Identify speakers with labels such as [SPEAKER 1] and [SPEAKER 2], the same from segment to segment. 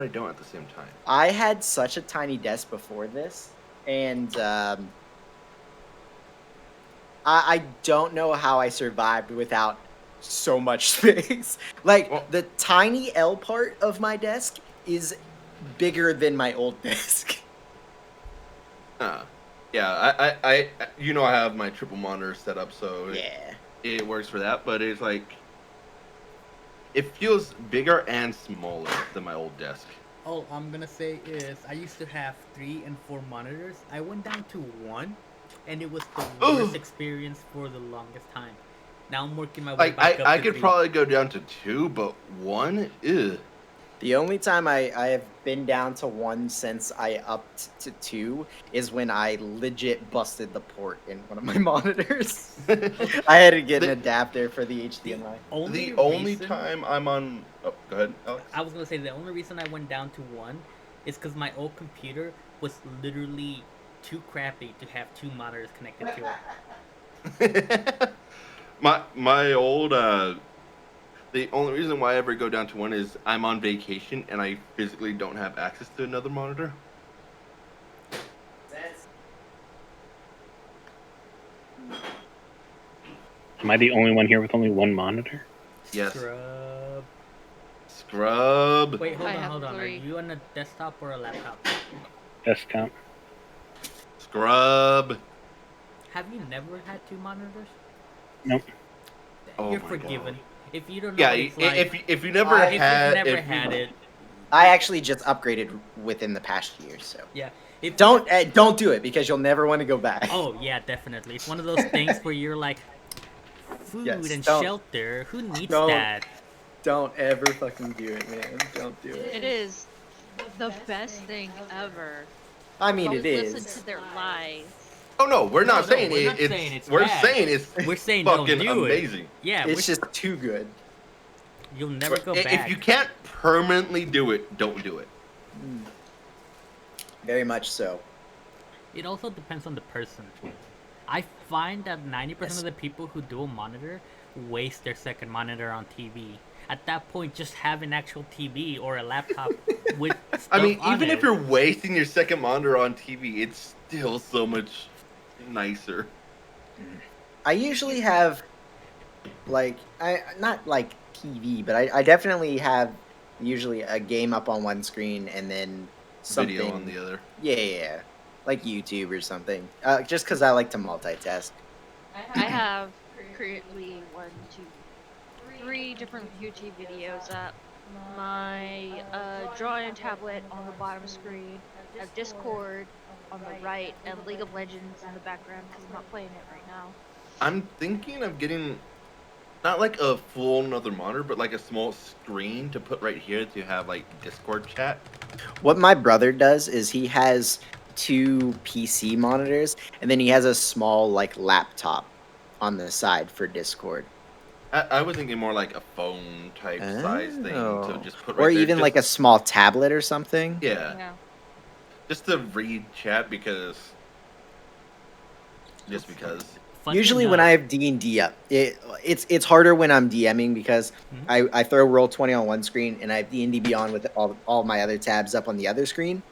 [SPEAKER 1] I don't at the same time.
[SPEAKER 2] I had such a tiny desk before this, and I don't know how I survived without so much space. Like
[SPEAKER 1] Well,
[SPEAKER 2] the tiny L part of my desk is bigger than my old desk.
[SPEAKER 1] uh, yeah, I have my triple monitor set up, so
[SPEAKER 2] Yeah.
[SPEAKER 1] it works for that. But it's like it feels bigger and smaller than my old desk.
[SPEAKER 3] All I'm gonna say is I used to have 3 and 4 monitors. I went down to one, and it was the worst
[SPEAKER 1] Ugh.
[SPEAKER 3] experience for the longest time. Now I'm working my way
[SPEAKER 1] Like
[SPEAKER 3] back up
[SPEAKER 1] I
[SPEAKER 3] to
[SPEAKER 1] could
[SPEAKER 3] 3.
[SPEAKER 1] probably go down to two, but one, ew.
[SPEAKER 2] The only time I have been down to one since I upped to two is when I legit busted the port in one of my monitors. I had to get an
[SPEAKER 1] the
[SPEAKER 2] adapter for the
[SPEAKER 3] The
[SPEAKER 2] HDMI.
[SPEAKER 3] only
[SPEAKER 1] the only
[SPEAKER 3] reason
[SPEAKER 1] time I'm on. Oh, go ahead, Alex.
[SPEAKER 3] I was gonna say the only reason I went down to one is because my old computer was literally too crappy to have 2 monitors connected to it.
[SPEAKER 1] My old the only reason why I ever go down to one is I'm on vacation and I physically don't have access to another monitor.
[SPEAKER 4] Am I the only one here with only one monitor?
[SPEAKER 1] Yes.
[SPEAKER 3] Scrub.
[SPEAKER 1] Scrub.
[SPEAKER 3] Wait, hold
[SPEAKER 5] I
[SPEAKER 3] on,
[SPEAKER 5] have
[SPEAKER 3] hold on. Are
[SPEAKER 5] 3.
[SPEAKER 3] you on a desktop or a laptop?
[SPEAKER 4] Desktop.
[SPEAKER 1] Scrub.
[SPEAKER 3] Have you never had 2 monitors?
[SPEAKER 4] Nope.
[SPEAKER 1] Oh
[SPEAKER 3] You're
[SPEAKER 1] my
[SPEAKER 3] forgiven.
[SPEAKER 1] God.
[SPEAKER 3] If you don't know
[SPEAKER 1] Yeah,
[SPEAKER 3] what it's like,
[SPEAKER 1] if you never
[SPEAKER 2] I-
[SPEAKER 3] if
[SPEAKER 1] had
[SPEAKER 3] you've never
[SPEAKER 1] if you-
[SPEAKER 3] had it,
[SPEAKER 2] I actually just upgraded within the past year, so
[SPEAKER 3] yeah. If
[SPEAKER 2] don't do it because you'll never want to go back.
[SPEAKER 3] Oh yeah, definitely. It's one of those things where you're like, food
[SPEAKER 2] Yes,
[SPEAKER 3] and
[SPEAKER 2] don't-
[SPEAKER 3] shelter. Who needs
[SPEAKER 2] don't.
[SPEAKER 3] that?
[SPEAKER 2] Don't ever fucking do it, man. Don't do
[SPEAKER 5] It
[SPEAKER 2] it.
[SPEAKER 5] is the best thing ever.
[SPEAKER 2] I mean,
[SPEAKER 5] Don't
[SPEAKER 2] it
[SPEAKER 5] listen
[SPEAKER 2] is.
[SPEAKER 5] to their lies.
[SPEAKER 1] Oh no, we're not
[SPEAKER 3] No,
[SPEAKER 1] saying
[SPEAKER 3] we're
[SPEAKER 1] it.
[SPEAKER 3] not
[SPEAKER 1] It's
[SPEAKER 3] saying it's
[SPEAKER 1] we're
[SPEAKER 3] bad.
[SPEAKER 1] saying it's
[SPEAKER 3] We're saying don't
[SPEAKER 1] fucking
[SPEAKER 3] do it.
[SPEAKER 1] amazing.
[SPEAKER 3] Yeah,
[SPEAKER 2] It's just too good.
[SPEAKER 3] you'll never go
[SPEAKER 1] If
[SPEAKER 3] back.
[SPEAKER 1] you can't permanently do it, don't do it.
[SPEAKER 2] Very much so.
[SPEAKER 3] It also depends on the person. I find that 90%
[SPEAKER 2] Yes.
[SPEAKER 3] of the people who do a monitor waste their second monitor on TV. At that point, just have an actual TV or a laptop with stuff
[SPEAKER 1] I mean,
[SPEAKER 3] on
[SPEAKER 1] even
[SPEAKER 3] it.
[SPEAKER 1] if you're wasting your second monitor on TV, it's still so much nicer.
[SPEAKER 2] I usually have, like, I not like TV, but I definitely have usually a game up on one screen and then something.
[SPEAKER 1] Video on the other.
[SPEAKER 2] Yeah, like YouTube or something. Just because I like to multitask.
[SPEAKER 5] I have currently 3 different YouTube videos up. My drawing tablet on the bottom screen. I have Discord on the right, and League of Legends in the background because I'm not playing it right now.
[SPEAKER 1] I'm thinking of getting not like a full another monitor, but like a small screen to put right here to have like Discord chat.
[SPEAKER 2] What my brother does is he has 2 PC monitors and then he has a small like laptop on the side for Discord.
[SPEAKER 1] I was thinking more like a phone type size thing to
[SPEAKER 2] Oh.
[SPEAKER 1] just put right
[SPEAKER 2] Or
[SPEAKER 1] there.
[SPEAKER 2] even like a small tablet or something.
[SPEAKER 1] Yeah, just to read chat because
[SPEAKER 3] Funny
[SPEAKER 2] Usually when
[SPEAKER 3] enough-
[SPEAKER 2] I have D&D up, it's harder when I'm DMing because I throw Roll20 on one screen and I have D&D Beyond with all my other tabs up on the other screen.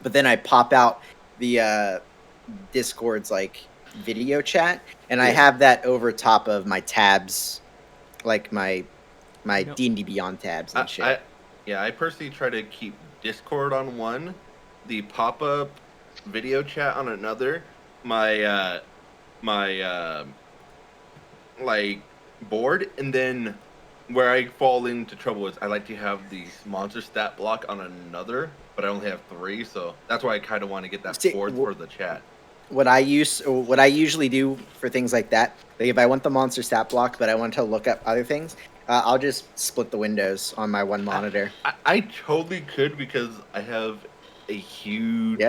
[SPEAKER 2] But then I pop out the Discord's like video chat and I have that over top of my tabs, like my
[SPEAKER 3] No.
[SPEAKER 2] D&D Beyond tabs and shit.
[SPEAKER 1] I personally try to keep Discord on one, the pop up video chat on another, my like board, and then where I fall into trouble is I like to have the monster stat block on another, but I only have 3, so that's why I kind of want to get that
[SPEAKER 2] See,
[SPEAKER 1] fourth for the chat.
[SPEAKER 2] What I usually do for things like that, like if I want the monster stat block, but I want to look up other things, I'll just split the windows on my one monitor.
[SPEAKER 1] I totally could because I have a huge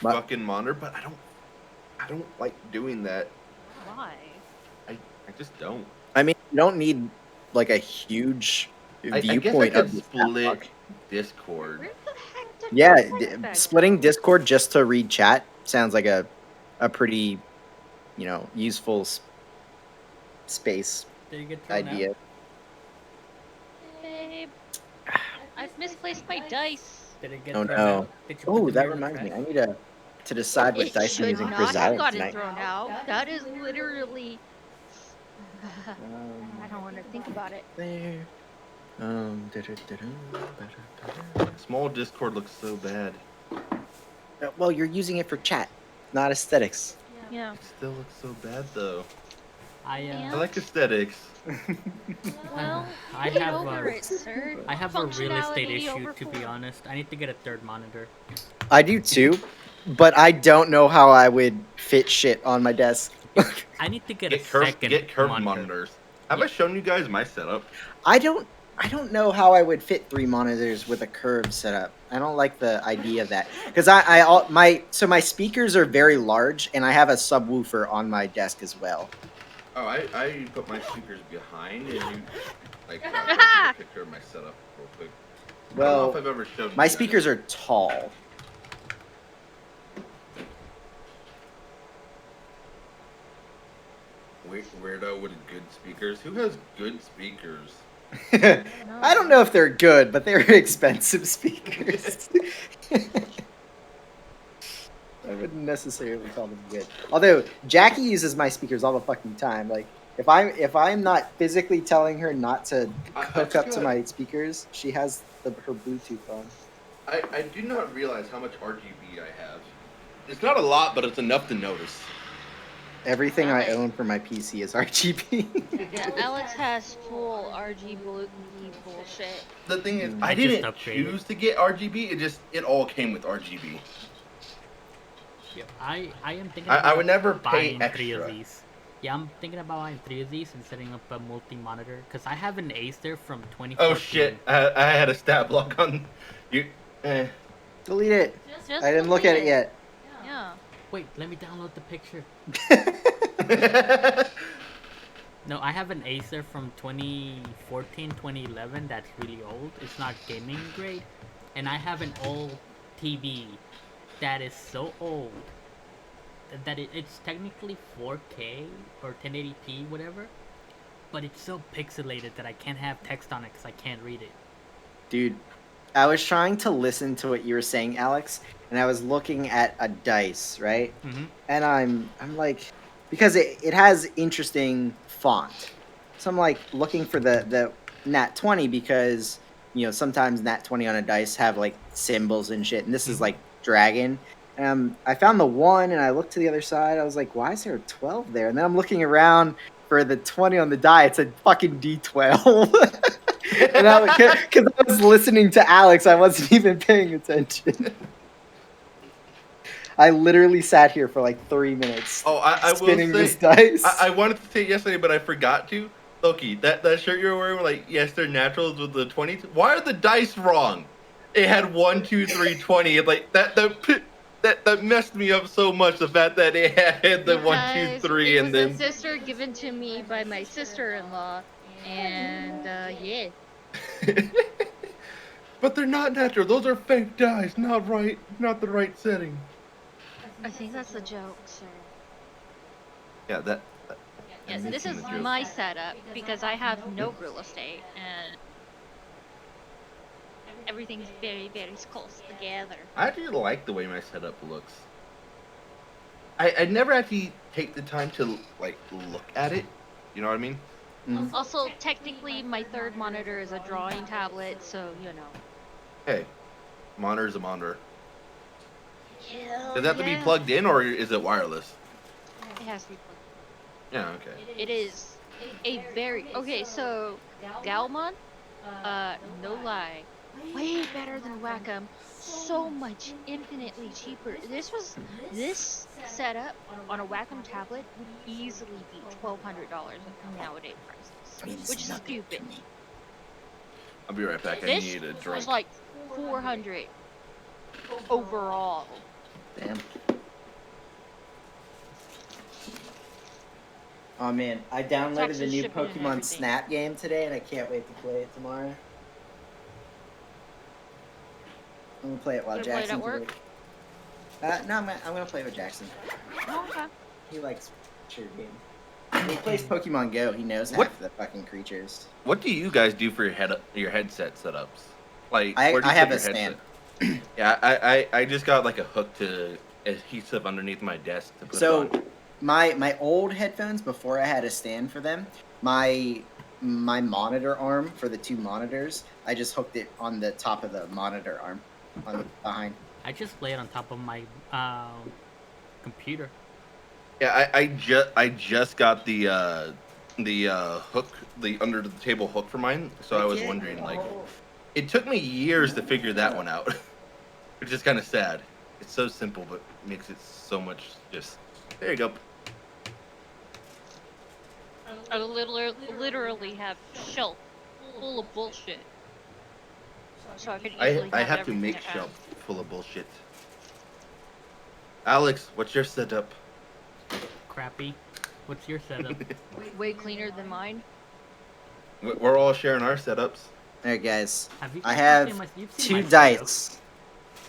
[SPEAKER 1] fucking monitor, but I don't like doing that.
[SPEAKER 5] Why?
[SPEAKER 1] I just don't.
[SPEAKER 2] I mean, you don't need like a huge viewpoint
[SPEAKER 1] I
[SPEAKER 2] of
[SPEAKER 1] guess I
[SPEAKER 2] the
[SPEAKER 1] could
[SPEAKER 2] stat
[SPEAKER 1] split
[SPEAKER 2] block.
[SPEAKER 1] Discord.
[SPEAKER 5] Where the heck did
[SPEAKER 2] Yeah,
[SPEAKER 5] my phone bag
[SPEAKER 2] splitting
[SPEAKER 5] go?
[SPEAKER 2] Discord just to read chat sounds like a pretty, useful space
[SPEAKER 3] Did you get thrown
[SPEAKER 2] idea.
[SPEAKER 3] out?
[SPEAKER 5] Babe, I've misplaced my dice.
[SPEAKER 3] Did it get
[SPEAKER 2] Oh
[SPEAKER 3] thrown
[SPEAKER 2] no.
[SPEAKER 3] out? Did you put
[SPEAKER 2] Oh,
[SPEAKER 3] them
[SPEAKER 2] that
[SPEAKER 3] here in the
[SPEAKER 2] reminds me.
[SPEAKER 3] trash?
[SPEAKER 2] I need to decide what
[SPEAKER 5] It
[SPEAKER 2] dice I'm
[SPEAKER 5] should
[SPEAKER 2] using for
[SPEAKER 5] not have
[SPEAKER 2] Xyron
[SPEAKER 5] gotten
[SPEAKER 2] tonight.
[SPEAKER 5] thrown out. That is literally. I don't want to think about it.
[SPEAKER 2] There.
[SPEAKER 1] Small Discord looks so bad.
[SPEAKER 2] Well, you're using it for chat, not aesthetics.
[SPEAKER 5] Yeah.
[SPEAKER 1] It still looks so bad though.
[SPEAKER 3] I
[SPEAKER 5] Yeah.
[SPEAKER 1] I like aesthetics.
[SPEAKER 5] Well,
[SPEAKER 3] I
[SPEAKER 5] get
[SPEAKER 3] have
[SPEAKER 5] over
[SPEAKER 3] a-
[SPEAKER 5] it, sir.
[SPEAKER 3] I have a real estate
[SPEAKER 5] Functionality
[SPEAKER 3] issue,
[SPEAKER 5] over
[SPEAKER 3] to be
[SPEAKER 5] form.
[SPEAKER 3] honest. I need to get a third monitor.
[SPEAKER 2] I do too, but I don't know how I would fit shit on my desk.
[SPEAKER 3] I need to get
[SPEAKER 1] Get
[SPEAKER 3] a
[SPEAKER 1] curved,
[SPEAKER 3] second
[SPEAKER 1] get curved
[SPEAKER 3] monitor.
[SPEAKER 1] monitors. Have
[SPEAKER 3] Yeah.
[SPEAKER 1] I shown you guys my setup?
[SPEAKER 2] I don't know how I would fit 3 monitors with a curved setup. I don't like the idea of that because my speakers are very large and I have a subwoofer on my desk as well.
[SPEAKER 1] Oh, I put my speakers behind and you like I'll take a picture of my setup real quick. I don't know
[SPEAKER 2] Well,
[SPEAKER 1] if I've ever shown
[SPEAKER 2] my
[SPEAKER 1] you guys.
[SPEAKER 2] speakers are tall.
[SPEAKER 1] Weirdo with good speakers. Who has good speakers?
[SPEAKER 2] I don't know if they're good, but they're expensive speakers. I wouldn't necessarily call them good. Although Jackie uses my speakers all the fucking time. Like if I'm not physically telling her not to hook up to my speakers, she has her Bluetooth on.
[SPEAKER 1] I do not realize how much RGB I have. It's not a lot, but it's enough to notice.
[SPEAKER 2] Everything I own for my PC is RGB.
[SPEAKER 5] Yeah, Alex has full RG bullshit.
[SPEAKER 1] The thing is,
[SPEAKER 2] I
[SPEAKER 1] I
[SPEAKER 3] just
[SPEAKER 1] didn't
[SPEAKER 3] upgraded.
[SPEAKER 1] choose to get RGB. It all came with RGB.
[SPEAKER 3] Yeah, I am thinking.
[SPEAKER 1] I
[SPEAKER 3] about
[SPEAKER 1] would never pay
[SPEAKER 3] buying 3 of
[SPEAKER 1] extra.
[SPEAKER 3] these. Yeah, I'm thinking about buying 3 of these and setting up a multi-monitor because I have an Acer from 2014.
[SPEAKER 1] Oh shit! I had a stat block on you.
[SPEAKER 2] Delete it.
[SPEAKER 5] Just
[SPEAKER 2] I didn't look at it yet.
[SPEAKER 5] Yeah.
[SPEAKER 3] Wait, let me download the picture. No, I have an Acer from 2014, 2011 that's really old. It's not gaming grade. And I have an old TV that is so old that it's technically 4K or 1080p, whatever. But it's so pixelated that I can't have text on it because I can't read it.
[SPEAKER 2] Dude, I was trying to listen to what you were saying, Alex, and I was looking at a dice, right?
[SPEAKER 3] Mm-hmm.
[SPEAKER 2] And I'm like, because it has interesting font, so I'm like looking for the Nat 20 because sometimes Nat 20 on a dice have like symbols and shit, and this is like dragon. I found the 1 and I looked to the other side. I was like, why is there a 12 there? And then I'm looking around for the 20 on the die. It's a fucking D12. And because I was listening to Alex, I wasn't even paying attention. I literally sat here for like 3 minutes.
[SPEAKER 1] Oh, I will
[SPEAKER 2] spinning
[SPEAKER 1] say,
[SPEAKER 2] this dice.
[SPEAKER 1] I wanted to say it yesterday, but I forgot to. Loki, that shirt you're wearing, like, yes, they're naturals with the 20s. Why are the dice wrong? It had 1, 2, 3, 20. It, like that messed me up so much. The fact that it had the 1, 2, 3,
[SPEAKER 5] it
[SPEAKER 1] and
[SPEAKER 5] was
[SPEAKER 1] then
[SPEAKER 5] a sister given to me by my sister-in-law, and yeah.
[SPEAKER 1] But they're not natural. Those are fake dice. Not the right setting.
[SPEAKER 5] I think that's a joke, sir.
[SPEAKER 1] Yeah, that.
[SPEAKER 5] Yes,
[SPEAKER 1] I'm
[SPEAKER 5] this
[SPEAKER 1] missing
[SPEAKER 5] is
[SPEAKER 1] the joke.
[SPEAKER 5] my setup because I have no real estate and everything's very, very close together.
[SPEAKER 1] I actually like the way my setup looks. I never actually take the time to like look at it. You know what I mean?
[SPEAKER 2] Mhm.
[SPEAKER 5] Also, technically, my third monitor is a drawing tablet, so
[SPEAKER 1] Hey, monitor is a monitor.
[SPEAKER 5] Hell
[SPEAKER 1] Does that have to be
[SPEAKER 5] yeah.
[SPEAKER 1] plugged in or is it wireless?
[SPEAKER 5] It has to be plugged.
[SPEAKER 1] Yeah, okay.
[SPEAKER 5] It is a very okay. So, Galmon, no lie, way better than Wacom. So much infinitely cheaper. This setup on a Wacom tablet would easily be $1,200 nowadays prices, which is stupid.
[SPEAKER 1] I'll be right back. I
[SPEAKER 5] This
[SPEAKER 1] need a
[SPEAKER 5] was
[SPEAKER 1] drink.
[SPEAKER 5] like $400 overall.
[SPEAKER 2] Damn. Oh man, I downloaded the
[SPEAKER 5] Texas
[SPEAKER 2] new
[SPEAKER 5] shipping and
[SPEAKER 2] Pokemon
[SPEAKER 5] everything.
[SPEAKER 2] Snap game today, and I can't wait to play it tomorrow. I'm gonna play it while
[SPEAKER 5] Gonna play it
[SPEAKER 2] Jackson's
[SPEAKER 5] at work?
[SPEAKER 2] awake. No, I'm gonna play with Jackson.
[SPEAKER 5] Oh, okay.
[SPEAKER 2] He likes sure game. When he plays Pokemon Go, he knows
[SPEAKER 1] What?
[SPEAKER 2] half the fucking creatures.
[SPEAKER 1] What do you guys do for your headset setups? Like,
[SPEAKER 2] I
[SPEAKER 1] where do you
[SPEAKER 2] have
[SPEAKER 1] put
[SPEAKER 2] a
[SPEAKER 1] your
[SPEAKER 2] stand.
[SPEAKER 1] headset? Yeah, I just got like a hook to adhesive underneath my desk to put
[SPEAKER 2] So
[SPEAKER 1] it on.
[SPEAKER 2] my old headphones, before I had a stand for them, my monitor arm for the two monitors, I just hooked it on the top of the monitor arm on the behind.
[SPEAKER 3] I just lay it on top of my computer.
[SPEAKER 1] Yeah, I just got the hook, the under the table hook for mine. So I was wondering, like, it took me years to figure that one out, which is kind of sad. It's so simple, but makes it so much just. There you go.
[SPEAKER 5] I literally have shelf full of bullshit. So I could easily
[SPEAKER 1] I
[SPEAKER 5] have
[SPEAKER 1] have to
[SPEAKER 5] everything
[SPEAKER 1] make
[SPEAKER 5] at
[SPEAKER 1] shelf
[SPEAKER 5] home.
[SPEAKER 1] full of bullshit. Alex, what's your setup?
[SPEAKER 3] Crappy. What's your setup?
[SPEAKER 5] Way cleaner than mine.
[SPEAKER 1] We're all sharing our setups.
[SPEAKER 2] All right, guys.
[SPEAKER 3] Have you
[SPEAKER 2] I
[SPEAKER 3] guys seen
[SPEAKER 2] have
[SPEAKER 3] you've seen
[SPEAKER 2] two
[SPEAKER 3] my setup.
[SPEAKER 2] dice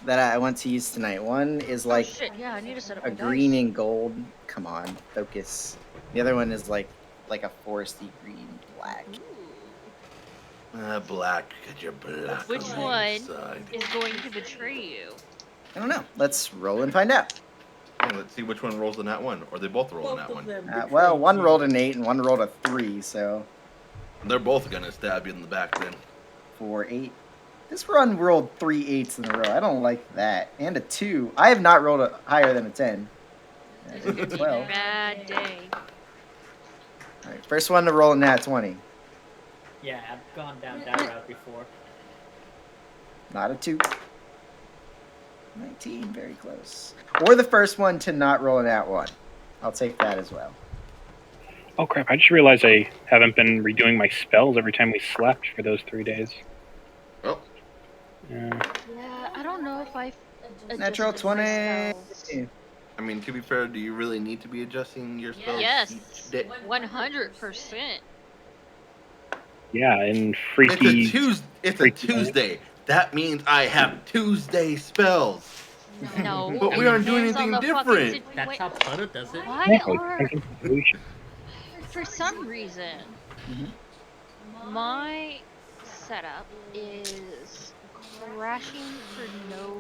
[SPEAKER 2] that I want to use tonight. One is
[SPEAKER 5] Oh
[SPEAKER 2] like
[SPEAKER 5] shit! Yeah, I need to set up
[SPEAKER 2] a
[SPEAKER 5] my
[SPEAKER 2] green
[SPEAKER 5] dice.
[SPEAKER 2] and gold. Come on, focus. The other one is like a foresty green black.
[SPEAKER 1] Black, because you're black.
[SPEAKER 5] Which
[SPEAKER 1] on the
[SPEAKER 5] one
[SPEAKER 1] inside.
[SPEAKER 5] is going to betray you?
[SPEAKER 2] I don't know. Let's roll and find out.
[SPEAKER 1] Yeah, let's see which one rolls in that one, or they both roll in that one.
[SPEAKER 2] Well, one rolled an 8 and one rolled a 3, so
[SPEAKER 1] They're both gonna stab you in the back then.
[SPEAKER 2] 4, 8. This run rolled 3 8s in a row. I don't like that. And a 2. I have not rolled higher than a 10.
[SPEAKER 5] This is gonna be a
[SPEAKER 2] 12.
[SPEAKER 5] bad day.
[SPEAKER 2] All right, first one to roll a nat 20.
[SPEAKER 3] Yeah, I've gone down that route before.
[SPEAKER 2] Not a 2. 19, very close. Or the first one to not roll a nat 1. I'll take that as well.
[SPEAKER 4] Oh crap! I just realized I haven't been redoing my spells every time we slept for those 3 days.
[SPEAKER 1] Oh,
[SPEAKER 4] Yeah.
[SPEAKER 5] Yeah, I don't know if I've
[SPEAKER 2] Natural
[SPEAKER 5] adjusted my
[SPEAKER 2] 20.
[SPEAKER 5] spells.
[SPEAKER 1] I mean, to be fair, do you really need to be adjusting your spells
[SPEAKER 5] Yes,
[SPEAKER 1] each day?
[SPEAKER 5] 100%.
[SPEAKER 4] Yeah, and
[SPEAKER 1] It's
[SPEAKER 4] freaky.
[SPEAKER 1] a Tuesday. It's a
[SPEAKER 4] freaky night.
[SPEAKER 1] Tuesday. That means I have Tuesday spells.
[SPEAKER 5] No,
[SPEAKER 1] But we
[SPEAKER 5] it
[SPEAKER 1] aren't doing
[SPEAKER 5] depends on
[SPEAKER 1] anything
[SPEAKER 5] the fucking
[SPEAKER 1] different.
[SPEAKER 3] That's how Puddle does it.
[SPEAKER 5] Why
[SPEAKER 4] Exactly.
[SPEAKER 5] are
[SPEAKER 4] Depends on the situation.
[SPEAKER 5] for some reason my setup is crashing for no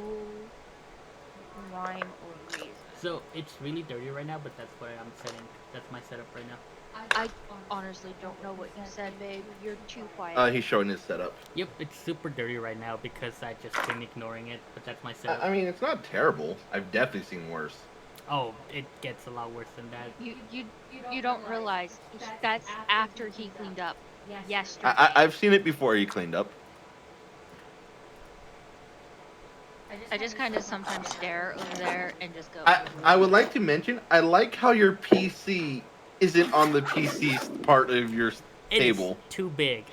[SPEAKER 5] rhyme or reason.
[SPEAKER 3] So it's really dirty right now, but that's what I'm setting. That's my setup right now.
[SPEAKER 5] I honestly don't know what you said, babe. You're too quiet.
[SPEAKER 1] He's showing his setup.
[SPEAKER 3] Yep, it's super dirty right now because I just been ignoring it, but that's my setup.
[SPEAKER 1] I mean, it's not terrible. I've definitely seen worse.
[SPEAKER 3] Oh, it gets a lot worse than that.
[SPEAKER 5] You don't realize that's after he cleaned up yesterday.
[SPEAKER 1] I've seen it before he cleaned up.
[SPEAKER 5] I just kind of sometimes stare over there and just go.
[SPEAKER 1] I would like to mention, I like how your PC isn't on the PC part of your table.
[SPEAKER 3] It's too big.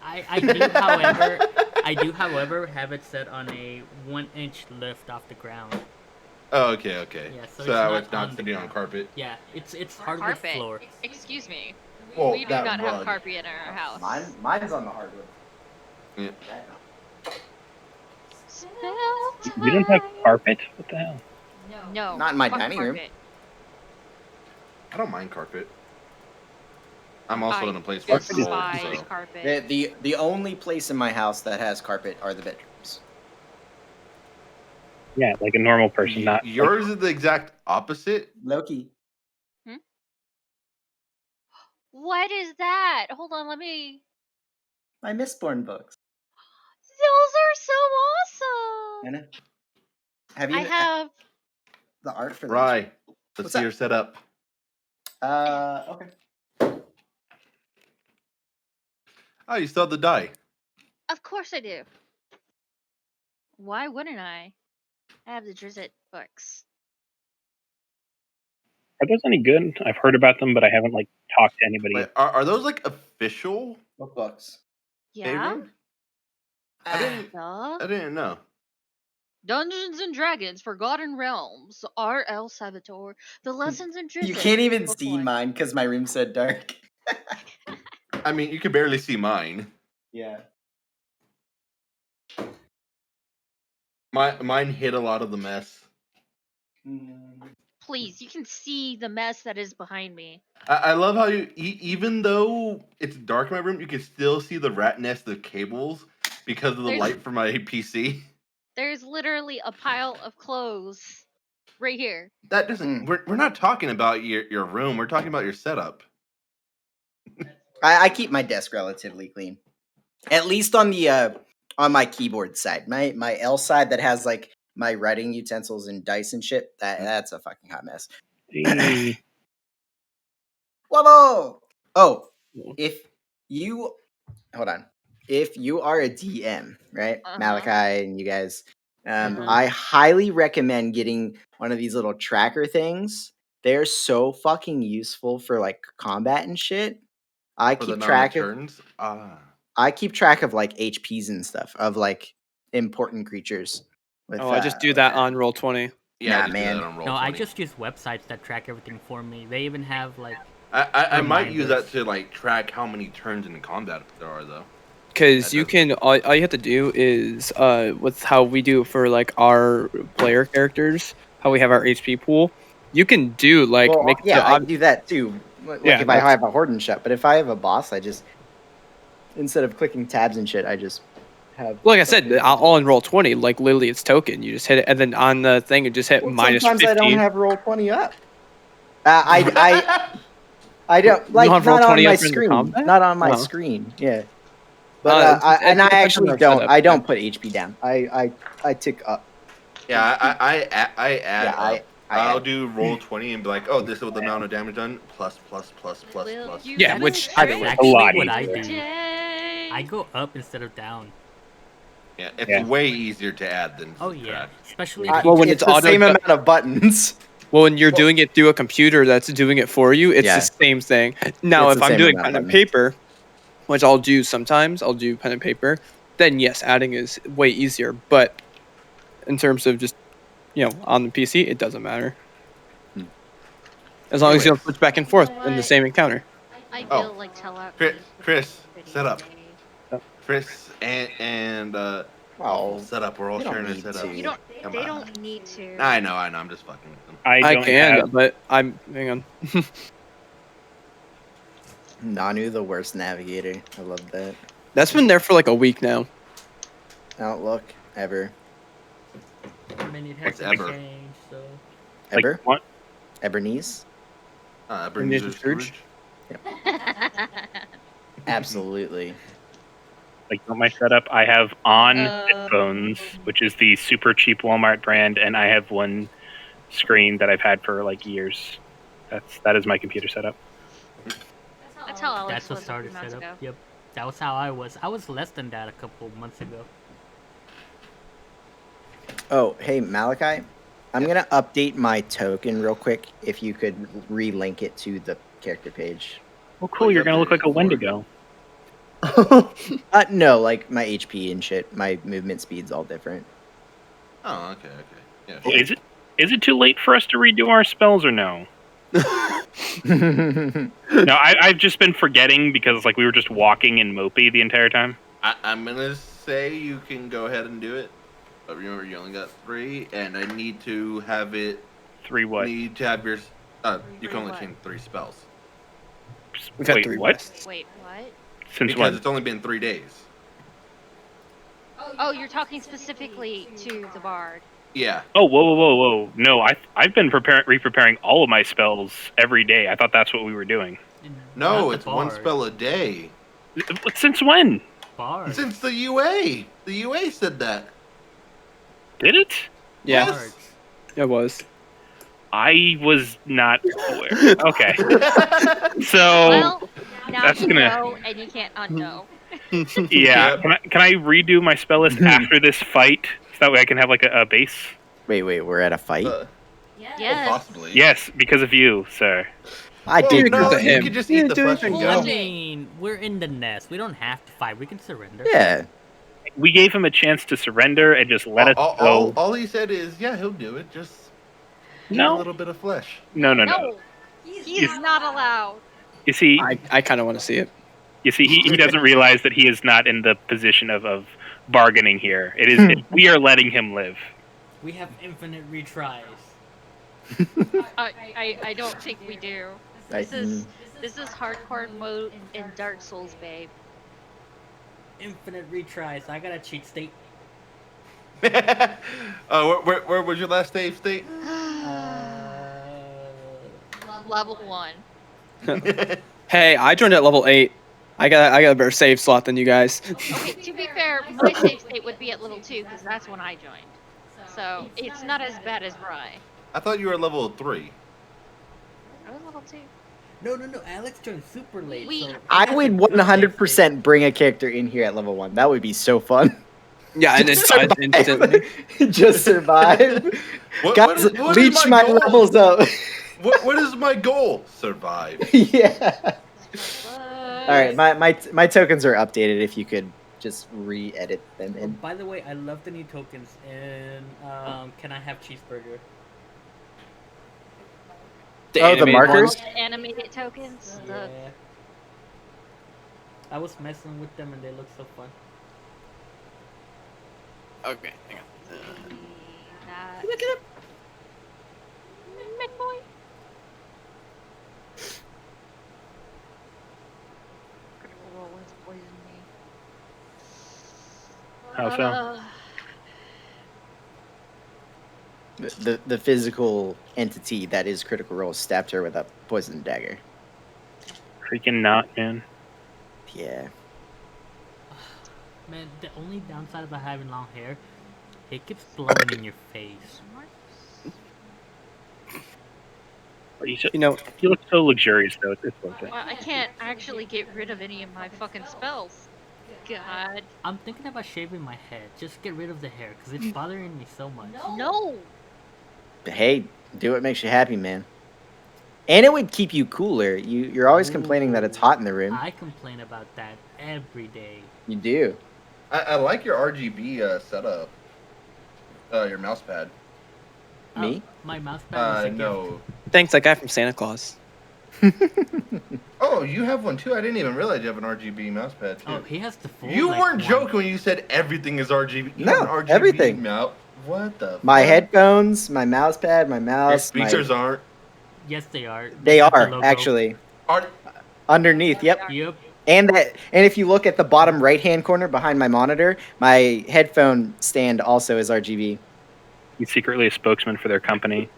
[SPEAKER 3] I do, however, have it set on a 1-inch lift off the ground.
[SPEAKER 1] Oh, okay.
[SPEAKER 3] Yeah, so
[SPEAKER 1] it's not
[SPEAKER 3] on the
[SPEAKER 1] sitting on
[SPEAKER 3] ground.
[SPEAKER 1] carpet.
[SPEAKER 3] Yeah, it's hardwood
[SPEAKER 5] Carpet.
[SPEAKER 3] floor.
[SPEAKER 5] Excuse me.
[SPEAKER 1] Well,
[SPEAKER 5] We do
[SPEAKER 1] that
[SPEAKER 5] not have
[SPEAKER 1] rug.
[SPEAKER 5] carpet in our house.
[SPEAKER 2] Mine's on the hardwood.
[SPEAKER 1] Yeah.
[SPEAKER 4] You don't have carpet? What the hell?
[SPEAKER 5] No.
[SPEAKER 2] Not in my
[SPEAKER 5] fuck
[SPEAKER 2] dining room.
[SPEAKER 5] carpet.
[SPEAKER 1] I don't mind carpet. I'm also
[SPEAKER 5] I
[SPEAKER 1] in a place where it's cold,
[SPEAKER 5] despise
[SPEAKER 1] so.
[SPEAKER 5] carpet.
[SPEAKER 2] The only place in my house that has carpet are the bedrooms.
[SPEAKER 4] Yeah, like a normal person, not.
[SPEAKER 1] Yours is the exact opposite.
[SPEAKER 2] Loki.
[SPEAKER 5] What is that? Hold on, let me.
[SPEAKER 2] My Mistborn books.
[SPEAKER 5] Those are so awesome.
[SPEAKER 2] Anna, have you
[SPEAKER 5] I have.
[SPEAKER 2] the art for those?
[SPEAKER 1] Rye, let's
[SPEAKER 2] What's
[SPEAKER 1] see
[SPEAKER 2] that?
[SPEAKER 1] your setup.
[SPEAKER 2] Okay.
[SPEAKER 1] Oh, you still have the die.
[SPEAKER 5] Of course I do. Why wouldn't I? I have the Drizzt books.
[SPEAKER 4] Are those any good? I've heard about them, but I haven't like talked to anybody.
[SPEAKER 1] Wait, are those like official?
[SPEAKER 2] What books?
[SPEAKER 5] Yeah.
[SPEAKER 1] Favorite? I
[SPEAKER 5] Duh.
[SPEAKER 1] didn't know.
[SPEAKER 5] Dungeons and Dragons: Forgotten Realms. R.L. Salvatore. The Lessons in Drizzt.
[SPEAKER 2] You can't even
[SPEAKER 5] Book
[SPEAKER 2] see
[SPEAKER 5] 1.
[SPEAKER 2] mine because my room's so dark.
[SPEAKER 1] I mean, you can barely see mine.
[SPEAKER 2] Yeah.
[SPEAKER 1] Mine hid a lot of the mess.
[SPEAKER 5] Please, you can see the mess that is behind me.
[SPEAKER 1] I love how you, even though it's dark in my room, you can still see the rat nest of cables because of the
[SPEAKER 5] There's-
[SPEAKER 1] light from my PC.
[SPEAKER 5] There's literally a pile of clothes right here.
[SPEAKER 1] That doesn't. We're not talking about your room. We're talking about your setup.
[SPEAKER 2] I keep my desk relatively clean, at least on the on my keyboard side. My L side that has like my writing utensils and dice and shit. That's a fucking hot mess.
[SPEAKER 4] Hey.
[SPEAKER 2] Whoa! Oh, if you hold on, if you are a DM, right,
[SPEAKER 5] Uh-huh.
[SPEAKER 2] Malachi and you guys,
[SPEAKER 3] Uh-huh.
[SPEAKER 2] I highly recommend getting one of these little tracker things. They're so fucking useful for like combat and shit. I
[SPEAKER 1] For the
[SPEAKER 2] keep
[SPEAKER 1] amount of
[SPEAKER 2] track of
[SPEAKER 1] turns.
[SPEAKER 2] I keep track of like HPs and stuff of like important creatures. With,
[SPEAKER 6] Oh, I just do that on Roll20.
[SPEAKER 1] Yeah,
[SPEAKER 2] Nah,
[SPEAKER 1] I just do
[SPEAKER 2] man.
[SPEAKER 1] that on Roll20.
[SPEAKER 3] No, I just use websites that track everything for me. They even have like
[SPEAKER 1] I might use
[SPEAKER 3] reminders.
[SPEAKER 1] that to like track how many turns in combat there are though.
[SPEAKER 6] Because
[SPEAKER 1] That
[SPEAKER 6] you
[SPEAKER 1] doesn't-
[SPEAKER 6] can, all you have to do is, with how we do it for like our player characters, how we have our HP pool, you can do like
[SPEAKER 2] well,
[SPEAKER 6] make it
[SPEAKER 2] yeah,
[SPEAKER 6] so
[SPEAKER 2] I do that too. Like
[SPEAKER 6] Yeah,
[SPEAKER 2] if I
[SPEAKER 6] that's-
[SPEAKER 2] have a horde and shit, but if I have a boss, I just instead of clicking tabs and shit, I just have.
[SPEAKER 6] like I said, all in Roll20, like literally it's token. You just hit it, and then on the thing, you just hit
[SPEAKER 2] Well,
[SPEAKER 6] minus
[SPEAKER 2] sometimes
[SPEAKER 6] 15.
[SPEAKER 2] I don't have roll 20 up. I don't like
[SPEAKER 6] have
[SPEAKER 2] not on
[SPEAKER 6] Roll20
[SPEAKER 2] my
[SPEAKER 6] up in the
[SPEAKER 2] screen,
[SPEAKER 6] combat?
[SPEAKER 2] not on my
[SPEAKER 6] Oh.
[SPEAKER 2] screen. Yeah, but
[SPEAKER 6] it
[SPEAKER 2] I
[SPEAKER 6] depends on
[SPEAKER 2] actually
[SPEAKER 6] our
[SPEAKER 2] don't.
[SPEAKER 6] setup,
[SPEAKER 2] I don't
[SPEAKER 6] yeah.
[SPEAKER 2] put HP down. I tick up.
[SPEAKER 1] Yeah, I add
[SPEAKER 2] Yeah,
[SPEAKER 1] up.
[SPEAKER 2] I
[SPEAKER 1] I'll
[SPEAKER 2] add.
[SPEAKER 1] do Roll20 and be like, oh, this is what the amount of damage done. Plus.
[SPEAKER 5] Will you
[SPEAKER 6] Yeah,
[SPEAKER 5] do
[SPEAKER 6] which-
[SPEAKER 5] it
[SPEAKER 3] That's
[SPEAKER 5] today?
[SPEAKER 3] actually
[SPEAKER 4] lot
[SPEAKER 3] what I
[SPEAKER 4] easier.
[SPEAKER 3] do. I go up instead of down.
[SPEAKER 1] Yeah, it's
[SPEAKER 4] Yeah.
[SPEAKER 1] way easier to add than
[SPEAKER 3] Oh yeah,
[SPEAKER 1] subtract.
[SPEAKER 3] especially
[SPEAKER 2] I-
[SPEAKER 3] if you
[SPEAKER 6] Well, when
[SPEAKER 2] it's
[SPEAKER 6] it's
[SPEAKER 2] the
[SPEAKER 6] auto
[SPEAKER 2] same
[SPEAKER 6] adju-
[SPEAKER 2] amount of buttons.
[SPEAKER 6] Well, when you're
[SPEAKER 2] Well-
[SPEAKER 6] doing it through a computer that's doing it for you, it's
[SPEAKER 2] Yeah.
[SPEAKER 6] the same thing. Now,
[SPEAKER 2] It's
[SPEAKER 6] if
[SPEAKER 2] the
[SPEAKER 6] I'm
[SPEAKER 2] same
[SPEAKER 6] doing
[SPEAKER 2] amount of
[SPEAKER 6] pen and
[SPEAKER 2] buttons.
[SPEAKER 6] paper, which I'll do sometimes, I'll do pen and paper, then yes, adding is way easier. But in terms of just, on the PC, it doesn't matter.
[SPEAKER 2] Hmm.
[SPEAKER 6] As long as you don't
[SPEAKER 1] Anyways.
[SPEAKER 6] switch back and forth
[SPEAKER 5] You know
[SPEAKER 6] in the
[SPEAKER 5] what?
[SPEAKER 6] same encounter.
[SPEAKER 5] I
[SPEAKER 1] Oh.
[SPEAKER 5] feel like tell out.
[SPEAKER 1] Chris, set up. Chris and
[SPEAKER 2] Oh,
[SPEAKER 1] set up. We're all
[SPEAKER 2] you don't
[SPEAKER 1] sharing a
[SPEAKER 2] need
[SPEAKER 1] setup.
[SPEAKER 2] to.
[SPEAKER 5] You don't.
[SPEAKER 1] Come
[SPEAKER 5] They
[SPEAKER 1] on.
[SPEAKER 5] don't need to.
[SPEAKER 1] I know. I'm just fucking with them.
[SPEAKER 4] I
[SPEAKER 6] I
[SPEAKER 4] don't
[SPEAKER 6] can,
[SPEAKER 4] have.
[SPEAKER 6] but hang on.
[SPEAKER 2] Nanu, the worst navigator. I love that.
[SPEAKER 6] That's been there for like a week now.
[SPEAKER 2] Outlook ever.
[SPEAKER 3] I mean, it
[SPEAKER 1] What's
[SPEAKER 3] hasn't
[SPEAKER 1] ever?
[SPEAKER 3] changed, so
[SPEAKER 4] Like,
[SPEAKER 2] Ever?
[SPEAKER 4] what?
[SPEAKER 2] Ebeneeze?
[SPEAKER 1] Ebenezer
[SPEAKER 6] Scrooge?
[SPEAKER 1] Scrooge.
[SPEAKER 2] Absolutely.
[SPEAKER 4] Like on my setup, I have on
[SPEAKER 5] Uh,
[SPEAKER 4] headphones, which is the super cheap Walmart brand, and I have one screen that I've had for like years. That is my computer setup.
[SPEAKER 5] That's how Alex
[SPEAKER 3] that's a
[SPEAKER 5] was a
[SPEAKER 3] starter
[SPEAKER 5] few months
[SPEAKER 3] setup.
[SPEAKER 5] ago.
[SPEAKER 3] Yep, that was how I was. I was less than that a couple months ago.
[SPEAKER 2] Oh, hey, Malachi. I'm going to update my token real quick if you could relink it to the character page.
[SPEAKER 4] Oh, cool! You're gonna look like a Wendigo.
[SPEAKER 2] No, like my HP and shit. My movement speed's all different.
[SPEAKER 1] Oh, okay. Yeah.
[SPEAKER 4] Well, is it too late for us to redo our spells or no? No, I've just been forgetting because like we were just walking in Mopey the entire time.
[SPEAKER 1] I'm gonna say you can go ahead and do it, but remember you only got 3, and I need to have it.
[SPEAKER 4] 3 what?
[SPEAKER 1] Need to have your. You can only
[SPEAKER 5] what?
[SPEAKER 1] change 3 spells
[SPEAKER 6] We've had
[SPEAKER 4] Wait,
[SPEAKER 6] 3
[SPEAKER 4] what?
[SPEAKER 6] rests.
[SPEAKER 5] Wait, what?
[SPEAKER 4] Since
[SPEAKER 1] because
[SPEAKER 4] when?
[SPEAKER 1] it's only been 3 days.
[SPEAKER 5] Oh, you're talking specifically to the bard.
[SPEAKER 1] Yeah.
[SPEAKER 4] Oh, whoa! No, I've been re-preparing all of my spells every day. I thought that's what we were doing.
[SPEAKER 1] No,
[SPEAKER 3] Not the
[SPEAKER 1] it's 1
[SPEAKER 3] bard.
[SPEAKER 1] spell a day.
[SPEAKER 4] Since when?
[SPEAKER 3] Bard.
[SPEAKER 1] Since the UA. The UA said that.
[SPEAKER 4] Did it?
[SPEAKER 6] Yeah,
[SPEAKER 3] Bards.
[SPEAKER 6] it was.
[SPEAKER 4] I was not aware. Okay, so
[SPEAKER 5] Well, now
[SPEAKER 4] that's
[SPEAKER 5] you
[SPEAKER 4] gonna-
[SPEAKER 5] know, and you can't unknow.
[SPEAKER 4] yeah.
[SPEAKER 1] Yep.
[SPEAKER 4] Can I redo my spell list after this fight so that way I can have like a base?
[SPEAKER 2] wait, we're at a fight?
[SPEAKER 5] Yes.
[SPEAKER 1] Possibly.
[SPEAKER 4] Yes, because of you, sir.
[SPEAKER 2] I
[SPEAKER 1] Well,
[SPEAKER 2] did
[SPEAKER 1] no,
[SPEAKER 2] because of
[SPEAKER 1] you
[SPEAKER 2] him.
[SPEAKER 1] could just
[SPEAKER 6] You
[SPEAKER 1] eat
[SPEAKER 6] didn't
[SPEAKER 1] the
[SPEAKER 6] do
[SPEAKER 1] flesh and
[SPEAKER 6] anything,
[SPEAKER 3] I
[SPEAKER 1] go.
[SPEAKER 6] Joe.
[SPEAKER 3] mean, we're in the nest. We don't have to fight. We can surrender.
[SPEAKER 2] Yeah.
[SPEAKER 4] We gave him a chance to surrender and just let us go.
[SPEAKER 1] All he said is, yeah, he'll do it. Just eat a
[SPEAKER 4] No,
[SPEAKER 1] little bit of flesh.
[SPEAKER 4] no.
[SPEAKER 5] No, he's not allowed.
[SPEAKER 4] You see,
[SPEAKER 6] I kind of want to see it.
[SPEAKER 4] he doesn't realize that he is not in the position of bargaining here. It is we are letting him live.
[SPEAKER 3] We have infinite retries.
[SPEAKER 5] I don't think we do. This is hardcore mode in Dark Souls, babe.
[SPEAKER 3] infinite retries. I got a cheat state.
[SPEAKER 1] Where was your last save state?
[SPEAKER 5] Level 1.
[SPEAKER 6] Hey, I joined at level 8. I got a better save slot than you guys.
[SPEAKER 5] Okay, to be fair, my save state would be at level 2 because that's when I joined. So it's not as bad as Rye.
[SPEAKER 1] I thought you were level 3.
[SPEAKER 5] I was level 2.
[SPEAKER 3] No. Alex joined super late.
[SPEAKER 5] We-
[SPEAKER 3] So
[SPEAKER 2] I would 100% bring a character in here at level 1. That would be so fun.
[SPEAKER 6] Yeah, and then
[SPEAKER 2] Just
[SPEAKER 6] dies
[SPEAKER 2] survive.
[SPEAKER 6] instantly.
[SPEAKER 2] Just survive. Guys,
[SPEAKER 1] what is
[SPEAKER 2] leech
[SPEAKER 1] my
[SPEAKER 2] my
[SPEAKER 1] goal?
[SPEAKER 2] levels up.
[SPEAKER 1] What is my goal? Survive.
[SPEAKER 2] Yeah. All right, my tokens are updated. If you could just re-edit them
[SPEAKER 3] Oh,
[SPEAKER 2] in.
[SPEAKER 3] by the way, I love the new tokens. And can I have cheeseburger?
[SPEAKER 6] The
[SPEAKER 2] Oh, the
[SPEAKER 6] animated
[SPEAKER 2] markers?
[SPEAKER 6] ones.
[SPEAKER 5] Animated tokens.
[SPEAKER 3] Yeah. I was messing with them and they look so fun.
[SPEAKER 6] Okay, hang on.
[SPEAKER 5] Look it up. McBoy. Critical Role has poisoned me.
[SPEAKER 4] How so?
[SPEAKER 2] The physical entity that is Critical Role stabbed her with a poison dagger.
[SPEAKER 4] Freaking not, man.
[SPEAKER 2] Yeah.
[SPEAKER 3] Man, the only downside about having long hair, it keeps blowing in your face.
[SPEAKER 6] You know,
[SPEAKER 4] You look so luxurious, though. It's worth it.
[SPEAKER 5] Well, I can't actually get rid of any of my fucking spells. God.
[SPEAKER 3] I'm thinking about shaving my head. Just get rid of the hair, because it's bothering me so much.
[SPEAKER 5] No.
[SPEAKER 2] But hey, do what makes you happy, man. And it would keep you cooler. You're always complaining that it's hot in the room.
[SPEAKER 3] I complain about that every day.
[SPEAKER 2] You do.
[SPEAKER 1] I like your RGB setup. Your mouse pad.
[SPEAKER 2] Me?
[SPEAKER 3] My mouse pad was a gift.
[SPEAKER 1] No.
[SPEAKER 6] thanks, that guy from Santa Claus.
[SPEAKER 1] Oh, you have one too. I didn't even realize you have an RGB mouse pad too.
[SPEAKER 3] Oh, he has the full.
[SPEAKER 1] You
[SPEAKER 3] like,
[SPEAKER 1] weren't
[SPEAKER 3] one.
[SPEAKER 1] joking when you said everything is RGB. You
[SPEAKER 2] No,
[SPEAKER 1] have an RGB
[SPEAKER 2] everything.
[SPEAKER 1] Mouse. What the?
[SPEAKER 2] My
[SPEAKER 1] fuck?
[SPEAKER 2] headphones, my mouse pad, my
[SPEAKER 1] Your
[SPEAKER 2] mouse.
[SPEAKER 1] speakers aren't.
[SPEAKER 3] Yes, they are.
[SPEAKER 2] They
[SPEAKER 3] have the
[SPEAKER 2] are
[SPEAKER 3] logo.
[SPEAKER 2] actually
[SPEAKER 1] Are
[SPEAKER 2] underneath. Yep.
[SPEAKER 3] Yep.
[SPEAKER 2] And if you look at the bottom right hand corner behind my monitor, my headphone stand also is RGB.
[SPEAKER 4] He's secretly a spokesman for their company.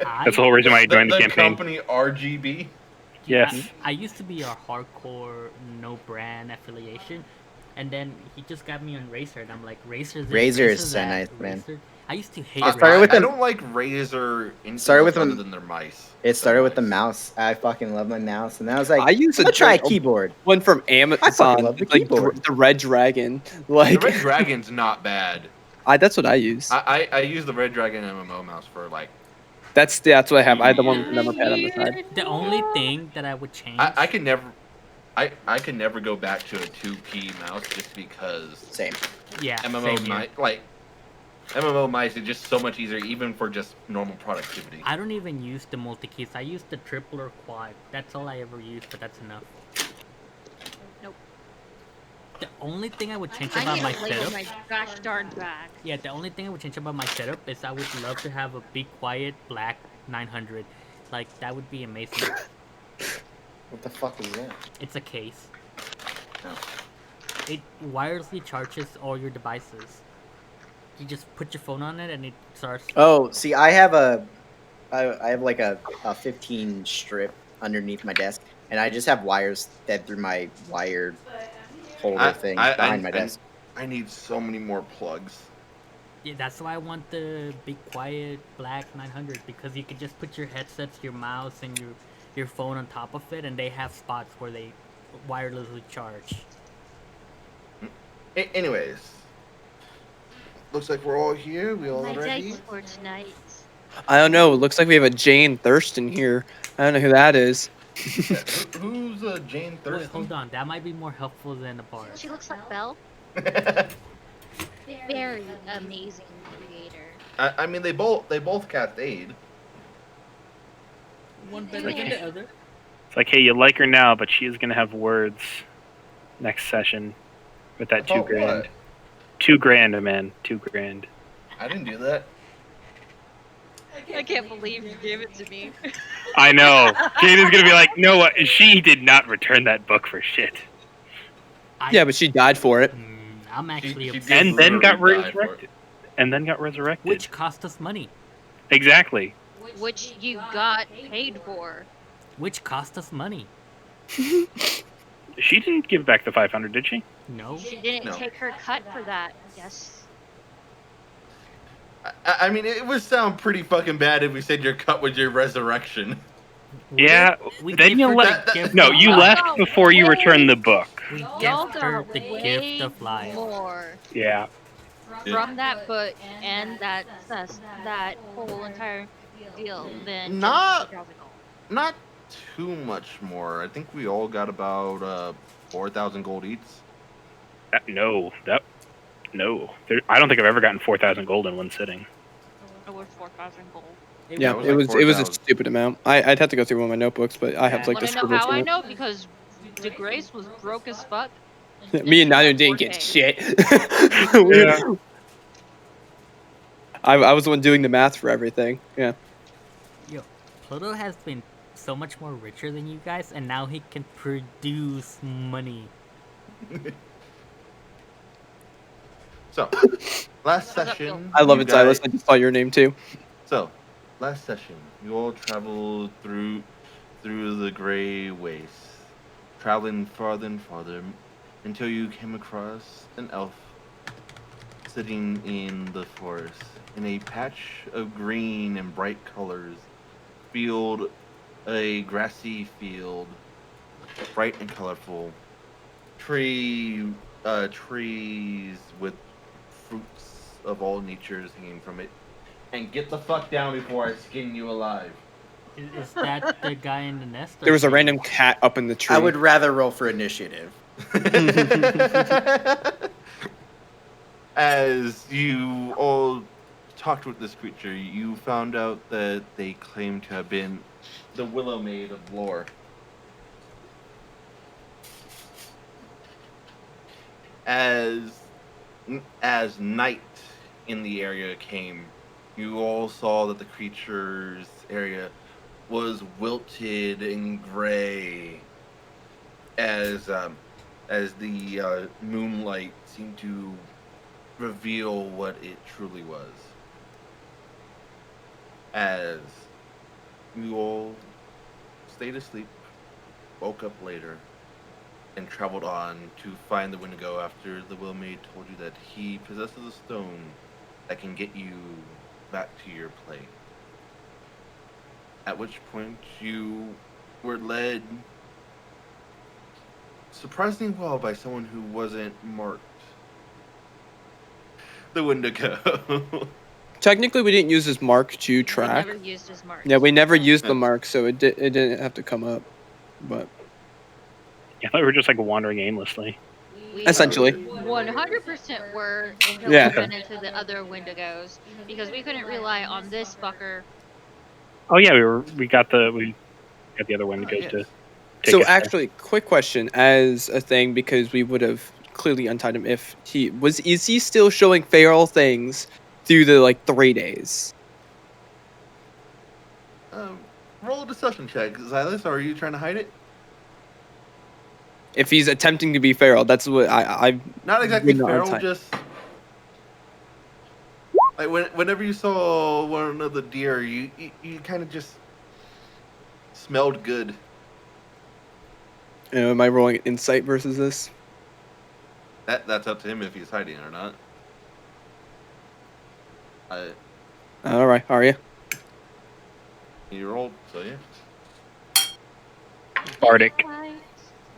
[SPEAKER 3] I,
[SPEAKER 4] That's the whole reason why he joined the
[SPEAKER 1] the
[SPEAKER 4] campaign.
[SPEAKER 1] company RGB?
[SPEAKER 4] Yes.
[SPEAKER 3] I used to be a hardcore no brand affiliation, and then he just got me on Razer, and I'm like, Razer's
[SPEAKER 2] Razer is so nice, man.
[SPEAKER 3] I used to hate
[SPEAKER 2] It
[SPEAKER 3] Razer.
[SPEAKER 2] started with
[SPEAKER 1] I
[SPEAKER 2] the-
[SPEAKER 1] don't like Razer
[SPEAKER 2] Started with
[SPEAKER 1] other
[SPEAKER 2] them-
[SPEAKER 1] than their mice.
[SPEAKER 2] It started with the
[SPEAKER 1] Their
[SPEAKER 2] mouse. I fucking love my mouse, and then I was like,
[SPEAKER 6] I use
[SPEAKER 2] I'm gonna try a
[SPEAKER 6] a
[SPEAKER 2] keyboard.
[SPEAKER 6] one from Amazon,
[SPEAKER 2] love the
[SPEAKER 6] like
[SPEAKER 2] keyboard.
[SPEAKER 6] the Red Dragon.
[SPEAKER 1] The
[SPEAKER 6] Like,
[SPEAKER 1] Red Dragon's not bad.
[SPEAKER 6] that's what I use.
[SPEAKER 1] I use the Red Dragon MMO mouse for like.
[SPEAKER 6] That's what I have. I have the one with the number pad on the side.
[SPEAKER 3] The only thing that I would change.
[SPEAKER 1] I can never. I can never go back to a 2P mouse just because
[SPEAKER 2] Same.
[SPEAKER 3] yeah,
[SPEAKER 1] MMO
[SPEAKER 3] same here.
[SPEAKER 1] mice like MMO mice is just so much easier even for just normal productivity.
[SPEAKER 3] I don't even use the multi keys. I use the triple or quad. That's all I ever use, but that's enough.
[SPEAKER 5] Nope.
[SPEAKER 3] The only thing I would change
[SPEAKER 5] I
[SPEAKER 3] about
[SPEAKER 5] need
[SPEAKER 3] my
[SPEAKER 5] to label
[SPEAKER 3] setup.
[SPEAKER 5] my gosh darn bag.
[SPEAKER 3] Yeah, the only thing I would change about my setup is I would love to have a big quiet black 900. Like that would be amazing.
[SPEAKER 2] What the fuck is that?
[SPEAKER 3] It's a case.
[SPEAKER 1] Oh.
[SPEAKER 3] It wirelessly charges all your devices. You just put your phone on it and it starts.
[SPEAKER 2] Oh, see, I have I have like a 15 strip underneath my desk, and I just have wires fed through my wired holder thing behind my desk.
[SPEAKER 1] I need so many more plugs.
[SPEAKER 3] Yeah, that's why I want the big quiet black 900 because you can just put your headsets, your mouse, and your phone on top of it, and they have spots where they wirelessly charge.
[SPEAKER 1] Anyways, looks like we're all here. We all
[SPEAKER 5] My
[SPEAKER 1] ready?
[SPEAKER 5] dice for tonight.
[SPEAKER 6] I don't know. It looks like we have a Jane Thurston here. I don't know who that is.
[SPEAKER 1] Yeah, who's Jane
[SPEAKER 3] Wait,
[SPEAKER 1] Thurston?
[SPEAKER 3] hold on. That might be more helpful than a bar.
[SPEAKER 5] She looks like Belle. Very amazing creator.
[SPEAKER 1] I mean, they both cast aid.
[SPEAKER 3] One better than the other.
[SPEAKER 4] It's like, hey, you like her now, but she is going to have words next session with that
[SPEAKER 1] About
[SPEAKER 4] $2,000.
[SPEAKER 1] what?
[SPEAKER 4] $2,000, man. $2,000.
[SPEAKER 1] I didn't do that.
[SPEAKER 5] I can't believe you gave it to me.
[SPEAKER 4] I know. Jane is going to be like, no, she did not return that book for shit.
[SPEAKER 6] Yeah, but she died for it.
[SPEAKER 3] I'm actually
[SPEAKER 1] she
[SPEAKER 3] upset.
[SPEAKER 1] did.
[SPEAKER 4] And then got
[SPEAKER 1] literally died for it.
[SPEAKER 4] resurrected. And then got resurrected.
[SPEAKER 3] Which cost us money.
[SPEAKER 4] Exactly.
[SPEAKER 5] Which you got paid for.
[SPEAKER 3] Which cost us money.
[SPEAKER 4] She didn't give back the 500, did she?
[SPEAKER 3] No.
[SPEAKER 5] She didn't
[SPEAKER 1] No.
[SPEAKER 5] take her cut for that. Yes.
[SPEAKER 1] I mean, it would sound pretty fucking bad if we said your cut was your resurrection.
[SPEAKER 4] Yeah,
[SPEAKER 3] We
[SPEAKER 4] then
[SPEAKER 3] gave
[SPEAKER 4] you
[SPEAKER 3] her
[SPEAKER 4] left.
[SPEAKER 3] the gift
[SPEAKER 4] No,
[SPEAKER 3] of
[SPEAKER 4] you
[SPEAKER 3] life.
[SPEAKER 4] left
[SPEAKER 5] got
[SPEAKER 4] before you
[SPEAKER 5] way-
[SPEAKER 4] returned the book.
[SPEAKER 3] We
[SPEAKER 5] Y'all
[SPEAKER 3] gave her
[SPEAKER 5] got
[SPEAKER 3] the
[SPEAKER 5] way
[SPEAKER 3] gift of life.
[SPEAKER 5] more
[SPEAKER 4] Yeah.
[SPEAKER 5] from that book and that whole entire deal than
[SPEAKER 1] Not-
[SPEAKER 5] just 2,000 gold.
[SPEAKER 1] Not too much more. I think we all got about 4,000 gold each.
[SPEAKER 4] No. I don't think I've ever gotten 4,000 gold in one sitting.
[SPEAKER 5] It was 4,000 gold.
[SPEAKER 6] Yeah,
[SPEAKER 1] was
[SPEAKER 6] it
[SPEAKER 1] like
[SPEAKER 6] was a
[SPEAKER 1] 4,000.
[SPEAKER 6] stupid amount. I'd have to go through one of my notebooks, but I have like the
[SPEAKER 5] Wanna know
[SPEAKER 6] scribbles
[SPEAKER 5] how
[SPEAKER 6] from
[SPEAKER 5] I
[SPEAKER 6] it.
[SPEAKER 5] know? Because DeGrace was broke as fuck.
[SPEAKER 6] Me and Nanu didn't get
[SPEAKER 5] 4K.
[SPEAKER 6] shit.
[SPEAKER 4] Yeah.
[SPEAKER 6] I was the one doing the math for everything. Yeah.
[SPEAKER 3] Yo, Pluto has been so much more richer than you guys, and now he can produce money.
[SPEAKER 1] So, last session.
[SPEAKER 6] I love
[SPEAKER 1] you
[SPEAKER 6] it, Silas.
[SPEAKER 1] guys-
[SPEAKER 6] I just saw your name too.
[SPEAKER 1] So, last session, you all traveled through the gray wastes, traveling farther and farther until you came across an elf sitting in the forest in a patch of green and bright colors, a grassy field, bright and colorful, trees with fruits of all natures hanging from it. And get the fuck down before I skin you alive.
[SPEAKER 3] Is that the guy in the nest? or
[SPEAKER 6] There was a
[SPEAKER 3] something?
[SPEAKER 6] random cat up in the tree.
[SPEAKER 2] I would rather roll for initiative.
[SPEAKER 1] As you all talked with this creature, you found out that they claim to have been the Willow Maid of lore. As night in the area came, you all saw that the creature's area was wilted and gray as the moonlight seemed to reveal what it truly was. As you all stayed asleep, woke up later, and traveled on to find the Wendigo after the Will Maid told you that he possesses a stone that can get you back to your plane. At which point you were led surprisingly well by someone who wasn't marked. The Wendigo.
[SPEAKER 6] Technically, we didn't use his mark to
[SPEAKER 5] We
[SPEAKER 6] track.
[SPEAKER 5] never used his mark.
[SPEAKER 6] Yeah, we never used the
[SPEAKER 1] Yes.
[SPEAKER 6] mark, so it didn't have to come up. But
[SPEAKER 4] Yeah, we were just like wandering aimlessly.
[SPEAKER 5] We
[SPEAKER 6] essentially.
[SPEAKER 5] 100% were until
[SPEAKER 6] Yeah.
[SPEAKER 5] we ran into the other Wendigos because we couldn't rely on this fucker.
[SPEAKER 4] Oh yeah, we got the other one to go
[SPEAKER 1] yes.
[SPEAKER 4] to. Take
[SPEAKER 6] so
[SPEAKER 4] us there.
[SPEAKER 6] actually, quick question as a thing, because we would have clearly untied him if is he still showing feral things through the like 3 days?
[SPEAKER 1] Roll a deception check, Silas. Or are you trying to hide it?
[SPEAKER 6] If he's attempting to be feral, that's what I
[SPEAKER 1] Not exactly
[SPEAKER 6] Would not
[SPEAKER 1] feral,
[SPEAKER 6] untie.
[SPEAKER 1] just like whenever you saw one of the deer, you kind of just smelled good.
[SPEAKER 6] you know, am I rolling insight versus this?
[SPEAKER 1] That's up to him if he's hiding or not.
[SPEAKER 6] All right, are you?
[SPEAKER 1] You rolled, so yeah.
[SPEAKER 4] Bardic.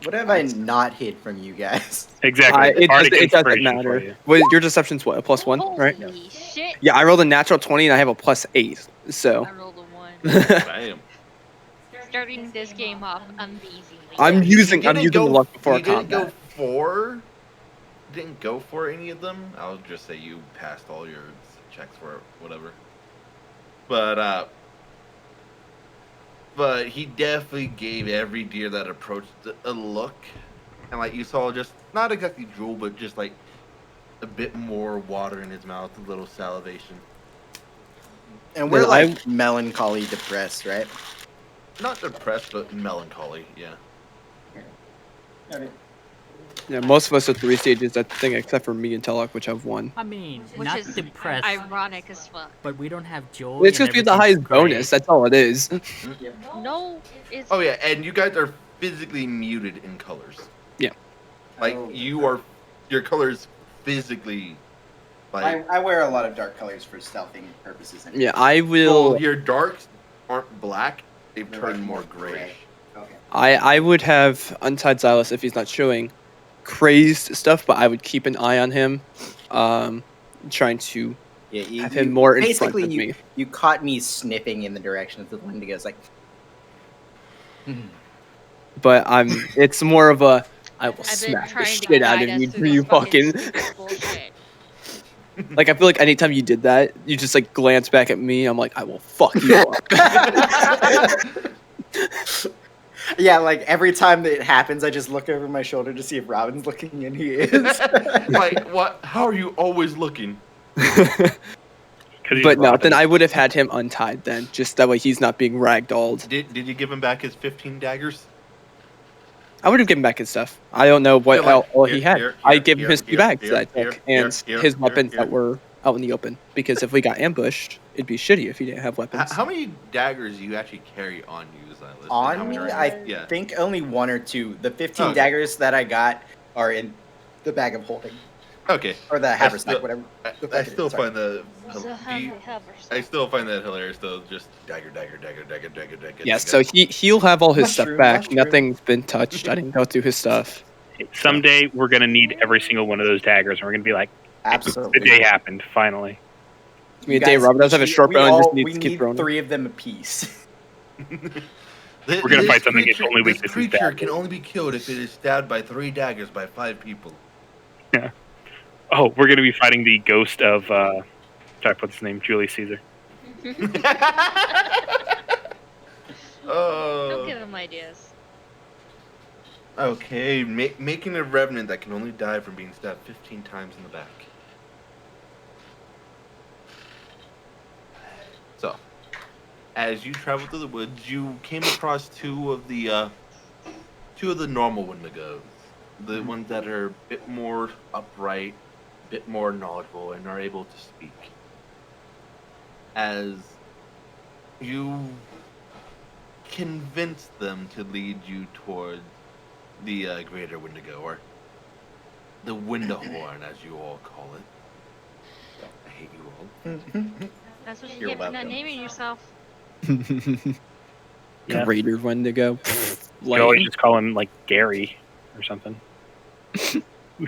[SPEAKER 2] What have I not hid from you guys?
[SPEAKER 4] Exactly. Bardic
[SPEAKER 6] It doesn't
[SPEAKER 4] inspiration for
[SPEAKER 6] matter.
[SPEAKER 4] you.
[SPEAKER 6] Wait, your deception's what? A +1, right?
[SPEAKER 5] Holy shit!
[SPEAKER 6] Yeah, I rolled a natural 20 and I have a +8. So
[SPEAKER 5] I rolled a 1.
[SPEAKER 1] Bam.
[SPEAKER 5] Starting this game off amazingly.
[SPEAKER 6] I'm using
[SPEAKER 1] You didn't
[SPEAKER 6] the luck before
[SPEAKER 1] you didn't
[SPEAKER 6] combat.
[SPEAKER 1] didn't go for any of them. I'll just say you passed all your checks for whatever. But he definitely gave every deer that approached a look, and like you saw, just not exactly drool, but just like a bit more water in his mouth, a little salivation.
[SPEAKER 2] And we're
[SPEAKER 6] Yeah,
[SPEAKER 2] like melancholy depressed, right?
[SPEAKER 1] Not depressed, but melancholy. Yeah.
[SPEAKER 6] Yeah, most of us are 3 stages, I think, except for me and Telok, which have 1.
[SPEAKER 3] I mean,
[SPEAKER 5] Which
[SPEAKER 3] not
[SPEAKER 5] is
[SPEAKER 3] depressed,
[SPEAKER 5] ironic as fuck.
[SPEAKER 3] but we don't have joy.
[SPEAKER 6] It's
[SPEAKER 3] and
[SPEAKER 6] because we have the
[SPEAKER 3] everything's
[SPEAKER 6] highest bonus.
[SPEAKER 3] great.
[SPEAKER 6] That's all it is.
[SPEAKER 5] No, it's
[SPEAKER 1] Oh yeah, and you guys are physically muted in colors.
[SPEAKER 6] Yeah.
[SPEAKER 1] Like your colors physically. Like
[SPEAKER 2] I wear a lot of dark colors for stealthing purposes. Anyway.
[SPEAKER 6] Yeah, I will.
[SPEAKER 1] well, your darks aren't black; they've
[SPEAKER 2] They're
[SPEAKER 1] turned
[SPEAKER 2] like
[SPEAKER 1] more
[SPEAKER 2] gray.
[SPEAKER 1] grayish.
[SPEAKER 2] Okay.
[SPEAKER 6] I would have Untied Xylus if he's not showing crazed stuff, but I would keep an eye on him, trying to
[SPEAKER 2] Yeah,
[SPEAKER 6] have him more in front
[SPEAKER 2] basically
[SPEAKER 6] of me.
[SPEAKER 2] you caught me sniffing in the direction of the Wendigos, like.
[SPEAKER 6] But it's more of a I will
[SPEAKER 5] I've been
[SPEAKER 6] smack the
[SPEAKER 5] trying to
[SPEAKER 6] shit out
[SPEAKER 5] guide
[SPEAKER 6] of
[SPEAKER 5] us
[SPEAKER 6] you
[SPEAKER 5] through
[SPEAKER 6] for you
[SPEAKER 5] this fucking
[SPEAKER 6] fucking.
[SPEAKER 5] stupid bullshit.
[SPEAKER 6] Like I feel like anytime you did that, you just like glance back at me. I'm like, I will fuck you up.
[SPEAKER 2] Yeah, like every time that it happens, I just look over my shoulder to see if Robin's looking, and he is.
[SPEAKER 1] Like what? How are you always looking?
[SPEAKER 6] But no, then I would have had him untied then, just that way he's not being ragdolled.
[SPEAKER 1] Did you give him back his 15 daggers?
[SPEAKER 6] I would have given back his stuff. I don't know what
[SPEAKER 1] You're like,
[SPEAKER 6] all
[SPEAKER 1] here,
[SPEAKER 6] he had.
[SPEAKER 1] here,
[SPEAKER 6] I
[SPEAKER 1] here,
[SPEAKER 6] gave him
[SPEAKER 1] here,
[SPEAKER 6] his 2
[SPEAKER 1] here,
[SPEAKER 6] bags
[SPEAKER 1] here,
[SPEAKER 6] that I
[SPEAKER 1] here,
[SPEAKER 6] took and
[SPEAKER 1] here,
[SPEAKER 6] his
[SPEAKER 1] here,
[SPEAKER 6] weapons
[SPEAKER 1] here.
[SPEAKER 6] that were out in the open. Because if we got ambushed, it'd be shitty if he didn't have weapons.
[SPEAKER 1] How many daggers do you actually carry on you, Xylus? And how
[SPEAKER 2] On
[SPEAKER 1] many
[SPEAKER 2] me,
[SPEAKER 1] are-
[SPEAKER 2] I
[SPEAKER 1] yeah.
[SPEAKER 2] think only 1 or 2. The 15
[SPEAKER 1] Okay.
[SPEAKER 2] daggers that I got are in the bag of holding,
[SPEAKER 1] Okay.
[SPEAKER 2] or the haversack, whatever.
[SPEAKER 1] I
[SPEAKER 2] the fuck it
[SPEAKER 1] still
[SPEAKER 2] is, sorry.
[SPEAKER 1] find the.
[SPEAKER 5] So how
[SPEAKER 1] do you-
[SPEAKER 5] many have
[SPEAKER 1] I still find that hilarious though. Just dagger.
[SPEAKER 6] Yeah, so he'll have all his stuff
[SPEAKER 2] Mushroom,
[SPEAKER 6] back.
[SPEAKER 2] mushroom.
[SPEAKER 6] Nothing's been touched. I didn't go through his stuff.
[SPEAKER 4] Someday we're gonna need every single one of those daggers, and we're gonna be like,
[SPEAKER 2] Absolutely.
[SPEAKER 4] the day happened finally.
[SPEAKER 6] I mean, Dave Robin does have a short bow and just needs
[SPEAKER 2] we
[SPEAKER 6] to keep
[SPEAKER 2] need
[SPEAKER 6] throwing.
[SPEAKER 2] 3 of them apiece.
[SPEAKER 1] We're
[SPEAKER 4] gonna fight something its only
[SPEAKER 1] This
[SPEAKER 4] weakness is
[SPEAKER 1] creature
[SPEAKER 4] daggers.
[SPEAKER 1] can only be killed if it is stabbed by 3 daggers by 5 people.
[SPEAKER 4] Oh, we're gonna be fighting the ghost of sorry, what's his name? Julius Caesar.
[SPEAKER 5] Don't give them ideas.
[SPEAKER 1] Okay, making a revenant that can only die from being stabbed 15 times in the back. So, as you travel through the woods, you came across 2 of the normal Wendigos, the ones that are a bit more upright, a bit more knowledgeable, and are able to speak. As you convince them to lead you towards the greater Wendigo, or the Windahorn, as you all call it. I hate you all.
[SPEAKER 5] That's what you
[SPEAKER 2] You're
[SPEAKER 5] get for not
[SPEAKER 2] welcome.
[SPEAKER 5] naming yourself.
[SPEAKER 4] Yeah.
[SPEAKER 6] Greater Wendigo.
[SPEAKER 4] You could always just call him like Gary or something.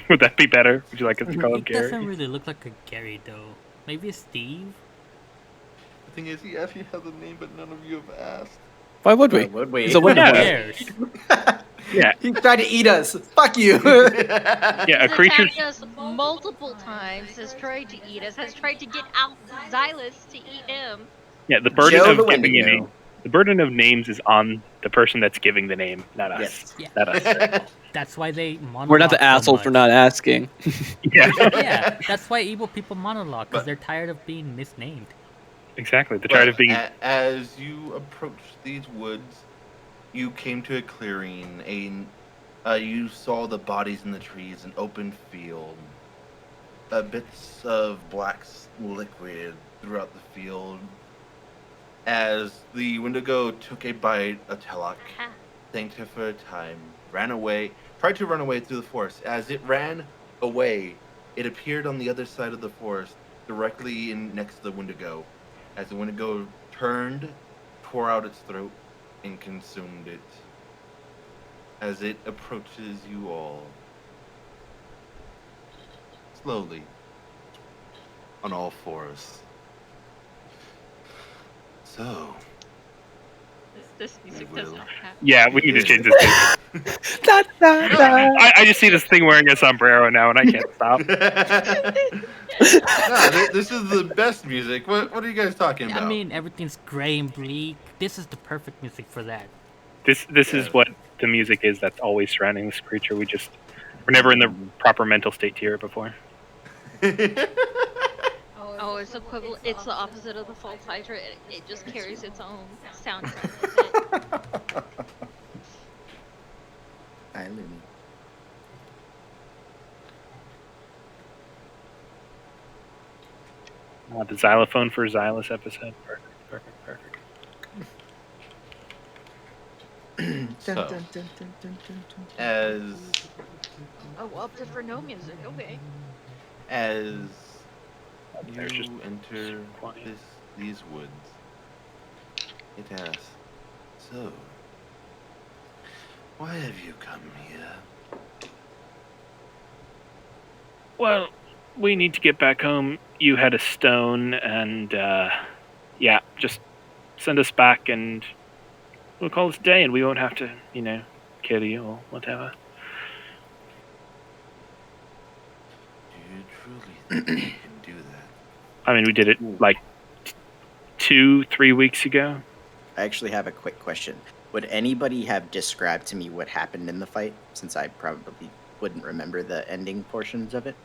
[SPEAKER 4] Would that be better? Would you like us to call him
[SPEAKER 3] It doesn't
[SPEAKER 4] Gary?
[SPEAKER 3] really look like a Gary though. Maybe a Steve.
[SPEAKER 1] The thing is, he actually has a name, but none of you have asked.
[SPEAKER 6] Why would we?
[SPEAKER 2] Why would we?
[SPEAKER 6] He's a
[SPEAKER 3] Who
[SPEAKER 6] Wendigo.
[SPEAKER 3] cares?
[SPEAKER 4] Yeah,
[SPEAKER 2] He tried to eat us. Fuck you.
[SPEAKER 4] yeah. A
[SPEAKER 5] He's
[SPEAKER 4] creature.
[SPEAKER 5] attacked us multiple times, has tried to eat us, has tried to get out Xylus to eat him.
[SPEAKER 4] Yeah, the burden
[SPEAKER 2] Joe
[SPEAKER 4] of
[SPEAKER 2] the
[SPEAKER 4] giving a
[SPEAKER 2] Wendigo.
[SPEAKER 4] name. The burden of names is on the person that's giving the name, not us.
[SPEAKER 2] Yes.
[SPEAKER 4] Not us.
[SPEAKER 3] That's why they monologue.
[SPEAKER 6] We're not the
[SPEAKER 3] so
[SPEAKER 6] assholes for
[SPEAKER 3] much.
[SPEAKER 6] not asking.
[SPEAKER 4] Yeah,
[SPEAKER 3] Yeah, that's why evil people monologue because
[SPEAKER 1] But-
[SPEAKER 3] they're tired of being misnamed.
[SPEAKER 4] exactly. They're tired of being.
[SPEAKER 1] As you approach these woods, you came to a clearing, you saw the bodies in the trees, an open field, bits of black liquid throughout the field. As the Wendigo took a bite of Telok,
[SPEAKER 5] Ha.
[SPEAKER 1] thanked her for her time, ran away, tried to run away through the forest. As it ran away, it appeared on the other side of the forest, directly next to the Wendigo. As the Wendigo turned, tore out its throat, and consumed it. As it approaches you all, slowly, on all fours. So,
[SPEAKER 5] This music does not have.
[SPEAKER 4] Yeah, we need to change this.
[SPEAKER 6] Da, da, da.
[SPEAKER 4] I just see this thing wearing a sombrero now, and I can't stop.
[SPEAKER 1] this is the best music. What are you guys talking about?
[SPEAKER 3] I mean, everything's gray and bleak. This is the perfect music for that.
[SPEAKER 4] This is what the music is that's always surrounding this creature. We're never in the proper mental state to hear it before.
[SPEAKER 5] Oh, it's equivalent. It's the opposite of the false hydra. It just carries its own sound.
[SPEAKER 2] Hi, Looney.
[SPEAKER 4] The xylophone for Xylus episode. Perfect.
[SPEAKER 1] So, as
[SPEAKER 5] Oh, opted for no music. Okay.
[SPEAKER 1] as
[SPEAKER 4] There's just
[SPEAKER 1] you enter
[SPEAKER 4] quiet.
[SPEAKER 1] these woods, it asks, "So, why have you come here?"
[SPEAKER 4] Well, we need to get back home. You had a stone, and yeah, just send us back, and we'll call it a day, and we won't have to, kill you or whatever.
[SPEAKER 1] Do you truly think you can do that?
[SPEAKER 4] I mean, we did it like 2-3 weeks ago.
[SPEAKER 2] I actually have a quick question. Would anybody have described to me what happened in the fight, since I probably wouldn't remember the ending portions of it?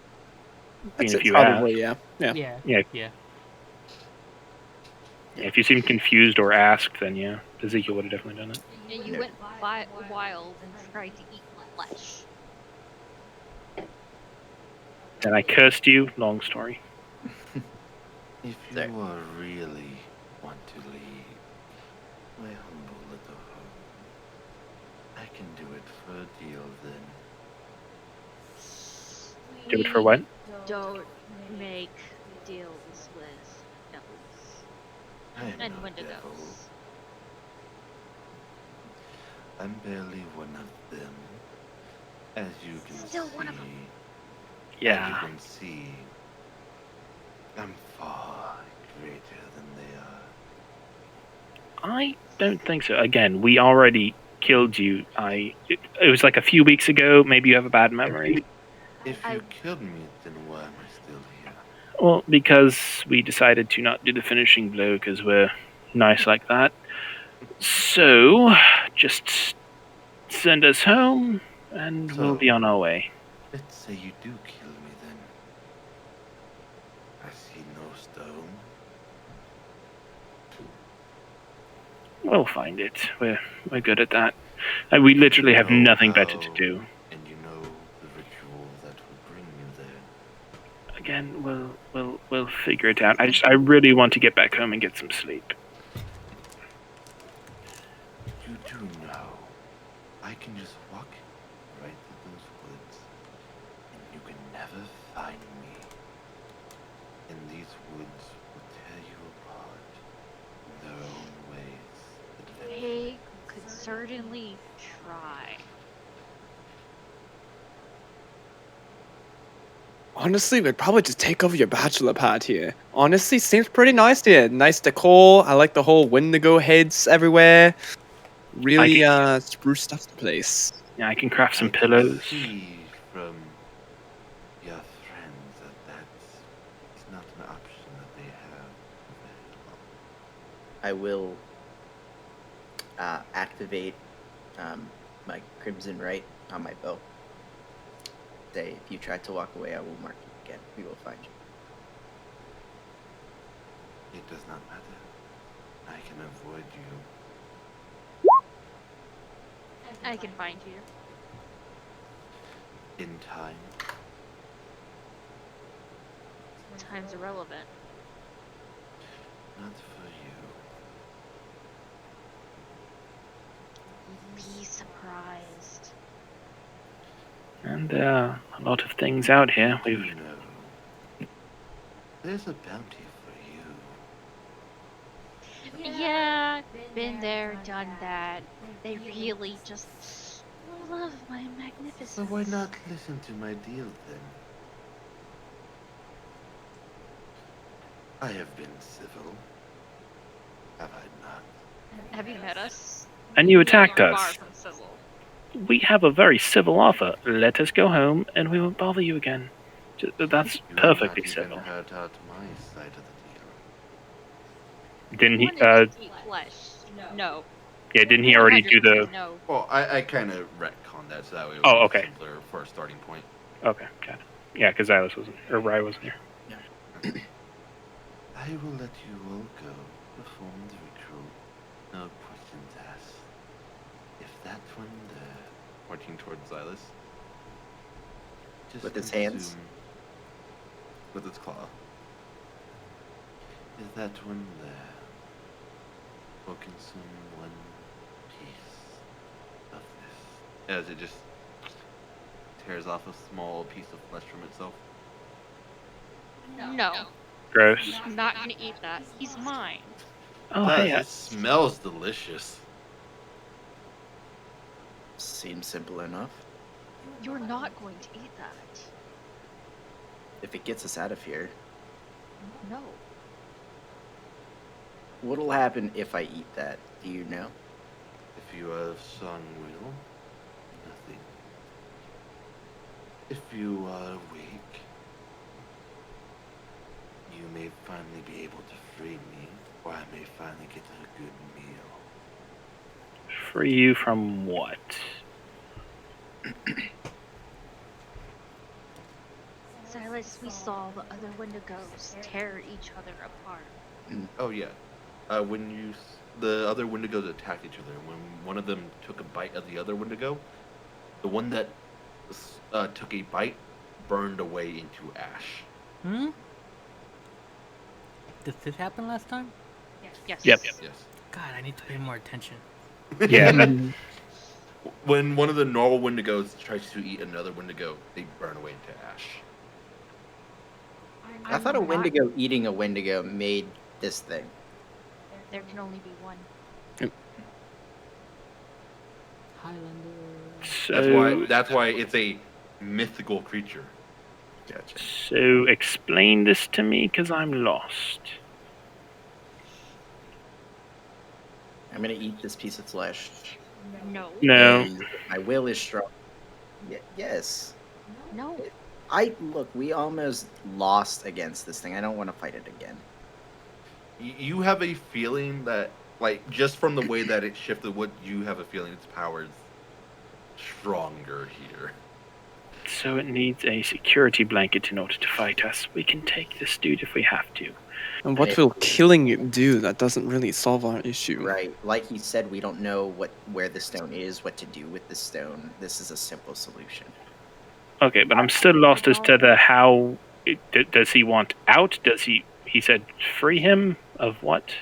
[SPEAKER 4] Being
[SPEAKER 6] That's
[SPEAKER 4] if
[SPEAKER 6] it,
[SPEAKER 4] you
[SPEAKER 6] probably,
[SPEAKER 4] asked.
[SPEAKER 6] yeah.
[SPEAKER 3] Yeah.
[SPEAKER 4] If you seemed confused or asked, then yeah, Ezekiel would have definitely done it.
[SPEAKER 5] Yeah, you
[SPEAKER 2] No.
[SPEAKER 5] went wild and tried to eat flesh.
[SPEAKER 4] And I cursed you. Long story.
[SPEAKER 1] If you
[SPEAKER 2] There.
[SPEAKER 1] really want to leave my humble little home, I can do it for a deal then.
[SPEAKER 4] Do it for what?
[SPEAKER 5] Don't make deals with devils
[SPEAKER 1] I am
[SPEAKER 5] and
[SPEAKER 1] no
[SPEAKER 5] Wendigos.
[SPEAKER 1] devil. I'm barely one of them. As you can
[SPEAKER 5] Still
[SPEAKER 1] see,
[SPEAKER 5] one of 'em.
[SPEAKER 1] as
[SPEAKER 4] Yeah.
[SPEAKER 1] you can see, I'm far greater than they are.
[SPEAKER 4] I don't think so. Again, we already killed you. It was like a few weeks ago. Maybe you have a bad memory.
[SPEAKER 1] If you killed me, then why am I still here?
[SPEAKER 4] Well, because we decided to not do the finishing blow because we're nice like that. So, just send us home, and we'll
[SPEAKER 1] So-
[SPEAKER 4] be on our way.
[SPEAKER 1] Let's say you do kill me then. I see no stone.
[SPEAKER 4] We'll find it. We're good at that. We literally have
[SPEAKER 1] You know
[SPEAKER 4] nothing better to
[SPEAKER 1] how-
[SPEAKER 4] do.
[SPEAKER 1] And you know the ritual that would bring you there.
[SPEAKER 4] Again, we'll figure it out. I really want to get back home and get some sleep.
[SPEAKER 1] You do know I can just walk right through those woods, and you can never find me. And these woods will tear you apart in their own ways.
[SPEAKER 5] They could certainly try.
[SPEAKER 6] Honestly, we'd probably just take over your bachelor pad here. Honestly, seems pretty nice here. Nice decor. I like the whole Wendigo heads everywhere. Really, spruced up the place.
[SPEAKER 4] Yeah, I can craft some
[SPEAKER 1] I can
[SPEAKER 4] pillows.
[SPEAKER 1] see from your friends that's not an option that they have available.
[SPEAKER 2] I will activate my Crimson Right on my bow. Say, if you try to walk away, I will mark you again. We will find you.
[SPEAKER 1] It does not matter. I can avoid you.
[SPEAKER 5] I can find you.
[SPEAKER 1] In time.
[SPEAKER 5] Time's irrelevant.
[SPEAKER 1] Not for you.
[SPEAKER 5] Be surprised.
[SPEAKER 4] And there are a lot of things out here.
[SPEAKER 1] You
[SPEAKER 4] We've
[SPEAKER 1] know, there's a bounty for you.
[SPEAKER 5] Yeah, been there, done that. They really just love my magnificence.
[SPEAKER 1] So why not listen to my deal then? I have been civil. Have I not?
[SPEAKER 5] Have you met us?
[SPEAKER 4] and you attacked
[SPEAKER 5] Far
[SPEAKER 4] us.
[SPEAKER 5] from civil.
[SPEAKER 4] We have a very civil offer. Let us go home, and we won't bother you again. That's
[SPEAKER 1] You have
[SPEAKER 4] perfectly
[SPEAKER 1] not
[SPEAKER 4] civil.
[SPEAKER 1] even heard out my side of the deal.
[SPEAKER 4] Didn't he?
[SPEAKER 5] Wanted to eat flesh. No.
[SPEAKER 4] Yeah, didn't he already do the?
[SPEAKER 5] 100% No.
[SPEAKER 1] Well, I kind of retconned that so that way it
[SPEAKER 4] Oh,
[SPEAKER 1] was
[SPEAKER 4] okay.
[SPEAKER 1] simpler for a starting point.
[SPEAKER 4] Okay, got it. Yeah, because Xylus wasn't, or Rye wasn't here.
[SPEAKER 1] I will let you all go, perform the ritual, no questions asked. If that one there, pointing towards Xylus, just
[SPEAKER 2] With its hands?
[SPEAKER 1] consume- with its claw, Is that one there will consume one piece of this? As it just tears off a small piece of flesh from itself.
[SPEAKER 5] No,
[SPEAKER 4] Gross.
[SPEAKER 5] I'm not gonna eat that. He's mine.
[SPEAKER 4] Oh,
[SPEAKER 1] Does.
[SPEAKER 4] hey,
[SPEAKER 1] It smells delicious.
[SPEAKER 2] Seems simple enough.
[SPEAKER 5] You're not going to eat that.
[SPEAKER 2] If it gets us out of here,
[SPEAKER 5] No.
[SPEAKER 2] what'll happen if I eat that? Do you know?
[SPEAKER 1] If you have sung will, nothing. If you are awake, you may finally be able to free me, or I may finally get a good meal.
[SPEAKER 4] free you from what?
[SPEAKER 5] Silas, we saw the other Wendigos tear each other apart.
[SPEAKER 1] Oh yeah, the other Wendigos attacked each other. When one of them took a bite of the other Wendigo, the one that took a bite burned away into ash.
[SPEAKER 3] Hmm? Did this happen last time?
[SPEAKER 5] Yes.
[SPEAKER 4] Yep.
[SPEAKER 1] Yes.
[SPEAKER 3] God, I need to pay more attention.
[SPEAKER 4] Yeah. that-
[SPEAKER 1] When one of the normal Wendigos tries to eat another Wendigo, they burn away into ash.
[SPEAKER 2] I thought a Wendigo eating a Wendigo made this thing.
[SPEAKER 5] There can only be one.
[SPEAKER 3] Highlander.
[SPEAKER 1] That's why it's a mythical creature.
[SPEAKER 2] Gotcha.
[SPEAKER 4] So explain this to me, because I'm lost.
[SPEAKER 2] I'm gonna eat this piece of flesh.
[SPEAKER 5] No.
[SPEAKER 4] No.
[SPEAKER 2] And my will is strong. Yes.
[SPEAKER 5] No.
[SPEAKER 2] Look, we almost lost against this thing. I don't want to fight it again.
[SPEAKER 1] You have a feeling that, like, just from the way that it shifted, what you have a feeling its power is stronger here.
[SPEAKER 4] So it needs a security blanket in order to fight us. We can take this dude if we have to.
[SPEAKER 6] And what will killing it do? That doesn't really solve our issue.
[SPEAKER 2] Right. Like he said, we don't know where the stone is, what to do with the stone. This is a simple solution.
[SPEAKER 4] Okay, but I'm still lost as to the how. Does he want out? Does he said free him of what?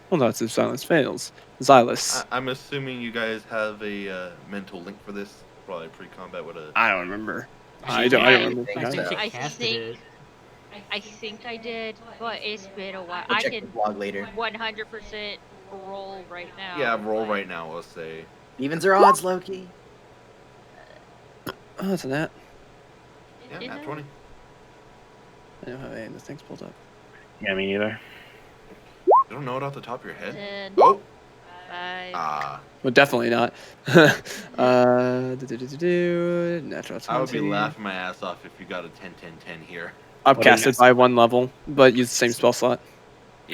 [SPEAKER 6] Well, that's if Silence fails. Xylus.
[SPEAKER 1] I'm assuming you guys have a mental link for this. Probably pre-combat with a.
[SPEAKER 6] I don't remember.
[SPEAKER 2] I
[SPEAKER 6] I don't
[SPEAKER 2] think
[SPEAKER 6] remember.
[SPEAKER 2] so.
[SPEAKER 3] I think she
[SPEAKER 5] I
[SPEAKER 3] casted
[SPEAKER 5] think-
[SPEAKER 3] it.
[SPEAKER 5] I think I did, but it's been a while.
[SPEAKER 2] We'll
[SPEAKER 5] I
[SPEAKER 2] check the
[SPEAKER 5] can
[SPEAKER 2] vlog later.
[SPEAKER 5] 100% roll right now.
[SPEAKER 1] Yeah, roll
[SPEAKER 5] but-
[SPEAKER 1] right now. Let's say.
[SPEAKER 2] Evens or odds, Loki?
[SPEAKER 6] Oh, that's a net.
[SPEAKER 1] Yeah,
[SPEAKER 5] Is
[SPEAKER 1] nat
[SPEAKER 5] it?
[SPEAKER 1] 20.
[SPEAKER 6] I don't have any of the things pulled up.
[SPEAKER 4] Yeah, me neither.
[SPEAKER 1] You don't know it off the top of your head.
[SPEAKER 5] 10,
[SPEAKER 1] Oh,
[SPEAKER 5] 5.
[SPEAKER 6] Well, definitely not. Natural 20.
[SPEAKER 1] I would be laughing my ass off if you got a 10-10-10 here.
[SPEAKER 6] Upcasted by 1 level, but use the same spell slot.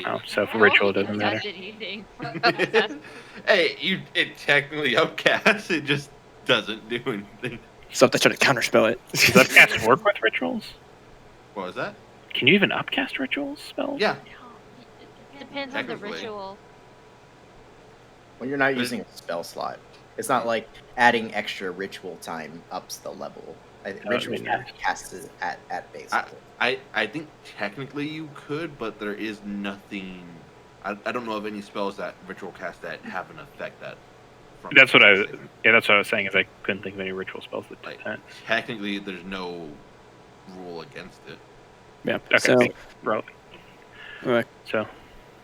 [SPEAKER 4] Oh, so for
[SPEAKER 5] Well,
[SPEAKER 4] ritual, it
[SPEAKER 5] you
[SPEAKER 4] doesn't
[SPEAKER 5] can
[SPEAKER 4] matter.
[SPEAKER 5] cast anything.
[SPEAKER 1] Hey, it technically upcasts. It just doesn't do anything.
[SPEAKER 6] So they try to counterspell it.
[SPEAKER 4] Does upcast work with rituals?
[SPEAKER 1] What was that?
[SPEAKER 4] Can you even upcast rituals spells?
[SPEAKER 1] Yeah.
[SPEAKER 5] It depends on the
[SPEAKER 1] Technically.
[SPEAKER 5] ritual.
[SPEAKER 2] When you're not using a spell slot, it's not like adding extra ritual time ups the level. Rituals have to be casted at base level.
[SPEAKER 1] I think technically you could, but there is nothing. I don't know of any spells that ritual cast that have an effect that. From
[SPEAKER 4] That's what I. Yeah, that's what I was saying. Is I couldn't think of any ritual spells that did
[SPEAKER 1] Like,
[SPEAKER 4] that.
[SPEAKER 1] technically, there's no rule against it.
[SPEAKER 6] Yeah.
[SPEAKER 4] Okay,
[SPEAKER 6] So,
[SPEAKER 4] bro.
[SPEAKER 6] alright,
[SPEAKER 4] So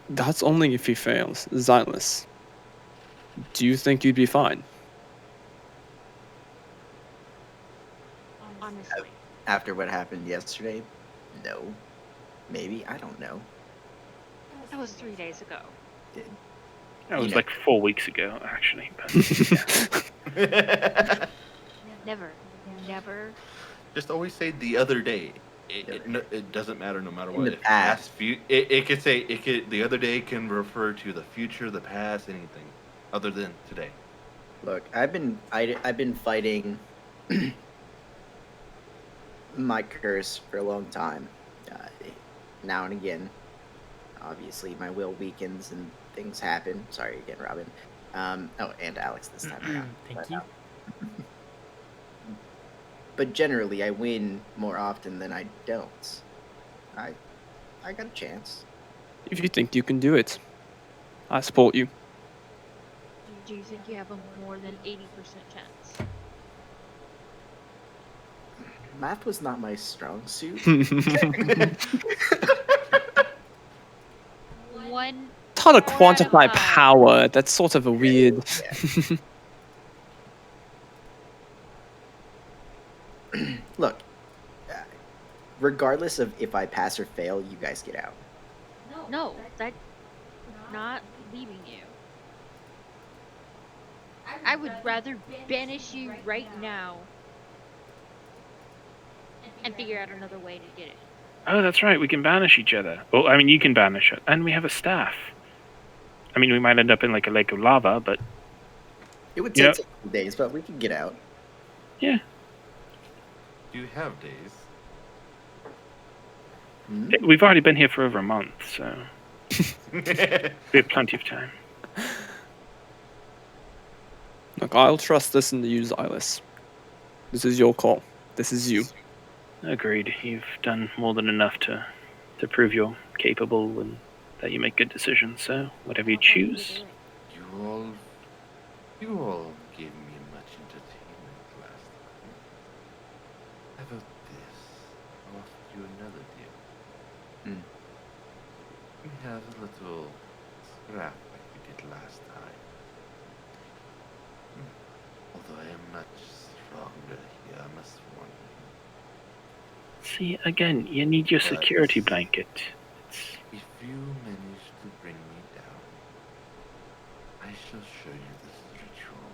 [SPEAKER 6] that's only if he fails. Xylus. Do you think you'd be fine?
[SPEAKER 5] Honestly.
[SPEAKER 2] After what happened yesterday, no. Maybe, I don't know.
[SPEAKER 5] That was 3 days ago.
[SPEAKER 4] that was
[SPEAKER 2] know.
[SPEAKER 4] like 4 weeks ago, actually. But, yeah.
[SPEAKER 5] Never. Never.
[SPEAKER 1] Just always say the other day. It doesn't matter no matter
[SPEAKER 2] In
[SPEAKER 1] what.
[SPEAKER 2] the
[SPEAKER 1] If
[SPEAKER 2] past.
[SPEAKER 1] it could say the other day can refer to the future, the past, anything other than today.
[SPEAKER 2] Look, I've been fighting my curse for a long time. Now and again, obviously, my will weakens and things happen. Sorry again, Robin. And Alex this time around.
[SPEAKER 3] Thank
[SPEAKER 2] But,
[SPEAKER 3] you.
[SPEAKER 2] But generally, I win more often than I don't. I got a chance.
[SPEAKER 6] If you think you can do it, I support you.
[SPEAKER 5] Do you think you have a more than 80% chance?
[SPEAKER 2] Math was not my strong suit.
[SPEAKER 5] One.
[SPEAKER 6] It's hard to
[SPEAKER 5] Four out of
[SPEAKER 6] quantify
[SPEAKER 5] five.
[SPEAKER 6] power. That's sort of a weird.
[SPEAKER 2] Look, regardless of if I pass or fail, you guys get out.
[SPEAKER 5] No, that's not leaving you. I would rather banish you right now and figure out another way to get it.
[SPEAKER 4] Oh, that's right. We can banish each other. Well, I mean, you can banish it, and we have a staff. I mean, we might end up in like a lake of lava, but
[SPEAKER 2] It would
[SPEAKER 4] Yeah.
[SPEAKER 2] take 2 days, but we can get out.
[SPEAKER 4] yeah,
[SPEAKER 1] Do you have days?
[SPEAKER 2] Hmm?
[SPEAKER 4] we've already been here for over a month, so we have plenty of time.
[SPEAKER 6] Look, I'll trust this in you, Xylus. This is your call. This is you.
[SPEAKER 4] Agreed. You've done more than enough to prove you're capable and that you make good decisions. So whatever you choose.
[SPEAKER 1] You all gave me much entertainment last time. How about this? I'll offer you another deal.
[SPEAKER 2] Hmm.
[SPEAKER 1] We have a little scrap like we did last time. Although I am much stronger here, I must warn you.
[SPEAKER 4] See, again, you need your security blanket. It's,
[SPEAKER 1] If you manage to bring me down, I shall show you this ritual.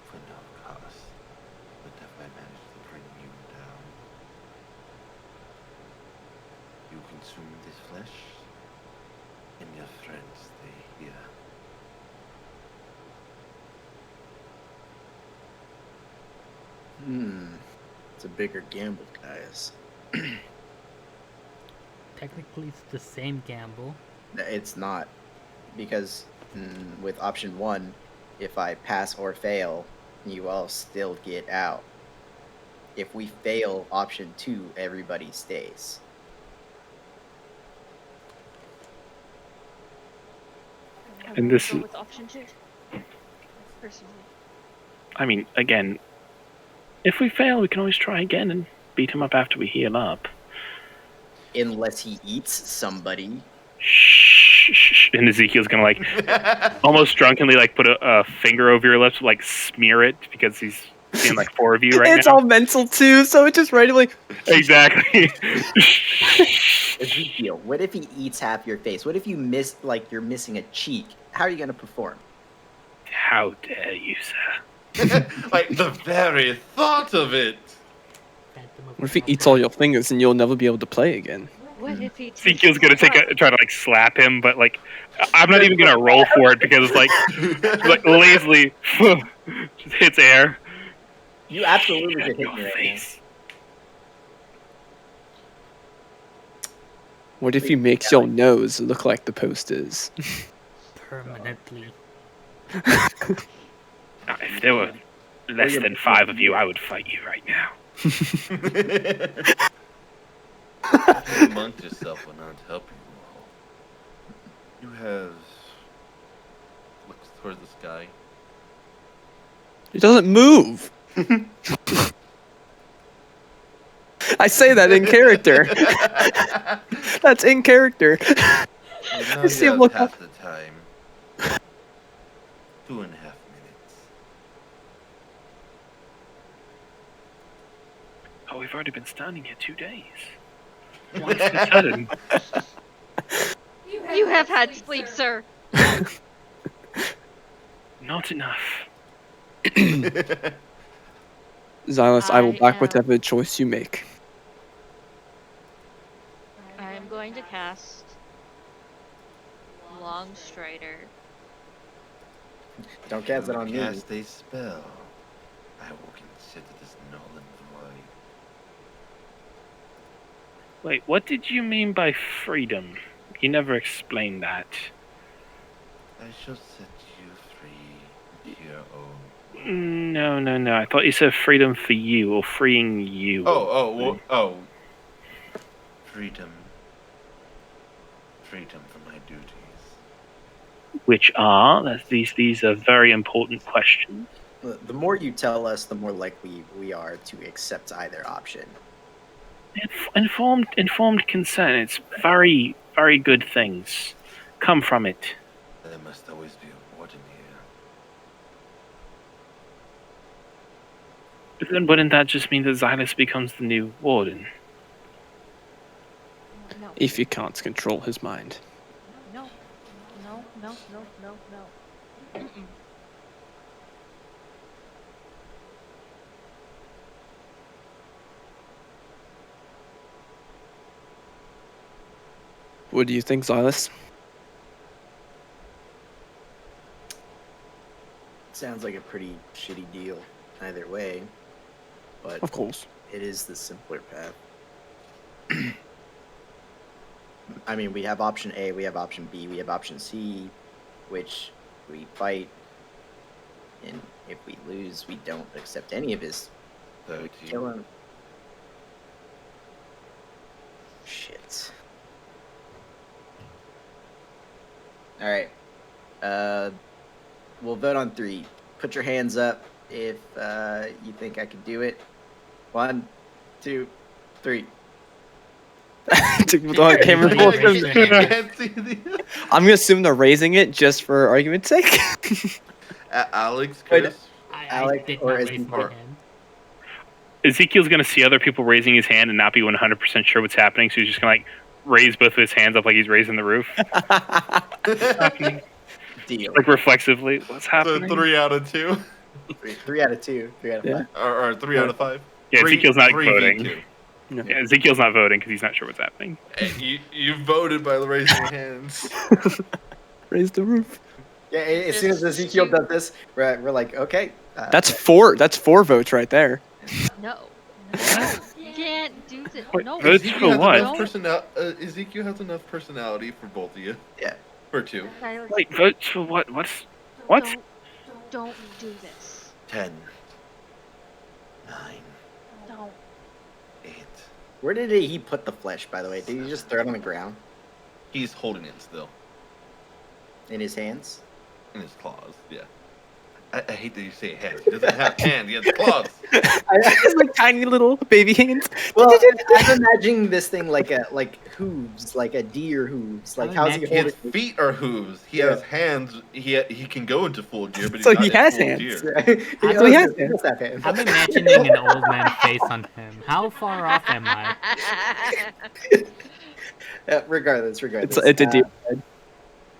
[SPEAKER 1] For no cost. But if I manage to bring you down, you consume this flesh, and your friends stay here.
[SPEAKER 2] It's a bigger gamble, guys.
[SPEAKER 3] Technically, it's the same gamble.
[SPEAKER 2] It's not, because with option 1, if I pass or fail, you all still get out. If we fail option 2, everybody stays.
[SPEAKER 4] And this
[SPEAKER 5] Go
[SPEAKER 4] is-
[SPEAKER 5] with option 2. Personally.
[SPEAKER 4] I mean, again, if we fail, we can always try again and beat him up after we heal up.
[SPEAKER 2] Unless he eats somebody.
[SPEAKER 4] Shh. And Ezekiel's gonna like almost drunkenly like put a finger over your lips, like smear it because he's seeing like 4 of you right
[SPEAKER 6] It's
[SPEAKER 4] now.
[SPEAKER 6] all mental too, so it just randomly.
[SPEAKER 4] Exactly.
[SPEAKER 2] Ezekiel, what if he eats half your face? What if you miss, like, you're missing a cheek? How are you gonna perform?
[SPEAKER 4] How dare you, sir?
[SPEAKER 1] Like the very thought of it.
[SPEAKER 3] Phantom of
[SPEAKER 6] What if he
[SPEAKER 3] the
[SPEAKER 6] eats all
[SPEAKER 3] Opera.
[SPEAKER 6] your fingers and you'll never be able to play again?
[SPEAKER 5] What if he takes
[SPEAKER 4] Ezekiel's gonna
[SPEAKER 5] the
[SPEAKER 4] try to like slap him, but like I'm not even gonna roll for it because like lazily just hits air.
[SPEAKER 2] You absolutely
[SPEAKER 4] Shut
[SPEAKER 2] could hit
[SPEAKER 4] your
[SPEAKER 2] me right
[SPEAKER 4] face.
[SPEAKER 6] What if he makes your nose look like the posters?
[SPEAKER 3] Permanently.
[SPEAKER 4] Now, if there were less than 5 of you, I would fight you right now.
[SPEAKER 1] You amongst yourself will not help you all. You have looks toward the sky.
[SPEAKER 6] It doesn't move. I say that in character. That's in character.
[SPEAKER 1] And now
[SPEAKER 6] I see
[SPEAKER 1] you
[SPEAKER 6] him
[SPEAKER 1] have
[SPEAKER 6] look
[SPEAKER 1] half the time. 2.5 minutes.
[SPEAKER 4] Oh, we've already been standing here 2 days. Why so sudden?
[SPEAKER 5] You have had sleep, sir.
[SPEAKER 4] Not enough.
[SPEAKER 6] Xylus, I will
[SPEAKER 5] I
[SPEAKER 6] back
[SPEAKER 5] am-
[SPEAKER 6] whatever choice you make.
[SPEAKER 5] I am going to cast Long Strider.
[SPEAKER 2] Don't cast it on me.
[SPEAKER 1] Cast a spell. I will consider this null and void.
[SPEAKER 4] Wait, what did you mean by freedom? You never explained that.
[SPEAKER 1] I shall set you free to your own.
[SPEAKER 4] No. I thought you said freedom for you or freeing you.
[SPEAKER 1] Oh, Freedom. Freedom from my duties.
[SPEAKER 4] Which are these are very important questions.
[SPEAKER 2] The more you tell us, the more likely we are to accept either option.
[SPEAKER 4] Informed consent. It's very, very good things come from it.
[SPEAKER 1] There must always be a warden here.
[SPEAKER 4] But then wouldn't that just mean that Xylus becomes the new warden?
[SPEAKER 5] No.
[SPEAKER 6] If you can't control his mind.
[SPEAKER 5] No. No. No. No. No. No. Mm-mm.
[SPEAKER 6] What do you think, Xylus?
[SPEAKER 2] Sounds like a pretty shitty deal either way, but
[SPEAKER 6] Of course.
[SPEAKER 2] it is the simpler path. I mean, we have option A, we have option B, we have option C, which we fight, and if we lose, we don't accept any of his.
[SPEAKER 1] So
[SPEAKER 2] We
[SPEAKER 1] do
[SPEAKER 2] kill
[SPEAKER 1] you,
[SPEAKER 2] him. Shit. All right. We'll vote on 3. Put your hands up if you think I can do it. 1, 2, 3.
[SPEAKER 6] I can't remember
[SPEAKER 3] Yeah,
[SPEAKER 6] what
[SPEAKER 3] yeah,
[SPEAKER 6] them-
[SPEAKER 3] yeah.
[SPEAKER 1] can't see the
[SPEAKER 6] I'm gonna assume they're raising it just for argument's sake.
[SPEAKER 1] Alex,
[SPEAKER 2] Wait,
[SPEAKER 1] Chris.
[SPEAKER 3] I
[SPEAKER 2] Alex,
[SPEAKER 3] did
[SPEAKER 2] or
[SPEAKER 3] not
[SPEAKER 2] is
[SPEAKER 3] raise
[SPEAKER 2] he
[SPEAKER 3] my
[SPEAKER 1] part?
[SPEAKER 3] hand.
[SPEAKER 4] Ezekiel's gonna see other people raising his hand and not be 100% sure what's happening, so he's just gonna like raise both of his hands up like he's raising the roof, happening
[SPEAKER 2] Deal.
[SPEAKER 4] like reflexively. What's
[SPEAKER 1] So
[SPEAKER 4] happening?
[SPEAKER 1] 3 out of 2,
[SPEAKER 2] 3 out of 2. 3 out of 5.
[SPEAKER 6] Yeah.
[SPEAKER 1] or 3 out of 5.
[SPEAKER 4] Yeah, Ezekiel's not
[SPEAKER 1] 3
[SPEAKER 4] voting.
[SPEAKER 1] V2.
[SPEAKER 4] Yeah, Ezekiel's not voting because he's not sure what's happening.
[SPEAKER 1] You voted by raising your hands.
[SPEAKER 6] Raise the roof.
[SPEAKER 2] Yeah, as soon as Ezekiel does this, we're like, okay.
[SPEAKER 6] That's 4. That's 4 votes right there.
[SPEAKER 5] No. No. You can't do this.
[SPEAKER 4] Wait,
[SPEAKER 5] No.
[SPEAKER 4] votes
[SPEAKER 1] Ezekiel
[SPEAKER 4] for
[SPEAKER 1] has
[SPEAKER 4] what?
[SPEAKER 1] enough Ezekiel has enough personality for both of you.
[SPEAKER 2] Yeah.
[SPEAKER 1] For 2.
[SPEAKER 5] Silas,
[SPEAKER 4] Wait, votes for what? What?
[SPEAKER 5] Don't do this.
[SPEAKER 1] 10. 9.
[SPEAKER 5] Don't.
[SPEAKER 1] 8.
[SPEAKER 2] Where did he put the flesh, by the way? Did he just throw it on the ground
[SPEAKER 1] He's holding it still
[SPEAKER 2] in his hands?
[SPEAKER 1] in his claws. Yeah. I hate that you say hands. He doesn't have hands. He has claws.
[SPEAKER 6] It's like tiny little baby hands.
[SPEAKER 2] Well, I'm imagining this thing like hooves, like a deer hooves. Like,
[SPEAKER 3] I'm
[SPEAKER 2] how's he
[SPEAKER 1] His
[SPEAKER 2] holding?
[SPEAKER 1] feet are hooves. He
[SPEAKER 2] Yeah.
[SPEAKER 1] has hands. He can go into full gear, but he's
[SPEAKER 6] So
[SPEAKER 1] not
[SPEAKER 6] he
[SPEAKER 1] in
[SPEAKER 6] has
[SPEAKER 1] full
[SPEAKER 6] hands.
[SPEAKER 1] gear.
[SPEAKER 2] He
[SPEAKER 6] So he has
[SPEAKER 2] does have hands.
[SPEAKER 3] I'm imagining an old man face on him. How far off am I?
[SPEAKER 2] Regardless.
[SPEAKER 6] It's a deer.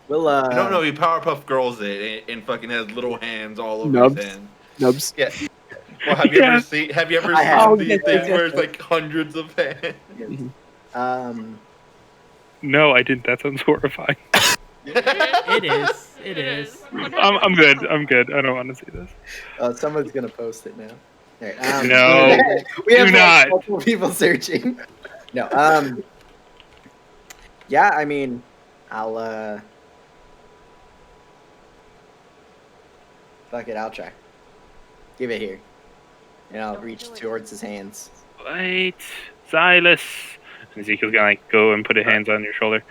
[SPEAKER 2] We'll
[SPEAKER 1] I don't know. He Powerpuff Girls it and fucking has little hands all over
[SPEAKER 6] Nubs.
[SPEAKER 1] his hand.
[SPEAKER 6] Nubs.
[SPEAKER 1] Yeah. Well, have you
[SPEAKER 4] Yeah.
[SPEAKER 1] ever seen? Have you ever
[SPEAKER 2] I have.
[SPEAKER 1] seen these
[SPEAKER 6] Yes,
[SPEAKER 1] things
[SPEAKER 6] yes,
[SPEAKER 1] where it's like hundreds of hands?
[SPEAKER 4] No, I didn't. That sounds horrifying.
[SPEAKER 3] It is. It is.
[SPEAKER 4] I'm good. I'm good. I don't want to see this.
[SPEAKER 2] Someone's gonna post it now. All right,
[SPEAKER 4] No,
[SPEAKER 2] we have
[SPEAKER 4] do
[SPEAKER 2] like,
[SPEAKER 4] not.
[SPEAKER 2] multiple people searching. No. Yeah, I mean, I'll fuck it. I'll try. Give it here, and I'll
[SPEAKER 5] Don't
[SPEAKER 2] reach
[SPEAKER 5] do it.
[SPEAKER 2] towards his hands.
[SPEAKER 4] Wait, Xylus. And Ezekiel's gonna like go and put his hands on your shoulder.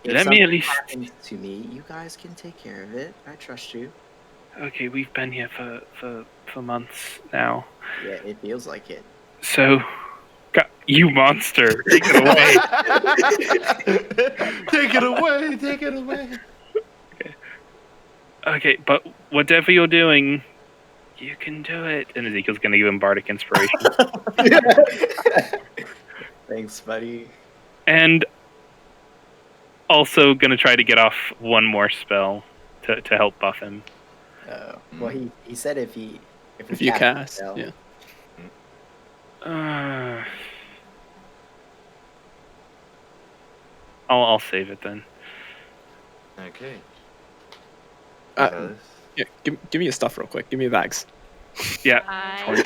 [SPEAKER 2] If
[SPEAKER 4] Let me
[SPEAKER 2] something
[SPEAKER 4] at least.
[SPEAKER 2] happens to me, you guys can take care of it. I trust you.
[SPEAKER 4] Okay, we've been here for months now.
[SPEAKER 2] Yeah, it feels like it.
[SPEAKER 4] So, you monster, take it away.
[SPEAKER 1] Take it away. Take it away.
[SPEAKER 4] Okay, but whatever you're doing, you can do it. And Ezekiel's gonna give him bardic inspiration.
[SPEAKER 2] Thanks, buddy.
[SPEAKER 4] And also gonna try to get off one more spell to help buff him.
[SPEAKER 2] Well, he said if we
[SPEAKER 6] If you
[SPEAKER 2] cast a
[SPEAKER 6] cast,
[SPEAKER 2] spell-
[SPEAKER 6] yeah.
[SPEAKER 4] I'll save it then.
[SPEAKER 1] Okay.
[SPEAKER 6] Yeah, give me your stuff real quick. Give me your bags.
[SPEAKER 4] Yeah,
[SPEAKER 5] I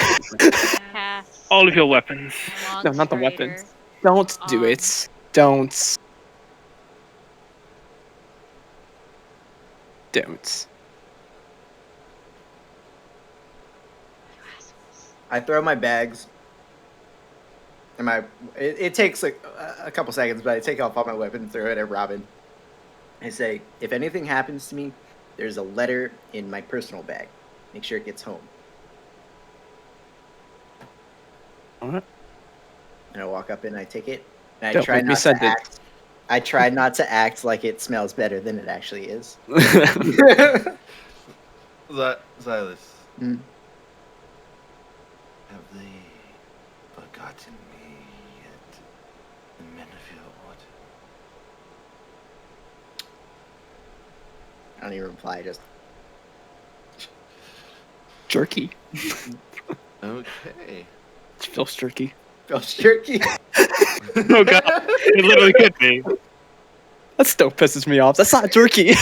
[SPEAKER 5] cast
[SPEAKER 4] all of your weapons.
[SPEAKER 6] No, not the
[SPEAKER 5] Monstrator.
[SPEAKER 6] weapons. Don't do it. Don't. Don't.
[SPEAKER 2] I throw my bags It takes like a couple seconds, but I take off all my weapons, throw it at Robin. I say, if anything happens to me, there's a letter in my personal bag. Make sure it gets home.
[SPEAKER 6] Alright.
[SPEAKER 2] And I walk up and I take it. And I
[SPEAKER 6] Don't
[SPEAKER 2] try
[SPEAKER 6] make me
[SPEAKER 2] not to
[SPEAKER 6] send it.
[SPEAKER 2] act. I try not to act like it smells better than it actually is.
[SPEAKER 1] Silas,
[SPEAKER 2] Mm.
[SPEAKER 1] have they forgotten me yet? The men of your order.
[SPEAKER 2] I don't even reply. Just
[SPEAKER 6] Jerky.
[SPEAKER 1] Okay.
[SPEAKER 6] It feels jerky.
[SPEAKER 2] Phil's jerky.
[SPEAKER 4] Oh god, it literally could be.
[SPEAKER 6] That still pisses me off. That's not jerky.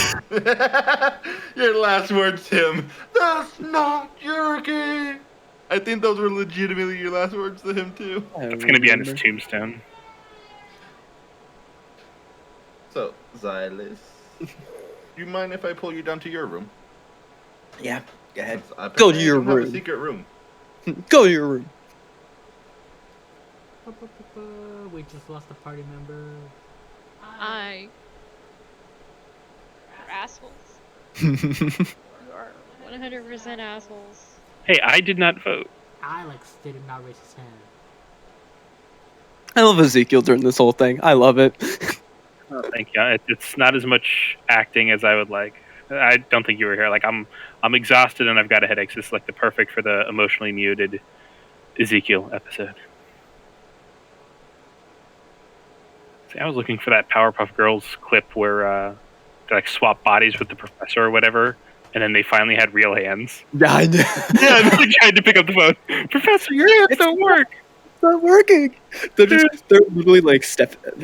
[SPEAKER 1] Your last words, Tim. That's not jerky. I think those were legitimately your last words to him too.
[SPEAKER 4] It's gonna be on his tombstone.
[SPEAKER 1] So, Silas, do you mind if I pull you down to your room?
[SPEAKER 2] Yeah, go ahead.
[SPEAKER 6] Go to your
[SPEAKER 1] don't have
[SPEAKER 6] room.
[SPEAKER 1] a secret room.
[SPEAKER 6] Go to your room.
[SPEAKER 3] We just lost a party member.
[SPEAKER 5] I. You're assholes. You are 100% assholes.
[SPEAKER 4] Hey, I did not vote.
[SPEAKER 3] Alex did not raise his hand.
[SPEAKER 6] I love Ezekiel during this whole thing. I love it.
[SPEAKER 4] Oh, thank you. It's not as much acting as I would like. I don't think you were here. Like I'm exhausted and I've got a headache. So this is like the perfect for the emotionally muted Ezekiel episode. See, I was looking for that Powerpuff Girls clip where they like swap bodies with the professor or whatever, and then they finally had real hands.
[SPEAKER 6] Yeah, I know.
[SPEAKER 4] Yeah, and they tried to pick up the phone. Professor, your hands don't work.
[SPEAKER 6] It's not working. They're literally like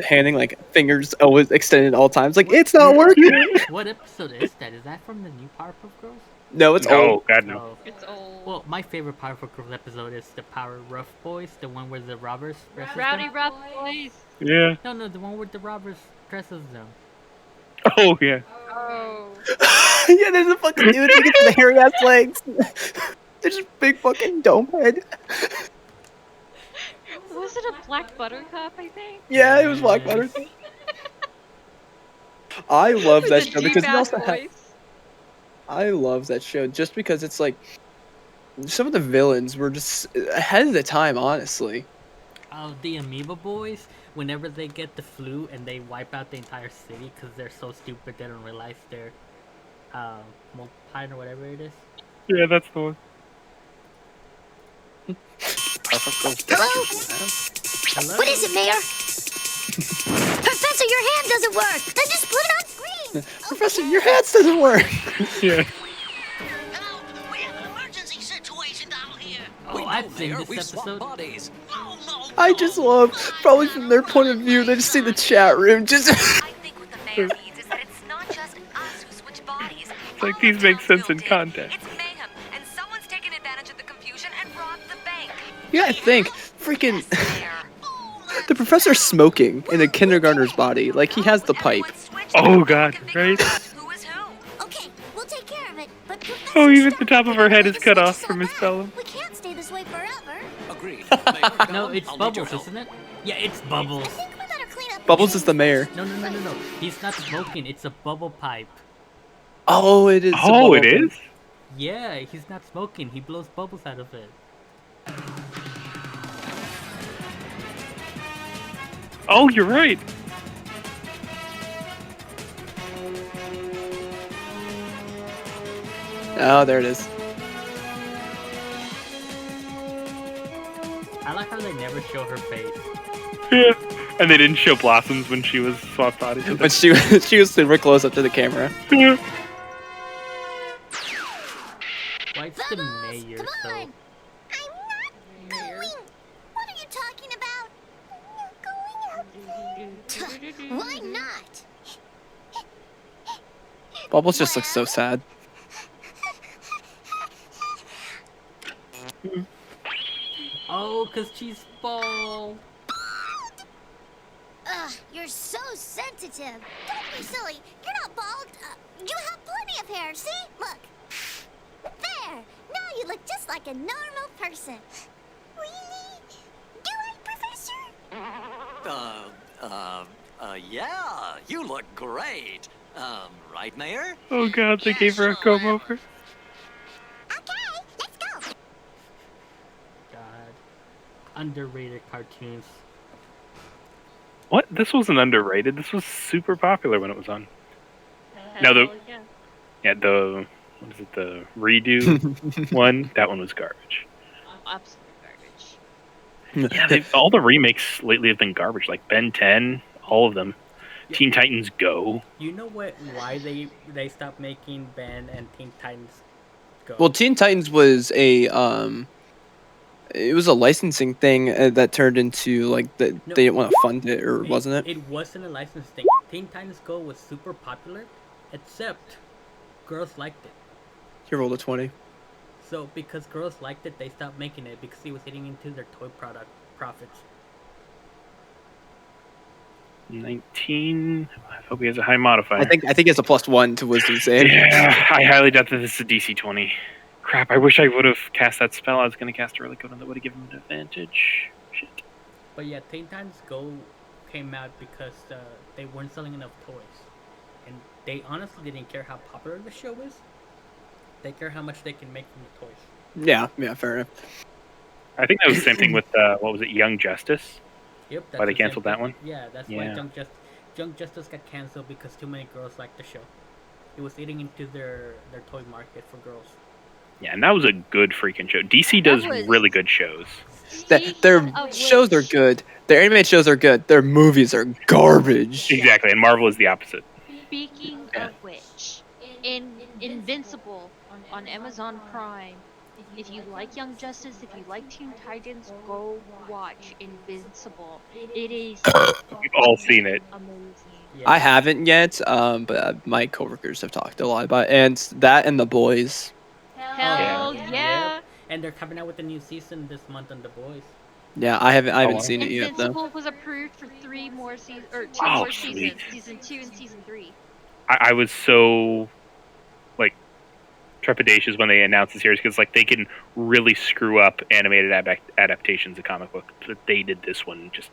[SPEAKER 6] handing like fingers always extended at all times. Like it's not working.
[SPEAKER 3] What episode is that? Is that from the new Powerpuff Girls?
[SPEAKER 6] No, it's
[SPEAKER 4] No,
[SPEAKER 6] old.
[SPEAKER 4] God no.
[SPEAKER 3] Oh.
[SPEAKER 5] It's old.
[SPEAKER 3] Well, my favorite Powerpuff Girls episode is the Power Rough Boys, the one where the robbers dresses
[SPEAKER 5] Rowdy
[SPEAKER 3] them.
[SPEAKER 5] Rough Boys.
[SPEAKER 4] Yeah.
[SPEAKER 3] No, the one where the robbers dresses them.
[SPEAKER 4] Oh yeah.
[SPEAKER 5] Oh.
[SPEAKER 6] Yeah, there's a fucking dude looking for the hairy ass legs. There's a big fucking dome head.
[SPEAKER 5] Was it a black buttercup, I think?
[SPEAKER 6] Yeah, it was Black Butter. I love
[SPEAKER 5] With
[SPEAKER 6] that
[SPEAKER 5] the
[SPEAKER 6] show because it
[SPEAKER 5] G-Bad
[SPEAKER 6] also has.
[SPEAKER 5] voice.
[SPEAKER 6] I love that show just because it's like some of the villains were just ahead of the time, honestly.
[SPEAKER 3] Oh, the Amoeba Boys, whenever they get the flu and they wipe out the entire city because they're so stupid they don't realize they're multiplying or whatever it is.
[SPEAKER 4] Yeah, that's the one.
[SPEAKER 3] Hello?
[SPEAKER 7] What is it, Mayor? Professor, your hand doesn't work. Then just put it on screen.
[SPEAKER 6] Professor, your hands doesn't work.
[SPEAKER 4] Yeah.
[SPEAKER 7] Hello, we have an emergency situation down here.
[SPEAKER 3] Oh, I've seen this episode.
[SPEAKER 7] Oh, no.
[SPEAKER 6] I just love, probably from their point of view, they just see the chat room just.
[SPEAKER 8] I think what the mayor needs is that it's not just us who switch bodies.
[SPEAKER 4] It's like these make sense in context.
[SPEAKER 8] It's mayhem, and someone's taken advantage of the confusion and robbed the bank.
[SPEAKER 6] Yeah, I think freaking
[SPEAKER 8] Yes, Mayor.
[SPEAKER 6] the professor's smoking in a kindergartner's body, like he has the pipe.
[SPEAKER 8] Everyone switched
[SPEAKER 4] Oh,
[SPEAKER 8] to
[SPEAKER 4] God,
[SPEAKER 8] configure
[SPEAKER 4] right?
[SPEAKER 8] Who is who?
[SPEAKER 7] Okay, we'll take care of it. But Professor,
[SPEAKER 4] Oh, even
[SPEAKER 7] stop.
[SPEAKER 4] the top of her head is
[SPEAKER 7] Make
[SPEAKER 4] cut
[SPEAKER 7] us
[SPEAKER 4] off
[SPEAKER 7] switch
[SPEAKER 4] from
[SPEAKER 7] us
[SPEAKER 4] his
[SPEAKER 7] all
[SPEAKER 4] fellow.
[SPEAKER 7] back. We can't stay this way forever.
[SPEAKER 9] Agreed.
[SPEAKER 3] No, it's Bubbles, isn't it? Yeah, it's Bubbles.
[SPEAKER 7] I think we better clean up.
[SPEAKER 6] Bubbles is the mayor.
[SPEAKER 3] No. He's not smoking. It's a bubble pipe.
[SPEAKER 6] Oh, it is.
[SPEAKER 4] Oh, it is?
[SPEAKER 3] Yeah, he's not smoking. He blows bubbles out of it.
[SPEAKER 4] Oh, you're right.
[SPEAKER 6] Oh, there it is.
[SPEAKER 3] I like how they never show her face.
[SPEAKER 4] Yeah. And they didn't show Blossoms when she was swapped bodies with
[SPEAKER 6] But she was super close up to the camera.
[SPEAKER 4] him.
[SPEAKER 3] Why it's the
[SPEAKER 7] Bubbles,
[SPEAKER 3] mayor,
[SPEAKER 7] come
[SPEAKER 3] so...
[SPEAKER 7] on. I'm not going. What are you talking about? I'm not going. Why not?
[SPEAKER 6] Bubbles just looks so sad.
[SPEAKER 3] Oh, because she's bald.
[SPEAKER 7] Ugh, you're so sensitive. Don't be silly. You're not bald. You have plenty of hair. See? Look. There. Now you look just like a normal person. Really? Do I, Professor?
[SPEAKER 9] Yeah, you look great. Right, Mayor?
[SPEAKER 4] Oh god, they
[SPEAKER 9] Yeah,
[SPEAKER 4] gave her a
[SPEAKER 9] sure,
[SPEAKER 4] comb
[SPEAKER 9] whatever.
[SPEAKER 4] over.
[SPEAKER 7] Okay, let's go.
[SPEAKER 3] God, underrated cartoons.
[SPEAKER 4] What? This wasn't underrated. This was super popular when it was on. No,
[SPEAKER 5] Hell yeah.
[SPEAKER 4] the what is it? The redo one. That one was garbage.
[SPEAKER 5] Absolute garbage.
[SPEAKER 4] Yeah, all the remakes lately have been garbage. Like Ben 10, all of them.
[SPEAKER 3] Yeah.
[SPEAKER 4] Teen Titans Go.
[SPEAKER 3] You know what? Why they stopped making Ben and Teen Titans Go?
[SPEAKER 6] Well, Teen Titans was it was a licensing thing that turned into like they didn't want to fund it, or wasn't it?
[SPEAKER 3] It wasn't a license thing. Teen Titans Go was super popular, except girls liked it.
[SPEAKER 6] You rolled a 20.
[SPEAKER 3] So because girls liked it, they stopped making it because it was eating into their toy product profits.
[SPEAKER 4] 19. I hope he has a high modifier.
[SPEAKER 6] I think it's a +1 to wisdom save.
[SPEAKER 4] Yeah, I highly doubt that this is a DC 20. Crap, I wish I would have cast that spell. I was going to cast a really good one that would have given him an advantage. Shit.
[SPEAKER 3] But yeah, Teen Titans Go came out because they weren't selling enough toys, and they honestly didn't care how popular the show is. They care how much they can make from the toys.
[SPEAKER 6] Yeah, fair enough.
[SPEAKER 4] I think that was the same thing with, what was it, Young Justice?
[SPEAKER 3] Yep. That's
[SPEAKER 4] Why they
[SPEAKER 3] the same
[SPEAKER 4] canceled that
[SPEAKER 3] thing.
[SPEAKER 4] one?
[SPEAKER 3] Yeah, that's why Young Justice got canceled because too many girls liked the show. It was eating into their toy market for girls.
[SPEAKER 4] Yeah, and that was a good freaking show. DC does
[SPEAKER 5] was-
[SPEAKER 4] really good shows.
[SPEAKER 6] Their
[SPEAKER 5] Of
[SPEAKER 6] shows are
[SPEAKER 5] which-
[SPEAKER 6] good. Their animated shows are good. Their movies are garbage.
[SPEAKER 4] Exactly, and Marvel is the opposite.
[SPEAKER 5] Speaking
[SPEAKER 4] Yeah.
[SPEAKER 5] of which, in Invincible on Amazon Prime, if you like Young Justice, if you like Teen Titans, go watch Invincible. It is
[SPEAKER 4] We've all seen it.
[SPEAKER 5] amazing.
[SPEAKER 3] Yeah.
[SPEAKER 6] I haven't yet, but my coworkers have talked a lot about it. And that and The Boys.
[SPEAKER 5] Hell yeah.
[SPEAKER 3] And they're coming out with a new season this month on The Boys.
[SPEAKER 6] Yeah, I haven't
[SPEAKER 4] wow.
[SPEAKER 6] seen it yet though.
[SPEAKER 5] Invincible was approved for 3 more seasons, or 2
[SPEAKER 4] Oh,
[SPEAKER 5] more
[SPEAKER 4] sweet.
[SPEAKER 5] seasons, season 2 and season 3.
[SPEAKER 4] I was so, like, trepidatious when they announced the series because, like, they can really screw up animated adaptations of comic book. But they did this one just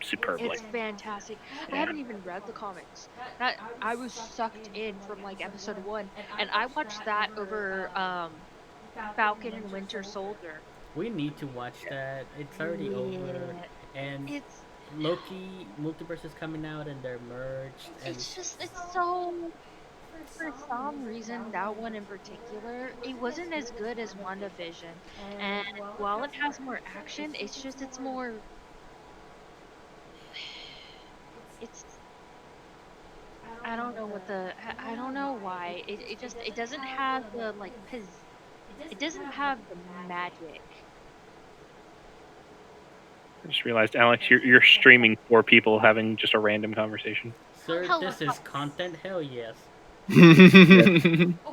[SPEAKER 4] superbly.
[SPEAKER 5] It's fantastic. I
[SPEAKER 4] Yeah.
[SPEAKER 5] haven't even read the comics. I was sucked in from like episode 1, and I watched that over Falcon and Winter Soldier.
[SPEAKER 3] We need to watch that. It's already over. And
[SPEAKER 5] It's
[SPEAKER 3] Loki Multiverse is coming out and they're merged. And
[SPEAKER 5] it's so, for some reason, that one in particular, it wasn't as good as WandaVision. And while it has more action, it's more, I don't know I don't know why. It doesn't have the, like, it doesn't have the magic.
[SPEAKER 4] I just realized, Alex, you're streaming 4 people having just a random conversation.
[SPEAKER 3] sir,
[SPEAKER 5] Hello.
[SPEAKER 3] this is content. Hell yes.
[SPEAKER 5] Oh,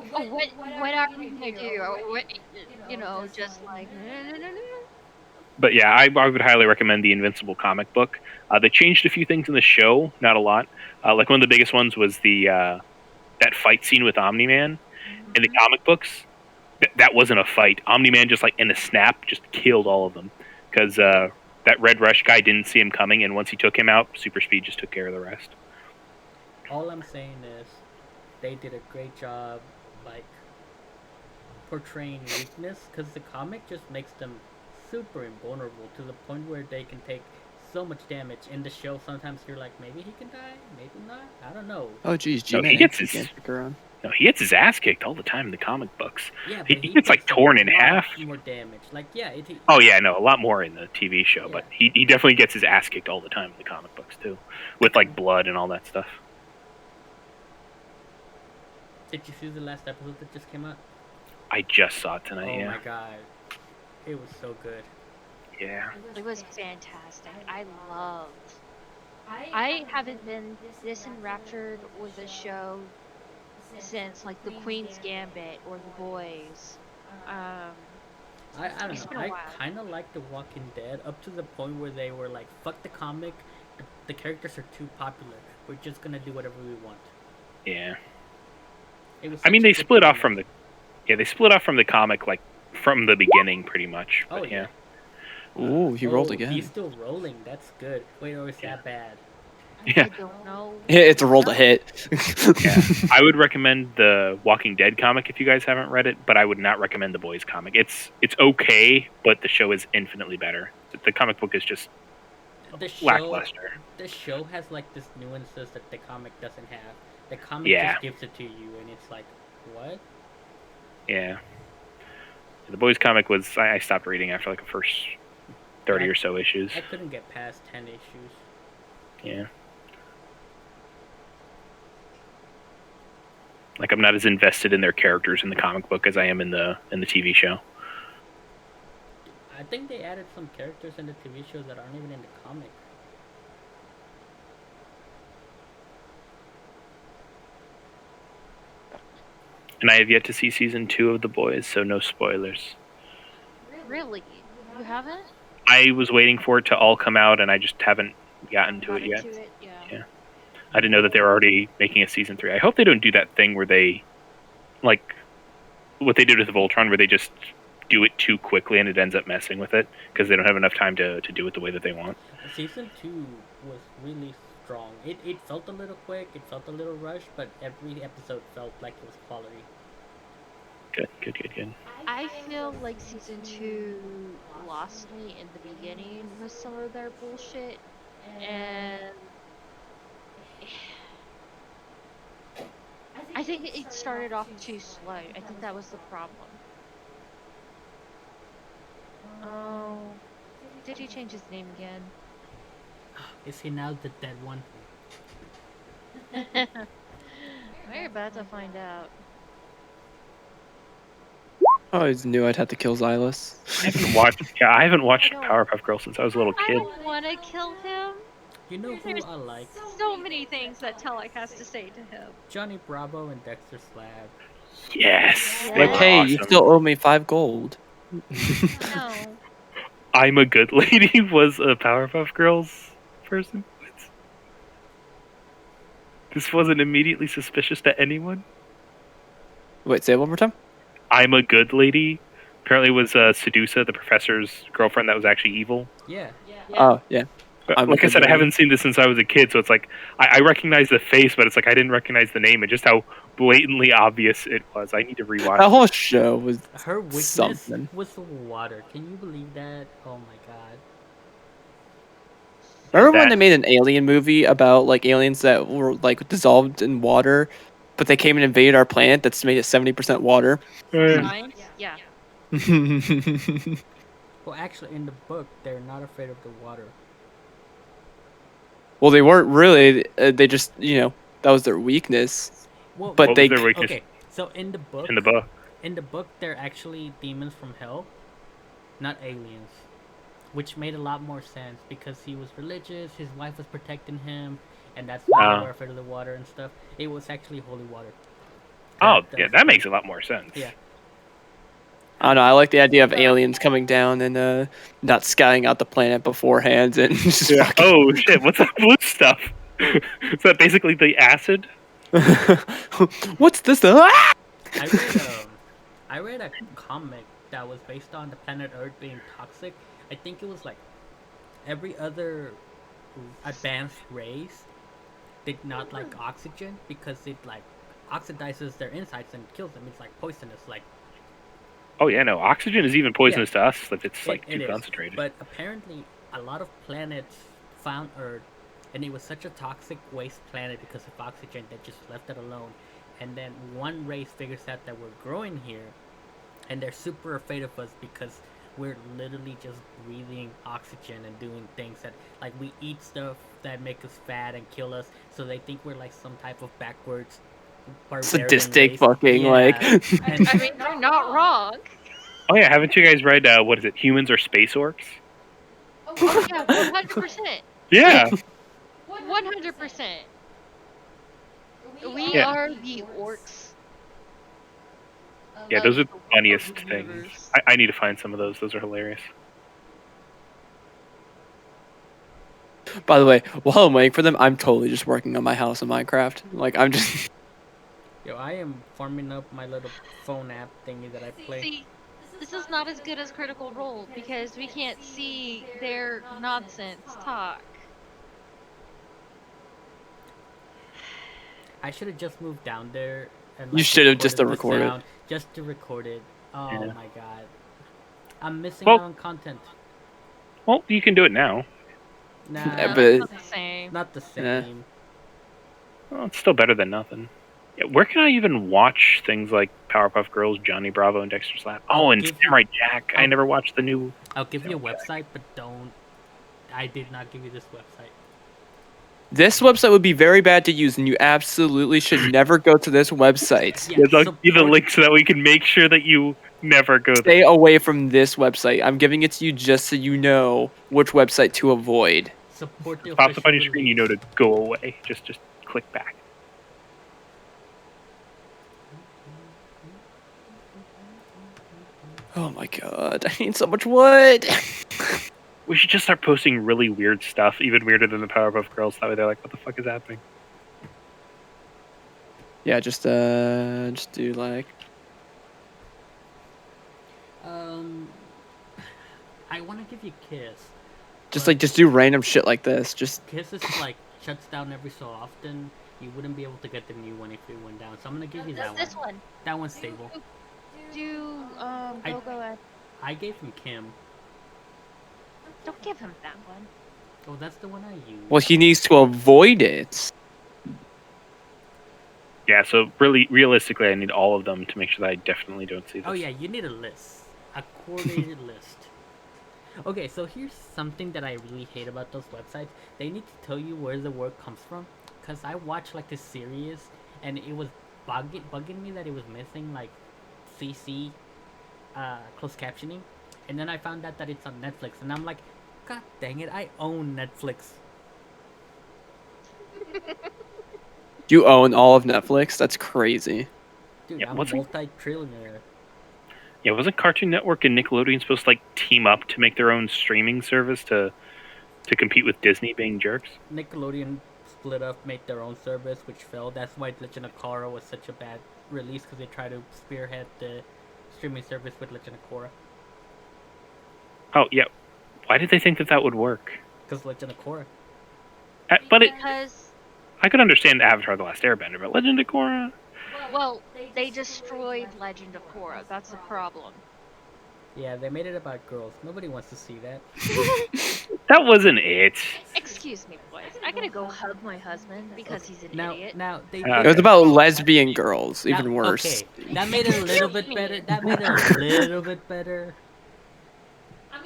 [SPEAKER 5] what are we gonna do? What, just like,
[SPEAKER 4] But yeah, I would highly recommend the Invincible comic book. They changed a few things in the show, not a lot. Like one of the biggest ones was the that fight scene with Omni-Man. In the comic books, that wasn't a fight. Omni-Man just, like, in a snap, just killed all of them. Because that Red Rush guy didn't see him coming, and once he took him out, Super Speed just took care of the rest.
[SPEAKER 3] All I'm saying is they did a great job, like, portraying weakness, because the comic just makes them super invulnerable to the point where they can take so much damage. In the show, sometimes you're like, maybe he can die, maybe not. I don't know.
[SPEAKER 6] Oh geez,
[SPEAKER 4] No,
[SPEAKER 6] G-Man
[SPEAKER 4] he gets
[SPEAKER 6] can't
[SPEAKER 4] his-
[SPEAKER 6] stick around.
[SPEAKER 4] No, he gets his ass kicked all the time in the comic books.
[SPEAKER 3] Yeah,
[SPEAKER 4] He
[SPEAKER 3] but
[SPEAKER 4] gets, like,
[SPEAKER 3] takes a
[SPEAKER 4] torn in
[SPEAKER 3] lot
[SPEAKER 4] half.
[SPEAKER 3] More damage. Like, yeah,
[SPEAKER 4] Oh yeah, no, a lot more in the TV show, but
[SPEAKER 3] Yeah.
[SPEAKER 4] he definitely gets his ass kicked all the time in the comic books too, with, like, blood and all that stuff.
[SPEAKER 3] Did you see the last episode that just came out?
[SPEAKER 4] I just saw it tonight.
[SPEAKER 3] Oh
[SPEAKER 4] yeah,
[SPEAKER 3] my god, it was so good.
[SPEAKER 4] yeah.
[SPEAKER 5] it was fantastic. I haven't been this enraptured with a show since, like, The Queen's Gambit or The Boys.
[SPEAKER 3] I don't
[SPEAKER 5] It's
[SPEAKER 3] know.
[SPEAKER 5] been a
[SPEAKER 3] I
[SPEAKER 5] while.
[SPEAKER 3] kind of like The Walking Dead up to the point where they were like, "Fuck the comic. The characters are too popular. We're just gonna do whatever we want."
[SPEAKER 4] Yeah.
[SPEAKER 3] It was
[SPEAKER 4] I mean,
[SPEAKER 3] such a
[SPEAKER 4] they
[SPEAKER 3] good
[SPEAKER 4] split off
[SPEAKER 3] comic.
[SPEAKER 4] from the, they split off from the comic, like, from the beginning, pretty much.
[SPEAKER 3] Oh,
[SPEAKER 4] But
[SPEAKER 3] yeah.
[SPEAKER 6] Ooh, he rolled
[SPEAKER 3] Oh,
[SPEAKER 6] again.
[SPEAKER 3] he's still rolling. That's good. Wait, or is
[SPEAKER 4] Yeah.
[SPEAKER 3] that bad?
[SPEAKER 4] Yeah.
[SPEAKER 5] I don't know.
[SPEAKER 6] It's a roll to hit.
[SPEAKER 4] Yeah. I would recommend the Walking Dead comic if you guys haven't read it, but I would not recommend the Boys comic. It's okay, but the show is infinitely better. The comic book is just
[SPEAKER 3] The show,
[SPEAKER 4] lackluster.
[SPEAKER 3] the show has like this nuances that the comic doesn't have. The comic
[SPEAKER 4] Yeah.
[SPEAKER 3] just gives it to you, and it's like, what?
[SPEAKER 4] Yeah. The Boys comic was I stopped reading after like the first 30 or so issues.
[SPEAKER 3] I couldn't get past 10 issues.
[SPEAKER 4] Yeah. Like I'm not as invested in their characters in the comic book as I am in the TV show.
[SPEAKER 3] I think they added some characters in the TV show that aren't even in the comic.
[SPEAKER 4] And I have yet to see season 2 of The Boys, so no spoilers.
[SPEAKER 5] Really? You haven't?
[SPEAKER 4] I was waiting for it to all come out, and I just haven't gotten to it yet.
[SPEAKER 5] Yeah.
[SPEAKER 4] Yeah. I didn't know that they were already making a season 3. I hope they don't do that thing where they, like, what they did with Voltron, where they just do it too quickly and it ends up messing with it because they don't have enough time to do it the way that they want.
[SPEAKER 3] Season 2 was really strong. It felt a little quick, it felt a little rushed, but every episode felt like it was quality.
[SPEAKER 4] Good.
[SPEAKER 5] I feel like season 2 lost me in the beginning with some of their bullshit, and I think it started off too slow. I think that was the problem. Oh, did he change his name again?
[SPEAKER 3] Is he now the dead one?
[SPEAKER 5] We're about to find out.
[SPEAKER 6] I always knew I'd have to kill Xylus.
[SPEAKER 4] I haven't watched Powerpuff Girls since I was a little
[SPEAKER 5] I
[SPEAKER 4] kid.
[SPEAKER 5] don't want to kill him.
[SPEAKER 3] You know who
[SPEAKER 5] There's
[SPEAKER 3] I like?
[SPEAKER 5] so many things that Telek has to say to him.
[SPEAKER 3] Johnny Bravo and Dexter Slab.
[SPEAKER 4] Yes.
[SPEAKER 5] Yeah.
[SPEAKER 4] They were
[SPEAKER 6] Like, hey, you
[SPEAKER 4] awesome.
[SPEAKER 6] still owe me 5 gold.
[SPEAKER 5] No.
[SPEAKER 4] I'm a Good Lady was a Powerpuff Girls person. This wasn't immediately suspicious to anyone.
[SPEAKER 6] Wait, say it one more time?
[SPEAKER 4] I'm a Good Lady apparently was Sedusa, the professor's girlfriend that was actually evil.
[SPEAKER 3] Yeah.
[SPEAKER 6] Oh, yeah.
[SPEAKER 4] But
[SPEAKER 6] I'm a
[SPEAKER 4] like I
[SPEAKER 6] Good
[SPEAKER 4] said, I
[SPEAKER 6] Lady.
[SPEAKER 4] haven't seen this since I was a kid, so it's like I recognize the face, but it's like I didn't recognize the name and just how blatantly obvious it was. I need to rewatch.
[SPEAKER 6] That whole show was
[SPEAKER 3] Her weakness
[SPEAKER 6] something.
[SPEAKER 3] was the water. Can you believe that? Oh my god.
[SPEAKER 6] Remember when
[SPEAKER 4] That-
[SPEAKER 6] they made an alien movie about like aliens that were like dissolved in water, but they came and invaded our planet that's made it 70% water?
[SPEAKER 5] Giants? Yeah.
[SPEAKER 3] Well, actually, in the book, they're not afraid of the water.
[SPEAKER 6] Well, they weren't really. They just, that was their weakness.
[SPEAKER 3] Well,
[SPEAKER 6] But
[SPEAKER 4] What
[SPEAKER 6] they
[SPEAKER 4] was their weakness
[SPEAKER 3] okay. So in the book,
[SPEAKER 4] in the book?
[SPEAKER 3] they're actually demons from hell, not aliens, which made a lot more sense because he was religious. His wife was protecting him, and that's why they were afraid of the water and stuff. It was actually holy water.
[SPEAKER 4] Oh, yeah, that makes a lot more sense.
[SPEAKER 3] Yeah.
[SPEAKER 6] I don't know. I like the idea of aliens coming down and not scouting out the planet beforehand and just fucking-
[SPEAKER 4] Oh shit! What's that blue stuff? Is that basically the acid?
[SPEAKER 6] What's this? Ah!
[SPEAKER 3] I read a comic that was based on the planet Earth being toxic. I think it was like every other advanced race did not like oxygen because it like oxidizes their insides and kills them. It's like poisonous. Like
[SPEAKER 4] Oh yeah, no. Oxygen is even poisonous to us if it's like
[SPEAKER 3] it
[SPEAKER 4] too
[SPEAKER 3] is.
[SPEAKER 4] concentrated.
[SPEAKER 3] But apparently, a lot of planets found Earth, and it was such a toxic waste planet because of oxygen that just left it alone. And then one race figures out that we're growing here, and they're super afraid of us because we're literally just breathing oxygen and doing things that, like, we eat stuff that make us fat and kill us, so they think we're like some type of backwards barbarian
[SPEAKER 6] Sadistic
[SPEAKER 3] race.
[SPEAKER 6] fucking,
[SPEAKER 3] Yeah.
[SPEAKER 6] like.
[SPEAKER 3] And
[SPEAKER 5] I mean, they're not wrong.
[SPEAKER 4] Oh yeah, haven't you guys read what is it? Humans or Space Orcs?
[SPEAKER 5] Oh yeah, 100%.
[SPEAKER 4] Yeah.
[SPEAKER 5] 100%. We
[SPEAKER 4] Yeah.
[SPEAKER 5] are the orcs.
[SPEAKER 4] Yeah,
[SPEAKER 5] of
[SPEAKER 4] those are the
[SPEAKER 5] the
[SPEAKER 4] funniest things.
[SPEAKER 5] universe.
[SPEAKER 4] I need to find some of those. Those are hilarious.
[SPEAKER 6] By the way, while I'm waiting for them, I'm totally just working on my house in Minecraft. Like, I'm just.
[SPEAKER 3] Yo, I am farming up my little phone app thingy that I play.
[SPEAKER 5] See, This is not as good as Critical Role because we can't see their nonsense talk.
[SPEAKER 3] I should have just moved down there and
[SPEAKER 6] You should have just
[SPEAKER 3] recorded
[SPEAKER 6] to
[SPEAKER 3] the
[SPEAKER 6] record it.
[SPEAKER 3] sound, just to record it. Oh
[SPEAKER 4] Yeah.
[SPEAKER 3] my god, I'm missing
[SPEAKER 4] Well-
[SPEAKER 3] out on content.
[SPEAKER 4] Well, you can do it now.
[SPEAKER 3] Nah,
[SPEAKER 6] Yeah,
[SPEAKER 5] No,
[SPEAKER 6] but-
[SPEAKER 5] it's not the same.
[SPEAKER 3] not the
[SPEAKER 6] Yeah.
[SPEAKER 3] same.
[SPEAKER 4] Well, it's still better than nothing. Yeah, where can I even watch things like Powerpuff Girls, Johnny Bravo, and Dexter's Lab?
[SPEAKER 3] I'll
[SPEAKER 4] Oh, and
[SPEAKER 3] give you-
[SPEAKER 4] Samurai Jack. I
[SPEAKER 3] I'll-
[SPEAKER 4] never watched the new.
[SPEAKER 3] I'll give you a website, but don't. I did not give you this website.
[SPEAKER 6] This website would be very bad to use, and you absolutely should never go to this website.
[SPEAKER 3] Yeah,
[SPEAKER 4] Yes, I'll give you the
[SPEAKER 3] support-
[SPEAKER 4] link so that we can make sure that you never go
[SPEAKER 6] Stay
[SPEAKER 4] there.
[SPEAKER 6] away from this website. I'm giving it to you just so you know which website to avoid.
[SPEAKER 3] Support the
[SPEAKER 4] Pops up on your
[SPEAKER 3] official
[SPEAKER 4] screen, you know
[SPEAKER 3] release.
[SPEAKER 4] to go away. Just click back.
[SPEAKER 6] Oh my god, I need so much wood.
[SPEAKER 4] We should just start posting really weird stuff, even weirder than the Powerpuff Girls. That way they're like, what the fuck is happening?
[SPEAKER 6] Yeah, just do like
[SPEAKER 3] I want to give you Kiss.
[SPEAKER 6] just do random shit like this. Just
[SPEAKER 3] Kiss is like shuts down every so often. You wouldn't be able to get the new one if it went down. So I'm gonna give you that
[SPEAKER 5] This
[SPEAKER 3] one.
[SPEAKER 5] one.
[SPEAKER 3] That one's stable.
[SPEAKER 5] Go ahead.
[SPEAKER 3] I gave him Kim.
[SPEAKER 5] Don't give him that one.
[SPEAKER 3] Oh, that's the one I used.
[SPEAKER 6] well, he needs to avoid it.
[SPEAKER 4] Yeah, so really, realistically, I need all of them to make sure that I definitely don't see this.
[SPEAKER 3] Oh yeah, you need a list, a coordinated list. Okay, so here's something that I really hate about those websites. They need to tell you where the word comes from. Cause I watched like this series, and it was bugging me that it was missing like CC, closed captioning, and then I found out that it's on Netflix, and I'm like, God dang it, I own Netflix.
[SPEAKER 6] You own all of Netflix? That's crazy.
[SPEAKER 3] Dude,
[SPEAKER 4] Yeah,
[SPEAKER 3] I'm
[SPEAKER 4] what's
[SPEAKER 3] a
[SPEAKER 4] it-
[SPEAKER 3] multi-trillionaire.
[SPEAKER 4] Yeah, wasn't Cartoon Network and Nickelodeon supposed to like team up to make their own streaming service to compete with Disney being jerks?
[SPEAKER 3] Nickelodeon split up, made their own service, which failed. That's why Legend of Korra was such a bad release, because they tried to spearhead the streaming service with Legend of Korra.
[SPEAKER 4] Oh yeah, why did they think that would work?
[SPEAKER 3] Because Legend of Korra.
[SPEAKER 4] But
[SPEAKER 5] Because,
[SPEAKER 4] I could understand Avatar: The Last Airbender, but Legend of Korra.
[SPEAKER 5] well, they destroyed Legend of Korra. That's the problem.
[SPEAKER 3] Yeah, they made it about girls. Nobody wants to see that.
[SPEAKER 4] That wasn't it.
[SPEAKER 5] Excuse me, boys. I gotta go hug my husband because he's an idiot.
[SPEAKER 3] Now they.
[SPEAKER 4] Uh,
[SPEAKER 6] It was about lesbian girls, even
[SPEAKER 3] Now-
[SPEAKER 6] worse.
[SPEAKER 3] Okay, that made it a little bit better. That made it a little bit better.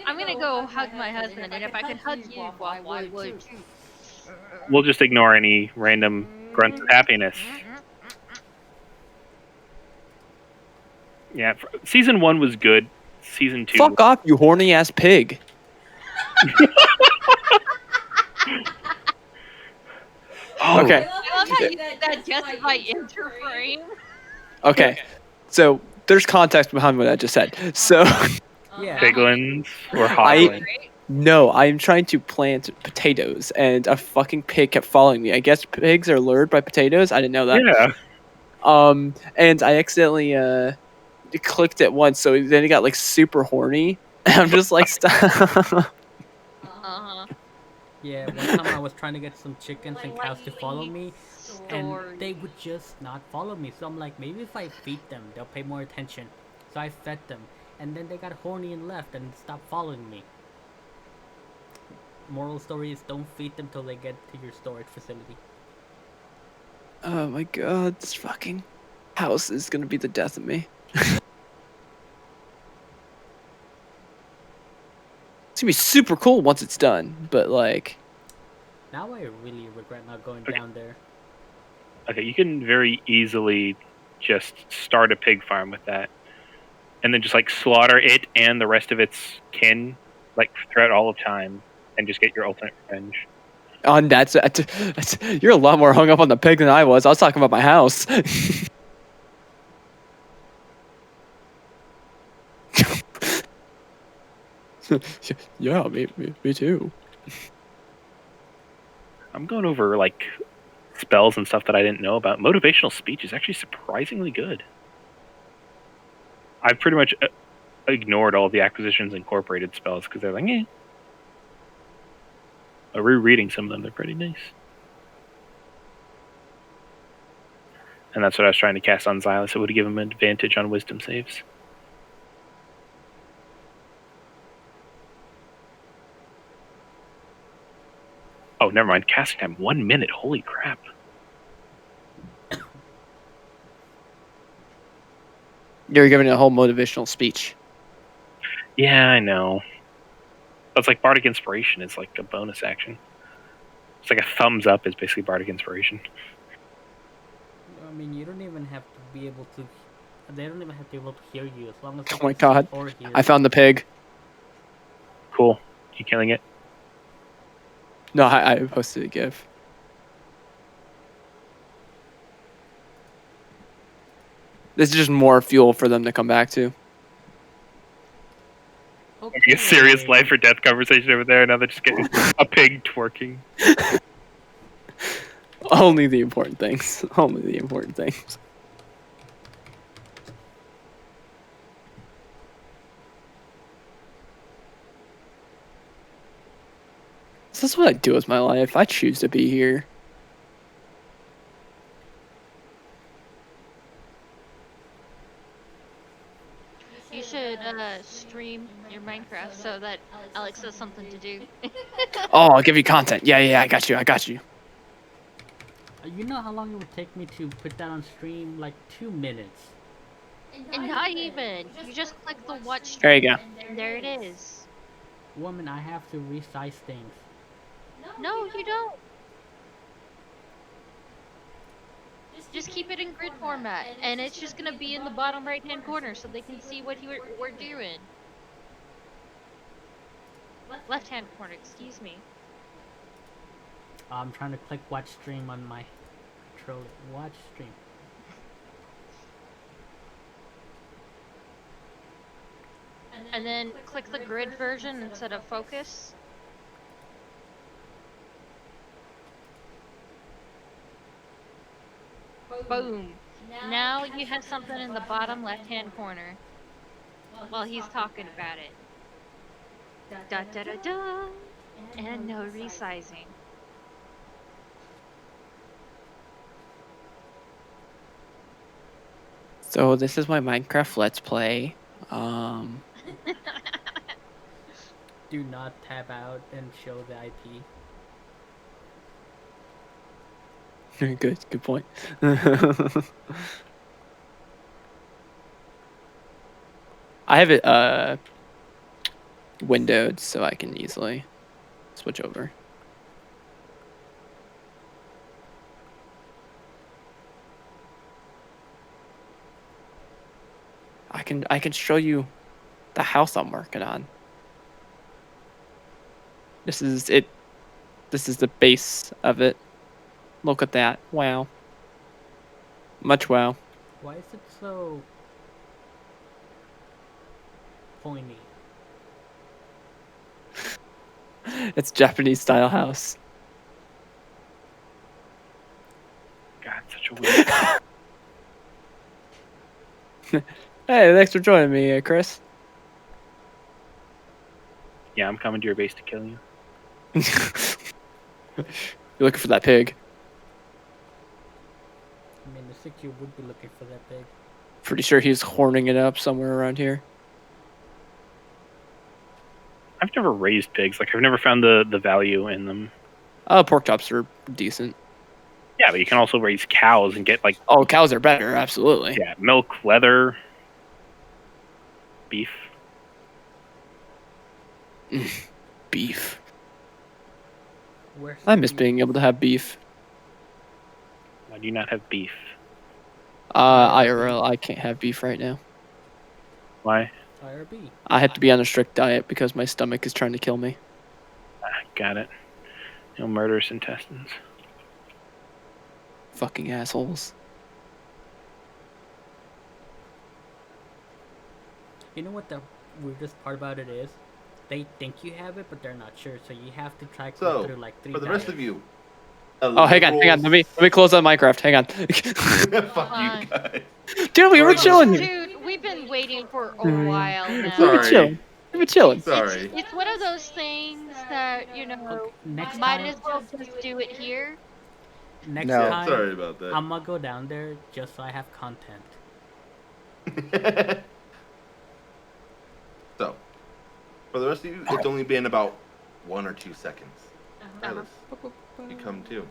[SPEAKER 5] I'm gonna go hug my husband, and if I could hug you, well, I would too.
[SPEAKER 4] We'll just ignore any random grunts of happiness. Yeah, season 1 was good. Season 2.
[SPEAKER 6] Fuck off, you horny ass pig.
[SPEAKER 4] Oh,
[SPEAKER 6] Okay.
[SPEAKER 5] I love how you did that just by interframe.
[SPEAKER 6] Okay. So there's context behind what I just said. So
[SPEAKER 3] Yeah.
[SPEAKER 4] Piglins or
[SPEAKER 6] I-
[SPEAKER 4] Hoglins.
[SPEAKER 6] no, I'm trying to plant potatoes and a fucking pig kept following me. I guess pigs are lured by potatoes. I didn't know that.
[SPEAKER 4] Yeah.
[SPEAKER 6] And I accidentally clicked it once, so then it got like super horny. I'm just like stop.
[SPEAKER 5] Uh-huh.
[SPEAKER 3] Yeah, one time I was trying to get some chickens and cows to follow me, and
[SPEAKER 5] Story.
[SPEAKER 3] they would just not follow me. So I'm like, maybe if I feed them, they'll pay more attention. So I fed them, and then they got horny and left and stopped following me. Moral story is don't feed them till they get to your storage facility.
[SPEAKER 6] Oh my god, this fucking house is gonna be the death of me. It's gonna be super cool once it's done, but like,
[SPEAKER 3] Now I really regret not going
[SPEAKER 4] Okay.
[SPEAKER 3] down there.
[SPEAKER 4] Okay, you can very easily just start a pig farm with that. And then just like slaughter it and the rest of its kin like throughout all of time and just get your ultimate revenge.
[SPEAKER 6] on that's you're a lot more hung up on the pig than I was. I was talking about my house. Yeah, me too.
[SPEAKER 4] I'm going over like spells and stuff that I didn't know about. Motivational speech is actually surprisingly good. I've pretty much ignored all the Acquisitions Incorporated spells because they're like, eh. But rereading some of them, they're pretty nice. And that's what I was trying to cast on Xylus. It would give him an advantage on Wisdom saves. Oh, never mind. Casting time 1 minute. Holy crap.
[SPEAKER 6] You're giving a whole motivational speech.
[SPEAKER 4] Yeah, I know. That's like Bardic Inspiration is like a bonus action. It's like a thumbs up is basically Bardic Inspiration.
[SPEAKER 3] I mean, you don't even have to be able to. They don't even have to be able to hear you as long as.
[SPEAKER 6] Oh my god!
[SPEAKER 3] Or hear
[SPEAKER 6] I found the pig.
[SPEAKER 4] Cool. You killing it?
[SPEAKER 6] No, I posted a GIF. This is just more fuel for them to come back to.
[SPEAKER 4] A serious life or death conversation over there. Now they're just getting a pig twerking.
[SPEAKER 6] Only the important things. Only the important things. This is what I do with my life. I choose to be here.
[SPEAKER 5] You should stream your Minecraft so that Alex has something to do.
[SPEAKER 6] Oh, I'll give you content. Yeah, I got you. I got you.
[SPEAKER 3] You know how long it would take me to put that on stream? Like 2 minutes.
[SPEAKER 5] And not even. You just click the watch stream.
[SPEAKER 6] There you go.
[SPEAKER 5] And there it is.
[SPEAKER 3] Woman, I have to resize things.
[SPEAKER 5] No, you don't. Just keep it in grid format, and it's just gonna be in the bottom right-hand corner so they can see what we're doing. Left-hand corner, excuse me.
[SPEAKER 3] I'm trying to click watch stream on my controller. Watch stream.
[SPEAKER 5] And then click the grid version instead of focus. Boom. Now you have something in the bottom left-hand corner while he's talking about it. Da da da da. And no resizing.
[SPEAKER 6] So this is my Minecraft Let's Play.
[SPEAKER 3] Do not tab out and show the IP.
[SPEAKER 6] Good point. I have it windowed so I can easily switch over. I can show you the house I'm working on. This is it. This is the base of it. Look at that. Wow. Much wow.
[SPEAKER 3] Why is it so pointy?
[SPEAKER 6] It's Japanese style house.
[SPEAKER 4] God, such a weird.
[SPEAKER 6] Hey, thanks for joining me, Chris.
[SPEAKER 4] Yeah, I'm coming to your base to kill you.
[SPEAKER 6] You're looking for that pig.
[SPEAKER 3] I mean, the 6 you would be looking for that pig.
[SPEAKER 6] Pretty sure he's horning it up somewhere around here.
[SPEAKER 4] I've never raised pigs. Like, I've never found the value in them.
[SPEAKER 6] Pork chops are decent.
[SPEAKER 4] Yeah, but you can also raise cows and get, like...
[SPEAKER 6] Oh, cows are better, absolutely.
[SPEAKER 4] Yeah, milk, leather, beef.
[SPEAKER 6] Beef.
[SPEAKER 3] Where's
[SPEAKER 6] I miss
[SPEAKER 3] the-
[SPEAKER 6] being able to have beef.
[SPEAKER 4] Why do you not have beef?
[SPEAKER 6] IRL, I can't have beef right now.
[SPEAKER 4] Why?
[SPEAKER 3] IRB.
[SPEAKER 6] I have to be on a strict diet because my stomach is trying to kill me.
[SPEAKER 4] Got it. No murderous intestines.
[SPEAKER 6] Fucking assholes.
[SPEAKER 3] You know what the weirdest part about it is? They think you have it, but they're not sure. So you have to try to go
[SPEAKER 1] So,
[SPEAKER 3] through like 3
[SPEAKER 1] for the rest of
[SPEAKER 3] diets.
[SPEAKER 1] you.
[SPEAKER 6] Oh, hang on. Let me close on Minecraft. Hang on.
[SPEAKER 1] Fuck you guys.
[SPEAKER 6] Dude, we were chilling here.
[SPEAKER 5] Dude, we we've been waiting for a
[SPEAKER 6] Mm.
[SPEAKER 5] while now.
[SPEAKER 6] We've been
[SPEAKER 1] Sorry.
[SPEAKER 6] chilling. We've been chilling.
[SPEAKER 1] Sorry.
[SPEAKER 5] It's one of those things that, you know,
[SPEAKER 3] Okay, next
[SPEAKER 5] might
[SPEAKER 3] time,
[SPEAKER 5] as well just do it here.
[SPEAKER 3] next
[SPEAKER 2] No.
[SPEAKER 1] Yeah,
[SPEAKER 3] time,
[SPEAKER 1] sorry about that.
[SPEAKER 3] I'm gonna go down there just so I have content.
[SPEAKER 1] So, for the rest of you, it's only been about 1 or 2 seconds. Silas, you come too.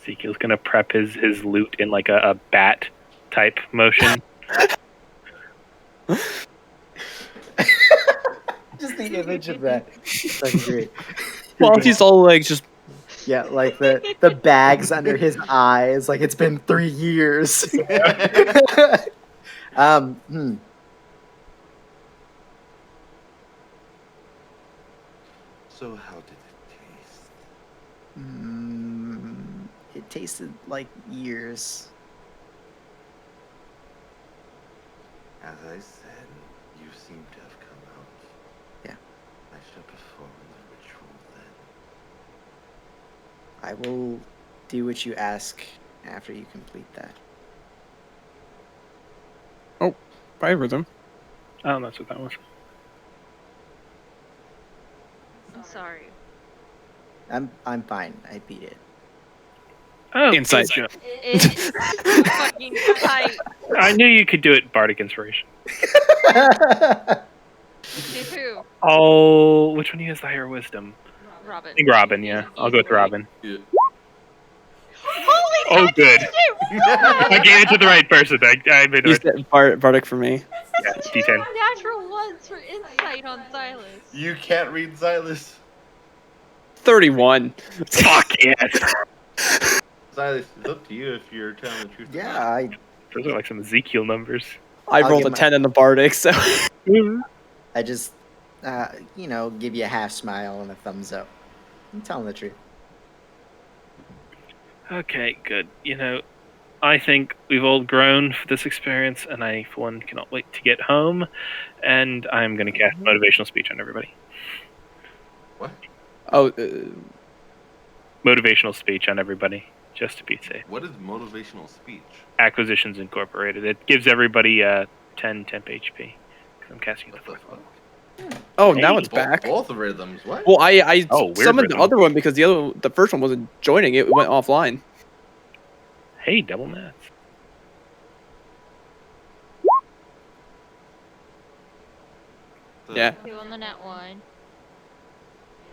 [SPEAKER 4] Ezekiel's gonna prep his loot in like a bat type motion.
[SPEAKER 2] Just the image of that. That's great.
[SPEAKER 6] While he's all like just
[SPEAKER 2] Yeah, like the bags under his eyes, like it's been 3 years. Hmm.
[SPEAKER 1] So, how did it taste?
[SPEAKER 2] It tasted like years.
[SPEAKER 1] As I said, you seem to have come out.
[SPEAKER 2] Yeah.
[SPEAKER 1] I shall perform the ritual then.
[SPEAKER 2] I will do what you ask after you complete that.
[SPEAKER 6] by rhythm.
[SPEAKER 4] Oh, that's what that was.
[SPEAKER 5] I'm sorry.
[SPEAKER 2] I'm fine. I beat it.
[SPEAKER 4] Oh,
[SPEAKER 6] Inside
[SPEAKER 4] good.
[SPEAKER 6] joke.
[SPEAKER 5] It's fucking tight.
[SPEAKER 4] I knew you could do it. Bardic Inspiration.
[SPEAKER 5] To who?
[SPEAKER 4] Oh, which one of you has the higher wisdom?
[SPEAKER 5] Robin.
[SPEAKER 4] I think Robin. Yeah, I'll go with
[SPEAKER 5] Easily.
[SPEAKER 4] Robin.
[SPEAKER 1] Yeah.
[SPEAKER 5] Holy
[SPEAKER 4] Oh,
[SPEAKER 5] fuck,
[SPEAKER 4] good.
[SPEAKER 5] you did what?
[SPEAKER 4] I gave it to the right person. I made the
[SPEAKER 6] You
[SPEAKER 4] right.
[SPEAKER 6] said Bardic for me.
[SPEAKER 4] Yeah,
[SPEAKER 5] Two
[SPEAKER 4] D10.
[SPEAKER 5] natural ones for insight on Silas.
[SPEAKER 1] You can't read Silas.
[SPEAKER 6] 31.
[SPEAKER 4] Fuck yes.
[SPEAKER 1] Silas, it's up to you if you're telling the truth. or
[SPEAKER 2] Yeah,
[SPEAKER 1] not.
[SPEAKER 4] Those are like some Ezekiel numbers.
[SPEAKER 6] I
[SPEAKER 2] I'll
[SPEAKER 6] rolled
[SPEAKER 2] give
[SPEAKER 6] a
[SPEAKER 2] my-
[SPEAKER 6] 10 in the Bardic, so.
[SPEAKER 2] I just, give you a half smile and a thumbs up. I'm telling the truth.
[SPEAKER 4] Okay, good. You know, I think we've all grown for this experience, and I, for one, cannot wait to get home. And I'm going to cast motivational speech on everybody.
[SPEAKER 1] What?
[SPEAKER 6] Oh,
[SPEAKER 4] Motivational speech on everybody, just to be safe.
[SPEAKER 1] What is motivational speech?
[SPEAKER 4] Acquisitions Incorporated. It gives everybody 10 temp HP. 'Cause I'm casting it at the
[SPEAKER 1] What the
[SPEAKER 4] fourth level.
[SPEAKER 6] oh, now
[SPEAKER 4] Hey,
[SPEAKER 6] it's back.
[SPEAKER 1] Both rhythms. What?
[SPEAKER 6] Well, I
[SPEAKER 4] Oh, weird
[SPEAKER 6] summoned the
[SPEAKER 4] rhythm.
[SPEAKER 6] other one because the first one wasn't joining. It went offline.
[SPEAKER 4] Hey, double nats.
[SPEAKER 6] Yeah.
[SPEAKER 5] 2 on the net one.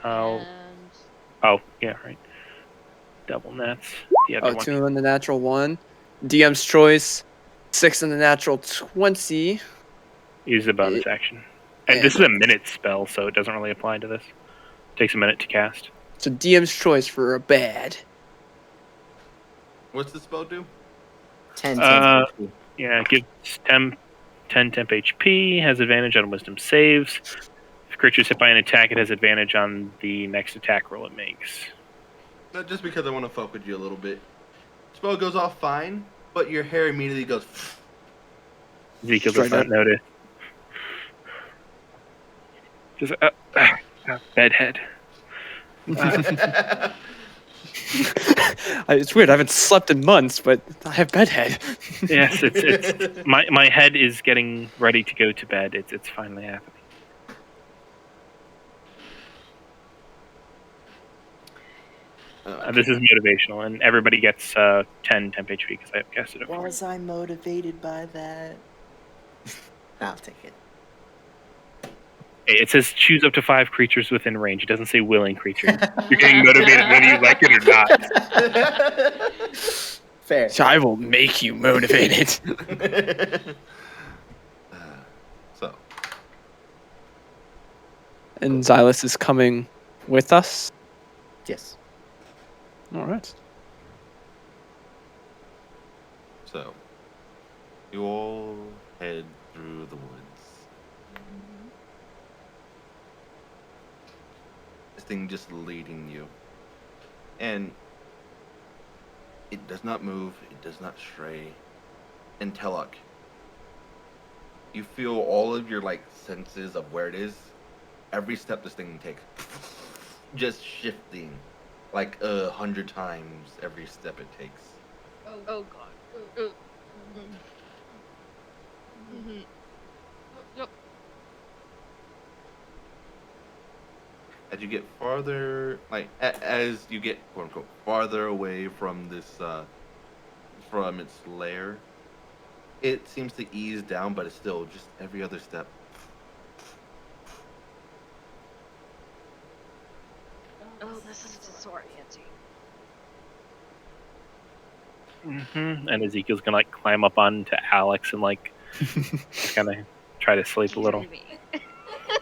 [SPEAKER 4] Oh,
[SPEAKER 5] And
[SPEAKER 4] oh, yeah, right. Double nats. The other
[SPEAKER 6] Oh,
[SPEAKER 4] one.
[SPEAKER 6] 2 in the natural 1. DM's choice. 6 in the natural 20.
[SPEAKER 4] Use the bonus action. And
[SPEAKER 6] and-
[SPEAKER 4] this is a minute spell, so it doesn't really apply to this. Takes a minute to cast.
[SPEAKER 6] So DM's choice for a bad.
[SPEAKER 1] What's the spell do?
[SPEAKER 2] 10
[SPEAKER 4] Uh,
[SPEAKER 2] 10.
[SPEAKER 4] Yeah, gives 10 temp HP, has advantage on wisdom saves. If creature's hit by an attack, it has advantage on the next attack roll it makes.
[SPEAKER 1] Not just because I want to fuck with you a little bit. Spell goes off fine, but your hair immediately goes.
[SPEAKER 4] Ezekiel does
[SPEAKER 6] Straight
[SPEAKER 4] not
[SPEAKER 6] up.
[SPEAKER 4] notice. Just, bedhead.
[SPEAKER 6] It's weird. I haven't slept in months, but I have bedhead.
[SPEAKER 4] Yes, it's my head is getting ready to go to bed. It's finally happening. This is motivational, and everybody gets 10 temp HP because I have casted it. For
[SPEAKER 2] Was I motivated by that? I'll take it.
[SPEAKER 4] Hey, it says choose up to 5 creatures within range. It doesn't say willing creatures. You're getting motivated whether you like it or not.
[SPEAKER 2] Fair.
[SPEAKER 6] So I will make you motivated.
[SPEAKER 1] So,
[SPEAKER 6] And Xylus is coming with us.
[SPEAKER 2] Yes.
[SPEAKER 6] All right.
[SPEAKER 1] so you all head through the woods. This thing just leading you, and it does not move. It does not stray. And Teluk, you feel all of your senses of where it is. Every step this thing takes, just shifting like 100 times every step it takes.
[SPEAKER 5] Oh god. Mhm. Yep.
[SPEAKER 1] As you get farther, like as you get quote unquote farther away from this from its lair, it seems to ease down, but it's still just every other step.
[SPEAKER 5] Oh, this is disorienting.
[SPEAKER 4] And Ezekiel's gonna like climb up onto Alex and like kind of try to sleep a little.
[SPEAKER 5] Dreamy.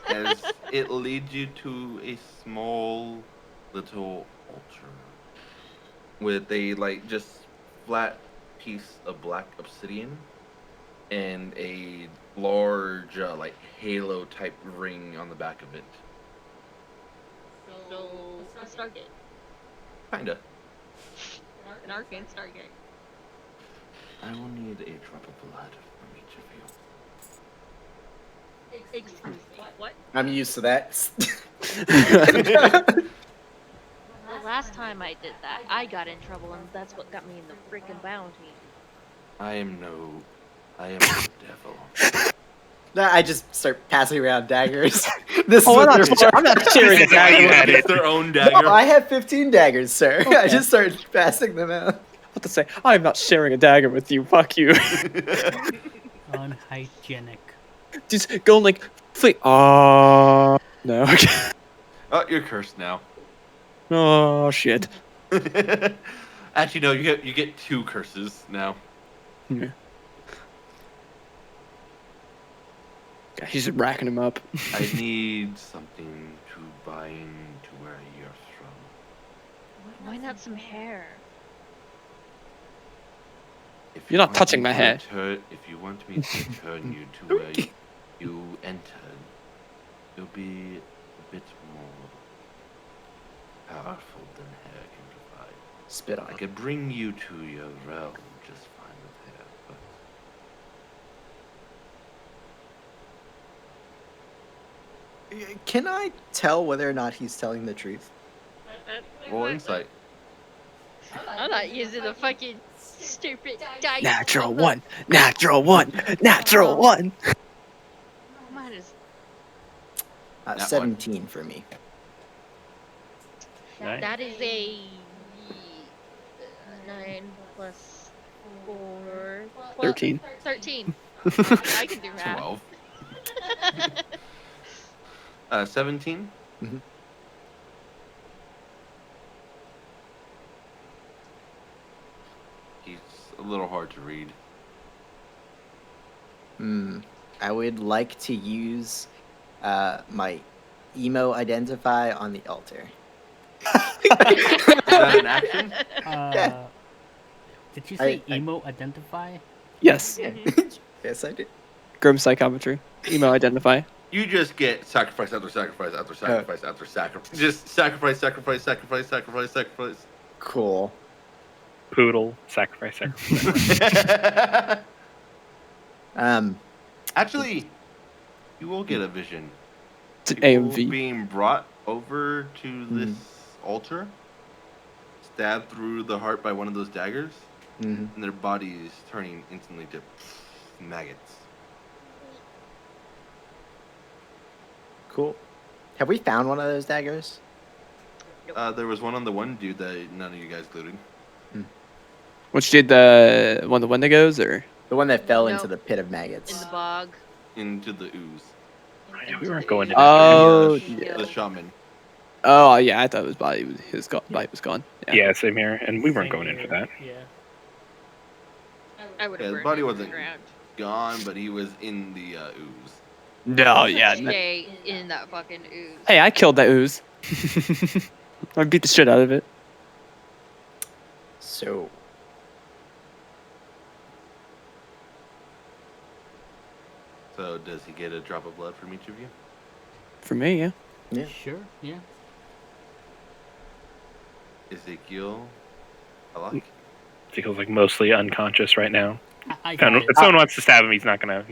[SPEAKER 1] As it leads you to a small little altar with a like just flat piece of black obsidian and a large like halo type ring on the back of it.
[SPEAKER 5] So, a Stargate.
[SPEAKER 1] Kinda.
[SPEAKER 5] An arcane Stargate.
[SPEAKER 1] I will need a drop of blood from each of you.
[SPEAKER 5] Excuse me, what?
[SPEAKER 2] I'm used to that.
[SPEAKER 5] The last time I did that, I got in trouble, and that's what got me in the freaking bounty.
[SPEAKER 1] I am no devil.
[SPEAKER 2] I just start passing around daggers. This is
[SPEAKER 6] Oh,
[SPEAKER 2] what
[SPEAKER 6] I'm
[SPEAKER 2] they're for.
[SPEAKER 6] not sharing a dagger with
[SPEAKER 1] It's
[SPEAKER 6] you.
[SPEAKER 1] their own dagger.
[SPEAKER 2] No, I have 15 daggers, sir. I just started passing them out.
[SPEAKER 6] What to say? I'm not sharing a dagger with you. Fuck you.
[SPEAKER 3] Unhygienic.
[SPEAKER 6] Just go and like flee. Oh no.
[SPEAKER 1] Oh, you're cursed now.
[SPEAKER 6] Oh shit.
[SPEAKER 1] Actually, no. You get 2 curses now.
[SPEAKER 6] Yeah. God, he's just racking him up.
[SPEAKER 1] I need something to bind to where you're from.
[SPEAKER 5] Why not some hair?
[SPEAKER 1] If
[SPEAKER 6] You're not
[SPEAKER 1] want
[SPEAKER 6] touching
[SPEAKER 1] me
[SPEAKER 6] my
[SPEAKER 1] to
[SPEAKER 6] hair.
[SPEAKER 1] if you want me to turn you to where you entered, you'll be a bit more powerful than hair can provide.
[SPEAKER 2] Spit
[SPEAKER 1] I
[SPEAKER 2] on.
[SPEAKER 1] could bring you to your realm just fine with hair, but
[SPEAKER 2] Can I tell whether or not he's telling the truth?
[SPEAKER 1] roll insight.
[SPEAKER 5] I'm not using the fucking stupid dice.
[SPEAKER 6] Natural one. Natural one. Natural one.
[SPEAKER 5] Mine is
[SPEAKER 1] That one.
[SPEAKER 2] 17 for me.
[SPEAKER 4] Nice.
[SPEAKER 5] that is a 9 plus 4.
[SPEAKER 6] 13.
[SPEAKER 5] 13. I can do math.
[SPEAKER 1] 12. 17.
[SPEAKER 2] Mhm.
[SPEAKER 1] He's a little hard to read.
[SPEAKER 2] I would like to use my emo identify on the altar.
[SPEAKER 1] Is that an action?
[SPEAKER 3] Did you say
[SPEAKER 2] I-
[SPEAKER 3] emo identify?
[SPEAKER 6] Yes.
[SPEAKER 2] Yes, I did.
[SPEAKER 6] Grim psychometry. Email identify.
[SPEAKER 1] You just get sacrifice after sacrifice after sacrifice after sacrifice. Just sacrifice, sacrifice, sacrifice, sacrifice, sacrifice.
[SPEAKER 2] Cool.
[SPEAKER 4] Poodle, sacrifice.
[SPEAKER 1] Actually, you will get a vision.
[SPEAKER 6] It's an
[SPEAKER 1] People
[SPEAKER 6] AMV.
[SPEAKER 1] being brought over to this altar, stabbed through the heart by one of those daggers,
[SPEAKER 2] Mhm.
[SPEAKER 1] and their bodies turning instantly to maggots.
[SPEAKER 2] Cool. Have we found one of those daggers?
[SPEAKER 1] There was one on the one dude that none of you guys looted.
[SPEAKER 6] Which did the one of the Wendigos or?
[SPEAKER 2] The one that fell into
[SPEAKER 5] Nope.
[SPEAKER 2] the pit of
[SPEAKER 5] In
[SPEAKER 2] maggots.
[SPEAKER 5] the bog.
[SPEAKER 1] Into the ooze.
[SPEAKER 4] We weren't going to.
[SPEAKER 6] Oh,
[SPEAKER 1] The shaman.
[SPEAKER 6] Oh yeah, I thought his body was body was gone.
[SPEAKER 4] Yeah, same here, and we weren't
[SPEAKER 3] Same
[SPEAKER 4] going in for
[SPEAKER 3] here,
[SPEAKER 4] that.
[SPEAKER 3] Yeah.
[SPEAKER 5] I would
[SPEAKER 1] Yeah,
[SPEAKER 5] have
[SPEAKER 1] the
[SPEAKER 5] burned
[SPEAKER 1] body
[SPEAKER 5] him to
[SPEAKER 1] wasn't
[SPEAKER 5] the ground.
[SPEAKER 1] gone, but he was in the ooze.
[SPEAKER 6] No, yeah.
[SPEAKER 5] Stay in that fucking ooze.
[SPEAKER 6] Hey, I killed that ooze. I beat the shit out of it.
[SPEAKER 2] So,
[SPEAKER 1] So does he get a drop of blood from each of you?
[SPEAKER 6] For me, yeah.
[SPEAKER 2] yeah.
[SPEAKER 3] Sure. Yeah.
[SPEAKER 1] Ezekiel, I like.
[SPEAKER 4] Ezekiel's like mostly unconscious right now.
[SPEAKER 3] I got
[SPEAKER 4] And
[SPEAKER 3] it.
[SPEAKER 4] if someone wants to stab him, he's not gonna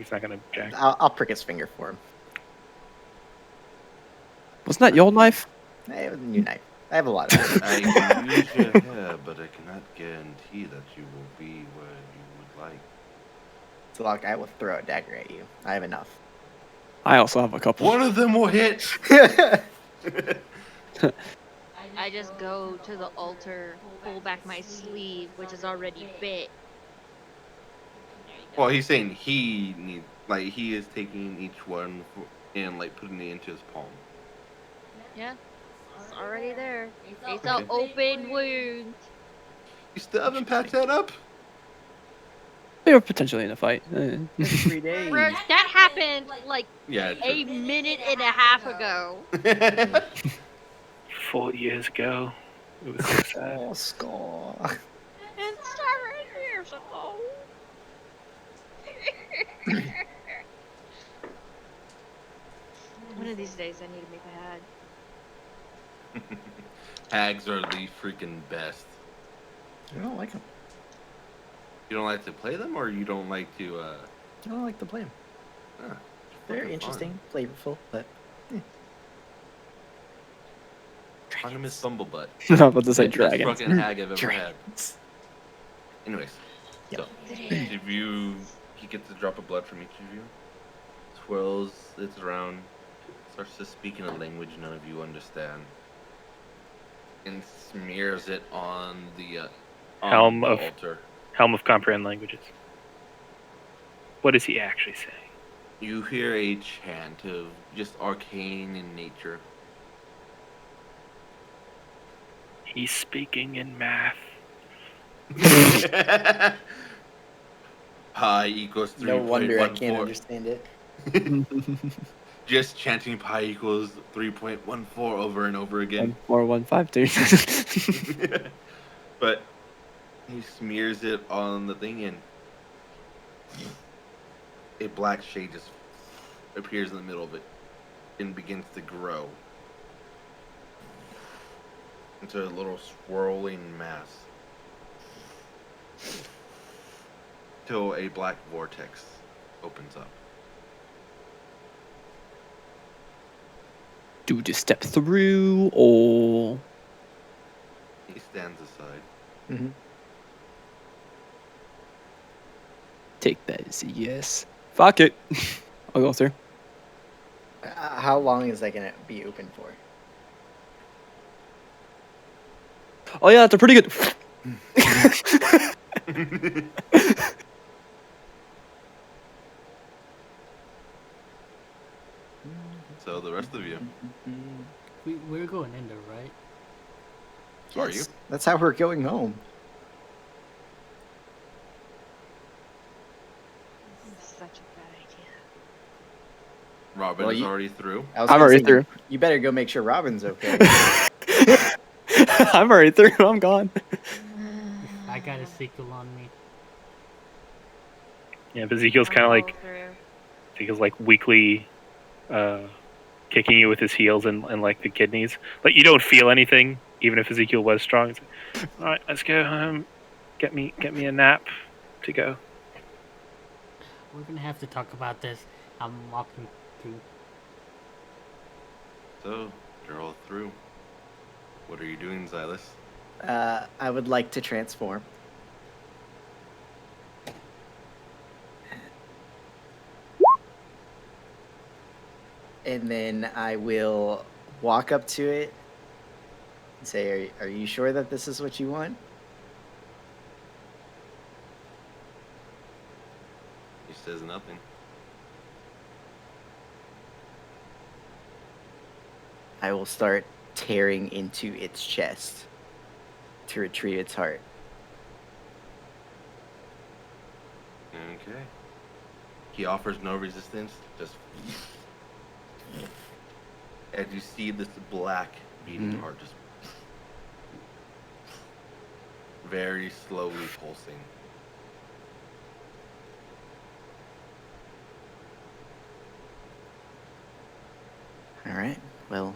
[SPEAKER 4] jack.
[SPEAKER 2] I'll prick his finger for him.
[SPEAKER 6] Wasn't that your knife?
[SPEAKER 2] Hey, it was a new knife. I have a lot of
[SPEAKER 10] I can use your hair, but I cannot guarantee that you will be where you would like.
[SPEAKER 2] So look, I will throw a dagger at you. I have enough.
[SPEAKER 6] I also have a couple.
[SPEAKER 10] One of them will hit.
[SPEAKER 5] I just go to the altar, pull back my sleeve, which is already bit. There you go.
[SPEAKER 10] Well, he's saying he needs, like, he is taking each one and like putting it into his palm.
[SPEAKER 5] Yeah, it's already there. It's
[SPEAKER 10] Okay.
[SPEAKER 5] an open wound.
[SPEAKER 10] You still haven't patched that up?
[SPEAKER 6] They were potentially in a fight.
[SPEAKER 2] It's 3 days.
[SPEAKER 5] Bro, that happened like
[SPEAKER 10] Yeah.
[SPEAKER 5] a minute and a half ago.
[SPEAKER 10] True.
[SPEAKER 4] 4 years ago. It was so sad.
[SPEAKER 2] Oh, score.
[SPEAKER 5] It's 7 years ago. One of these days I need to make a hag.
[SPEAKER 10] Hags are the freaking best.
[SPEAKER 2] I don't like them.
[SPEAKER 10] You don't like to play them, or you don't like to?
[SPEAKER 2] I don't like to play them.
[SPEAKER 10] Ah,
[SPEAKER 2] They're
[SPEAKER 10] fucking
[SPEAKER 2] interesting, flavorful, but
[SPEAKER 10] Fun. Find him his bumblebutt.
[SPEAKER 6] I'm about to say
[SPEAKER 10] Best
[SPEAKER 6] dragons.
[SPEAKER 10] fucking hag I've ever had.
[SPEAKER 2] dragons.
[SPEAKER 10] Anyways,
[SPEAKER 2] Yep.
[SPEAKER 10] so each of you, he gets a drop of blood from each of you. Swirls it around, starts to speak in a language none of you understand, and smears it on the
[SPEAKER 4] Helm of-
[SPEAKER 10] altar.
[SPEAKER 4] Helm of Comprehend Languages. What is he actually saying?
[SPEAKER 10] You hear a chant of just arcane in nature.
[SPEAKER 4] He's speaking in math.
[SPEAKER 10] Pi equals 3.14.
[SPEAKER 2] No wonder I can't understand it.
[SPEAKER 10] Just chanting pi equals 3.14 over and over again.
[SPEAKER 6] 14152.
[SPEAKER 10] But he smears it on the thing, and a black shade just appears in the middle of it and begins to grow into a little swirling mass till a black vortex opens up.
[SPEAKER 6] Do you step through or
[SPEAKER 10] He stands aside.
[SPEAKER 2] Mm-hmm.
[SPEAKER 6] take that as a yes? Fuck it. I'll go through.
[SPEAKER 2] How long is that gonna be open for?
[SPEAKER 6] Oh yeah, they're pretty good.
[SPEAKER 10] So the rest of you,
[SPEAKER 3] We're going in there, right?
[SPEAKER 10] Are you?
[SPEAKER 2] That's how we're going home.
[SPEAKER 5] This is such a bad idea.
[SPEAKER 10] Robin
[SPEAKER 2] Well,
[SPEAKER 10] is
[SPEAKER 2] you-
[SPEAKER 10] already through.
[SPEAKER 2] I was
[SPEAKER 6] I'm
[SPEAKER 2] gonna
[SPEAKER 6] already
[SPEAKER 2] say,
[SPEAKER 6] through.
[SPEAKER 2] You better go make sure Robin's okay.
[SPEAKER 6] I'm already through. I'm gone.
[SPEAKER 3] I got a sequel on me.
[SPEAKER 4] Yeah, Ezekiel's kind of like Ezekiel's like weakly kicking you with his heels and like the kidneys. Like you don't feel anything, even if Ezekiel was strong. It's like, all right, let's go home. Get me a nap to go.
[SPEAKER 3] We're gonna have to talk about this. I'm walking through.
[SPEAKER 10] So you're all through. What are you doing, Xylus?
[SPEAKER 2] I would like to transform. And then I will walk up to it and say, are you sure that this is what you want?
[SPEAKER 10] He says nothing.
[SPEAKER 2] I will start tearing into its chest to retrieve its heart.
[SPEAKER 10] Okay. He offers no resistance, just. As you see this black beating heart just very slowly pulsing.
[SPEAKER 2] All right. Well,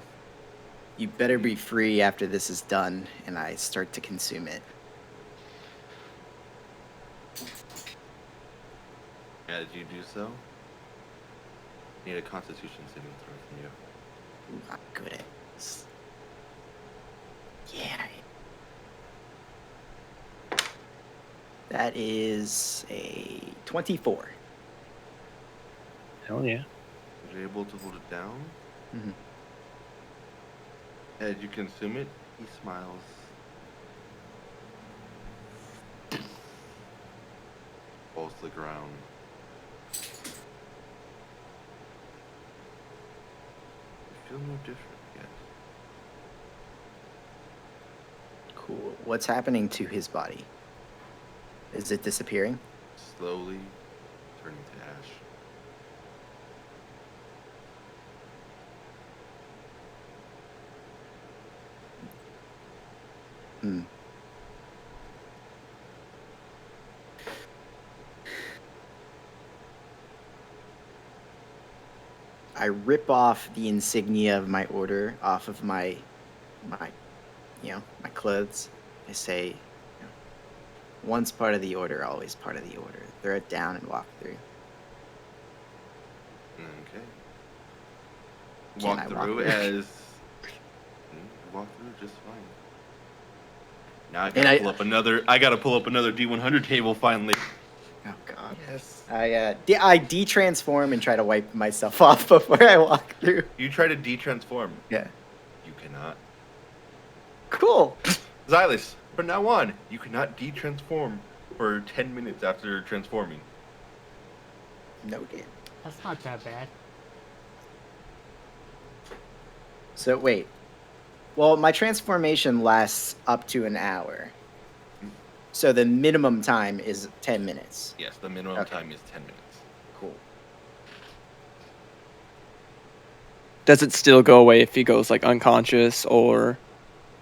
[SPEAKER 2] you better be free after this is done and I start to consume it.
[SPEAKER 10] As you do so, need a Constitution saving throw from you.
[SPEAKER 2] Ooh, I'm good at this. That is a 24.
[SPEAKER 4] Hell yeah.
[SPEAKER 10] You're able to hold it down.
[SPEAKER 2] Mhm.
[SPEAKER 10] As you consume it, he smiles. Falls to the ground. You feel no different yet.
[SPEAKER 2] Cool. What's happening to his body? Is it disappearing?
[SPEAKER 10] Slowly turning to ash.
[SPEAKER 2] Hmm. I rip off the insignia of my order off of my my clothes. I say, once part of the order, always part of the order. Throw it down and walk through.
[SPEAKER 10] Okay.
[SPEAKER 2] Can
[SPEAKER 10] Walk
[SPEAKER 2] I
[SPEAKER 10] through
[SPEAKER 2] walk through?
[SPEAKER 10] as walk through just fine. Now I gotta pull up another D100 table finally.
[SPEAKER 2] Oh God.
[SPEAKER 10] Yes.
[SPEAKER 2] I de-transform and try to wipe myself off before I walk through.
[SPEAKER 10] You try to de-transform.
[SPEAKER 2] Yeah.
[SPEAKER 10] You cannot.
[SPEAKER 2] Cool.
[SPEAKER 10] Xylus, from now on, you cannot de-transform for 10 minutes after transforming.
[SPEAKER 2] Noted.
[SPEAKER 3] That's not that bad.
[SPEAKER 2] So wait. Well, my transformation lasts up to an hour. So the minimum time is 10 minutes.
[SPEAKER 10] Yes, the minimum
[SPEAKER 2] Okay.
[SPEAKER 10] time is 10 minutes.
[SPEAKER 2] Cool.
[SPEAKER 6] Does it still go away if he goes like unconscious or?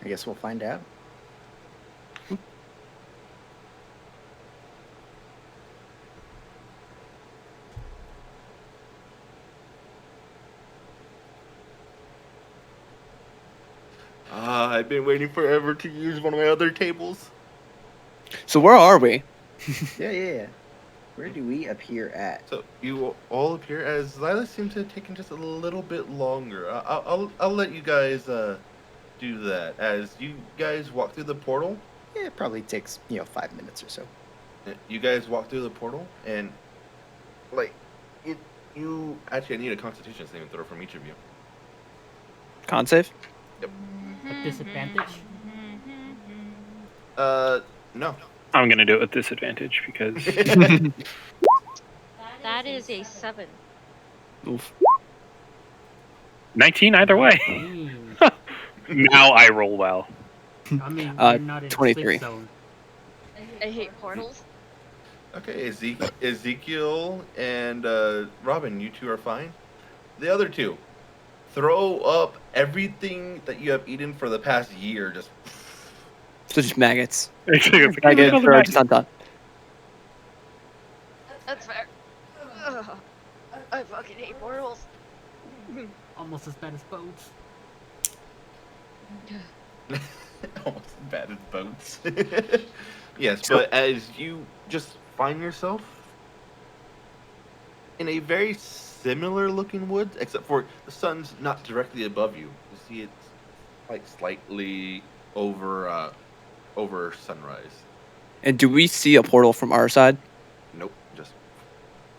[SPEAKER 2] I guess we'll find out.
[SPEAKER 10] I've been waiting forever to use one of my other tables.
[SPEAKER 6] So where are we?
[SPEAKER 2] Yeah. Where do we appear at?
[SPEAKER 10] So you all appear as Xylus seems to have taken just a little bit longer. I'll let you guys do that as you guys walk through the portal.
[SPEAKER 2] Yeah, it probably takes 5 minutes or so.
[SPEAKER 10] You guys walk through the portal and like you actually I need a Constitution saving throw from each of you.
[SPEAKER 6] Con save?
[SPEAKER 3] At disadvantage?
[SPEAKER 10] No.
[SPEAKER 4] I'm gonna do it with disadvantage because
[SPEAKER 5] That is a 7.
[SPEAKER 6] Oof.
[SPEAKER 4] 19 either way. Now I roll well.
[SPEAKER 3] I mean, you're not in
[SPEAKER 6] 23.
[SPEAKER 3] sleep zone.
[SPEAKER 5] I hate portals.
[SPEAKER 10] Okay, Ezekiel and Robin, you two are fine. The other two, throw up everything that you have eaten for the past year. Just
[SPEAKER 6] So just maggots.
[SPEAKER 4] It's
[SPEAKER 6] Maggots are just undone.
[SPEAKER 5] That's fair. Ugh. I fucking hate portals.
[SPEAKER 3] Almost as bad as boats.
[SPEAKER 10] almost as bad as boats. Yes, but as you just find yourself in a very similar looking woods, except for the sun's not directly above you. You see it's like slightly over sunrise.
[SPEAKER 6] And do we see a portal from our side?
[SPEAKER 10] Nope, just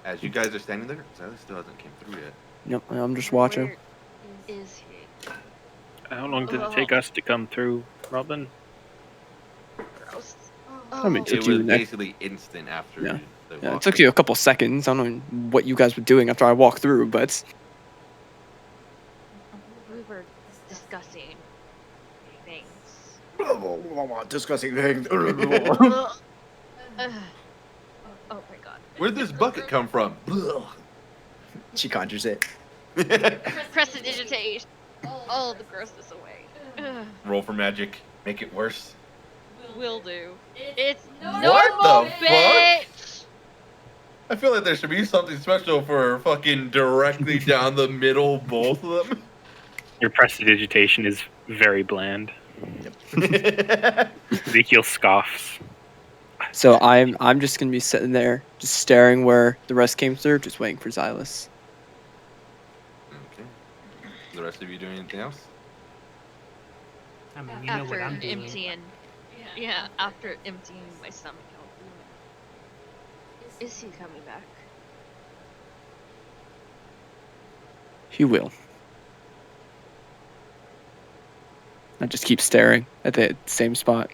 [SPEAKER 10] as you guys are standing there, Silas still hasn't came through yet.
[SPEAKER 6] Nope, I'm just watching.
[SPEAKER 5] Where is he?
[SPEAKER 4] How long did it take us to come through, Robin?
[SPEAKER 5] Gross.
[SPEAKER 6] I mean,
[SPEAKER 5] Oh.
[SPEAKER 6] took
[SPEAKER 10] It
[SPEAKER 6] you
[SPEAKER 10] was
[SPEAKER 6] next-
[SPEAKER 10] basically instant after.
[SPEAKER 6] Yeah.
[SPEAKER 10] the
[SPEAKER 6] Yeah, it
[SPEAKER 10] walk.
[SPEAKER 6] took you a couple seconds. I don't know what you guys were doing after I walked through, but
[SPEAKER 5] We were discussing things.
[SPEAKER 2] Discussing things.
[SPEAKER 5] Ugh. Oh my god.
[SPEAKER 10] Where'd this bucket come from?
[SPEAKER 2] She conjures it.
[SPEAKER 5] Prestidigitate all the grossness away. Ugh.
[SPEAKER 10] Roll for magic. Make it worse.
[SPEAKER 5] Will do. It's
[SPEAKER 10] What
[SPEAKER 5] normal,
[SPEAKER 10] the fuck?
[SPEAKER 5] bitch!
[SPEAKER 10] I feel like there should be something special for fucking directly down the middle, both of them.
[SPEAKER 4] Your prestidigitation is very bland. Ezekiel scoffs.
[SPEAKER 6] so I'm just gonna be sitting there, just staring where the rest came through, just waiting for Xylus.
[SPEAKER 10] Okay. The rest of you doing anything else?
[SPEAKER 3] I mean, you know
[SPEAKER 5] After
[SPEAKER 3] what I'm doing.
[SPEAKER 5] emptying. Yeah, after emptying my stomach out. Is he coming back?
[SPEAKER 6] He will. I just keep staring at the same spot.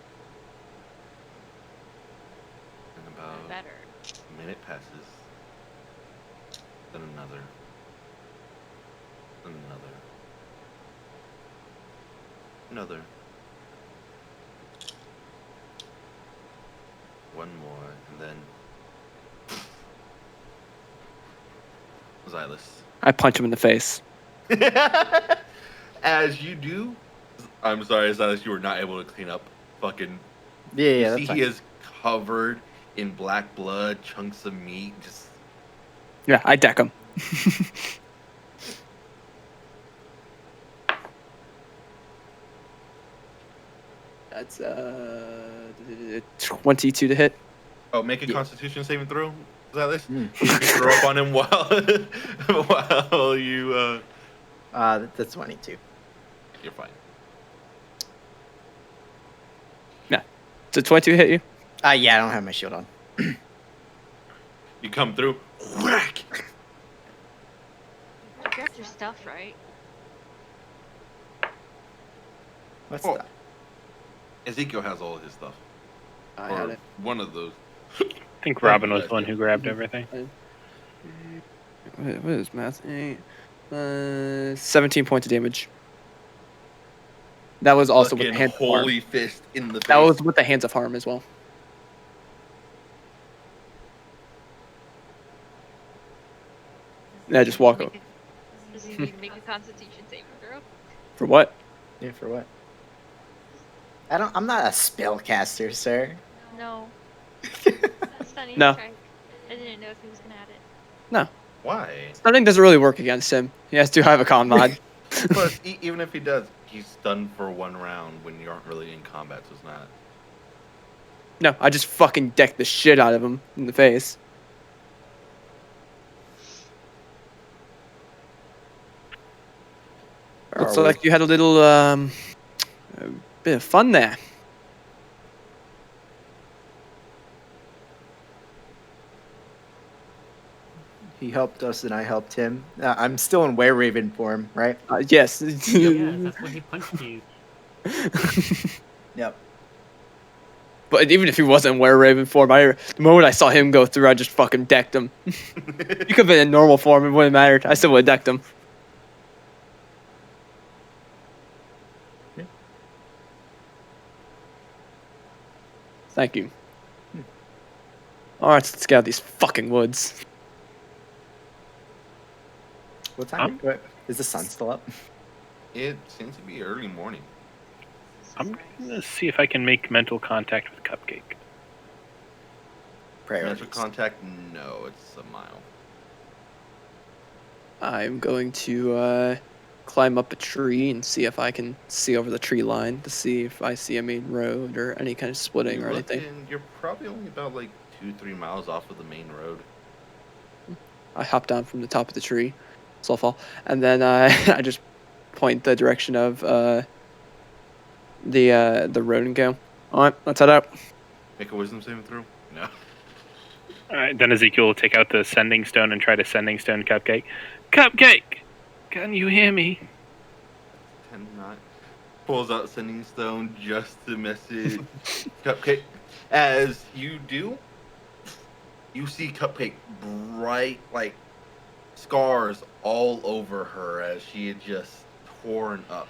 [SPEAKER 10] And about
[SPEAKER 5] Better.
[SPEAKER 10] a minute passes. Then another. Then another. One more, and then Xylus.
[SPEAKER 6] I punch him in the face.
[SPEAKER 10] As you do, I'm sorry, Xylus, you were not able to clean up. Fucking.
[SPEAKER 2] Yeah,
[SPEAKER 10] You
[SPEAKER 2] that's
[SPEAKER 10] see,
[SPEAKER 2] fine.
[SPEAKER 10] he is covered in black blood, chunks of meat. Just
[SPEAKER 6] Yeah, I deck him. That's 22 to hit.
[SPEAKER 10] make a
[SPEAKER 2] Yeah.
[SPEAKER 10] Constitution saving throw, Xylus.
[SPEAKER 2] Mm.
[SPEAKER 10] You throw up on him while you.
[SPEAKER 2] That's 22.
[SPEAKER 10] You're fine.
[SPEAKER 6] Did 22 hit you?
[SPEAKER 2] Yeah, I don't have my shield on.
[SPEAKER 10] You come through. Whack.
[SPEAKER 5] You grabbed your stuff, right?
[SPEAKER 2] What's
[SPEAKER 10] Oh.
[SPEAKER 2] that?
[SPEAKER 10] Ezekiel has all his stuff.
[SPEAKER 6] I
[SPEAKER 10] or
[SPEAKER 6] had it.
[SPEAKER 10] one of those.
[SPEAKER 4] I think Robin was the one who grabbed everything.
[SPEAKER 6] What is math? 17 points of damage. That was also with the
[SPEAKER 10] Fucking
[SPEAKER 6] hands of harm.
[SPEAKER 10] holy fist in the face.
[SPEAKER 6] That was with the hands of harm as well. Yeah, just walk over.
[SPEAKER 5] Does he need to make a Constitution saving throw?
[SPEAKER 6] For what?
[SPEAKER 2] Yeah, for what? I'm not a spellcaster, sir.
[SPEAKER 5] No. Stunning
[SPEAKER 6] No.
[SPEAKER 5] strike. I didn't know if he was gonna add it.
[SPEAKER 6] No.
[SPEAKER 10] Why?
[SPEAKER 6] Stunning doesn't really work against him. He has to have a con mod.
[SPEAKER 10] Plus, even if he does, he's stunned for one round when you aren't really in combat, so it's not.
[SPEAKER 6] No, I just fucking deck the shit out of him in the face. Looks like you had a little a bit of fun there.
[SPEAKER 2] He helped us and I helped him. I'm still in Were-Raven form, right?
[SPEAKER 6] Yes.
[SPEAKER 3] Yeah, that's when he punched you.
[SPEAKER 2] Yep.
[SPEAKER 6] But even if he wasn't Were-Raven form, the moment I saw him go through, I just fucking decked him. He could have been in normal form, it wouldn't have mattered. I still would have decked him.
[SPEAKER 2] Yeah.
[SPEAKER 6] Thank you. Alright, let's get out of these fucking woods.
[SPEAKER 2] What time? Is the sun still up?
[SPEAKER 10] It seems to be early morning.
[SPEAKER 4] I'm gonna see if I can make mental contact with Cupcake.
[SPEAKER 2] Priorities.
[SPEAKER 10] Mental contact? No, it's a mile.
[SPEAKER 6] I'm going to climb up a tree and see if I can see over the tree line to see if I see a main road or any kind of splitting
[SPEAKER 10] You
[SPEAKER 6] or
[SPEAKER 10] look
[SPEAKER 6] anything.
[SPEAKER 10] and you're probably only about like 2-3 miles off of the main road.
[SPEAKER 6] I hop down from the top of the tree, so I'll fall, and then I just point the direction of the road and go. All right, let's head out.
[SPEAKER 10] Make a wisdom saving throw? No.
[SPEAKER 4] Alright, then Ezekiel will take out the sending stone and try to sending stone Cupcake. Cupcake! Can you hear me?
[SPEAKER 10] 10 not. Pulls out sending stone just to message Cupcake. As you do, you see Cupcake bright, like, scars all over her as she had just torn up.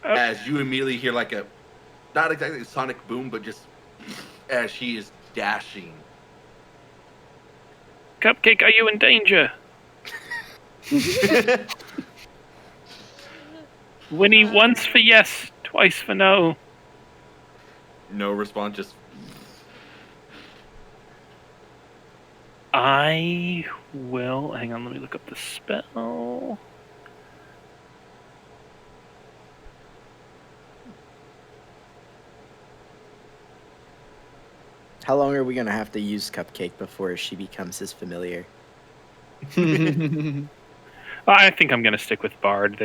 [SPEAKER 10] As you immediately hear like a, not exactly a sonic boom, but just as she is dashing.
[SPEAKER 4] Cupcake, are you in danger? Winnie, once for yes, twice for no.
[SPEAKER 10] No response, just
[SPEAKER 4] I will. Hang on, let me look up the spell.
[SPEAKER 2] How long are we gonna have to use Cupcake before she becomes his familiar?
[SPEAKER 4] I think I'm gonna stick with Bard.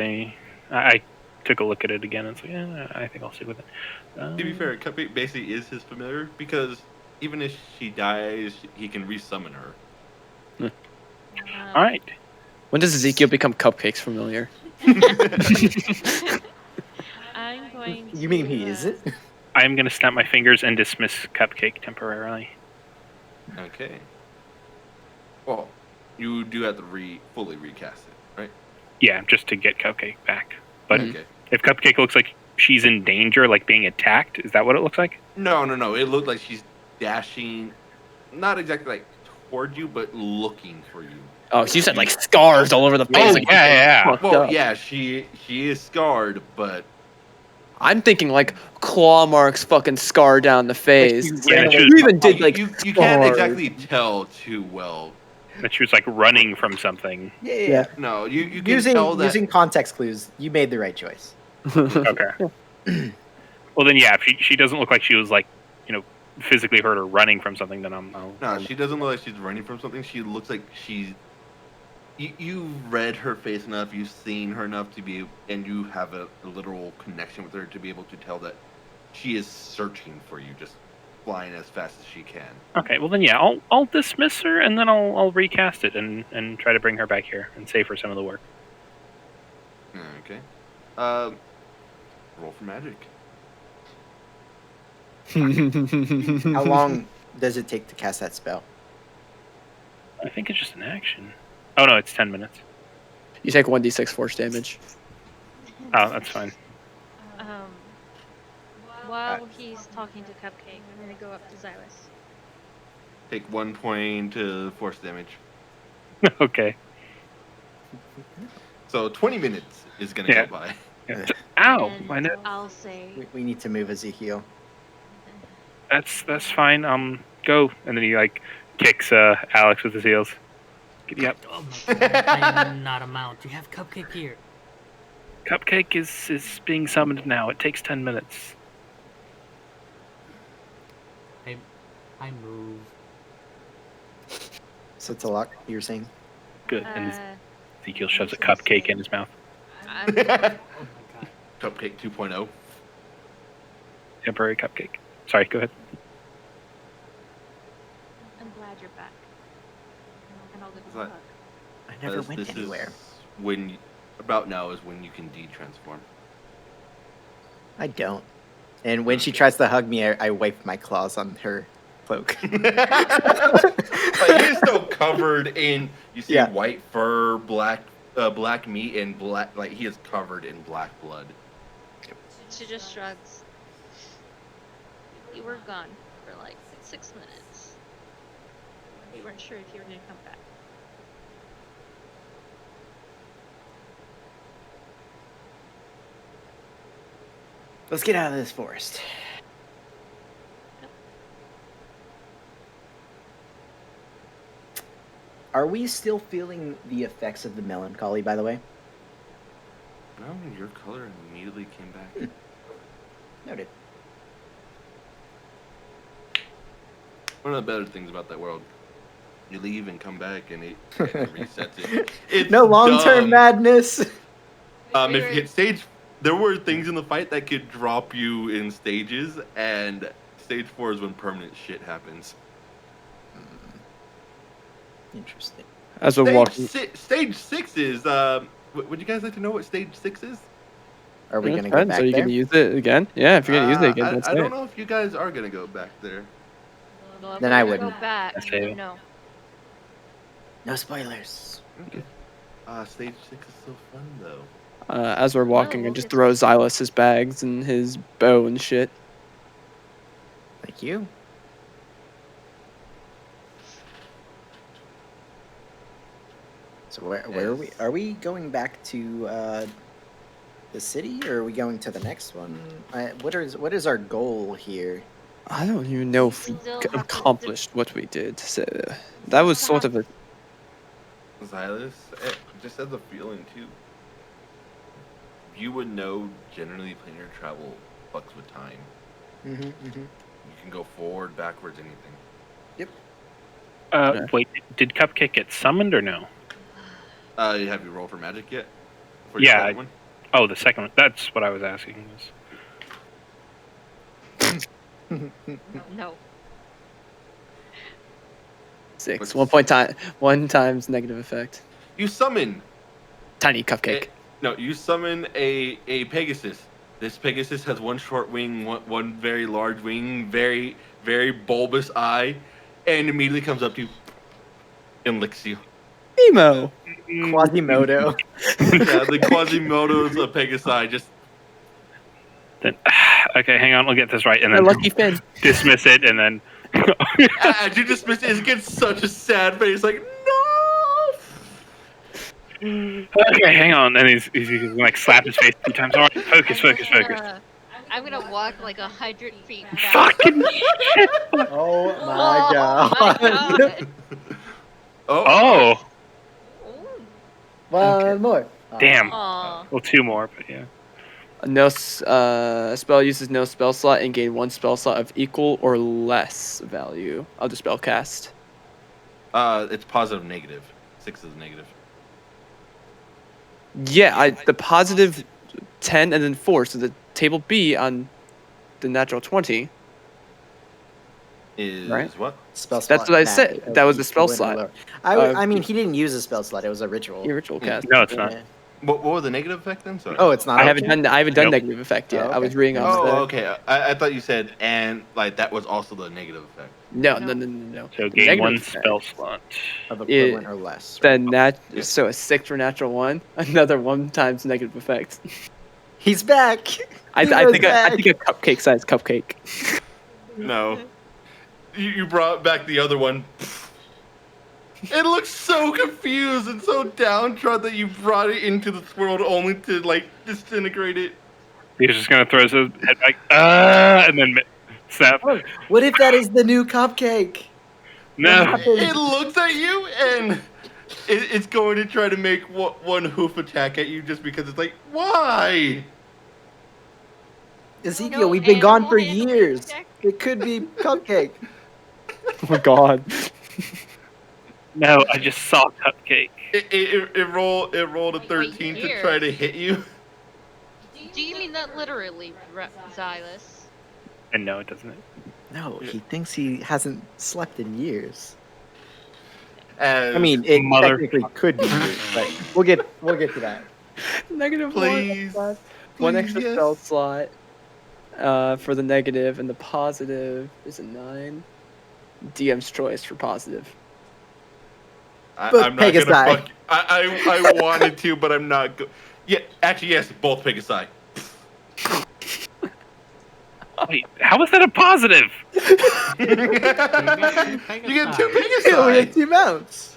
[SPEAKER 4] I took a look at it again and it's like, yeah, I think I'll stick with it.
[SPEAKER 10] to be fair, Cupcake basically is his familiar because even if she dies, he can resummon her.
[SPEAKER 4] All right.
[SPEAKER 6] When does Ezekiel become Cupcakes familiar?
[SPEAKER 5] I'm going to.
[SPEAKER 2] You mean he isn't?
[SPEAKER 4] I'm going to snap my fingers and dismiss Cupcake temporarily.
[SPEAKER 10] Okay. Well, you do have to fully recast it, right?
[SPEAKER 4] Yeah, just to get Cupcake back. But
[SPEAKER 10] Okay.
[SPEAKER 4] if Cupcake looks like she's in danger, like being attacked, is that what it looks like?
[SPEAKER 10] No. It looked like she's dashing, not exactly like toward you, but looking for you.
[SPEAKER 6] Oh, so you said like scars all over the face.
[SPEAKER 4] Oh,
[SPEAKER 6] like,
[SPEAKER 4] yeah.
[SPEAKER 6] fucked
[SPEAKER 10] Well,
[SPEAKER 6] up.
[SPEAKER 10] yeah, she is scarred, but
[SPEAKER 6] I'm thinking like claw marks fucking scar down the face.
[SPEAKER 4] Yeah,
[SPEAKER 6] you even did like
[SPEAKER 10] you can't
[SPEAKER 6] scars.
[SPEAKER 10] exactly tell too well.
[SPEAKER 4] That she was like running from something.
[SPEAKER 2] Yeah.
[SPEAKER 10] No, you can tell that.
[SPEAKER 2] Using context clues, you made the right choice.
[SPEAKER 4] Okay. Well, then, yeah, if she doesn't look like she was like, physically hurt or running from something, then
[SPEAKER 10] No, she doesn't look like she's running from something. She looks like she's. You've read her face enough. You've seen her enough to be, and you have a literal connection with her to be able to tell that she is searching for you, just flying as fast as she can.
[SPEAKER 4] Okay, well then, yeah, I'll dismiss her and then I'll recast it and try to bring her back here and save her some of the work.
[SPEAKER 10] Okay. Roll for magic.
[SPEAKER 2] How long does it take to cast that spell?
[SPEAKER 4] I think it's just an action. Oh no, it's 10 minutes.
[SPEAKER 6] You take 1d6 force damage.
[SPEAKER 4] Oh, that's fine.
[SPEAKER 5] While he's talking to Cupcake, I'm gonna go up to Xylus.
[SPEAKER 10] Take 1 point force damage.
[SPEAKER 4] Okay.
[SPEAKER 10] So 20 minutes is gonna go by.
[SPEAKER 4] Yeah. Ow!
[SPEAKER 5] And
[SPEAKER 4] I know.
[SPEAKER 5] I'll say.
[SPEAKER 2] We need to move Ezekiel.
[SPEAKER 4] That's fine. Go. And then he like kicks Alex with his heels. Giddy up.
[SPEAKER 3] Oh my god, I am not a mount. You have Cupcake here.
[SPEAKER 4] Cupcake is being summoned now. It takes 10 minutes.
[SPEAKER 3] I move.
[SPEAKER 2] So it's a lock, you were saying?
[SPEAKER 4] Good. And
[SPEAKER 5] Uh,
[SPEAKER 4] Ezekiel shoves a cupcake in his mouth.
[SPEAKER 5] I'm,
[SPEAKER 3] Oh my god.
[SPEAKER 10] Cupcake 2.0.
[SPEAKER 4] Temporary cupcake. Sorry, go ahead.
[SPEAKER 5] I'm glad you're back. And I'll give
[SPEAKER 10] Is
[SPEAKER 5] you a
[SPEAKER 10] that-
[SPEAKER 5] hug.
[SPEAKER 2] I never went
[SPEAKER 10] This is
[SPEAKER 2] anywhere.
[SPEAKER 10] About now is when you can de-transform.
[SPEAKER 2] I don't. And when she tries to hug me, I wipe my claws on her cloak.
[SPEAKER 10] Like, you're still covered in, you see
[SPEAKER 2] Yeah.
[SPEAKER 10] white fur, black meat, and black, like he is covered in black blood.
[SPEAKER 5] She just shrugs. You were gone for like 6 minutes. We weren't sure if you were gonna come back.
[SPEAKER 2] Let's get out of this forest. Are we still feeling the effects of the melancholy, by the way?
[SPEAKER 10] No, your color immediately came back.
[SPEAKER 2] Noted.
[SPEAKER 10] One of the better things about that world, you leave and come back and it resets it. It's
[SPEAKER 2] No long-term
[SPEAKER 10] dumb.
[SPEAKER 2] madness.
[SPEAKER 10] If you hit stage, there were things in the fight that could drop you in stages, and stage 4 is when permanent shit happens.
[SPEAKER 2] Interesting.
[SPEAKER 6] As we're walking,
[SPEAKER 10] Stage 6 is. Would you guys like to know what stage 6 is?
[SPEAKER 2] Are we
[SPEAKER 6] Yeah,
[SPEAKER 2] gonna go
[SPEAKER 6] friends,
[SPEAKER 2] back
[SPEAKER 6] are you
[SPEAKER 2] there?
[SPEAKER 6] gonna use it again? Yeah, if you're gonna use it again,
[SPEAKER 10] I
[SPEAKER 6] let's
[SPEAKER 10] don't
[SPEAKER 6] do it.
[SPEAKER 10] know if you guys are gonna go back there.
[SPEAKER 5] Well, if
[SPEAKER 2] Then
[SPEAKER 5] we're
[SPEAKER 2] I
[SPEAKER 5] gonna
[SPEAKER 2] wouldn't.
[SPEAKER 5] Go back.
[SPEAKER 4] That's fair.
[SPEAKER 5] No.
[SPEAKER 2] No spoilers.
[SPEAKER 10] Okay. Stage 6 is so fun though.
[SPEAKER 6] As we're walking, I
[SPEAKER 5] we'll
[SPEAKER 6] just
[SPEAKER 5] get
[SPEAKER 6] throw
[SPEAKER 5] to-
[SPEAKER 6] Xylus his bags and his bow and shit.
[SPEAKER 2] Thank you. So where are we? Are we going back to the city, or are we going to the next one? What is our goal here?
[SPEAKER 6] I don't even know if we
[SPEAKER 5] Still have to-
[SPEAKER 6] accomplished what we did. So that was sort of a.
[SPEAKER 10] Xylus, just has a feeling too. You would know generally planar travel fucks with time.
[SPEAKER 2] Mm-hmm.
[SPEAKER 10] You can go forward, backwards, anything.
[SPEAKER 6] Yeah.
[SPEAKER 4] Wait, did Cupcake get summoned or no?
[SPEAKER 10] Have you rolled for magic yet? For
[SPEAKER 4] Yeah,
[SPEAKER 10] your second one?
[SPEAKER 4] Oh, the second one. That's what I was asking.
[SPEAKER 5] No.
[SPEAKER 6] 6.
[SPEAKER 1] But-
[SPEAKER 6] 1 times negative effect.
[SPEAKER 1] You summon.
[SPEAKER 6] Tiny cupcake.
[SPEAKER 1] No, you summon a Pegasus. This Pegasus has one short wing, one very large wing, very, very bulbous eye, and immediately comes up to you and licks you.
[SPEAKER 6] Emo.
[SPEAKER 2] Quasimodo.
[SPEAKER 1] Yeah, the Quasimodo's of Pegasi just.
[SPEAKER 4] Then, okay, hang on, I'll get this right, and
[SPEAKER 6] A
[SPEAKER 4] then
[SPEAKER 6] lucky Finn.
[SPEAKER 4] dismiss it, and then.
[SPEAKER 1] As you dismiss it, it gets such a sad face, like, no!
[SPEAKER 4] Okay, hang on, and he's gonna like slap his face 2 times. All right, focus.
[SPEAKER 5] I'm gonna walk like 100 feet back.
[SPEAKER 4] Fucking shit!
[SPEAKER 2] Oh my
[SPEAKER 5] Oh
[SPEAKER 2] god.
[SPEAKER 5] my god.
[SPEAKER 4] Oh,
[SPEAKER 2] One more.
[SPEAKER 4] damn.
[SPEAKER 5] Aw.
[SPEAKER 4] Well, 2 more, but yeah.
[SPEAKER 6] A spell uses no spell slot and gain 1 spell slot of equal or less value of the spell cast.
[SPEAKER 1] It's positive, negative. 6 is negative.
[SPEAKER 6] Yeah, the positive 10 and then 4. So the table B on the natural 20.
[SPEAKER 1] Is
[SPEAKER 6] Right.
[SPEAKER 1] what?
[SPEAKER 2] Spell
[SPEAKER 6] That's
[SPEAKER 2] slot
[SPEAKER 6] what I
[SPEAKER 2] back
[SPEAKER 6] said.
[SPEAKER 2] of
[SPEAKER 6] That was a
[SPEAKER 2] equal
[SPEAKER 6] spell
[SPEAKER 2] and
[SPEAKER 6] slot.
[SPEAKER 2] lower.
[SPEAKER 6] Uh,
[SPEAKER 2] I mean, he didn't use a spell slot. It was a ritual.
[SPEAKER 6] Your ritual cast.
[SPEAKER 4] No, it's not.
[SPEAKER 2] Yeah.
[SPEAKER 1] What was the negative effect then? Sorry.
[SPEAKER 2] Oh, it's not.
[SPEAKER 6] I haven't
[SPEAKER 2] okay?
[SPEAKER 6] done
[SPEAKER 4] Nope.
[SPEAKER 6] negative effect yet.
[SPEAKER 2] Oh,
[SPEAKER 6] I was
[SPEAKER 2] okay.
[SPEAKER 6] reading off
[SPEAKER 1] Oh,
[SPEAKER 6] the
[SPEAKER 1] okay. I thought you said, and like that was also the negative effect.
[SPEAKER 6] no.
[SPEAKER 4] So
[SPEAKER 6] The
[SPEAKER 4] gain
[SPEAKER 6] negative
[SPEAKER 4] 1
[SPEAKER 6] effect.
[SPEAKER 4] spell slot.
[SPEAKER 2] Of equivalent or less.
[SPEAKER 6] Then
[SPEAKER 1] Yeah.
[SPEAKER 6] so a 6 for natural 1, another 1 times negative effect.
[SPEAKER 2] He's back.
[SPEAKER 6] I
[SPEAKER 2] Hero's
[SPEAKER 6] think a
[SPEAKER 2] back.
[SPEAKER 6] cupcake size cupcake.
[SPEAKER 1] No. You brought back the other one. It looks so confused and so downtrodden that you brought it into this world only to like disintegrate it.
[SPEAKER 4] He's just gonna throw his head back, and then snap.
[SPEAKER 2] What if that is the new cupcake?
[SPEAKER 4] No.
[SPEAKER 1] It looks at you and it's going to try to make one hoof attack at you just because it's like, why?
[SPEAKER 2] Ezekiel,
[SPEAKER 5] No
[SPEAKER 2] we've been gone
[SPEAKER 5] animal
[SPEAKER 2] for
[SPEAKER 5] handling
[SPEAKER 2] years.
[SPEAKER 5] check?
[SPEAKER 2] It could be cupcake.
[SPEAKER 6] Oh my god.
[SPEAKER 4] No, I just saw Cupcake.
[SPEAKER 1] It rolled a 13 to
[SPEAKER 5] here.
[SPEAKER 1] try to hit you.
[SPEAKER 5] Do you mean that literally, Xylus?
[SPEAKER 4] And no, it doesn't.
[SPEAKER 2] No, he thinks he hasn't slept in years.
[SPEAKER 1] As,
[SPEAKER 2] I mean, it
[SPEAKER 4] Mother-
[SPEAKER 2] technically could be years, but we'll get to that.
[SPEAKER 6] Negative
[SPEAKER 1] please,
[SPEAKER 6] 1
[SPEAKER 1] please,
[SPEAKER 6] extra
[SPEAKER 1] yes.
[SPEAKER 6] spell slot for the negative, and the positive is a 9. DM's choice for positive.
[SPEAKER 2] Both
[SPEAKER 1] I'm not gonna
[SPEAKER 2] Pegasi.
[SPEAKER 1] fuck. I wanted to, but I'm not. Yeah, actually, yes, both Pegasi.
[SPEAKER 4] Wait, how is that a positive?
[SPEAKER 1] You get 2
[SPEAKER 2] Yeah, we had
[SPEAKER 1] Pegasi.
[SPEAKER 2] 2 mounts.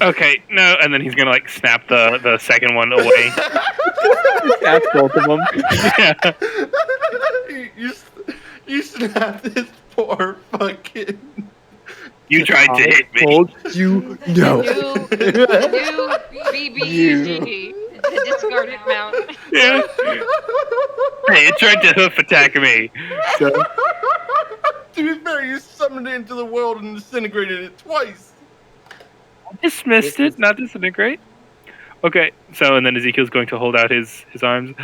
[SPEAKER 4] Okay, no, and then he's gonna like snap the second one away.
[SPEAKER 6] That's both of them.
[SPEAKER 4] Yeah.
[SPEAKER 1] You snapped this poor fucking.
[SPEAKER 4] You tried to hit me.
[SPEAKER 6] Told you no.
[SPEAKER 5] New BBUG, the discarded mount.
[SPEAKER 4] Yeah. Hey, it tried to hoof attack me. So,
[SPEAKER 1] To be fair, you summoned it into the world and disintegrated it twice.
[SPEAKER 4] dismissed it, not disintegrate. Okay, so and then Ezekiel's going to hold out his arms.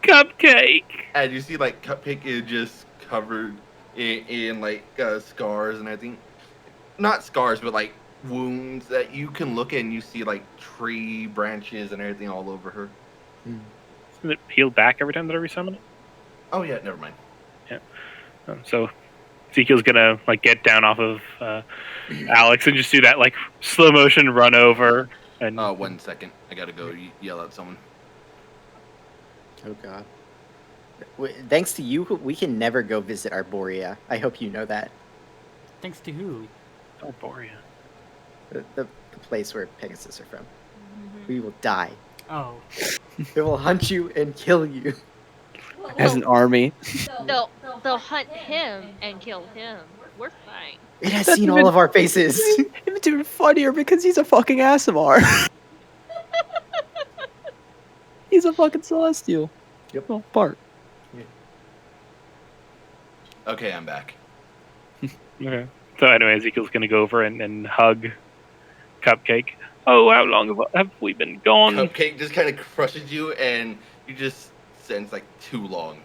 [SPEAKER 4] Cupcake.
[SPEAKER 1] And you see, like, Cupcake is just covered in like scars and everything. Not scars, but like wounds that you can look at and you see like tree branches and everything all over her.
[SPEAKER 4] Does it heal back every time that I resummon it?
[SPEAKER 1] Oh yeah, never mind.
[SPEAKER 4] So Ezekiel's gonna like get down off of Alex and just do that like slow motion run over. And
[SPEAKER 1] 1 second, I gotta go yell at someone.
[SPEAKER 2] Oh god. Thanks to you, we can never go visit Arborea. I hope you know that.
[SPEAKER 3] Thanks to who?
[SPEAKER 4] Arborea.
[SPEAKER 2] The place where Pegasus are from. We will die.
[SPEAKER 3] Oh.
[SPEAKER 2] It will hunt you and kill you.
[SPEAKER 6] As an army.
[SPEAKER 5] They'll hunt him and kill him. We're fine.
[SPEAKER 2] It has
[SPEAKER 6] That's
[SPEAKER 2] seen
[SPEAKER 6] even-
[SPEAKER 2] all of our faces.
[SPEAKER 6] It's even funnier because he's a fucking Asimar. He's a fucking Celestial.
[SPEAKER 2] Yep.
[SPEAKER 6] Well, part.
[SPEAKER 1] Okay, I'm back.
[SPEAKER 4] Okay. So anyway, Ezekiel's gonna go over and hug Cupcake. Oh, how long have we been gone?
[SPEAKER 1] Cupcake just kind of crushes you and you just sense like too long.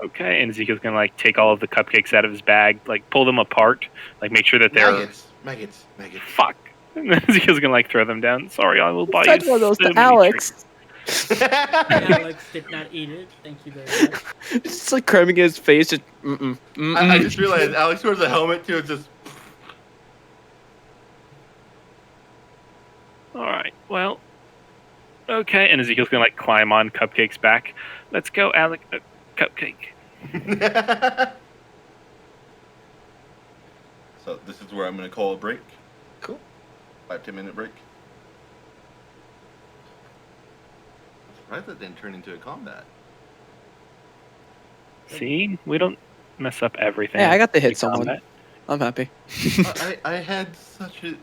[SPEAKER 4] Okay, and Ezekiel's gonna like take all of the cupcakes out of his bag, like pull them apart, like make sure that they're
[SPEAKER 10] Maggots.
[SPEAKER 4] fuck. And then Ezekiel's gonna like throw them down. Sorry, I will buy you
[SPEAKER 6] Fed one of those
[SPEAKER 4] so
[SPEAKER 6] to
[SPEAKER 4] many
[SPEAKER 6] Alex.
[SPEAKER 3] Alex did not eat it. Thank you very much.
[SPEAKER 6] Just like cramming his face. Just
[SPEAKER 10] I just realized Alex wears a helmet too. It's just.
[SPEAKER 4] All right. Well. Okay, and Ezekiel's gonna like climb on Cupcake's back. Let's go, Alec. Cupcake.
[SPEAKER 10] So this is where I'm gonna call a break.
[SPEAKER 2] Cool.
[SPEAKER 10] 5-10 minute break. I'm surprised that didn't turn into a combat.
[SPEAKER 4] See, we don't mess up everything.
[SPEAKER 6] Hey, I got to
[SPEAKER 4] in
[SPEAKER 6] hit someone.
[SPEAKER 4] combat.
[SPEAKER 6] I'm happy.
[SPEAKER 10] I had such a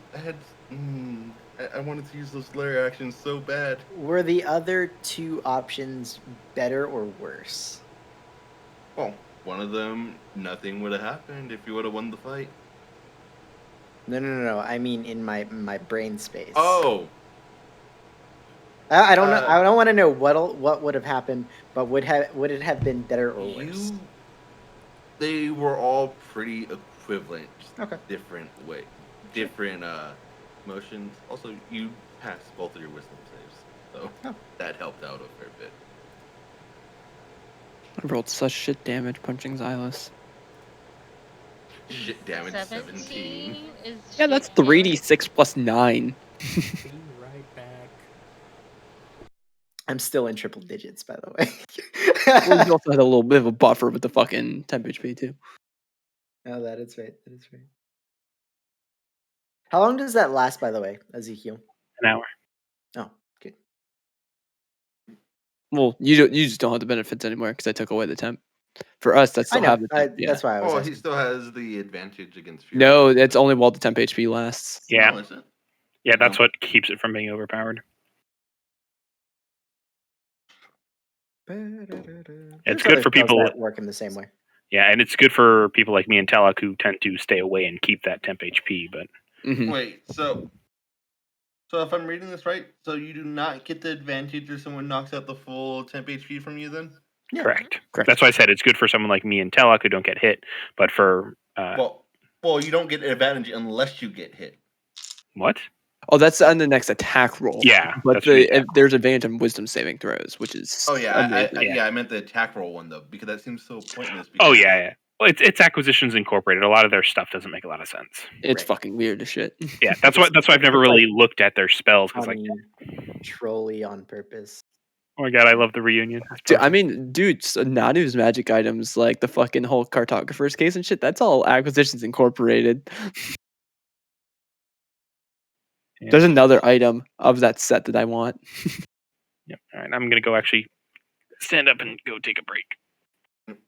[SPEAKER 10] I wanted to use those layer actions so bad.
[SPEAKER 2] Were the other two options better or worse?
[SPEAKER 10] Well, one of them, nothing would have happened if you would have won the fight.
[SPEAKER 2] No. I mean, in my brain space.
[SPEAKER 10] Oh,
[SPEAKER 2] I don't know. I don't want to know what would have happened, but would it have been better or worse?
[SPEAKER 10] They were all pretty equivalent. Just
[SPEAKER 2] Okay.
[SPEAKER 10] different motions. Also, you passed both of your wisdom saves, so that helped out a fair bit.
[SPEAKER 6] I rolled such shit damage punching Xylus.
[SPEAKER 10] Shit damage 17.
[SPEAKER 5] Is
[SPEAKER 6] Yeah, that's
[SPEAKER 5] shit
[SPEAKER 6] 3d6 plus 9.
[SPEAKER 3] Be right back.
[SPEAKER 2] I'm still in triple digits, by the way.
[SPEAKER 6] Well, you also had a little bit of a buffer with the fucking temp HP too.
[SPEAKER 2] Oh, that is right. How long does that last, by the way, Ezekiel?
[SPEAKER 4] An hour.
[SPEAKER 2] Oh, good.
[SPEAKER 6] Well, you just don't have the benefits anymore because I took away the temp. For us, that
[SPEAKER 2] I
[SPEAKER 6] still
[SPEAKER 2] know.
[SPEAKER 6] have the temp. Yeah.
[SPEAKER 2] That's why I was
[SPEAKER 10] Oh,
[SPEAKER 2] asking.
[SPEAKER 10] he still has the advantage against Fury.
[SPEAKER 6] No, it's only while the temp HP lasts.
[SPEAKER 4] Yeah.
[SPEAKER 10] Oh, is it?
[SPEAKER 4] Yeah, that's
[SPEAKER 10] Oh.
[SPEAKER 4] what keeps it from being overpowered. It's
[SPEAKER 2] There's
[SPEAKER 4] good
[SPEAKER 2] other
[SPEAKER 4] for
[SPEAKER 2] spells
[SPEAKER 4] people.
[SPEAKER 2] that work in the same way.
[SPEAKER 4] Yeah, and it's good for people like me and Telak who tend to stay away and keep that temp HP. But
[SPEAKER 6] Mhm.
[SPEAKER 10] Wait, so if I'm reading this right, so you do not get the advantage if someone knocks out the full temp HP from you then?
[SPEAKER 2] Yeah.
[SPEAKER 4] correct. That's why I said it's good for someone like me and Telak who don't get hit. But for
[SPEAKER 10] Well, you don't get an advantage unless you get hit.
[SPEAKER 4] what?
[SPEAKER 6] Oh, that's on the next attack roll.
[SPEAKER 4] Yeah,
[SPEAKER 6] but
[SPEAKER 4] that's the attack
[SPEAKER 6] there's advantage on wisdom saving throws, which is
[SPEAKER 10] Oh yeah,
[SPEAKER 6] amazing.
[SPEAKER 10] I meant the attack roll one though, because that seems so pointless.
[SPEAKER 4] Oh
[SPEAKER 10] because-
[SPEAKER 4] yeah. Well, it's Acquisitions Incorporated. A lot of their stuff doesn't make a lot of sense.
[SPEAKER 6] It's
[SPEAKER 2] Right.
[SPEAKER 6] fucking weird as shit.
[SPEAKER 4] Yeah, that's why I've never
[SPEAKER 2] It's like
[SPEAKER 4] really looked at their spells because like,
[SPEAKER 2] trolly on purpose.
[SPEAKER 4] oh my god, I love the reunion. It's
[SPEAKER 6] Dude, I
[SPEAKER 4] perfect.
[SPEAKER 6] so Nanu's magic items like the fucking whole cartographer's case and shit. That's all Acquisitions Incorporated.
[SPEAKER 4] Yeah.
[SPEAKER 6] There's another item of that set that I want.
[SPEAKER 4] Yep. All right, I'm gonna go actually stand up and go take a break.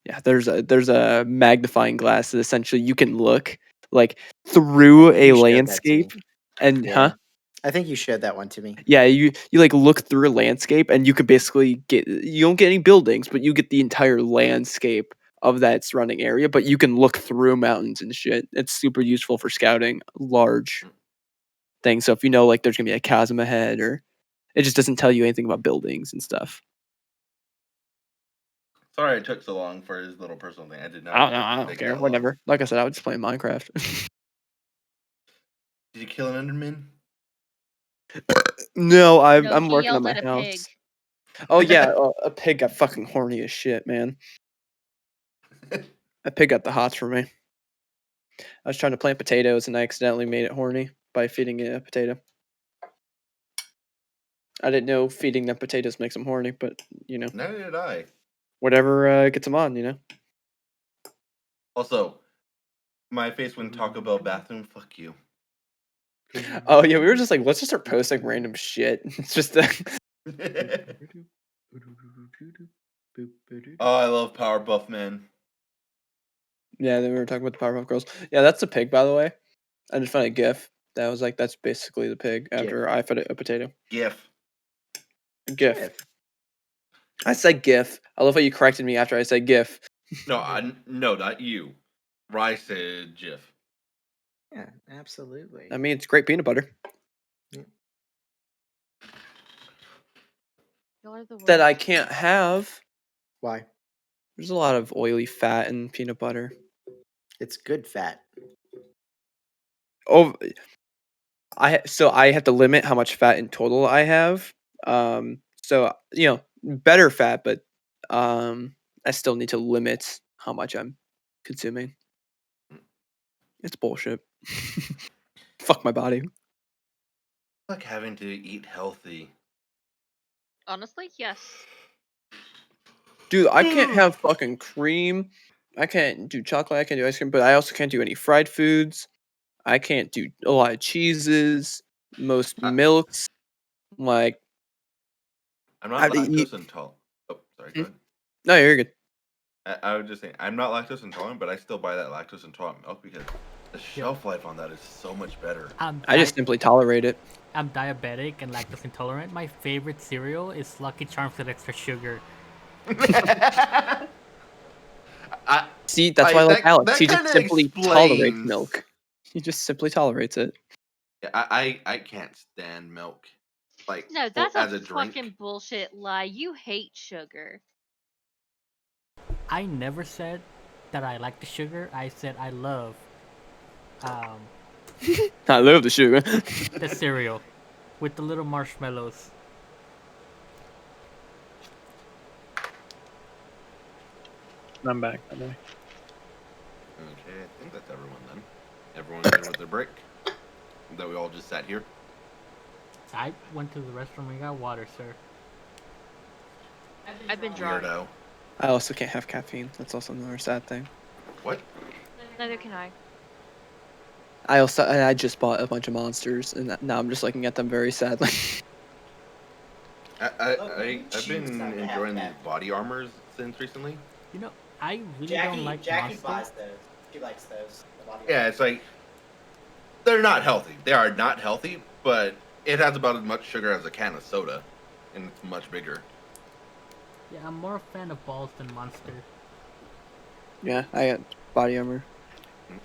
[SPEAKER 6] Yeah, there's a magnifying glass that essentially you can look like through a
[SPEAKER 2] You showed that to me.
[SPEAKER 6] landscape and
[SPEAKER 2] Yeah. I think you showed that one to me.
[SPEAKER 6] Yeah, you like look through a landscape and you could basically you don't get any buildings, but you get the entire landscape of that surrounding area, but you can look through mountains and shit. It's super useful for scouting large things. So if you know like there's gonna be a chasm ahead or it just doesn't tell you anything about buildings and stuff.
[SPEAKER 10] Sorry it took so long for his little personal thing. I did not.
[SPEAKER 6] I don't care. Whatever. Like I said, I would just play Minecraft.
[SPEAKER 10] Did you kill an Enderman?
[SPEAKER 6] No,
[SPEAKER 5] No,
[SPEAKER 6] I'm
[SPEAKER 5] he
[SPEAKER 6] working on
[SPEAKER 5] yelled
[SPEAKER 6] my
[SPEAKER 5] at a
[SPEAKER 6] house.
[SPEAKER 5] pig.
[SPEAKER 6] Oh yeah, a pig got fucking horny as shit, man. A pig got the hots for me. I was trying to plant potatoes and I accidentally made it horny by feeding it a potato. I didn't know feeding them potatoes makes them horny, but you know,
[SPEAKER 10] Neither did I.
[SPEAKER 6] whatever gets them on, you know.
[SPEAKER 10] Also, my face when Taco Bell bathroom. Fuck you.
[SPEAKER 6] Oh yeah, we were just like, let's just start posting random shit. It's just
[SPEAKER 10] Oh, I love Powerpuff Man.
[SPEAKER 6] yeah. Then we were talking about the Powerpuff Girls. Yeah, that's the pig, by the way. I just found a GIF that was like, that's basically the pig after I fed it a potato.
[SPEAKER 10] GIF.
[SPEAKER 6] GIF. I said GIF. I love how you corrected me after I said GIF.
[SPEAKER 10] No, no, not you. Rye said GIF.
[SPEAKER 2] Yeah, absolutely.
[SPEAKER 6] I mean, it's great peanut butter
[SPEAKER 5] Y'all are the
[SPEAKER 6] that I
[SPEAKER 5] worst.
[SPEAKER 6] can't have
[SPEAKER 2] Why?
[SPEAKER 6] There's a lot of oily fat in peanut butter.
[SPEAKER 2] It's good fat.
[SPEAKER 6] Oh, I have to limit how much fat in total I have. So better fat, but I still need to limit how much I'm consuming. It's bullshit. Fuck my body.
[SPEAKER 10] Like having to eat healthy.
[SPEAKER 5] Honestly, yes.
[SPEAKER 6] Dude, I can't have fucking cream. I can't do chocolate. I can't do ice cream, but I also can't do any fried foods. I can't do a lot of cheeses, most milks. Like,
[SPEAKER 10] I'm not
[SPEAKER 6] I have to eat.
[SPEAKER 10] lactose intolerant. Oh, sorry.
[SPEAKER 6] Hmm?
[SPEAKER 10] Go ahead.
[SPEAKER 6] No, you're good.
[SPEAKER 10] I would just say I'm not lactose intolerant, but I still buy that lactose intolerant milk because the shelf life on that is so much better.
[SPEAKER 6] I just simply tolerate it.
[SPEAKER 3] I'm diabetic and lactose intolerant. My favorite cereal is Lucky Charms with extra sugar.
[SPEAKER 6] See, that's why I like Alex.
[SPEAKER 10] that
[SPEAKER 6] He just
[SPEAKER 10] kinda
[SPEAKER 6] simply tolerates
[SPEAKER 10] explains-
[SPEAKER 6] milk. He just simply tolerates it.
[SPEAKER 10] Yeah, I can't stand milk. Like
[SPEAKER 5] No, that's
[SPEAKER 10] as
[SPEAKER 5] a
[SPEAKER 10] a drink.
[SPEAKER 5] fucking bullshit lie. You hate sugar.
[SPEAKER 3] I never said that I like the sugar. I said I love
[SPEAKER 6] I love the sugar.
[SPEAKER 3] the cereal with the little marshmallows.
[SPEAKER 4] I'm back, by the way.
[SPEAKER 10] Okay, I think that's everyone then. Everyone's in with their break. That we all just sat here.
[SPEAKER 3] I went to the restroom and got water, sir.
[SPEAKER 5] I've been drawing.
[SPEAKER 10] Weirdo.
[SPEAKER 6] I also can't have caffeine. That's also another sad thing.
[SPEAKER 10] What?
[SPEAKER 5] Neither can I.
[SPEAKER 6] I just bought a bunch of monsters, and now I'm just looking at them very sadly.
[SPEAKER 10] I've been enjoying these body armors since recently.
[SPEAKER 3] You know, I really don't like monsters.
[SPEAKER 2] those. She likes those.
[SPEAKER 10] Yeah, it's like they're not healthy. They are not healthy, but it has about as much sugar as a can of soda, and it's much bigger.
[SPEAKER 3] Yeah, I'm more a fan of balls than monster.
[SPEAKER 6] Yeah, I got body armor.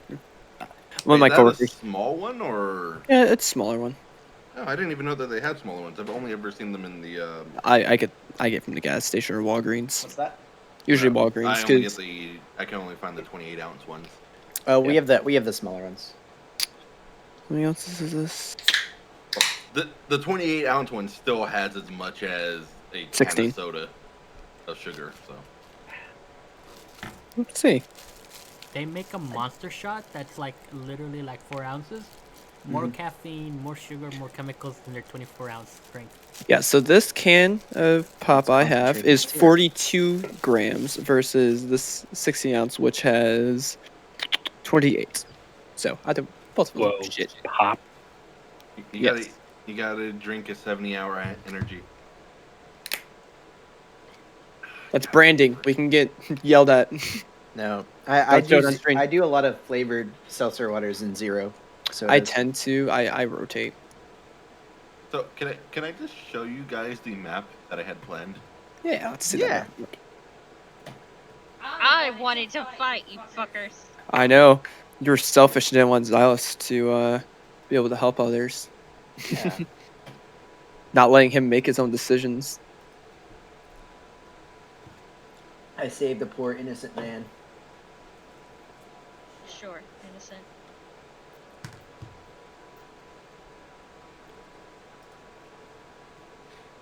[SPEAKER 10] Wait,
[SPEAKER 6] One of my
[SPEAKER 10] is that a
[SPEAKER 6] coworkers.
[SPEAKER 10] small one or?
[SPEAKER 6] Yeah, it's a smaller one.
[SPEAKER 10] Oh, I didn't even know that they had smaller ones. I've only ever seen them in the.
[SPEAKER 6] I get from the gas station or Walgreens.
[SPEAKER 2] What's that?
[SPEAKER 6] Usually
[SPEAKER 10] I
[SPEAKER 6] Walgreens.
[SPEAKER 10] only get
[SPEAKER 6] 'Cause
[SPEAKER 10] I can only find the 28-ounce ones.
[SPEAKER 2] Oh, we
[SPEAKER 6] Yeah.
[SPEAKER 2] have the smaller ones.
[SPEAKER 6] how many ounces is this?
[SPEAKER 10] The 28-ounce one still has as much as a can
[SPEAKER 6] 16.
[SPEAKER 10] of soda of sugar. So
[SPEAKER 6] Let's see.
[SPEAKER 3] They make a monster shot that's like literally like 4 ounces. More caffeine, more sugar, more chemicals than their 24-ounce drink.
[SPEAKER 6] Yeah, so this can of pop I have
[SPEAKER 2] concentrated
[SPEAKER 6] is
[SPEAKER 2] too.
[SPEAKER 6] 42 grams versus this 60 ounce, which has 28. So I think both of them
[SPEAKER 4] Whoa,
[SPEAKER 6] shit.
[SPEAKER 4] pop.
[SPEAKER 10] you
[SPEAKER 6] Yes.
[SPEAKER 10] gotta drink a 70-hour energy.
[SPEAKER 6] That's branding. We can get yelled at.
[SPEAKER 2] No, I
[SPEAKER 6] Don't show it on
[SPEAKER 2] do.
[SPEAKER 6] screen.
[SPEAKER 2] I do a lot of flavored seltzer waters in zero. So
[SPEAKER 6] I tend to. I rotate.
[SPEAKER 10] So can I just show you guys the map that I had planned?
[SPEAKER 6] Yeah, let's see
[SPEAKER 2] Yeah.
[SPEAKER 6] that.
[SPEAKER 5] I wanted to fight, you fuckers.
[SPEAKER 6] I know. You were selfish and didn't want Xylus to be able to help others.
[SPEAKER 2] Yeah.
[SPEAKER 6] Not letting him make his own decisions.
[SPEAKER 2] I saved the poor innocent man.
[SPEAKER 5] Sure, innocent.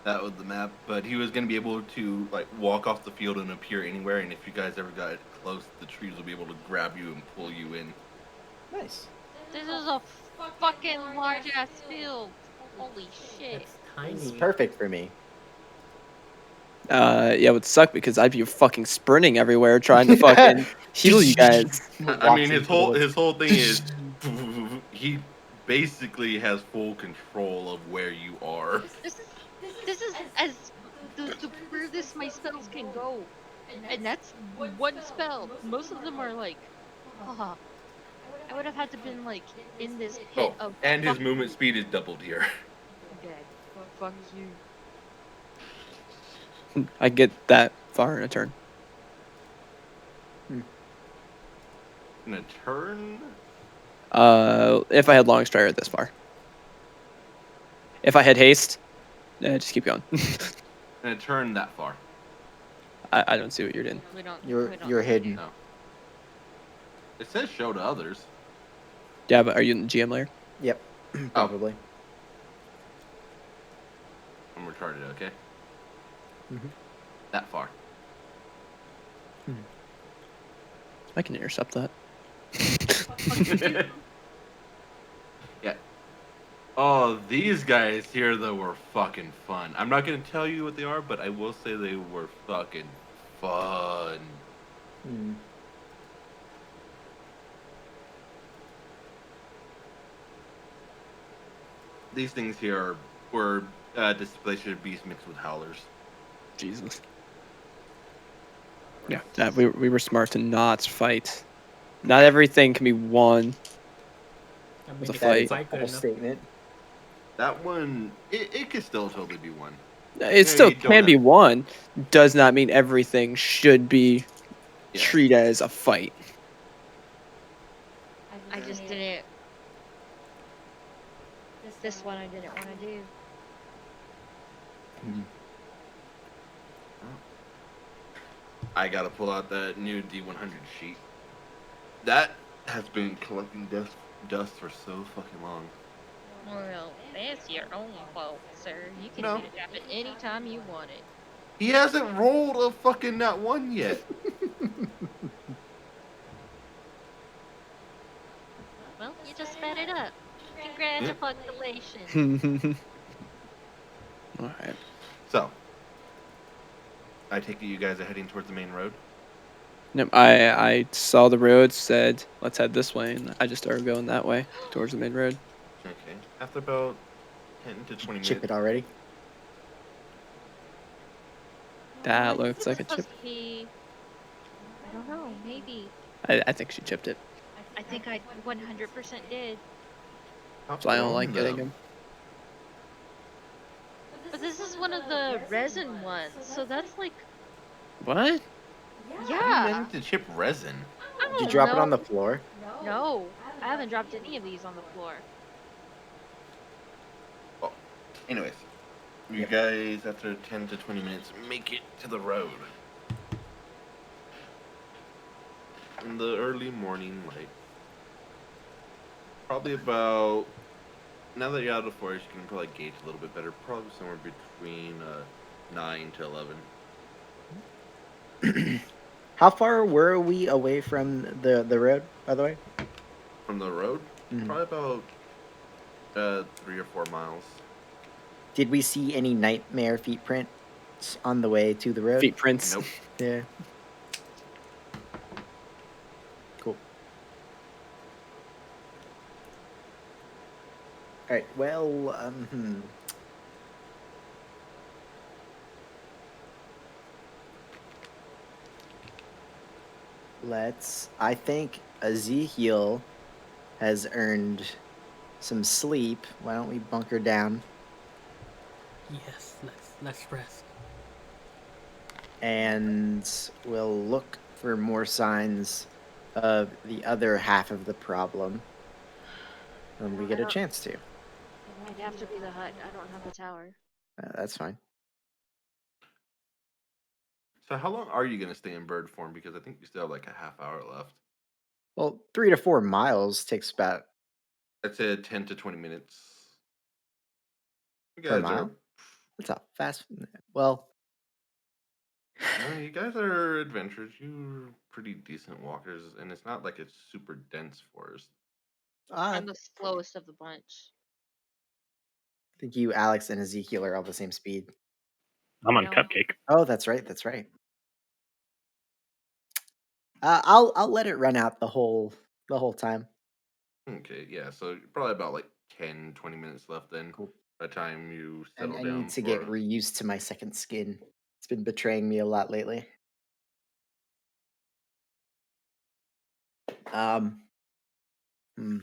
[SPEAKER 10] That was the map, but he was gonna be able to like walk off the field and appear anywhere. And if you guys ever got close, the trees will be able to grab you and pull you in.
[SPEAKER 2] Nice.
[SPEAKER 5] This is a fucking large ass field. Holy shit.
[SPEAKER 3] It's
[SPEAKER 2] This is
[SPEAKER 3] tiny.
[SPEAKER 2] perfect for me.
[SPEAKER 6] Yeah, it would suck because I'd be fucking sprinting everywhere trying to fucking heal you guys.
[SPEAKER 10] I mean, his whole thing is he basically has full control of where you are.
[SPEAKER 5] This is as the furthest my spells can go, and that's one spell. Most of them are like, I would have had to been like in this pit
[SPEAKER 10] Oh,
[SPEAKER 5] of.
[SPEAKER 10] and his
[SPEAKER 5] fuck-
[SPEAKER 10] movement speed is doubled here.
[SPEAKER 5] Dead. Fuck you.
[SPEAKER 6] I get that far in a turn.
[SPEAKER 10] In a turn,
[SPEAKER 6] If I had long strider this far. If I had haste, just keep going.
[SPEAKER 10] in a turn that far.
[SPEAKER 6] I don't see what you're doing.
[SPEAKER 5] We don't.
[SPEAKER 2] You're
[SPEAKER 5] we don't
[SPEAKER 2] you're
[SPEAKER 5] see
[SPEAKER 2] hidden.
[SPEAKER 5] you.
[SPEAKER 10] No. It says show to others.
[SPEAKER 6] Yeah, but are you in the GM layer?
[SPEAKER 2] Yep, probably.
[SPEAKER 10] I'm retarded, okay?
[SPEAKER 2] Mhm.
[SPEAKER 10] That far.
[SPEAKER 6] I can intercept that.
[SPEAKER 10] Yeah. Oh, these guys here though were fucking fun. I'm not gonna tell you what they are, but I will say they were fucking fun.
[SPEAKER 2] Mm.
[SPEAKER 10] These things here were displaced beast mixed with howlers.
[SPEAKER 6] Jesus. Yeah, we were smart to not fight. Not everything can be won.
[SPEAKER 3] I mean,
[SPEAKER 6] With a
[SPEAKER 3] if
[SPEAKER 2] That
[SPEAKER 3] you
[SPEAKER 2] is a
[SPEAKER 3] fight good
[SPEAKER 2] bold
[SPEAKER 3] enough.
[SPEAKER 2] statement.
[SPEAKER 10] That one, it could still totally be won.
[SPEAKER 6] It
[SPEAKER 10] Yeah,
[SPEAKER 6] still
[SPEAKER 10] you don't
[SPEAKER 6] can be
[SPEAKER 10] have-
[SPEAKER 6] won. Does not mean everything should be
[SPEAKER 10] Yeah.
[SPEAKER 6] treated as a fight.
[SPEAKER 5] I just didn't. This one I didn't want to do.
[SPEAKER 10] I gotta pull out that new D100 sheet. That has been collecting dust for so fucking long.
[SPEAKER 5] Well, that's your own fault, sir. You can
[SPEAKER 10] No.
[SPEAKER 5] do it anytime you want it.
[SPEAKER 10] He hasn't rolled a fucking nat one yet.
[SPEAKER 5] Well, you just sped it up. Congratulations.
[SPEAKER 6] All right.
[SPEAKER 10] So, I take it you guys are heading towards the main road?
[SPEAKER 6] Yep, I saw the road, said, let's head this way, and I just started going that way towards the main road.
[SPEAKER 10] Okay. After about 10 to 20
[SPEAKER 2] Chip
[SPEAKER 10] minutes.
[SPEAKER 2] it already.
[SPEAKER 6] That
[SPEAKER 5] I think
[SPEAKER 6] looks
[SPEAKER 5] it's
[SPEAKER 6] like a chip.
[SPEAKER 5] supposed to be. I don't know. Maybe.
[SPEAKER 6] I think she chipped it.
[SPEAKER 5] I think I 100% did.
[SPEAKER 6] So I don't like getting
[SPEAKER 10] them.
[SPEAKER 6] him.
[SPEAKER 5] But this is one of the resin ones, so that's like.
[SPEAKER 6] What?
[SPEAKER 10] How do you
[SPEAKER 5] Yeah.
[SPEAKER 10] manage to chip resin?
[SPEAKER 5] I
[SPEAKER 2] Did you
[SPEAKER 5] don't
[SPEAKER 2] drop it
[SPEAKER 5] know.
[SPEAKER 2] on the floor?
[SPEAKER 5] No, I haven't dropped any of these on the floor.
[SPEAKER 10] Oh, anyways, you guys, after 10 to 20 minutes, make it to the road. In the early morning light. Probably about, now that you're out of the forest, you can probably gauge a little bit better. Probably somewhere between 9 to 11.
[SPEAKER 2] How far were we away from the road, by the way?
[SPEAKER 10] From the road?
[SPEAKER 2] Mhm.
[SPEAKER 10] Probably about 3 or 4 miles.
[SPEAKER 2] Did we see any nightmare feet prints on the way to the road?
[SPEAKER 6] Feet prints.
[SPEAKER 10] Nope.
[SPEAKER 2] Yeah. Cool. All right. Well, I think Ezekiel has earned some sleep. Why don't we bunker down
[SPEAKER 3] Yes, let's rest.
[SPEAKER 2] and we'll look for more signs of the other half of the problem when we get a chance to.
[SPEAKER 5] It'd have to be the hut. I don't have the tower.
[SPEAKER 2] That's fine.
[SPEAKER 10] So how long are you going to stay in bird form? Because I think you still have like a half hour left.
[SPEAKER 2] Well, 3 to 4 miles takes about
[SPEAKER 10] I'd say 10 to 20 minutes. You
[SPEAKER 2] per
[SPEAKER 10] guys
[SPEAKER 2] mile. That's a fast. Well,
[SPEAKER 10] you guys are adventurers. You're pretty decent walkers, and it's not like it's super dense forest.
[SPEAKER 2] I
[SPEAKER 5] I'm the slowest of the bunch.
[SPEAKER 2] think you, Alex, and Ezekiel are all the same speed.
[SPEAKER 4] I'm on
[SPEAKER 5] No.
[SPEAKER 4] Cupcake.
[SPEAKER 2] Oh, that's right. That's right. I'll let it run out the whole time.
[SPEAKER 10] Okay, yeah. So probably about like 10, 20 minutes left then.
[SPEAKER 2] Cool.
[SPEAKER 10] By the time you
[SPEAKER 2] And
[SPEAKER 10] settle
[SPEAKER 2] I
[SPEAKER 10] down
[SPEAKER 2] need to
[SPEAKER 10] for
[SPEAKER 2] get reused to my second skin. It's been betraying me a lot lately. Hmm.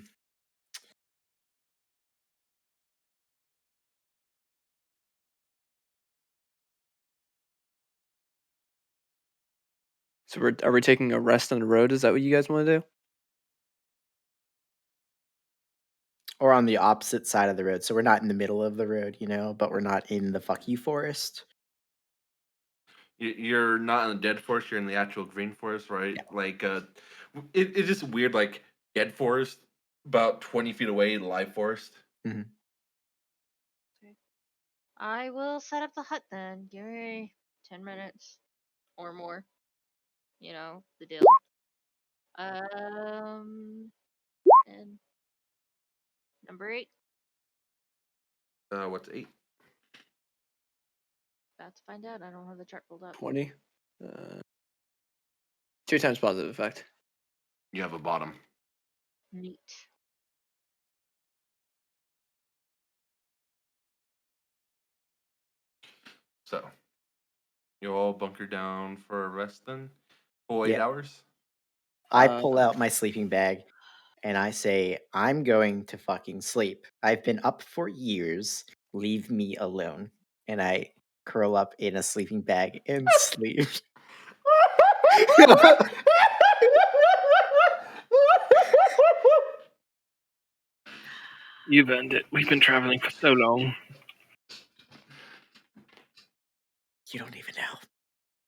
[SPEAKER 6] So are we taking a rest on the road? Is that what you guys want to do?
[SPEAKER 2] Or on the opposite side of the road. So we're not in the middle of the road, but we're not in the fuck you forest.
[SPEAKER 10] You're not in the dead forest. You're in the actual green forest, right?
[SPEAKER 2] Yeah.
[SPEAKER 10] Like, it's just weird. Like dead forest, about 20 feet away, live forest.
[SPEAKER 2] Mhm.
[SPEAKER 5] I will set up the hut then. Give me 10 minutes or more. You know, the deal. And number 8.
[SPEAKER 10] What's 8?
[SPEAKER 5] About to find out. I don't have the chart pulled up.
[SPEAKER 6] 20. 2 times positive effect.
[SPEAKER 10] You have a bottom.
[SPEAKER 5] Neat.
[SPEAKER 10] So you all bunker down for a rest then. Full 8
[SPEAKER 2] Yeah.
[SPEAKER 10] hours.
[SPEAKER 2] I pull out my sleeping bag and I say, I'm going to fucking sleep. I've been up for years. Leave me alone. And I curl up in a sleeping bag and sleep.
[SPEAKER 4] You've earned it. We've been traveling for so long.
[SPEAKER 2] You don't even know.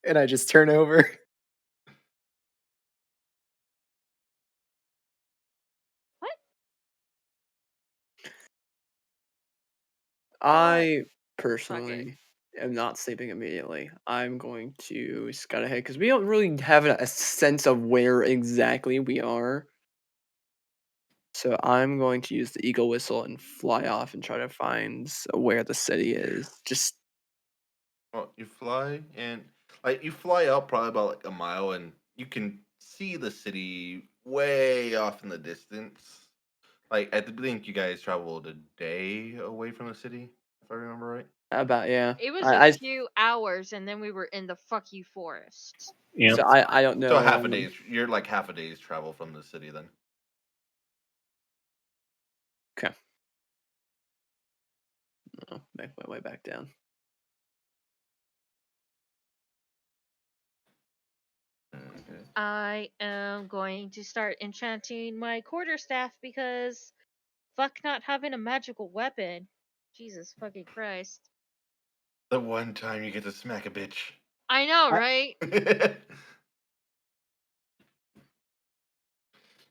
[SPEAKER 2] And I just turn over.
[SPEAKER 6] I personally am not sleeping immediately. I'm going to scout ahead because we don't really have a sense of where exactly we are. So I'm going to use the eagle whistle and fly off and try to find where the city is. Just
[SPEAKER 10] Well, you fly and like you fly up probably about like a mile, and you can see the city way off in the distance. Like I think you guys traveled a day away from the city, if I remember right.
[SPEAKER 6] about, yeah.
[SPEAKER 5] It was
[SPEAKER 6] I
[SPEAKER 5] a few hours and then we were in the fuck you forest.
[SPEAKER 4] Yeah.
[SPEAKER 6] so I don't know.
[SPEAKER 10] So half a day's. You're like half a day's travel from the city then.
[SPEAKER 6] Okay. Oh, make my way back down.
[SPEAKER 10] Okay.
[SPEAKER 5] I am going to start enchanting my quarterstaff because fuck not having a magical weapon. Jesus fucking Christ.
[SPEAKER 10] The one time you get to smack a bitch.
[SPEAKER 5] I know,
[SPEAKER 2] I-
[SPEAKER 5] right?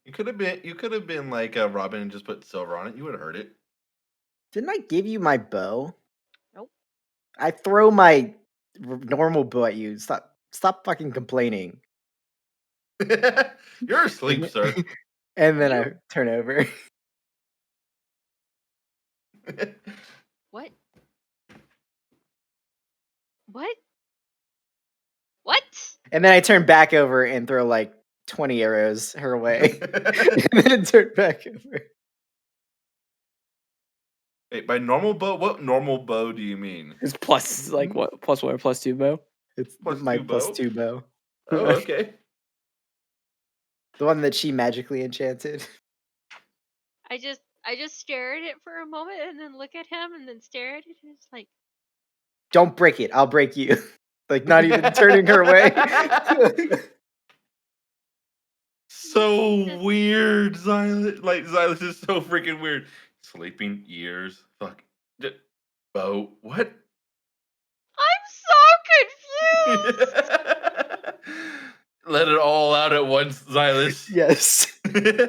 [SPEAKER 10] You could have been like Robin and just put silver on it. You would have heard it.
[SPEAKER 2] Didn't I give you my bow?
[SPEAKER 5] Nope.
[SPEAKER 2] I throw my normal bow at you. Stop fucking complaining.
[SPEAKER 10] You're asleep, sir.
[SPEAKER 2] And then
[SPEAKER 5] You-
[SPEAKER 2] I turn over.
[SPEAKER 5] What? What? What?
[SPEAKER 2] And then I turn back over and throw like 20 arrows her way. And then turn back over.
[SPEAKER 10] Wait, by normal bow, what normal bow do you mean?
[SPEAKER 6] It's plus like what? Plus 1 or plus 2 bow?
[SPEAKER 2] It's
[SPEAKER 10] Plus
[SPEAKER 2] my
[SPEAKER 10] 2
[SPEAKER 2] plus
[SPEAKER 10] bow?
[SPEAKER 2] 2 bow.
[SPEAKER 10] Oh, okay.
[SPEAKER 2] The one that she magically enchanted.
[SPEAKER 5] I just stare at it for a moment and then look at him and then stare at it and it's like
[SPEAKER 2] Don't break it. I'll break you. Like not even turning her way.
[SPEAKER 10] So weird, Xylus. Like Xylus is so freaking weird. Sleeping ears. Fuck. Bow. What?
[SPEAKER 5] I'm so confused.
[SPEAKER 10] Let it all out at once, Xylus.
[SPEAKER 2] Yes.
[SPEAKER 5] I don't even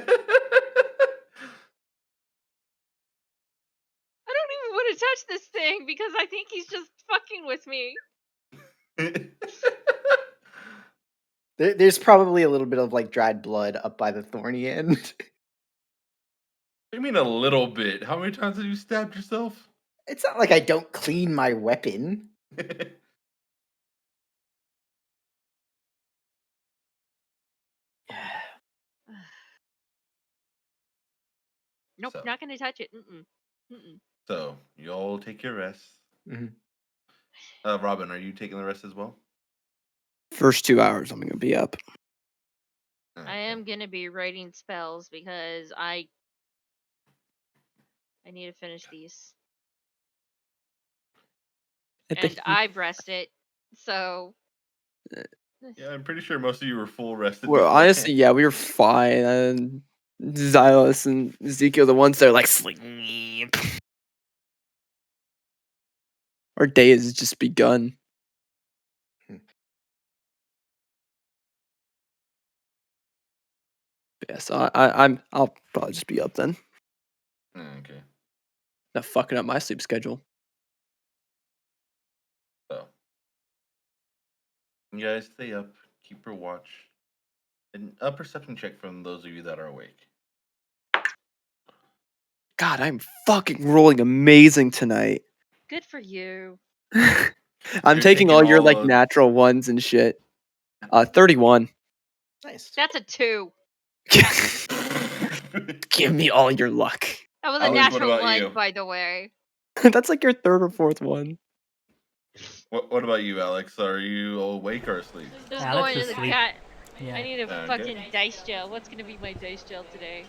[SPEAKER 5] want to touch this thing because I think he's just fucking with me.
[SPEAKER 2] There's probably a little bit of like dried blood up by the thorny end.
[SPEAKER 10] You mean a little bit? How many times have you stabbed yourself?
[SPEAKER 2] It's not like I don't clean my weapon.
[SPEAKER 5] Nope,
[SPEAKER 10] So.
[SPEAKER 5] not gonna touch it. Mm-mm.
[SPEAKER 10] So you all take your rest.
[SPEAKER 2] Mhm.
[SPEAKER 10] Robin, are you taking the rest as well?
[SPEAKER 6] First 2 hours, I'm gonna be up.
[SPEAKER 5] I am gonna be writing spells because I need to finish these. And I've rested, so
[SPEAKER 10] Yeah, I'm pretty sure most of you were full rested.
[SPEAKER 6] Well,
[SPEAKER 10] beforehand.
[SPEAKER 6] honestly, yeah, we were fine. And Xylus and Ezekiel, the ones that are like sleep. Our day has just begun. Yeah, so I'll probably just be up then.
[SPEAKER 10] Okay.
[SPEAKER 6] Not fucking up my sleep schedule.
[SPEAKER 10] So, you guys stay up, keep your watch, and a perception check from those of you that are awake.
[SPEAKER 6] God, I'm fucking rolling amazing tonight.
[SPEAKER 5] Good for you.
[SPEAKER 6] I'm
[SPEAKER 10] You're
[SPEAKER 6] taking all
[SPEAKER 10] taking
[SPEAKER 6] your
[SPEAKER 10] all
[SPEAKER 6] like
[SPEAKER 10] of-
[SPEAKER 6] natural ones and shit. 31.
[SPEAKER 2] Nice.
[SPEAKER 5] That's a 2.
[SPEAKER 6] Give me all your luck.
[SPEAKER 5] That was a
[SPEAKER 10] Alex, what
[SPEAKER 5] natural
[SPEAKER 10] about
[SPEAKER 5] 1,
[SPEAKER 10] you?
[SPEAKER 5] by the way.
[SPEAKER 6] That's like your third or fourth one.
[SPEAKER 10] What about you, Alex? Are you awake or asleep?
[SPEAKER 5] Just
[SPEAKER 3] Alex
[SPEAKER 5] going
[SPEAKER 3] is
[SPEAKER 5] to the
[SPEAKER 3] asleep.
[SPEAKER 5] cat.
[SPEAKER 3] Yeah.
[SPEAKER 5] I need a
[SPEAKER 10] Okay.
[SPEAKER 5] fucking dice gel. What's gonna be my dice gel today?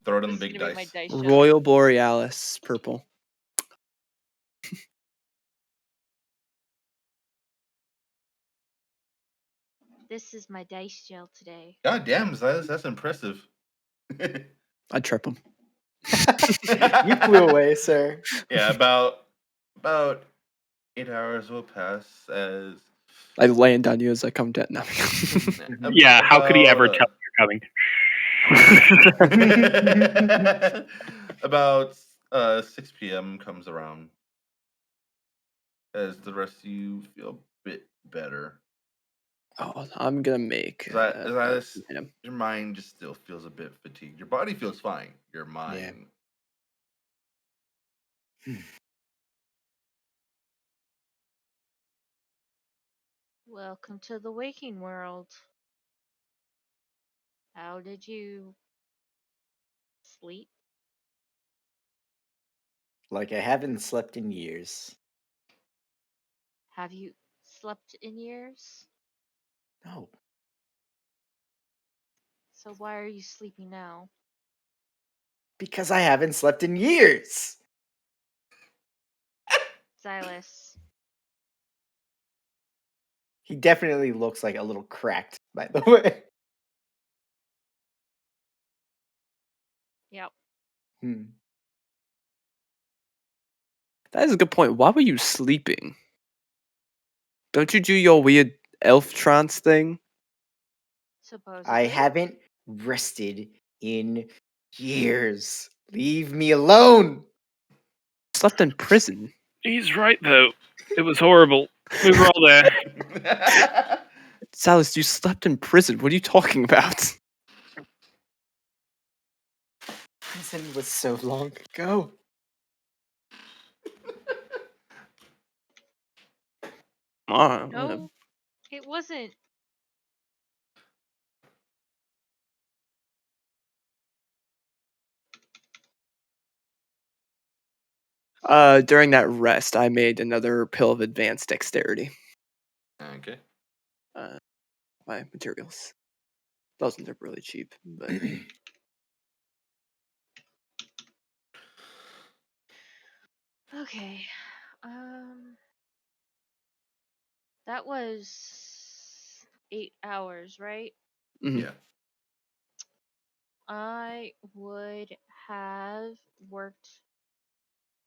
[SPEAKER 10] Throw it on
[SPEAKER 5] This
[SPEAKER 10] the
[SPEAKER 5] is
[SPEAKER 10] big
[SPEAKER 5] gonna be my
[SPEAKER 10] dice.
[SPEAKER 5] dice gel.
[SPEAKER 6] Royal Borealis, purple.
[SPEAKER 5] This is my dice gel today.
[SPEAKER 10] God damn, that's impressive.
[SPEAKER 6] I'd trip him.
[SPEAKER 2] You flew away, sir.
[SPEAKER 10] Yeah, about 8 hours will pass as
[SPEAKER 6] I land on you as I come down. No.
[SPEAKER 4] Yeah, how could he ever
[SPEAKER 10] about,
[SPEAKER 4] tell you're coming?
[SPEAKER 10] about 6 p.m. comes around as the rest of you feel a bit better.
[SPEAKER 6] Oh, I'm gonna make.
[SPEAKER 10] Your mind just still feels a bit fatigued. Your body feels fine. Your mind.
[SPEAKER 5] Welcome to the waking world. How did you sleep?
[SPEAKER 2] Like I haven't slept in years.
[SPEAKER 5] Have you slept in years?
[SPEAKER 2] No.
[SPEAKER 5] So why are you sleeping now?
[SPEAKER 2] Because I haven't slept in years.
[SPEAKER 5] Silas.
[SPEAKER 2] He definitely looks like a little cracked, by the way.
[SPEAKER 5] Yep.
[SPEAKER 6] That is a good point. Why were you sleeping? Don't you do your weird elf trance thing?
[SPEAKER 5] Supposedly.
[SPEAKER 2] I haven't rested in years. Leave me alone.
[SPEAKER 6] Slept in prison.
[SPEAKER 4] He's right though. It was horrible. We were all there.
[SPEAKER 6] Silas, you slept in prison. What are you talking about?
[SPEAKER 2] Prison was so long ago.
[SPEAKER 5] No, it wasn't.
[SPEAKER 6] During that rest, I made another pill of advanced dexterity.
[SPEAKER 10] Okay.
[SPEAKER 6] My materials. Those ones are really cheap, but
[SPEAKER 5] Okay. That was 8 hours, right?
[SPEAKER 10] Yeah.
[SPEAKER 5] I would have worked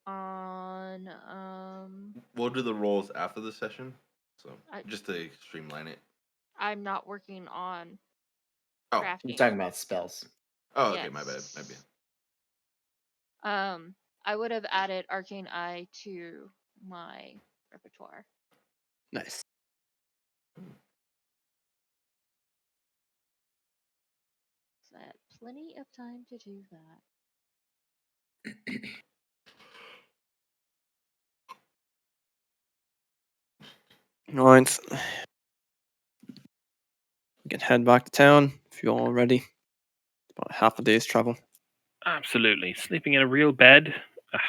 [SPEAKER 5] on
[SPEAKER 10] We'll do the rolls after the session, so
[SPEAKER 5] I-
[SPEAKER 10] just to streamline it.
[SPEAKER 5] I'm not working on
[SPEAKER 10] Oh.
[SPEAKER 5] crafting.
[SPEAKER 2] You're talking about spells.
[SPEAKER 10] Oh, okay, my bad.
[SPEAKER 5] I would have added Arcane Eye to my repertoire.
[SPEAKER 6] nice.
[SPEAKER 5] So I had plenty of time to do that.
[SPEAKER 6] Alright. We can head back to town if you're all ready. It's about half a day's travel.
[SPEAKER 4] Absolutely. Sleeping in a real bed. Ugh,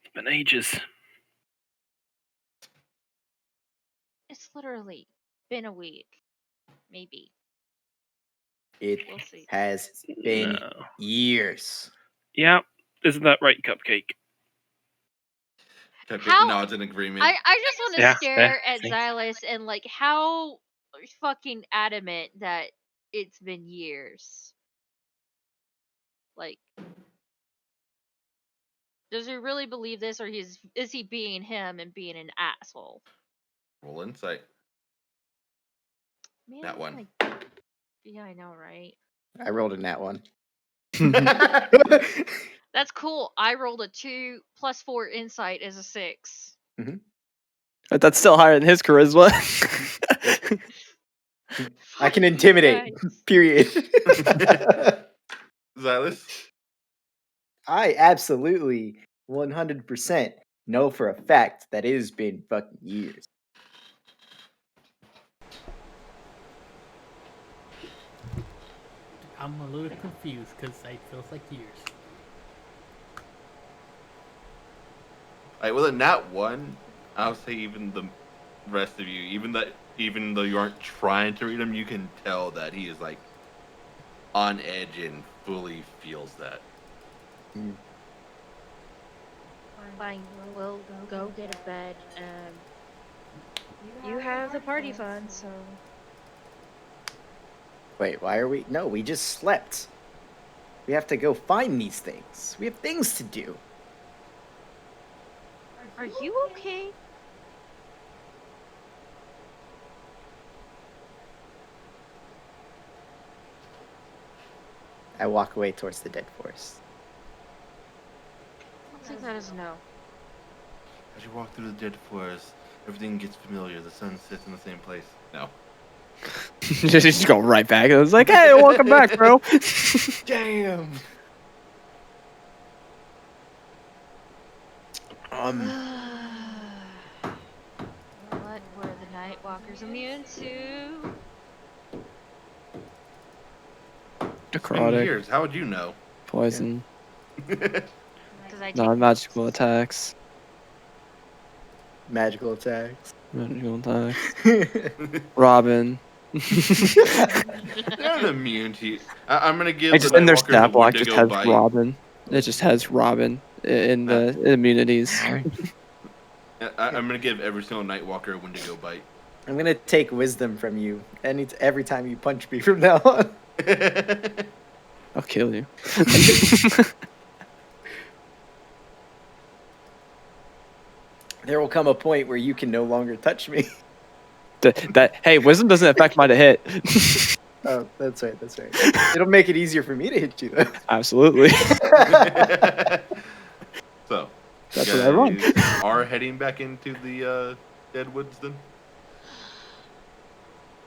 [SPEAKER 4] it's been ages.
[SPEAKER 5] It's literally been a week, maybe.
[SPEAKER 2] It
[SPEAKER 5] We'll see.
[SPEAKER 2] has been
[SPEAKER 4] No.
[SPEAKER 2] years.
[SPEAKER 4] Yeah, isn't that right, Cupcake?
[SPEAKER 10] Cupcake nods in agreement.
[SPEAKER 5] I just want to
[SPEAKER 4] Yeah,
[SPEAKER 5] stare
[SPEAKER 4] yeah,
[SPEAKER 5] at
[SPEAKER 4] see?
[SPEAKER 5] Xylus and like how fucking adamant that it's been years. Like, does he really believe this, or is he being him and being an asshole?
[SPEAKER 10] Roll insight.
[SPEAKER 5] Man,
[SPEAKER 10] That one.
[SPEAKER 5] like, yeah, I know, right?
[SPEAKER 2] I rolled a nat one.
[SPEAKER 5] That's cool. I rolled a 2 plus 4 insight is a 6.
[SPEAKER 6] But that's still higher than his charisma.
[SPEAKER 2] I can
[SPEAKER 5] Fuck you
[SPEAKER 2] intimidate.
[SPEAKER 5] guys.
[SPEAKER 2] Period.
[SPEAKER 10] Xylus?
[SPEAKER 2] I absolutely 100% know for a fact that it has been fucking years.
[SPEAKER 3] I'm a little confused because it feels like years.
[SPEAKER 10] Like with a nat 1, I'll say even the rest of you, even though you aren't trying to read him, you can tell that he is like on edge and fully feels that.
[SPEAKER 5] Fine, we'll go get a bed. You have the party fund, so.
[SPEAKER 2] Wait, why are we? No, we just slept. We have to go find these things. We have things to do.
[SPEAKER 5] Are you okay?
[SPEAKER 2] I walk away towards the dead forest.
[SPEAKER 5] I'll take that as a no.
[SPEAKER 10] As you walk through the dead forest, everything gets familiar. The sun sits in the same place. No.
[SPEAKER 6] Just go right back. I was like, hey, welcome back, bro.
[SPEAKER 2] Damn.
[SPEAKER 5] What were the night walkers immune to?
[SPEAKER 10] Been
[SPEAKER 6] Necrotic,
[SPEAKER 10] years. How would you know?
[SPEAKER 6] poison,
[SPEAKER 5] Because I take
[SPEAKER 6] non-magical attacks.
[SPEAKER 2] Magical attacks.
[SPEAKER 6] Magical attacks. Robin.
[SPEAKER 10] They're not immune to you. I'm gonna give
[SPEAKER 6] I
[SPEAKER 10] the
[SPEAKER 6] just in their
[SPEAKER 10] Nightwalkers a
[SPEAKER 6] stat block just
[SPEAKER 10] Wendigo
[SPEAKER 6] has
[SPEAKER 10] bite.
[SPEAKER 6] Robin. It just has Robin in the immunities.
[SPEAKER 10] I'm gonna give every single Nightwalker a Wendigo bite.
[SPEAKER 2] I'm gonna take wisdom from you every time you punch me from now on.
[SPEAKER 6] I'll kill you.
[SPEAKER 2] There will come a point where you can no longer touch me.
[SPEAKER 6] Hey, wisdom doesn't affect my to hit.
[SPEAKER 2] Oh, that's right. That's right. It'll make it easier for me to hit you, though.
[SPEAKER 6] Absolutely.
[SPEAKER 10] So,
[SPEAKER 6] That's
[SPEAKER 10] you
[SPEAKER 6] what I run.
[SPEAKER 10] guys are heading back into the dead woods then?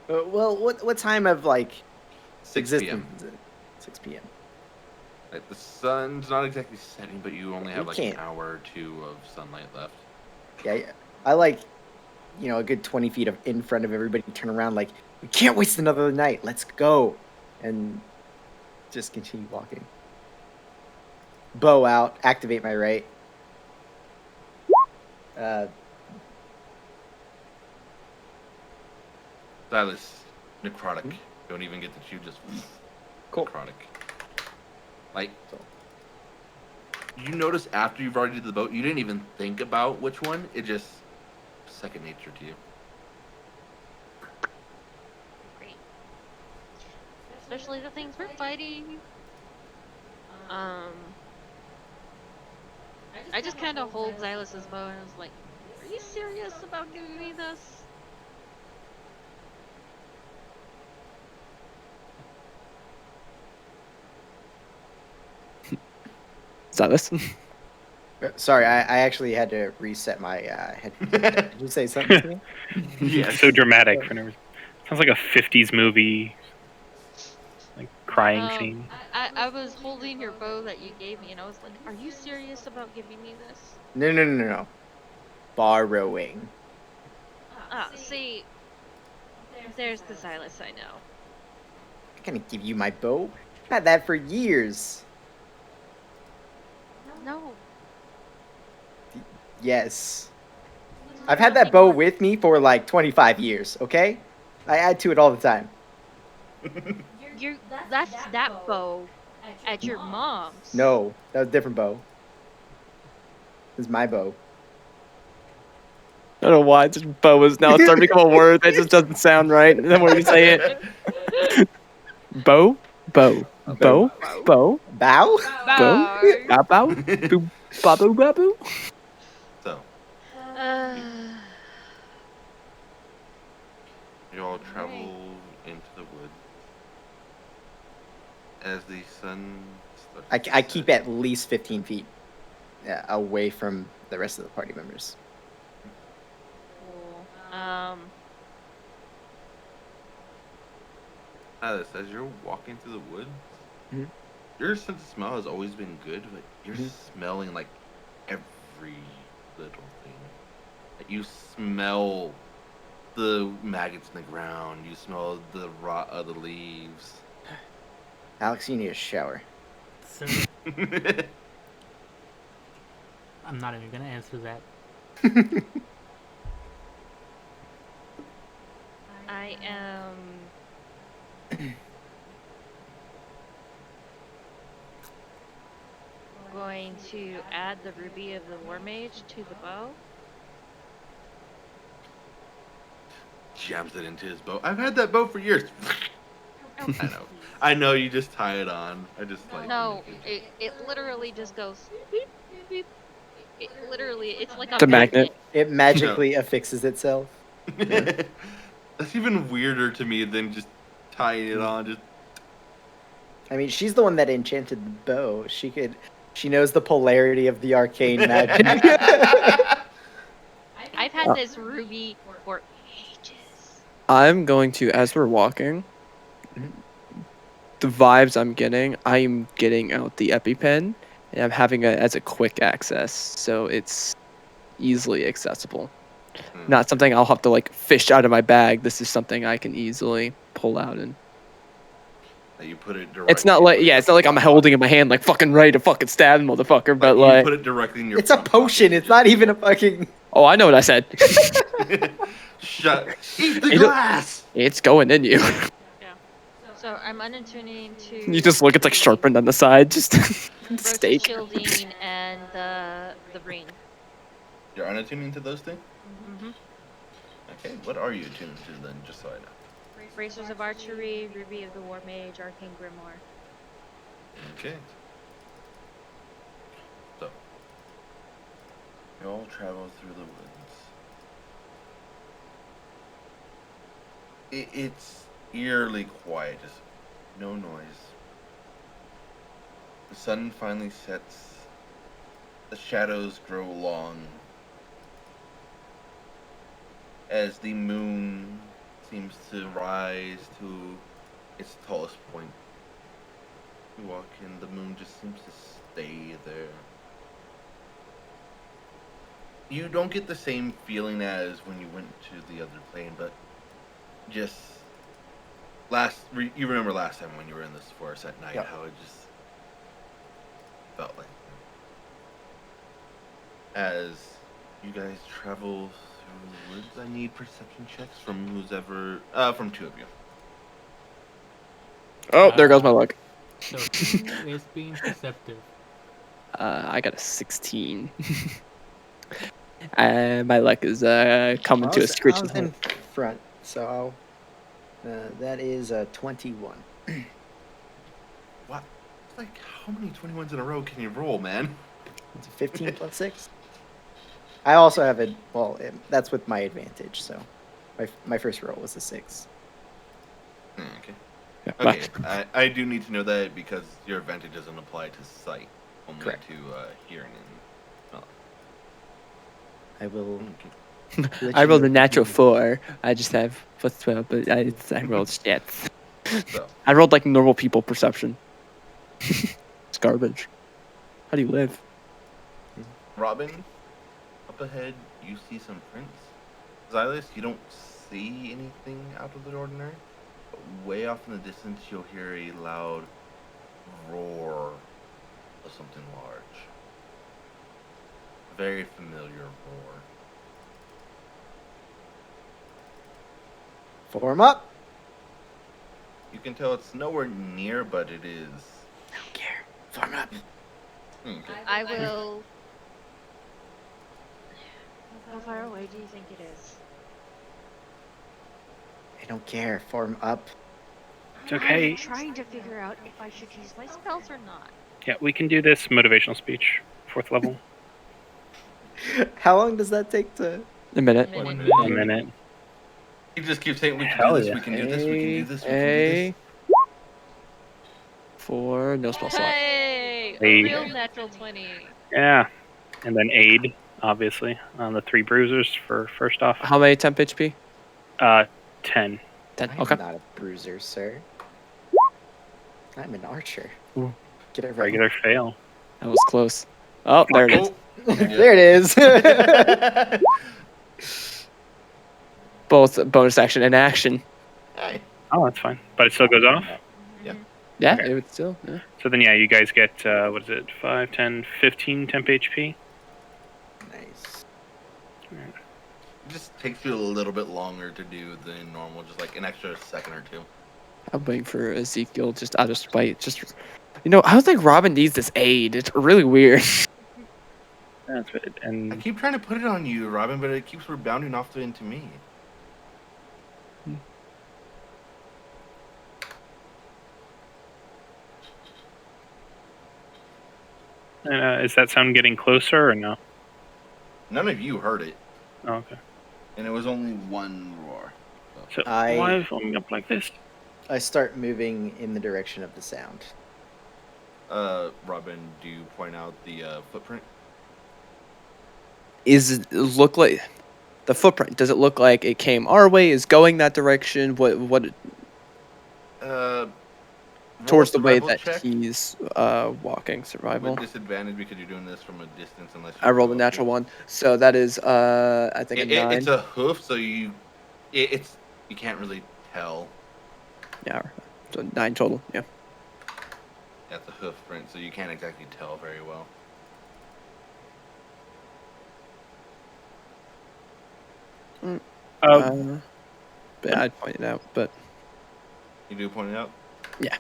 [SPEAKER 2] Well, what time of
[SPEAKER 10] 6
[SPEAKER 2] existence
[SPEAKER 10] p.m.
[SPEAKER 2] is it? 6 p.m.
[SPEAKER 10] Like, the sun's not exactly setting, but you only have
[SPEAKER 2] We
[SPEAKER 10] like
[SPEAKER 2] can't.
[SPEAKER 10] an hour or two of sunlight left.
[SPEAKER 2] Yeah, I like, a good 20 feet in front of everybody. Turn around like, we can't waste another night. Let's go, and just continue walking. Bow out. Activate my right.
[SPEAKER 10] Silas, necrotic. Don't even get to chew, just
[SPEAKER 2] Cool.
[SPEAKER 10] necrotic. Like, you notice after you've already did the boat, you didn't even think about which one. It just second nature to you.
[SPEAKER 5] Great. Especially the things we're fighting. I just kind of hold Xylus's bow and I was like, are you serious about giving me this?
[SPEAKER 6] Silas.
[SPEAKER 2] Sorry, I actually had to reset my head. Did you say something to me?
[SPEAKER 10] Yes.
[SPEAKER 4] So dramatic for no reason. Sounds like a 50s movie, like crying scene.
[SPEAKER 5] I was holding your bow that you gave me and I was like, are you serious about giving me this?
[SPEAKER 2] No. Borrowing.
[SPEAKER 5] See, there's the Xylus I know.
[SPEAKER 2] I'm gonna give you my bow. I've had that for years.
[SPEAKER 5] No.
[SPEAKER 2] Yes. I've had that bow with me for like 25 years, okay? I add to it all the time.
[SPEAKER 5] That's that bow at your mom's.
[SPEAKER 2] No, that was a different bow. This is my bow.
[SPEAKER 6] I don't know why this bow is now starting to become a word that just doesn't sound right. And then when you say it, bow, bow, bow, bow,
[SPEAKER 2] Bow?
[SPEAKER 6] bow, bow, bow, boo, babu, babu.
[SPEAKER 10] So, you all travel into the woods. As the sun starts
[SPEAKER 2] I
[SPEAKER 10] to
[SPEAKER 2] keep
[SPEAKER 10] set.
[SPEAKER 2] at least 15 feet away from the rest of the party members.
[SPEAKER 5] Cool.
[SPEAKER 10] Alice, as you're walking through the woods,
[SPEAKER 2] Mhm.
[SPEAKER 10] your sense of smell has always been good, but you're
[SPEAKER 2] Mhm.
[SPEAKER 10] smelling like every little thing. Like you smell the maggots in the ground. You smell the rot of the leaves.
[SPEAKER 2] Alex, you need a shower.
[SPEAKER 3] Sir, I'm not even gonna answer that.
[SPEAKER 5] I am going to add the Ruby of the War Mage to the bow.
[SPEAKER 10] Jams it into his bow. I've had that bow for years.
[SPEAKER 5] Oh,
[SPEAKER 10] I know. I know. You just tie it on. I just like.
[SPEAKER 5] No, it literally just goes beep, beep. It literally, it's like a
[SPEAKER 6] It's a magnet.
[SPEAKER 2] It magically affixes itself.
[SPEAKER 10] That's even weirder to me than just tying it on. Just
[SPEAKER 2] I mean, she's the one that enchanted the bow. She knows the polarity of the arcane magic.
[SPEAKER 5] I've had this Ruby for ages.
[SPEAKER 6] I'm going to, as we're walking, the vibes I'm getting, I'm getting out the EpiPen, and I'm having it as a quick access, so it's easily accessible. Not something I'll have to like fish out of my bag. This is something I can easily pull out and.
[SPEAKER 10] you put it directly.
[SPEAKER 6] It's not like it's not like I'm holding in my hand like fucking ready to fucking stab the motherfucker, but
[SPEAKER 10] you
[SPEAKER 6] like
[SPEAKER 10] put it directly in your.
[SPEAKER 2] It's a potion. It's not even a fucking.
[SPEAKER 6] oh, I know what I said.
[SPEAKER 10] Shut. Eat the glass.
[SPEAKER 6] It's going in you.
[SPEAKER 5] Yeah. So I'm unattuning to.
[SPEAKER 6] You just look, it's like sharpened on the side, just
[SPEAKER 5] Roach
[SPEAKER 6] steak.
[SPEAKER 5] Shielding and the ring.
[SPEAKER 10] You're unattuning to those things.
[SPEAKER 5] Mm-hmm.
[SPEAKER 10] Okay, what are you attuned to then? Just so I know.
[SPEAKER 5] Bracers of Archery, Ruby of the War Mage, Arcane Grimoire.
[SPEAKER 10] Okay. So, you all travel through the woods. It's eerily quiet, just no noise. The sun finally sets. The shadows grow long. As the moon seems to rise to its tallest point. You walk in, the moon just seems to stay there. You don't get the same feeling as when you went to the other plane, but just you remember last time when you were in this forest at night, how it just felt like. As you guys travel through the woods, I need perception checks from from two of you.
[SPEAKER 6] Oh, there goes my luck.
[SPEAKER 3] So who is being perceptive?
[SPEAKER 6] I got a 16. My luck is coming to a
[SPEAKER 2] I
[SPEAKER 6] screeching
[SPEAKER 2] was in
[SPEAKER 6] halt.
[SPEAKER 2] front, so that is a 21.
[SPEAKER 10] What? It's like, how many 21s in a row can you roll, man?
[SPEAKER 2] It's a 15 plus 6. I also have that's with my advantage, so my first roll was a 6.
[SPEAKER 10] Okay.
[SPEAKER 6] Yeah,
[SPEAKER 10] Okay, I do need to know that because your advantage doesn't apply to sight, only
[SPEAKER 2] Correct.
[SPEAKER 10] to hearing and.
[SPEAKER 2] I will.
[SPEAKER 10] Okay.
[SPEAKER 6] I rolled a natural 4. I just have plus 12, but I rolled shit.
[SPEAKER 10] So,
[SPEAKER 6] I rolled like normal people perception. It's garbage. How do you live?
[SPEAKER 10] Robin, up ahead, you see some prints. Xylus, you don't see anything out of the ordinary. But way off in the distance, you'll hear a loud roar of something large. A very familiar roar.
[SPEAKER 2] Form up.
[SPEAKER 10] You can tell it's nowhere near, but it is.
[SPEAKER 2] I don't care. Form up.
[SPEAKER 10] Okay.
[SPEAKER 5] I will. How far away do you think it is?
[SPEAKER 2] I don't care. Form up.
[SPEAKER 4] It's okay.
[SPEAKER 5] I'm trying to figure out if I should use my spells or not.
[SPEAKER 4] Yeah, we can do this motivational speech, 4th level.
[SPEAKER 2] How long does that take to?
[SPEAKER 6] A minute.
[SPEAKER 5] Minute.
[SPEAKER 3] 1
[SPEAKER 4] A
[SPEAKER 3] minute.
[SPEAKER 4] minute.
[SPEAKER 10] You just keep saying, we can
[SPEAKER 4] Hell
[SPEAKER 10] do this,
[SPEAKER 4] yeah.
[SPEAKER 10] we can do this, we can do this, we can do this.
[SPEAKER 6] for no spell slot.
[SPEAKER 5] Hey, a
[SPEAKER 4] Hey.
[SPEAKER 5] real natural 20.
[SPEAKER 4] Yeah. And then aid, obviously, on the 3 bruisers for first off.
[SPEAKER 6] How many temp HP?
[SPEAKER 4] 10.
[SPEAKER 6] 10.
[SPEAKER 2] I'm
[SPEAKER 6] Okay.
[SPEAKER 2] not a bruiser, sir. I'm an archer.
[SPEAKER 6] Ooh.
[SPEAKER 2] Get it right.
[SPEAKER 4] Regular fail.
[SPEAKER 6] That was close. Oh, there it is.
[SPEAKER 2] There it is.
[SPEAKER 6] Both bonus action and action.
[SPEAKER 1] Hey.
[SPEAKER 4] Oh, that's fine. But it still goes off?
[SPEAKER 1] Yeah.
[SPEAKER 6] Yeah,
[SPEAKER 4] Okay.
[SPEAKER 6] it would still. Yeah.
[SPEAKER 4] So then, yeah, you guys get, what is it, 5, 10, 15 temp HP?
[SPEAKER 2] Nice.
[SPEAKER 1] It just takes you a little bit longer to do than normal, just like an extra second or two.
[SPEAKER 6] I'm waiting for Ezekiel just out of spite. Just, I don't think Robin needs this aid. It's really weird.
[SPEAKER 4] That's it.
[SPEAKER 1] I
[SPEAKER 4] And
[SPEAKER 1] keep trying to put it on you, Robin, but it keeps rebounding off into me.
[SPEAKER 4] is that sound getting closer or no?
[SPEAKER 1] None of you heard it,
[SPEAKER 4] Oh, okay.
[SPEAKER 1] and it was only one roar.
[SPEAKER 4] So
[SPEAKER 2] I-
[SPEAKER 4] why is it up like this?
[SPEAKER 2] I start moving in the direction of the sound.
[SPEAKER 1] Robin, do you point out the footprint?
[SPEAKER 6] Is it look like the footprint? Does it look like it came our way? Is going that direction? What
[SPEAKER 1] Roll
[SPEAKER 6] towards
[SPEAKER 1] a
[SPEAKER 6] the way
[SPEAKER 1] survival
[SPEAKER 6] that
[SPEAKER 1] check
[SPEAKER 6] he's walking? Survival.
[SPEAKER 1] with disadvantage because you're doing this from a distance unless you
[SPEAKER 6] I rolled a
[SPEAKER 1] go
[SPEAKER 6] natural
[SPEAKER 1] up.
[SPEAKER 6] one, so that is I think a 9.
[SPEAKER 1] It's a hoof, so you can't really tell.
[SPEAKER 6] Yeah, so 9 total. Yeah.
[SPEAKER 1] That's a hoof print, so you can't exactly tell very well.
[SPEAKER 6] But yeah, I'd point it out. But
[SPEAKER 1] You do point it out?
[SPEAKER 6] Yeah.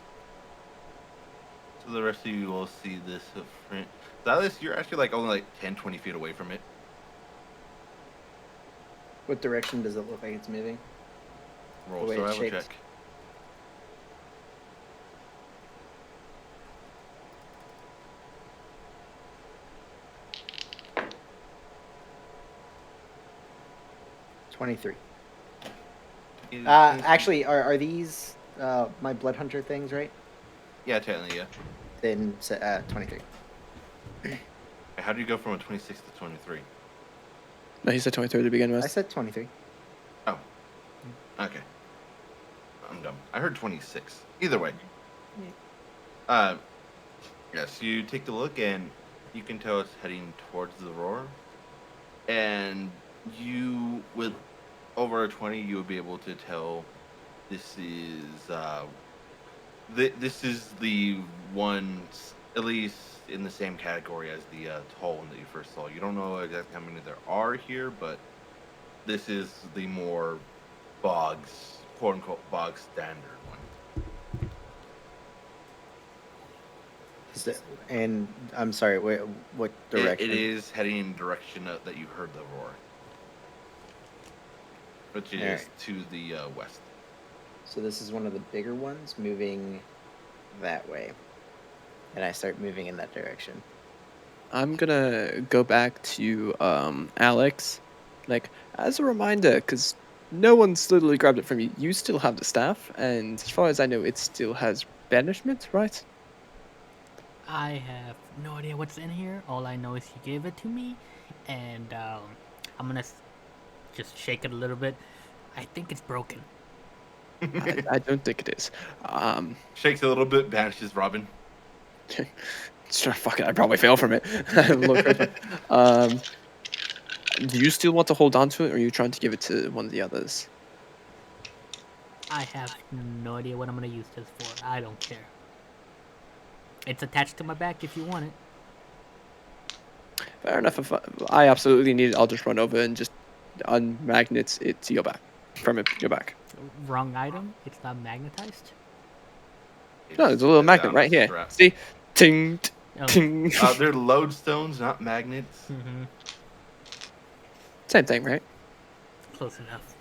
[SPEAKER 1] So the rest of you will see this hoof print. Silas, you're actually like only like 10, 20 feet away from it.
[SPEAKER 2] What direction does it look like it's moving?
[SPEAKER 1] Roll
[SPEAKER 2] The way it's
[SPEAKER 1] survival
[SPEAKER 2] shaped.
[SPEAKER 1] check.
[SPEAKER 2] $23.
[SPEAKER 1] It-
[SPEAKER 2] Actually, are these my blood hunter things, right?
[SPEAKER 1] Yeah, technically, yeah.
[SPEAKER 2] Then 23.
[SPEAKER 1] How do you go from a 26 to 23?
[SPEAKER 6] no, he said 23 to begin
[SPEAKER 2] I
[SPEAKER 6] with.
[SPEAKER 2] said 23.
[SPEAKER 1] Oh. Okay. I'm dumb. I heard 26. Either way. Yes, you take a look and you can tell it's heading towards the roar. And you, with over a 20, you will be able to tell this is this is the one, at least in the same category as the tall one that you first saw. You don't know exactly how many there are here, but this is the more bogs, quote unquote, bog standard one.
[SPEAKER 2] And I'm sorry, what direction?
[SPEAKER 1] It is heading in the direction that you heard the roar, which is
[SPEAKER 2] Alright.
[SPEAKER 1] to the west.
[SPEAKER 2] So this is one of the bigger ones moving that way. And I start moving in that direction.
[SPEAKER 6] I'm gonna go back to Alex, like as a reminder, because no one's literally grabbed it from you. You still have the staff, and as far as I know, it still has banishment, right?
[SPEAKER 3] I have no idea what's in here. All I know is he gave it to me, and I'm gonna just shake it a little bit. I think it's broken.
[SPEAKER 6] I don't think it is.
[SPEAKER 1] Shakes a little bit, banishes Robin.
[SPEAKER 6] Fuck it, I probably fail from it. Look, do you still want to hold on to it, or are you trying to give it to one of the others?
[SPEAKER 3] I have no idea what I'm gonna use this for. I don't care. It's attached to my back if you want it.
[SPEAKER 6] Fair enough. If I absolutely need it, I'll just run over and just unmagnets it to your back, from your back.
[SPEAKER 3] Wrong item. It's not magnetized.
[SPEAKER 6] No, there's a little
[SPEAKER 1] It's
[SPEAKER 6] magnet
[SPEAKER 1] on
[SPEAKER 6] right
[SPEAKER 1] the
[SPEAKER 6] here.
[SPEAKER 1] strap.
[SPEAKER 6] See, ting,
[SPEAKER 3] Oh.
[SPEAKER 6] ting.
[SPEAKER 1] They're lodestones, not magnets.
[SPEAKER 3] Mm-hmm.
[SPEAKER 6] Same thing, right?
[SPEAKER 3] Close enough.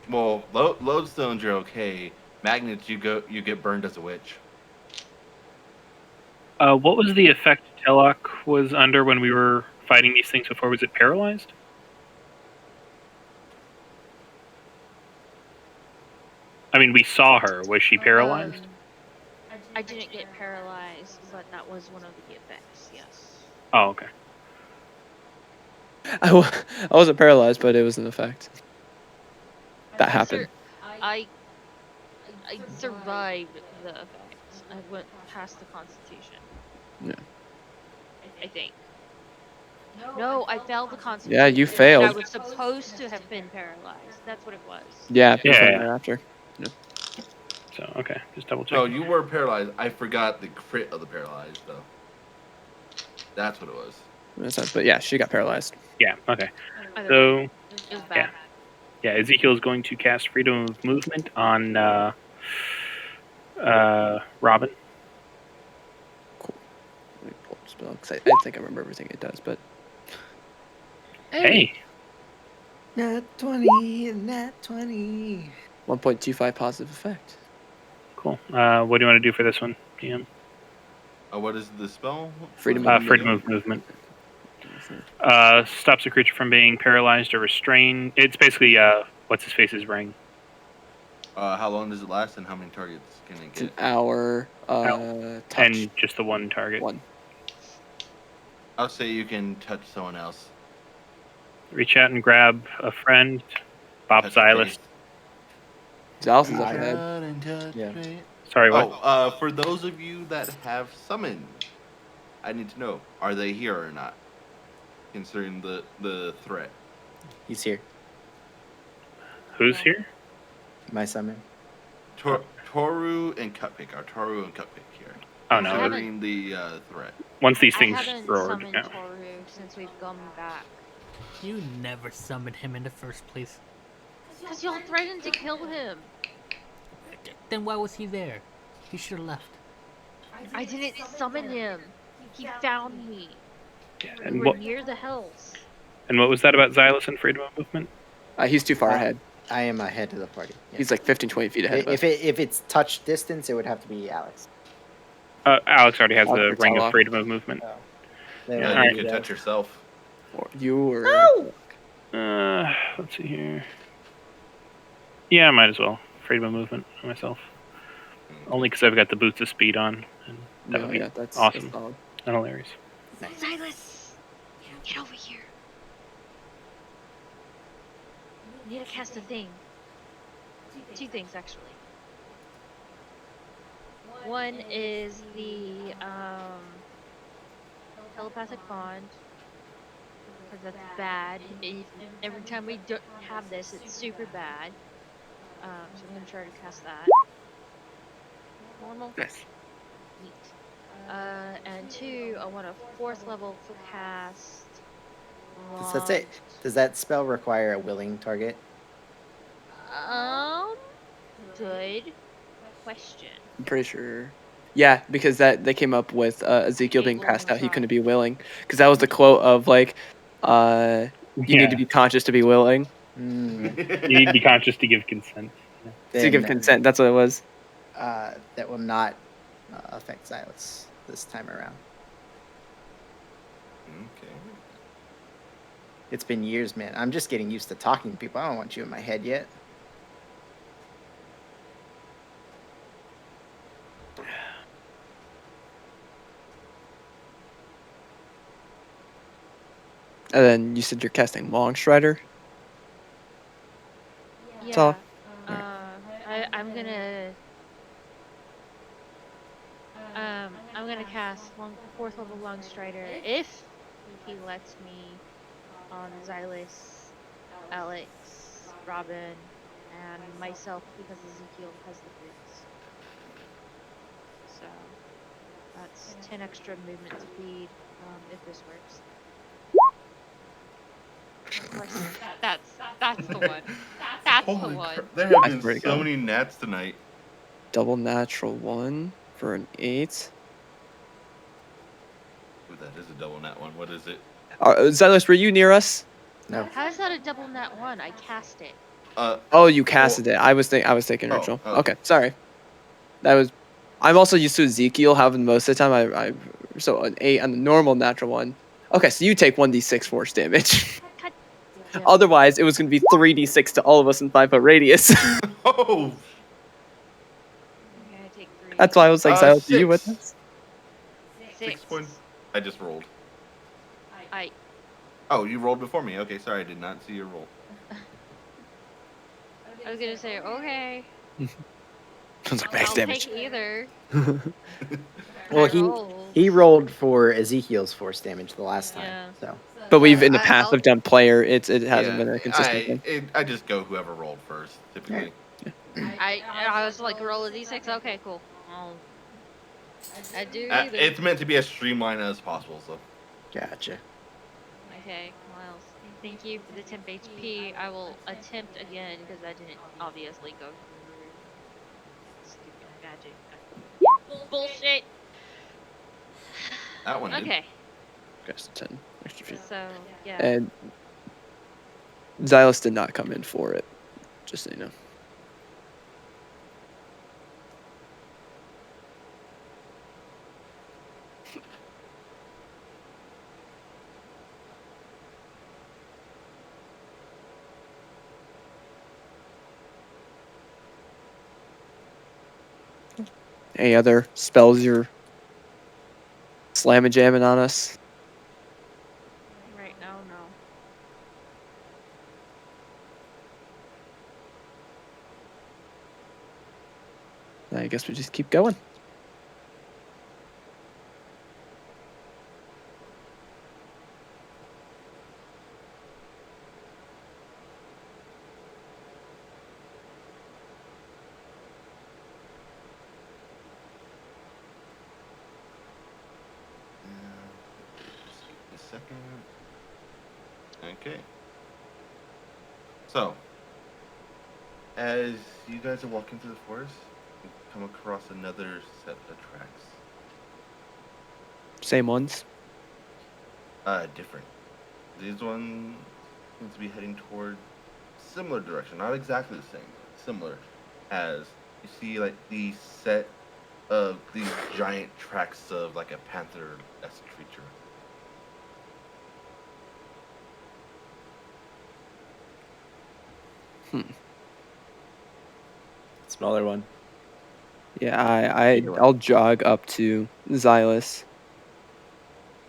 [SPEAKER 1] Well, lodestones are okay. Magnets, you get burned as a witch.
[SPEAKER 4] What was the effect Telok was under when we were fighting these things before? Was it paralyzed? I mean, we saw her. Was she paralyzed?
[SPEAKER 5] I didn't get paralyzed, but that was one of the effects. Yes.
[SPEAKER 4] Oh, okay.
[SPEAKER 6] I wasn't paralyzed, but it was an effect. That happened.
[SPEAKER 5] I I survived the effects. I went past the Constitution.
[SPEAKER 6] Yeah.
[SPEAKER 5] I think. No, I failed the Constitution.
[SPEAKER 6] Yeah, you
[SPEAKER 5] And I
[SPEAKER 6] failed.
[SPEAKER 5] was supposed to have been paralyzed. That's what it was.
[SPEAKER 6] Yeah,
[SPEAKER 4] Yeah,
[SPEAKER 6] before
[SPEAKER 4] yeah.
[SPEAKER 6] right after.
[SPEAKER 4] So okay, just double
[SPEAKER 1] No,
[SPEAKER 4] checking.
[SPEAKER 1] you were paralyzed. I forgot the crit of the paralyzed though. That's what it was.
[SPEAKER 6] But yeah, she got paralyzed.
[SPEAKER 4] Yeah. Okay.
[SPEAKER 5] Either
[SPEAKER 4] So
[SPEAKER 5] way, it was bad.
[SPEAKER 4] yeah, Ezekiel is going to cast Freedom of Movement on Robin.
[SPEAKER 6] Let me pull up the spell, 'cause I think I remember everything it does, but
[SPEAKER 4] Hey.
[SPEAKER 2] Nat 20, nat 20.
[SPEAKER 6] 1.25 positive effect.
[SPEAKER 4] Cool. What do you want to do for this one, DM?
[SPEAKER 1] What is the spell?
[SPEAKER 6] Freedom
[SPEAKER 1] What
[SPEAKER 6] of
[SPEAKER 1] is it?
[SPEAKER 4] Freedom of Movement. Stops a creature from being paralyzed or restrained. It's basically what's his face's ring.
[SPEAKER 1] How long does it last, and how many targets can it
[SPEAKER 6] It's an
[SPEAKER 1] get?
[SPEAKER 6] hour. Touch.
[SPEAKER 4] And just the one target.
[SPEAKER 6] One.
[SPEAKER 1] I'll say you can touch someone else.
[SPEAKER 4] Reach out and grab a friend. Bob
[SPEAKER 1] Touch the
[SPEAKER 4] Silas.
[SPEAKER 1] face.
[SPEAKER 6] Dallas is up
[SPEAKER 1] Reach
[SPEAKER 6] ahead.
[SPEAKER 1] out and touch
[SPEAKER 2] Yeah.
[SPEAKER 1] me.
[SPEAKER 4] Sorry, what?
[SPEAKER 1] For those of you that have summoned, I need to know: are they here or not? Considering the threat.
[SPEAKER 2] He's here.
[SPEAKER 4] Who's here?
[SPEAKER 2] My summon.
[SPEAKER 1] Toru and Cutpick. Are Toru and Cutpick here?
[SPEAKER 4] Oh no.
[SPEAKER 1] Considering the threat.
[SPEAKER 4] Once these
[SPEAKER 5] I
[SPEAKER 4] things
[SPEAKER 5] haven't
[SPEAKER 4] roared.
[SPEAKER 5] summoned
[SPEAKER 4] No.
[SPEAKER 5] Toru since we've gone back.
[SPEAKER 3] You never summoned him in the first place.
[SPEAKER 5] Because y'all threatened to kill him.
[SPEAKER 3] Then why was he there? He should have left.
[SPEAKER 5] I didn't summon him. He found me.
[SPEAKER 4] Yeah,
[SPEAKER 5] We
[SPEAKER 4] and
[SPEAKER 5] were
[SPEAKER 4] what?
[SPEAKER 5] near the hills.
[SPEAKER 4] And what was that about Xylus and Freedom of Movement?
[SPEAKER 6] He's too far ahead.
[SPEAKER 2] I am ahead of the party. Yeah.
[SPEAKER 6] He's like 15, 20 feet ahead of us.
[SPEAKER 2] If it's touch distance, it would have to be Alex.
[SPEAKER 4] Alex already has
[SPEAKER 6] Alex
[SPEAKER 4] the
[SPEAKER 6] or
[SPEAKER 4] ring
[SPEAKER 6] Tala.
[SPEAKER 4] of Freedom of Movement.
[SPEAKER 2] Then
[SPEAKER 4] Yeah,
[SPEAKER 2] what
[SPEAKER 1] Yeah,
[SPEAKER 2] do
[SPEAKER 1] you
[SPEAKER 2] do?
[SPEAKER 1] can touch yourself.
[SPEAKER 6] Or you or
[SPEAKER 4] Let's see here. Yeah, I might as well. Freedom of Movement on myself. Only because I've got the boots of speed on. And that would be
[SPEAKER 6] that's
[SPEAKER 4] awesome
[SPEAKER 6] That's solid.
[SPEAKER 4] and hilarious.
[SPEAKER 5] Silas! Get over here. I need to cast a thing. Two things, actually. One is the telepathic bond. Because that's bad. Every time we don't have this, it's super bad. So I'm going to try to cast that. Normal.
[SPEAKER 6] Nice.
[SPEAKER 5] Neat. And two, I want a 4th level to cast.
[SPEAKER 2] That's it. Does that spell require a willing target?
[SPEAKER 5] Good question.
[SPEAKER 6] I'm pretty sure. Yeah, because they came up with Ezekiel being
[SPEAKER 5] Able
[SPEAKER 6] passed out. He
[SPEAKER 5] to
[SPEAKER 6] couldn't be willing because that was the quote of like, you need to be conscious to be willing.
[SPEAKER 2] Mm,
[SPEAKER 4] You need to be conscious to give consent.
[SPEAKER 6] To give consent. That's what it was.
[SPEAKER 2] That will not affect Silas this time around.
[SPEAKER 1] Okay.
[SPEAKER 2] It's been years, man. I'm just getting used to talking to people. I don't want you in my head yet.
[SPEAKER 6] And then you said you're casting Longstrider.
[SPEAKER 5] Yeah.
[SPEAKER 6] So-
[SPEAKER 5] I'm gonna cast 4th level Longstrider if he lets me on Xylus, Alex, Robin, and myself because Ezekiel has the boots. So that's 10 extra movement speed if this works. That's the one. That's the
[SPEAKER 1] Holy
[SPEAKER 5] one.
[SPEAKER 1] crap. There have
[SPEAKER 6] I
[SPEAKER 1] been
[SPEAKER 6] swear to
[SPEAKER 1] so
[SPEAKER 6] God.
[SPEAKER 1] many gnats tonight.
[SPEAKER 6] Double natural 1 for an 8.
[SPEAKER 1] Ooh, that is a double nat one. What is it?
[SPEAKER 6] Xylus, were you near us?
[SPEAKER 2] No.
[SPEAKER 5] How is that a double nat 1? I cast it.
[SPEAKER 6] Oh, you casted it. I was thinking
[SPEAKER 1] Oh,
[SPEAKER 6] ritual.
[SPEAKER 1] oh.
[SPEAKER 6] Okay, sorry. I'm also used to Ezekiel having most of the time. So an 8 on the normal natural 1. Okay, so you take 1d6 force damage.
[SPEAKER 5] God.
[SPEAKER 6] Otherwise, it was going to be 3d6 to all of us in 5-foot radius.
[SPEAKER 1] Oh,
[SPEAKER 5] Okay, I take 3.
[SPEAKER 6] That's why I was like, Xylos, are you with
[SPEAKER 1] 6.
[SPEAKER 6] us?
[SPEAKER 1] 6 points. I just rolled.
[SPEAKER 5] I
[SPEAKER 1] Oh, you rolled before me. Okay, sorry, I did not see your roll.
[SPEAKER 5] I was gonna say okay.
[SPEAKER 6] Sounds like max
[SPEAKER 5] I'll
[SPEAKER 6] damage.
[SPEAKER 5] take either.
[SPEAKER 2] Well,
[SPEAKER 5] I rolled.
[SPEAKER 2] he rolled for Ezekiel's force damage the last time.
[SPEAKER 5] Yeah.
[SPEAKER 2] So
[SPEAKER 6] But we've in the
[SPEAKER 1] I-
[SPEAKER 6] past have done player. It hasn't
[SPEAKER 1] Yeah,
[SPEAKER 6] been a consistent thing.
[SPEAKER 1] I just go whoever rolled first, typically.
[SPEAKER 5] I was like roll a d6. Okay, cool. I do either.
[SPEAKER 1] It's meant to be as streamlined as possible, so.
[SPEAKER 2] gotcha.
[SPEAKER 5] Okay, Miles. Thank you for the temp HP. I will attempt again because I didn't obviously go through stupid magic. Bullshit.
[SPEAKER 1] That one did.
[SPEAKER 5] Okay,
[SPEAKER 6] Guess 10 extra feet.
[SPEAKER 5] so yeah.
[SPEAKER 6] And Xylos did not come in for it. Just so you know. Any other spells you're slamming jamming on us?
[SPEAKER 5] Right now, no.
[SPEAKER 6] I guess we just keep going.
[SPEAKER 1] Just give me a second. Okay. So, as you guys are walking through the forest, you come across another set of tracks.
[SPEAKER 6] Same ones.
[SPEAKER 1] Different. These ones seem to be heading toward similar direction, not exactly the same, but similar. As you see, like the set of these giant tracks of like a panther-esque creature.
[SPEAKER 2] Smaller one.
[SPEAKER 6] Yeah,
[SPEAKER 2] Bigger one.
[SPEAKER 6] I'll jog up to Xylos.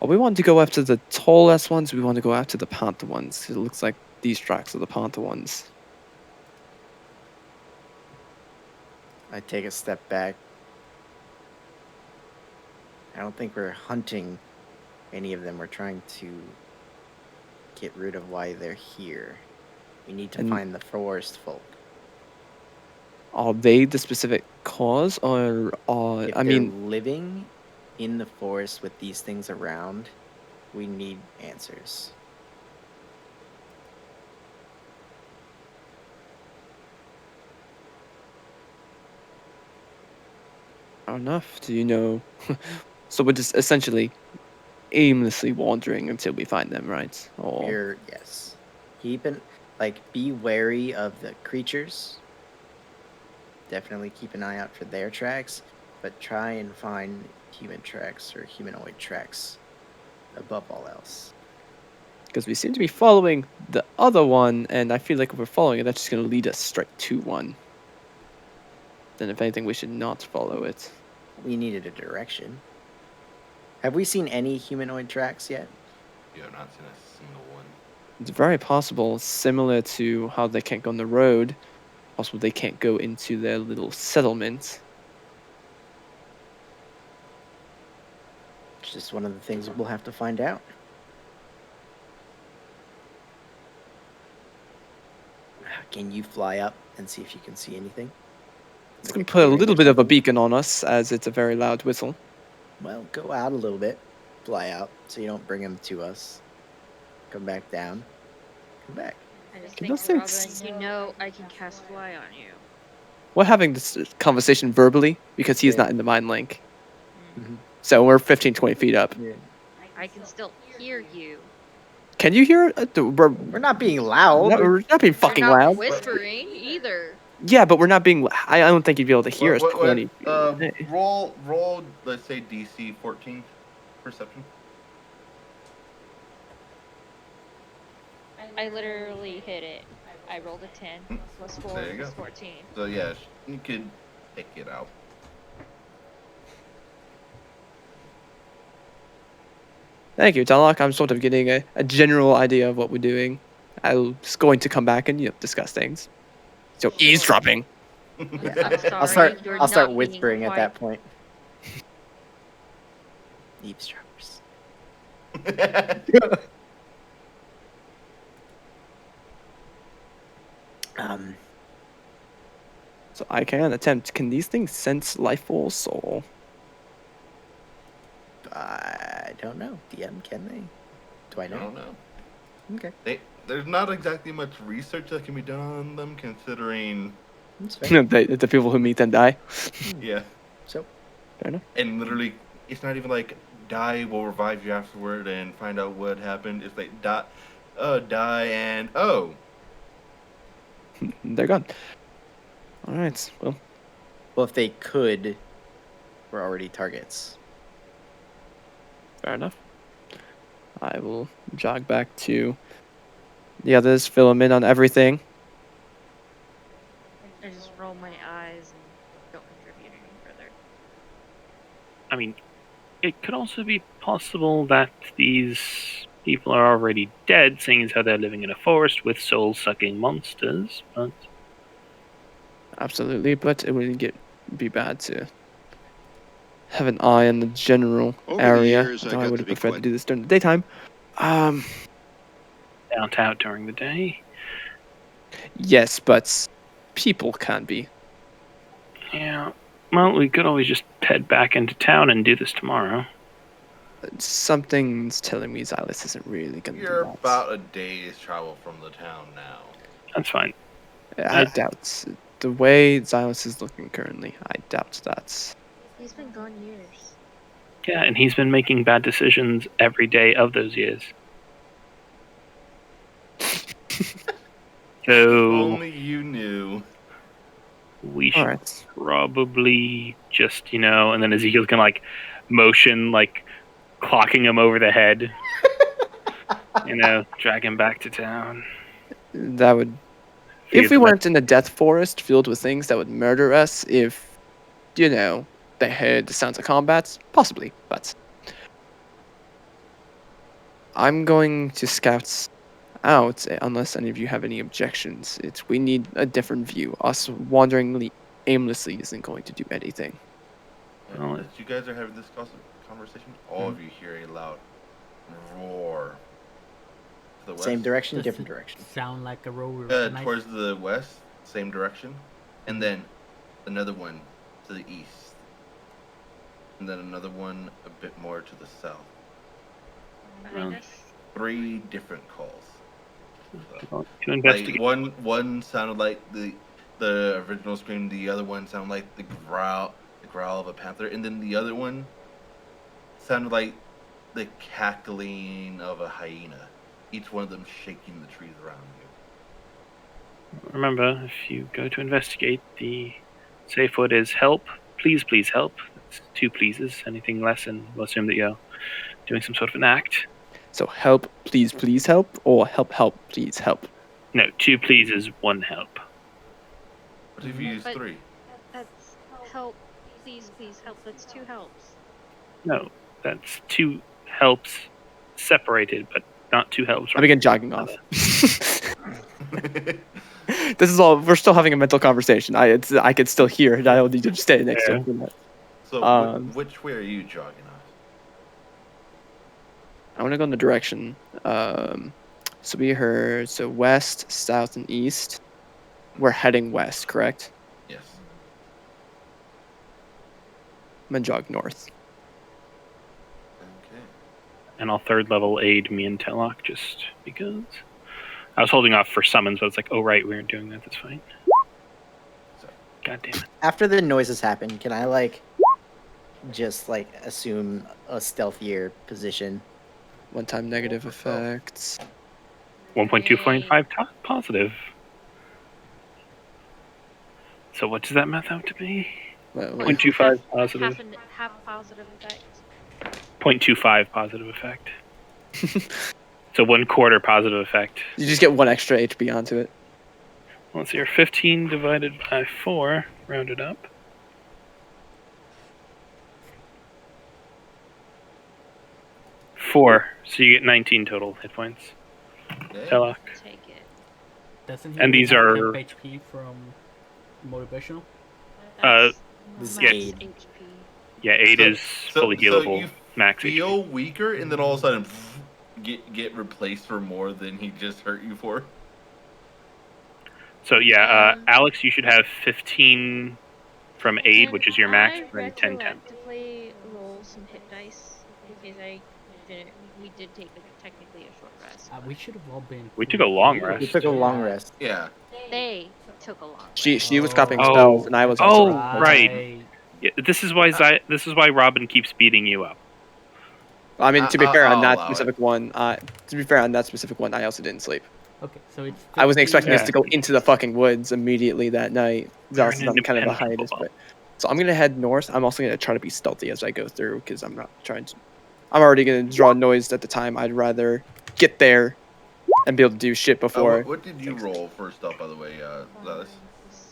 [SPEAKER 6] Oh, we want to go after the tallest ones. We want to go after the panther ones. It looks like these tracks are the panther ones.
[SPEAKER 2] I take a step back. I don't think we're hunting any of them. We're trying to get rid of why they're here. We need to
[SPEAKER 6] And-
[SPEAKER 2] find the forest folk.
[SPEAKER 6] Are they the specific cause, or
[SPEAKER 2] If
[SPEAKER 6] I
[SPEAKER 2] they're
[SPEAKER 6] mean,
[SPEAKER 2] living in the forest with these things around, we need answers.
[SPEAKER 6] enough? Do you know? So we're just essentially aimlessly wandering until we find them, right? Or
[SPEAKER 2] We're yes. Be wary of the creatures. Definitely keep an eye out for their tracks, but try and find human tracks or humanoid tracks above all else.
[SPEAKER 6] because we seem to be following the other one, and I feel like if we're following it, that's just going to lead us straight to one. Then, if anything, we should not follow it.
[SPEAKER 2] We needed a direction. Have we seen any humanoid tracks yet?
[SPEAKER 1] You have not seen a single one.
[SPEAKER 6] It's very possible, similar to how they can't go on the road. Also, they can't go into their little settlement.
[SPEAKER 2] It's just one of the things we'll have to find out. Can you fly up and see if you can see anything?
[SPEAKER 6] It's
[SPEAKER 2] Like
[SPEAKER 6] going to put a
[SPEAKER 2] clearing
[SPEAKER 6] little
[SPEAKER 2] or
[SPEAKER 6] bit of a
[SPEAKER 2] something?
[SPEAKER 6] beacon on us, as it's a very loud whistle.
[SPEAKER 2] Well, go out a little bit. Fly out so you don't bring them to us. Come back down. Come back.
[SPEAKER 5] I just
[SPEAKER 6] Can
[SPEAKER 5] think,
[SPEAKER 6] those
[SPEAKER 5] Robin,
[SPEAKER 6] things-
[SPEAKER 5] you know I can cast fly on you.
[SPEAKER 6] We're having this conversation verbally because he is
[SPEAKER 2] Yeah.
[SPEAKER 6] not in the mind link.
[SPEAKER 2] Mhm.
[SPEAKER 6] So we're 15, 20 feet up.
[SPEAKER 5] I can still hear you.
[SPEAKER 6] Can you hear it?
[SPEAKER 2] We're not being loud.
[SPEAKER 6] We're not being fucking
[SPEAKER 5] You're not
[SPEAKER 6] loud.
[SPEAKER 5] whispering either.
[SPEAKER 6] Yeah, but we're not being. I don't think you'd be able to hear us 20 feet away.
[SPEAKER 1] Roll, let's say DC 14 perception.
[SPEAKER 5] I literally hit it. I rolled a 10 plus 4
[SPEAKER 1] There you
[SPEAKER 5] plus
[SPEAKER 1] go.
[SPEAKER 5] 14.
[SPEAKER 1] So yeah, you could pick it out.
[SPEAKER 6] Thank you, Talak. I'm sort of getting a general idea of what we're doing. I'm just going to come back and discuss things. So
[SPEAKER 5] Sure.
[SPEAKER 6] eavesdropping.
[SPEAKER 2] Yeah,
[SPEAKER 5] I'm sorry.
[SPEAKER 2] I'll start.
[SPEAKER 5] You're
[SPEAKER 2] I'll start
[SPEAKER 5] not being
[SPEAKER 2] whispering at
[SPEAKER 5] quiet.
[SPEAKER 2] that point. Eavesdroppers. Um,
[SPEAKER 6] So I can attempt. Can these things sense life force or?
[SPEAKER 2] I don't know. DM, can they? Do I
[SPEAKER 1] I
[SPEAKER 2] know?
[SPEAKER 1] don't know.
[SPEAKER 2] Okay.
[SPEAKER 1] There's not exactly much research that can be done on them, considering.
[SPEAKER 2] That's fair.
[SPEAKER 6] the people who meet and die.
[SPEAKER 1] Yeah.
[SPEAKER 2] So,
[SPEAKER 6] Fair enough.
[SPEAKER 1] And literally, it's not even like die will revive you afterward and find out what happened. It's like die and
[SPEAKER 6] They're gone. All right. Well,
[SPEAKER 2] if they could, we're already targets.
[SPEAKER 6] fair enough. I will jog back to the others, fill them in on everything.
[SPEAKER 5] I just roll my eyes and don't contribute any further.
[SPEAKER 4] I mean, it could also be possible that these people are already dead, seeing as how they're living in a forest with soul-sucking monsters. But
[SPEAKER 6] Absolutely, but it would be bad to have an eye on the general
[SPEAKER 11] Over the
[SPEAKER 6] area.
[SPEAKER 11] years, I
[SPEAKER 6] Though I
[SPEAKER 11] got
[SPEAKER 6] would
[SPEAKER 11] to
[SPEAKER 6] have
[SPEAKER 11] be
[SPEAKER 6] preferred to
[SPEAKER 11] quite-
[SPEAKER 6] do this during the daytime.
[SPEAKER 4] out out during the day.
[SPEAKER 6] Yes, but people can be.
[SPEAKER 4] Yeah. Well, we could always just head back into town and do this tomorrow.
[SPEAKER 6] Something's telling me Xylus isn't really gonna
[SPEAKER 1] you're
[SPEAKER 6] do that.
[SPEAKER 1] about a day's travel from the town now.
[SPEAKER 4] That's fine.
[SPEAKER 6] I doubt the way Xylus is looking currently. I doubt that.
[SPEAKER 5] He's been gone years.
[SPEAKER 4] Yeah, and he's been making bad decisions every day of those years.
[SPEAKER 1] If
[SPEAKER 4] So
[SPEAKER 1] only you knew.
[SPEAKER 4] we should
[SPEAKER 6] Alright.
[SPEAKER 4] probably just, and then Ezekiel's gonna motion, clocking him over the head. Drag him back to town.
[SPEAKER 6] That would.
[SPEAKER 4] He
[SPEAKER 6] If
[SPEAKER 4] gets
[SPEAKER 6] we
[SPEAKER 4] the
[SPEAKER 6] weren't in a death forest filled with things that would murder us, if, they heard the sounds of combat, possibly, but. I'm going to scout out, unless any of you have any objections. We need a different view. Us wandering aimlessly isn't going to do anything.
[SPEAKER 4] Well,
[SPEAKER 1] As you guys are having this conversation, all of you hear a loud roar. To the west.
[SPEAKER 2] Same direction,
[SPEAKER 3] Does
[SPEAKER 2] different
[SPEAKER 3] it
[SPEAKER 2] direction.
[SPEAKER 3] Sound like a rover.
[SPEAKER 1] Towards the west, same direction, and then another one to the east, and then another one a bit more to the south.
[SPEAKER 5] Behind us.
[SPEAKER 1] 3 different calls.
[SPEAKER 4] to investigate.
[SPEAKER 1] Like one sounded like the original scream, the other one sounded like the growl of a panther, and then the other one sounded like the cackling of a hyena. Each one of them shaking the trees around you.
[SPEAKER 4] Remember, if you go to investigate, the safe word is help. Please, please help. That's 2 pleases. Anything less, and we'll assume that you're doing some sort of an act.
[SPEAKER 6] So help, please, please help, or help, please help.
[SPEAKER 4] No, 2 pleases, 1 help.
[SPEAKER 1] What if you use
[SPEAKER 5] But-
[SPEAKER 1] 3?
[SPEAKER 5] That's help. Please, please help. That's 2 helps.
[SPEAKER 4] No, that's 2 helps separated, but not 2 helps.
[SPEAKER 6] I begin jogging off. This is all. We're still having a mental conversation. I could still hear it. I don't need to stay next to him.
[SPEAKER 1] So which way are you jogging off?
[SPEAKER 6] I want to go in the direction. So we heard west, south, and east. We're heading west, correct?
[SPEAKER 1] Yes.
[SPEAKER 6] I'm gonna jog north.
[SPEAKER 1] Okay.
[SPEAKER 4] And I'll 3rd level aid me and Telok just because. I was holding off for summons, but it's like, oh right, we aren't doing that. That's fine. God damn it.
[SPEAKER 2] After the noises happen, can I just assume a stealthier position?
[SPEAKER 6] One-time negative effects.
[SPEAKER 4] 1.2.5 positive. So what does that math out to be?
[SPEAKER 6] Wait.
[SPEAKER 4] 0.25 positive.
[SPEAKER 5] Half positive effect.
[SPEAKER 4] 0.25 positive effect. So 1/4 positive effect.
[SPEAKER 6] You just get 1 extra HP onto it.
[SPEAKER 4] Let's see here. 15 divided by 4, rounded up. 4, so you get 19 total hit points.
[SPEAKER 1] Okay.
[SPEAKER 4] Telok.
[SPEAKER 5] Take it.
[SPEAKER 3] Doesn't he
[SPEAKER 4] And
[SPEAKER 3] only
[SPEAKER 4] these
[SPEAKER 3] have
[SPEAKER 4] are-
[SPEAKER 3] temp HP from motivational?
[SPEAKER 5] That's
[SPEAKER 2] This is
[SPEAKER 5] max
[SPEAKER 2] aid.
[SPEAKER 5] HP.
[SPEAKER 4] Yeah, 8 is fully healable,
[SPEAKER 1] you
[SPEAKER 4] max
[SPEAKER 1] feel
[SPEAKER 4] HP.
[SPEAKER 1] weaker, and then all of a sudden get replaced for more than he just hurt you for.
[SPEAKER 4] So yeah,
[SPEAKER 5] Um,
[SPEAKER 4] Alex, you should have 15 from aid,
[SPEAKER 5] Can
[SPEAKER 4] which is your max,
[SPEAKER 5] I
[SPEAKER 4] and then 10 temp.
[SPEAKER 5] retroactively roll some hit dice because I didn't. We did take technically a short rest.
[SPEAKER 3] We should have all been.
[SPEAKER 4] We took a long
[SPEAKER 3] fully
[SPEAKER 4] rest.
[SPEAKER 2] We took a
[SPEAKER 3] healed.
[SPEAKER 2] long rest.
[SPEAKER 1] Yeah.
[SPEAKER 5] They took a long
[SPEAKER 6] She
[SPEAKER 5] rest.
[SPEAKER 6] was copying
[SPEAKER 4] Oh.
[SPEAKER 6] spells, and I was also.
[SPEAKER 4] Oh, right. Yeah, this is why Robin keeps beating you up.
[SPEAKER 6] I mean, to be fair, on
[SPEAKER 1] I'll
[SPEAKER 6] that
[SPEAKER 1] allow
[SPEAKER 6] specific one, I also didn't sleep.
[SPEAKER 3] Okay, so it's.
[SPEAKER 6] I wasn't expecting us
[SPEAKER 4] Yeah.
[SPEAKER 6] to go into the fucking woods immediately that night.
[SPEAKER 4] We're
[SPEAKER 6] That was
[SPEAKER 4] an
[SPEAKER 6] on kind of a
[SPEAKER 4] independent
[SPEAKER 6] hiatus, but so I'm gonna head north. I'm also gonna try to be stealthy as I go through because I'm not trying to. I'm already gonna draw noise at the time. I'd rather get there and be able to do shit before.
[SPEAKER 1] What did you roll first up, by the way, Zealous?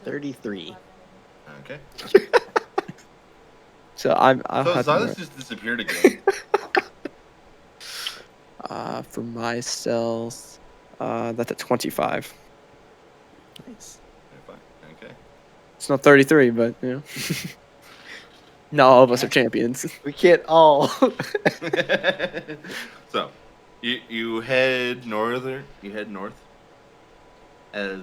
[SPEAKER 2] 33.
[SPEAKER 1] Okay.
[SPEAKER 6] So I'll
[SPEAKER 1] So
[SPEAKER 6] have
[SPEAKER 1] Zealous
[SPEAKER 6] to.
[SPEAKER 1] just disappeared again.
[SPEAKER 6] For my cells, that's at 25. Nice.
[SPEAKER 1] Okay.
[SPEAKER 6] It's not 33, but you know. Not all of us are champions.
[SPEAKER 2] We can't all.
[SPEAKER 1] So, you head northern. You head north. As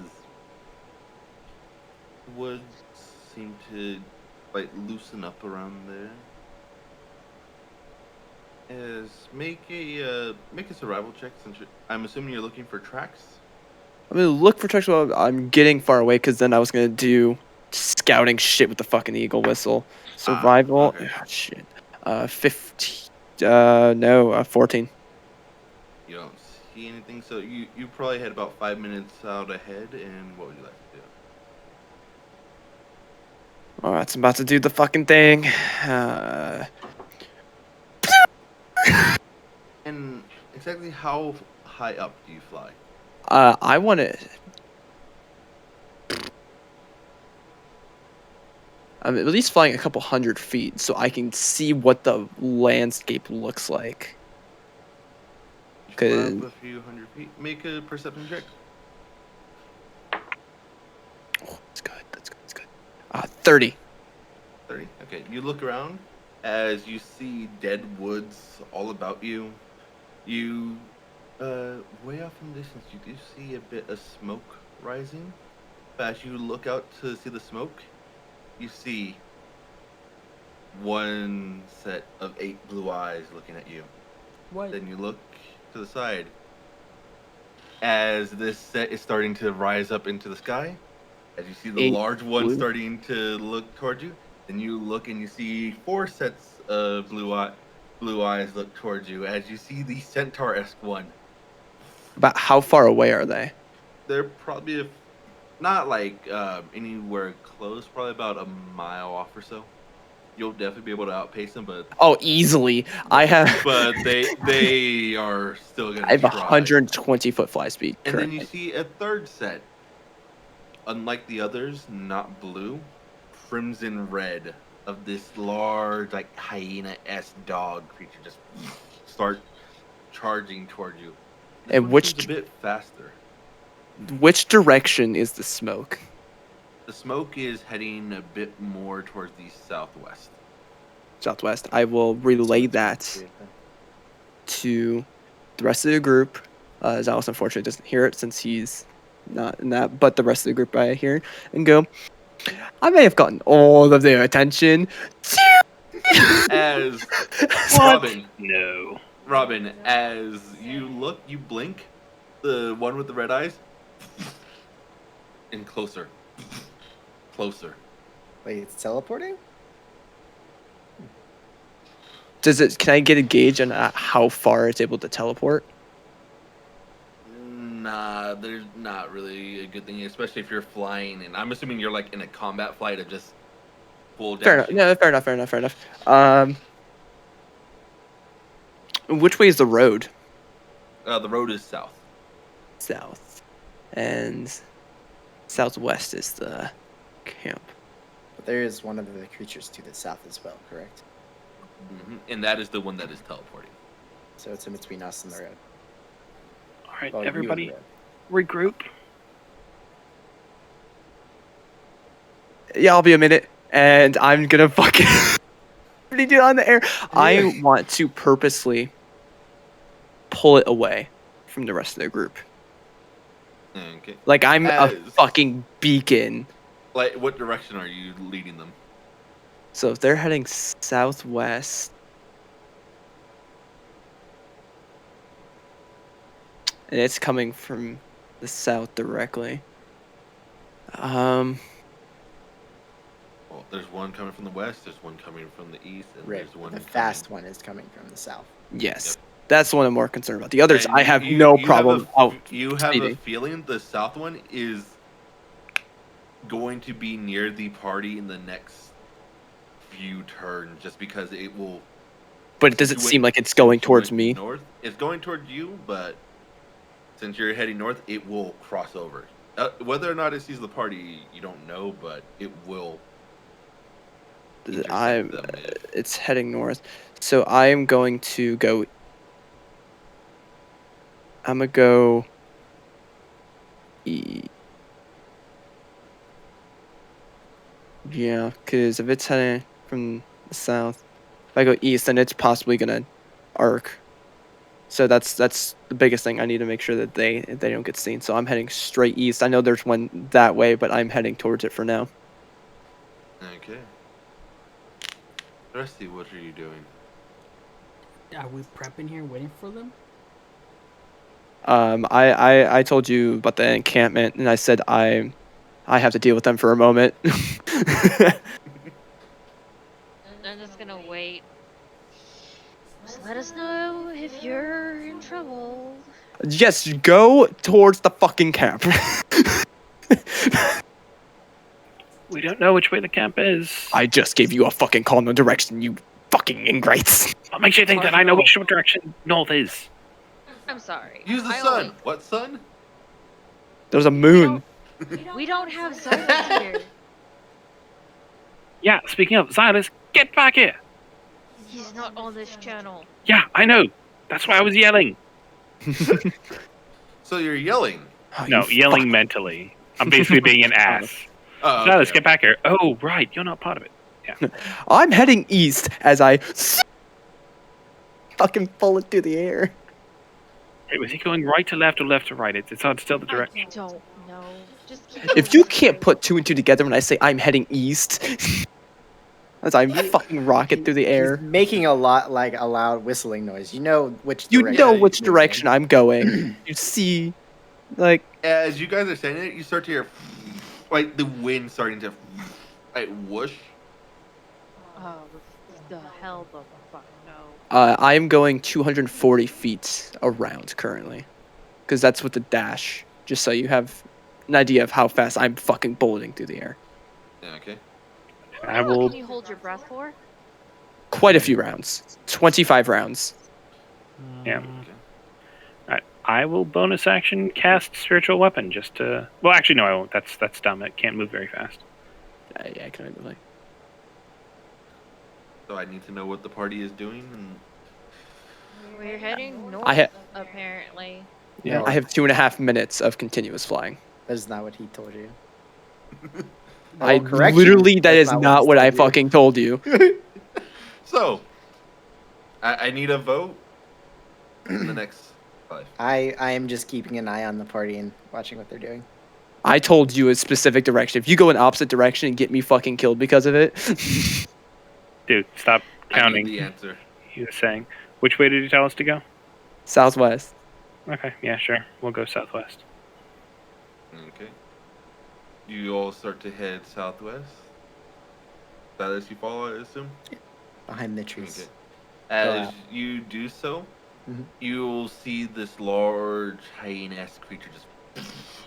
[SPEAKER 1] woods seem to like loosen up around there. As make a survival check. Since I'm assuming you're looking for tracks.
[SPEAKER 6] I'm gonna look for tracks while I'm getting far away, because then I was gonna do scouting shit with the fucking eagle whistle. Survival.
[SPEAKER 1] Okay.
[SPEAKER 6] Ah, shit. 15. 14.
[SPEAKER 1] You don't see anything, so you probably had about 5 minutes out ahead. And what would you like to do?
[SPEAKER 6] Alright, I'm about to do the fucking thing.
[SPEAKER 1] And exactly how high up do you fly?
[SPEAKER 6] I want to. I'm at least flying a couple 100 feet so I can see what the landscape looks like.
[SPEAKER 1] You fly
[SPEAKER 6] Okay.
[SPEAKER 1] up a few 100 feet. Make a perception check.
[SPEAKER 6] Oh, that's good. That's good. That's good. 30.
[SPEAKER 1] 30. Okay. You look around as you see dead woods all about you. You, way off in the distance, you do see a bit of smoke rising. But as you look out to see the smoke, you see one set of 8 blue eyes looking at you.
[SPEAKER 3] What?
[SPEAKER 1] Then you look to the side as this set is starting to rise up into the sky. As you see the
[SPEAKER 6] 8
[SPEAKER 1] large one
[SPEAKER 6] blue?
[SPEAKER 1] starting to look toward you, then you look and you see 4 sets of blue eyes look towards you. As you see the centaur-esque one,
[SPEAKER 6] About how far away are they?
[SPEAKER 1] they're probably not like anywhere close, probably about a mile off or so. You'll definitely be able to outpace them, but
[SPEAKER 6] Oh, easily. I have.
[SPEAKER 1] but they are still gonna
[SPEAKER 6] I have
[SPEAKER 1] try.
[SPEAKER 6] 120-foot fly speed.
[SPEAKER 1] And then you
[SPEAKER 6] currently.
[SPEAKER 1] see a third set. Unlike the others, not blue, crimson red of this large, like hyena-esque dog creature just start charging toward you. This
[SPEAKER 6] And
[SPEAKER 1] one
[SPEAKER 6] which
[SPEAKER 1] seems a bit faster.
[SPEAKER 6] Which direction is the smoke?
[SPEAKER 1] The smoke is heading a bit more towards the southwest.
[SPEAKER 6] Southwest. I will relay that to the rest of the group. Zalos unfortunately doesn't hear it since he's not in that, but the rest of the group I hear and go, I may have gotten all of their attention.
[SPEAKER 1] As
[SPEAKER 4] What? No.
[SPEAKER 1] Robin, as you look, you blink, the one with the red eyes, and closer. Closer.
[SPEAKER 2] Wait, it's teleporting?
[SPEAKER 6] Can I get a gauge on how far it's able to teleport?
[SPEAKER 1] Nah, there's not really a good thing, especially if you're flying, and I'm assuming you're like in a combat flight of just full
[SPEAKER 6] Fair enough.
[SPEAKER 1] dashing.
[SPEAKER 6] No, fair enough. Which way is the road?
[SPEAKER 1] The road is south.
[SPEAKER 6] South. And southwest is the camp.
[SPEAKER 2] But there is one of the creatures to the south as well, correct?
[SPEAKER 1] And that is the one that is teleporting.
[SPEAKER 2] So it's in between us and the road.
[SPEAKER 4] All right,
[SPEAKER 2] Well, you and the
[SPEAKER 4] everybody,
[SPEAKER 2] road.
[SPEAKER 4] regroup.
[SPEAKER 6] Yeah, I'll be a minute, and I'm gonna fucking. What do you do on the air? I want to purposely pull it away from the rest of the group.
[SPEAKER 10] Okay.
[SPEAKER 6] Like I'm a
[SPEAKER 10] As-
[SPEAKER 6] fucking beacon.
[SPEAKER 10] Like, what direction are you leading them?
[SPEAKER 6] So if they're heading southwest, and it's coming from the south directly.
[SPEAKER 10] Well, there's one coming from the west. There's one coming from the east, and
[SPEAKER 2] Right.
[SPEAKER 10] there's one
[SPEAKER 2] The
[SPEAKER 10] coming.
[SPEAKER 2] fast one is coming from the south.
[SPEAKER 6] Yes,
[SPEAKER 10] Yep.
[SPEAKER 6] that's the one I'm more concerned about. The others,
[SPEAKER 10] And
[SPEAKER 6] I have no problem out
[SPEAKER 10] You have a
[SPEAKER 6] speeding.
[SPEAKER 10] feeling the south one is going to be near the party in the next few turns, just because it will.
[SPEAKER 6] But it doesn't
[SPEAKER 10] since you
[SPEAKER 6] seem
[SPEAKER 10] went-
[SPEAKER 6] like it's going
[SPEAKER 10] since you
[SPEAKER 6] towards
[SPEAKER 10] went
[SPEAKER 6] me.
[SPEAKER 10] North, it's going towards you, but since you're heading north, it will cross over. Whether or not it sees the party, you don't know, but it will.
[SPEAKER 6] I'm.
[SPEAKER 10] Intersect them if-
[SPEAKER 6] It's heading north, so I'm going to go. I'm gonna go. Yeah, because if it's heading from the south, if I go east, then it's possibly gonna arc. So that's the biggest thing. I need to make sure that they don't get seen. So I'm heading straight east. I know there's one that way, but I'm heading towards it for now.
[SPEAKER 10] Okay. Rusty, what are you doing?
[SPEAKER 3] Are we prepping here, waiting for them?
[SPEAKER 6] I told you about the encampment, and I said I have to deal with them for a moment.
[SPEAKER 5] I'm just gonna wait. Just let us know if you're in trouble.
[SPEAKER 6] Yes, go towards the fucking camp.
[SPEAKER 4] We don't know which way the camp is.
[SPEAKER 6] I just gave you a fucking call no direction, you fucking ingrates.
[SPEAKER 4] What makes you think that I know which direction north is?
[SPEAKER 5] I'm sorry.
[SPEAKER 10] Use the
[SPEAKER 5] I
[SPEAKER 10] sun.
[SPEAKER 5] only-
[SPEAKER 10] What sun?
[SPEAKER 6] There's a moon.
[SPEAKER 5] We don't have Xylus here.
[SPEAKER 4] Yeah, speaking of, Xylus, get back here!
[SPEAKER 5] He's not on this channel.
[SPEAKER 4] Yeah, I know. That's why I was yelling.
[SPEAKER 10] So you're yelling.
[SPEAKER 6] Oh,
[SPEAKER 4] No,
[SPEAKER 6] you
[SPEAKER 4] yelling mentally. I'm basically being an ass.
[SPEAKER 10] Oh,
[SPEAKER 4] Xylus,
[SPEAKER 10] okay.
[SPEAKER 4] get back here. Oh, right, you're not part of it. Yeah.
[SPEAKER 6] I'm heading east as I fucking pull it through the air.
[SPEAKER 4] Wait, was he going right to left or left to right? It's hard to tell the
[SPEAKER 5] I
[SPEAKER 4] direction.
[SPEAKER 5] don't know. Just keep
[SPEAKER 6] If you
[SPEAKER 5] going
[SPEAKER 6] can't
[SPEAKER 5] straight.
[SPEAKER 6] put two and two together when I say I'm heading east, as I fucking rocket through the air,
[SPEAKER 2] He's making a loud whistling noise. You know which
[SPEAKER 6] you
[SPEAKER 2] direction.
[SPEAKER 6] know
[SPEAKER 10] Yeah,
[SPEAKER 6] which
[SPEAKER 2] he's moving.
[SPEAKER 6] direction I'm going. You see, like,
[SPEAKER 10] As you guys are saying it, you start to hear like the wind starting to like whoosh.
[SPEAKER 5] Oh, the hell the fuck no.
[SPEAKER 6] I'm going 240 feet around currently, because that's with the dash. Just so you have an idea of how fast I'm fucking bulleting through the air.
[SPEAKER 10] Yeah, okay.
[SPEAKER 4] I
[SPEAKER 5] How long
[SPEAKER 4] will.
[SPEAKER 5] can you hold your breath for?
[SPEAKER 6] Quite a few rounds. 25 rounds.
[SPEAKER 4] Yeah.
[SPEAKER 10] Okay.
[SPEAKER 4] Alright, I will bonus action cast spiritual weapon just to. Well, actually, no, I won't. That's dumb. It can't move very fast.
[SPEAKER 6] Yeah, I can only like.
[SPEAKER 10] So I need to know what the party is doing, and
[SPEAKER 5] We're heading north,
[SPEAKER 6] I
[SPEAKER 5] apparently.
[SPEAKER 6] Yeah,
[SPEAKER 2] No.
[SPEAKER 6] I have 2.5 minutes of continuous flying.
[SPEAKER 2] That is not what he told you.
[SPEAKER 6] I
[SPEAKER 2] No, correction,
[SPEAKER 6] literally, that
[SPEAKER 2] that's
[SPEAKER 6] is not
[SPEAKER 2] he's
[SPEAKER 6] what I
[SPEAKER 2] told you.
[SPEAKER 6] fucking told you.
[SPEAKER 10] so I need a vote in the next 5.
[SPEAKER 2] I am just keeping an eye on the party and watching what they're doing.
[SPEAKER 6] I told you a specific direction. If you go in opposite direction and get me fucking killed because of it,
[SPEAKER 4] Dude, stop
[SPEAKER 10] I need
[SPEAKER 4] counting.
[SPEAKER 10] the answer.
[SPEAKER 4] He was saying. Which way did he tell us to go?
[SPEAKER 6] southwest.
[SPEAKER 4] Okay, yeah, sure. We'll go southwest.
[SPEAKER 10] Okay. You all start to head southwest. That as you follow, I assume.
[SPEAKER 2] Behind the trees.
[SPEAKER 10] Okay. As
[SPEAKER 2] out.
[SPEAKER 10] you do so,
[SPEAKER 2] Mhm.
[SPEAKER 10] you'll see this large hyena-esque creature just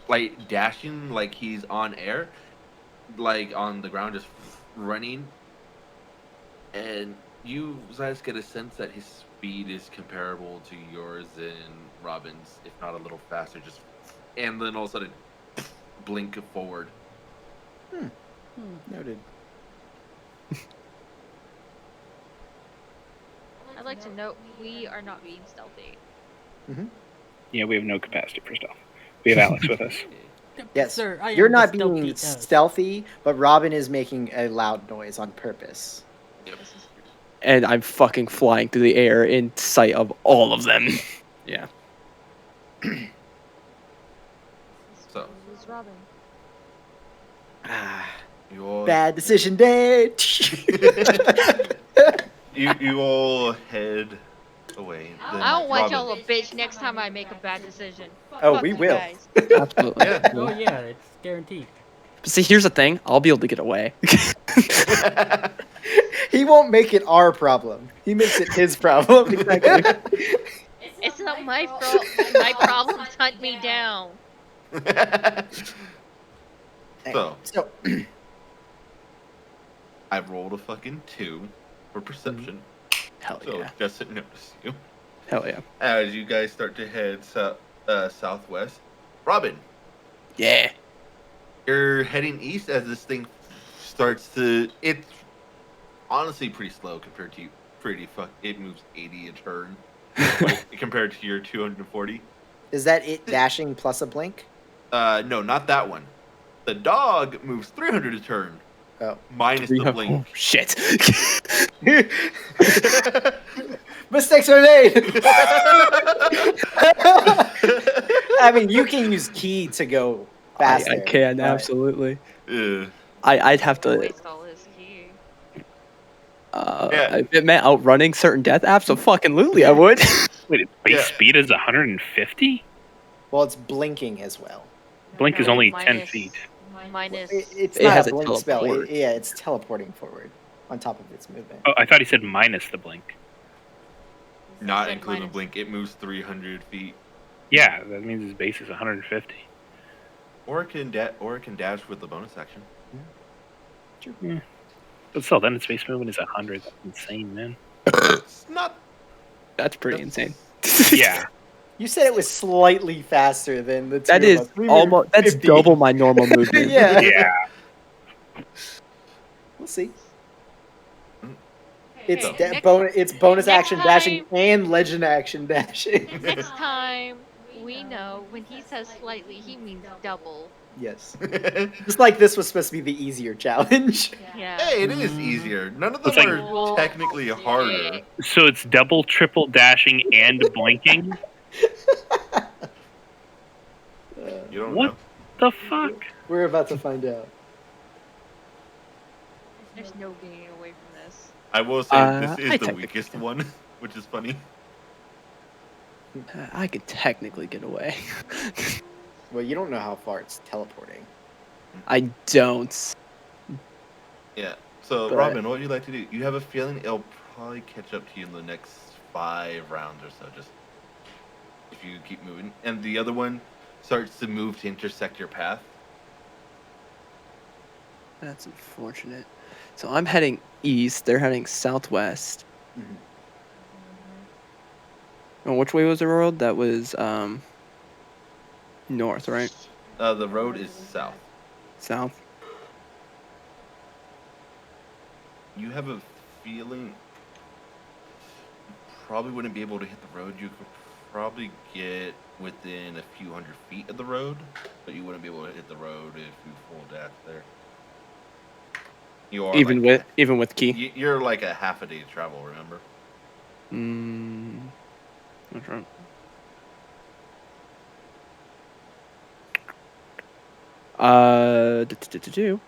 [SPEAKER 10] like dashing like he's on air, like on the ground, just running. And you guys get a sense that his speed is comparable to yours and Robin's, if not a little faster. Just and then all of a sudden, blink forward.
[SPEAKER 2] Noted.
[SPEAKER 5] I'd like to note we are not being stealthy.
[SPEAKER 4] Yeah, we have no capacity for stealth. We have Alex with us.
[SPEAKER 2] Yes,
[SPEAKER 3] Sir, I
[SPEAKER 2] you're
[SPEAKER 3] am the
[SPEAKER 2] not
[SPEAKER 3] stealthy
[SPEAKER 2] being
[SPEAKER 3] elf.
[SPEAKER 2] stealthy, but Robin is making a loud noise on purpose.
[SPEAKER 5] This is true.
[SPEAKER 6] And I'm fucking flying through the air in sight of all of them. Yeah.
[SPEAKER 10] So.
[SPEAKER 5] Who's Robin?
[SPEAKER 2] Ah,
[SPEAKER 10] You
[SPEAKER 2] bad decision day.
[SPEAKER 10] you all head away. Then
[SPEAKER 5] I don't want
[SPEAKER 10] Robin.
[SPEAKER 5] y'all a bitch next time I make a bad decision.
[SPEAKER 2] Oh,
[SPEAKER 5] Fuck
[SPEAKER 2] we
[SPEAKER 5] you
[SPEAKER 2] will.
[SPEAKER 5] guys.
[SPEAKER 6] Absolutely.
[SPEAKER 10] Yeah.
[SPEAKER 3] Oh yeah, it's guaranteed.
[SPEAKER 6] But see, here's the thing. I'll be able to get away.
[SPEAKER 2] He won't make it our problem. He makes it his problem.
[SPEAKER 5] It's not my fault. My problems hunt me down.
[SPEAKER 10] So.
[SPEAKER 2] So,
[SPEAKER 10] I rolled a fucking 2 for perception.
[SPEAKER 6] Hell
[SPEAKER 10] So
[SPEAKER 6] yeah.
[SPEAKER 10] just to notice you.
[SPEAKER 6] Hell yeah.
[SPEAKER 10] As you guys start to head southwest. Robin,
[SPEAKER 6] Yeah.
[SPEAKER 10] you're heading east as this thing starts to. It's honestly pretty slow compared to you. It moves 80 a turn compared to your 240.
[SPEAKER 2] is that it dashing plus a blink?
[SPEAKER 10] No, not that one. The dog moves 300 a turn.
[SPEAKER 2] Oh.
[SPEAKER 10] Minus the blink.
[SPEAKER 6] Oh, shit.
[SPEAKER 2] Mistakes are made. I mean, you can use key to go faster.
[SPEAKER 6] I can,
[SPEAKER 2] but-
[SPEAKER 6] absolutely.
[SPEAKER 10] Yeah.
[SPEAKER 6] I'd have to.
[SPEAKER 5] Waste all his key.
[SPEAKER 10] Yeah.
[SPEAKER 6] If it meant outrunning certain death, absolutely, I would.
[SPEAKER 4] Wait, base
[SPEAKER 10] Yeah.
[SPEAKER 4] speed is 150?
[SPEAKER 2] Well, it's blinking as well.
[SPEAKER 4] Blink is
[SPEAKER 5] No,
[SPEAKER 4] only 10
[SPEAKER 5] minus-
[SPEAKER 4] feet.
[SPEAKER 5] Minus.
[SPEAKER 2] It's
[SPEAKER 6] It
[SPEAKER 2] not
[SPEAKER 6] has
[SPEAKER 2] a
[SPEAKER 6] a
[SPEAKER 2] blink spell.
[SPEAKER 6] teleport.
[SPEAKER 2] Yeah, it's teleporting forward on top of its movement.
[SPEAKER 4] Oh, I thought he said minus the blink.
[SPEAKER 10] Not
[SPEAKER 5] Said
[SPEAKER 10] including
[SPEAKER 5] minus.
[SPEAKER 10] blink. It moves 300 feet.
[SPEAKER 4] Yeah, that means his base is 150.
[SPEAKER 10] Or it can dash with the bonus action.
[SPEAKER 4] But still, then its base movement is 100. That's insane, man.
[SPEAKER 10] It's not.
[SPEAKER 6] That's pretty
[SPEAKER 10] That's-
[SPEAKER 6] insane.
[SPEAKER 4] Yeah.
[SPEAKER 2] You said it was slightly faster than the two
[SPEAKER 6] That
[SPEAKER 2] of
[SPEAKER 6] is
[SPEAKER 2] us. We
[SPEAKER 6] almost.
[SPEAKER 2] moved
[SPEAKER 6] That's
[SPEAKER 2] 50.
[SPEAKER 6] double my normal movement.
[SPEAKER 2] Yeah.
[SPEAKER 4] Yeah.
[SPEAKER 2] We'll see.
[SPEAKER 5] Hey,
[SPEAKER 2] It's
[SPEAKER 5] next-
[SPEAKER 2] it's bonus
[SPEAKER 5] next
[SPEAKER 2] action dashing
[SPEAKER 5] time-
[SPEAKER 2] and legend action dashing.
[SPEAKER 5] Next time, we know when he says slightly, he means double.
[SPEAKER 2] Yes. Just like this was supposed to be the easier challenge.
[SPEAKER 5] Yeah.
[SPEAKER 10] Hey, it is easier. None of them
[SPEAKER 4] It's like-
[SPEAKER 10] are technically harder.
[SPEAKER 4] So it's double, triple dashing, and blinking?
[SPEAKER 10] You don't
[SPEAKER 4] What?
[SPEAKER 10] know.
[SPEAKER 4] The fuck?
[SPEAKER 2] We're about to find out.
[SPEAKER 5] There's no getting away from this.
[SPEAKER 10] I will say
[SPEAKER 6] I
[SPEAKER 10] this is the
[SPEAKER 6] technically
[SPEAKER 10] weakest
[SPEAKER 6] can.
[SPEAKER 10] one, which is funny.
[SPEAKER 6] I could technically get away.
[SPEAKER 2] Well, you don't know how far it's teleporting.
[SPEAKER 6] I don't.
[SPEAKER 10] Yeah. So,
[SPEAKER 2] But-
[SPEAKER 10] Robin, what would you like to do? You have a feeling it'll probably catch up to you in the next 5 rounds or so, just if you keep moving. And the other one starts to move to intersect your path.
[SPEAKER 6] That's unfortunate. So I'm heading east. They're heading southwest.
[SPEAKER 2] Mhm.
[SPEAKER 6] And which way was the road? That was north, right?
[SPEAKER 10] The road is south.
[SPEAKER 6] South.
[SPEAKER 10] You have a feeling you probably wouldn't be able to hit the road. You could probably get within a few hundred feet of the road, but you wouldn't be able to hit the road if you full dash there. You are
[SPEAKER 6] Even with key.
[SPEAKER 10] you're like a half a day travel. Remember?
[SPEAKER 6] That's right. Do.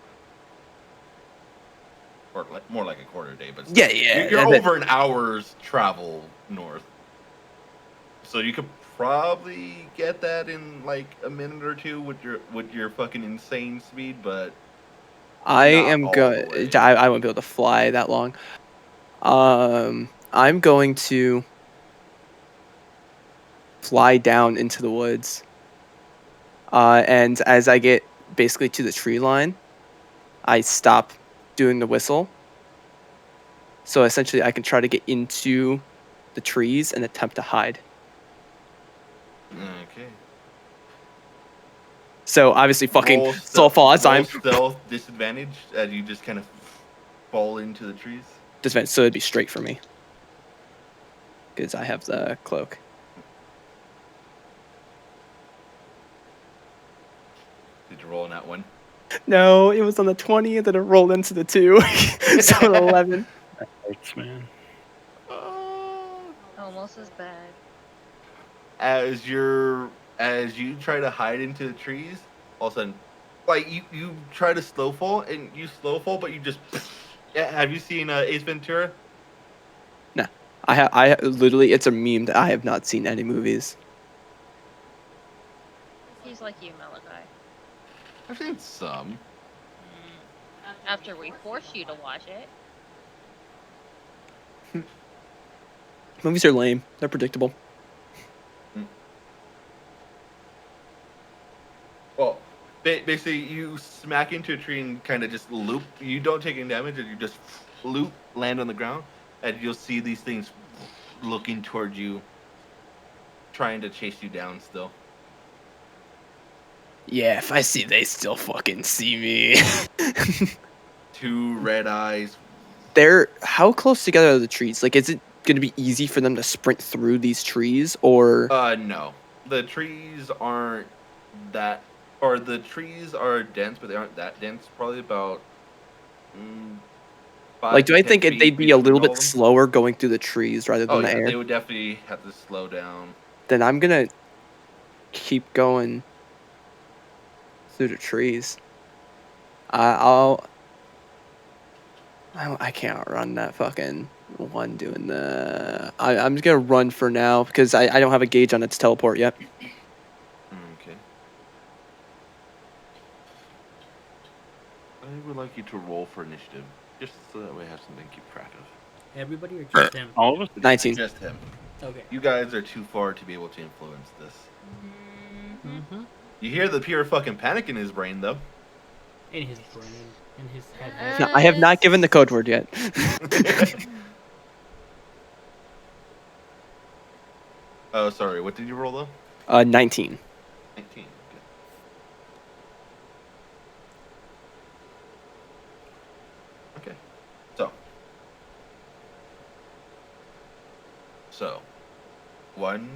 [SPEAKER 10] Or more like a quarter day, but
[SPEAKER 6] Yeah, yeah,
[SPEAKER 10] You're
[SPEAKER 6] I bet-
[SPEAKER 10] over an hour's travel north, so you could probably get that in like a minute or two with your fucking insane speed. But
[SPEAKER 6] I
[SPEAKER 10] Not
[SPEAKER 6] am
[SPEAKER 10] all
[SPEAKER 6] good.
[SPEAKER 10] the way.
[SPEAKER 6] I won't be able to fly that long. I'm going to fly down into the woods. And as I get basically to the tree line, I stop doing the whistle. So essentially, I can try to get into the trees and attempt to hide.
[SPEAKER 10] okay,
[SPEAKER 6] So obviously, fucking
[SPEAKER 10] Roll
[SPEAKER 6] so far as
[SPEAKER 10] roll
[SPEAKER 6] I'm
[SPEAKER 10] stealth disadvantage as you just kind of fall into the trees.
[SPEAKER 6] so it'd be straight for me. because I have the cloak.
[SPEAKER 10] Did you roll on that one?
[SPEAKER 6] No, it was on the 20, and then it rolled into the 2. So an 11.
[SPEAKER 4] Hurts, man.
[SPEAKER 5] Almost as bad.
[SPEAKER 10] As you try to hide into the trees, all of a sudden, like you try to slow fall and you slow fall, but you just. Yeah, have you seen Ace Ventura?
[SPEAKER 6] No, I literally, it's a meme that I have not seen any movies.
[SPEAKER 5] He's like you, Malachi.
[SPEAKER 10] I've seen some.
[SPEAKER 5] After we forced you to watch it.
[SPEAKER 6] Movies are lame. They're predictable.
[SPEAKER 10] Well, basically, you smack into a tree and kind of just loop. You don't take any damage, and you just loop, land on the ground, and you'll see these things looking towards you, trying to chase you down still.
[SPEAKER 6] Yeah, if I see they still fucking see me.
[SPEAKER 10] 2 red eyes.
[SPEAKER 6] They're how close together are the trees? Like, is it gonna be easy for them to sprint through these trees, or?
[SPEAKER 10] No. The trees aren't that, or the trees are dense, but they aren't that dense. Probably about. 5
[SPEAKER 6] Like, do
[SPEAKER 10] to
[SPEAKER 6] I
[SPEAKER 10] 10
[SPEAKER 6] think
[SPEAKER 10] feet
[SPEAKER 6] they'd be a
[SPEAKER 10] between
[SPEAKER 6] little
[SPEAKER 10] all
[SPEAKER 6] bit
[SPEAKER 10] of them.
[SPEAKER 6] slower going through the trees rather than
[SPEAKER 10] Oh
[SPEAKER 6] the
[SPEAKER 10] yeah,
[SPEAKER 6] air?
[SPEAKER 10] they would definitely have to slow down.
[SPEAKER 6] Then I'm gonna keep going through the trees. I can't outrun that fucking one doing the. I'm just gonna run for now because I don't have a gauge on its teleport yet.
[SPEAKER 10] Okay. I would like you to roll for initiative, just so that way I have something to keep track of.
[SPEAKER 3] Everybody or just him?
[SPEAKER 4] All of us?
[SPEAKER 6] 19.
[SPEAKER 10] Just him.
[SPEAKER 3] Okay.
[SPEAKER 10] You guys are too far to be able to influence this.
[SPEAKER 3] Mm-hmm.
[SPEAKER 10] You hear the pure fucking panic in his brain, though.
[SPEAKER 3] In his brain, in his head.
[SPEAKER 6] No, I have not given the code word yet.
[SPEAKER 10] Oh, sorry. What did you roll, though?
[SPEAKER 6] 19.
[SPEAKER 10] 19. Okay. So, one,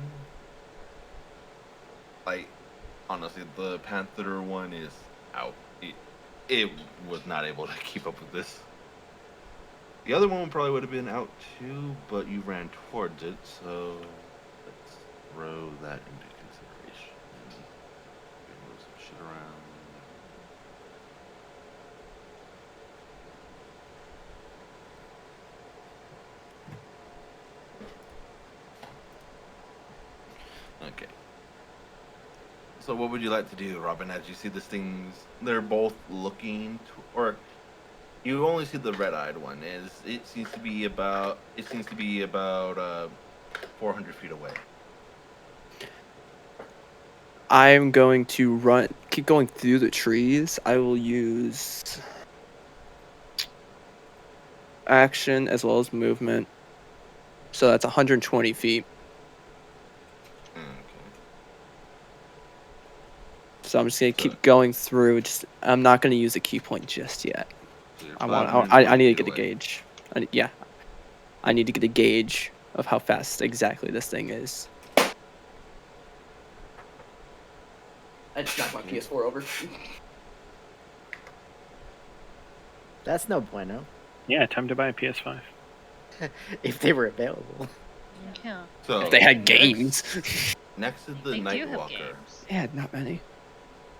[SPEAKER 10] like, honestly, the Panther one is out. It was not able to keep up with this. The other one probably would have been out too, but you ran towards it, so let's throw that into consideration. Move some shit around. Okay. So what would you like to do, Robin, as you see these things? They're both looking or you only see the red-eyed one. It seems to be about 400 feet away.
[SPEAKER 6] I'm going to keep going through the trees. I will use action as well as movement. So that's 120 feet.
[SPEAKER 10] Okay.
[SPEAKER 6] So I'm just gonna keep going through. I'm not gonna use a key point just yet.
[SPEAKER 10] So you're
[SPEAKER 6] I need to
[SPEAKER 10] 520
[SPEAKER 6] get a
[SPEAKER 10] feet away.
[SPEAKER 6] gauge. I need to get a gauge of how fast exactly this thing is. I just knocked my PS4 over.
[SPEAKER 2] That's no bueno.
[SPEAKER 4] Yeah, time to buy a PS5.
[SPEAKER 2] If they were available.
[SPEAKER 5] Yeah.
[SPEAKER 10] So
[SPEAKER 6] If they had games.
[SPEAKER 10] Next is the
[SPEAKER 5] They do have
[SPEAKER 10] Nightwalker.
[SPEAKER 5] games.
[SPEAKER 6] Yeah, not many.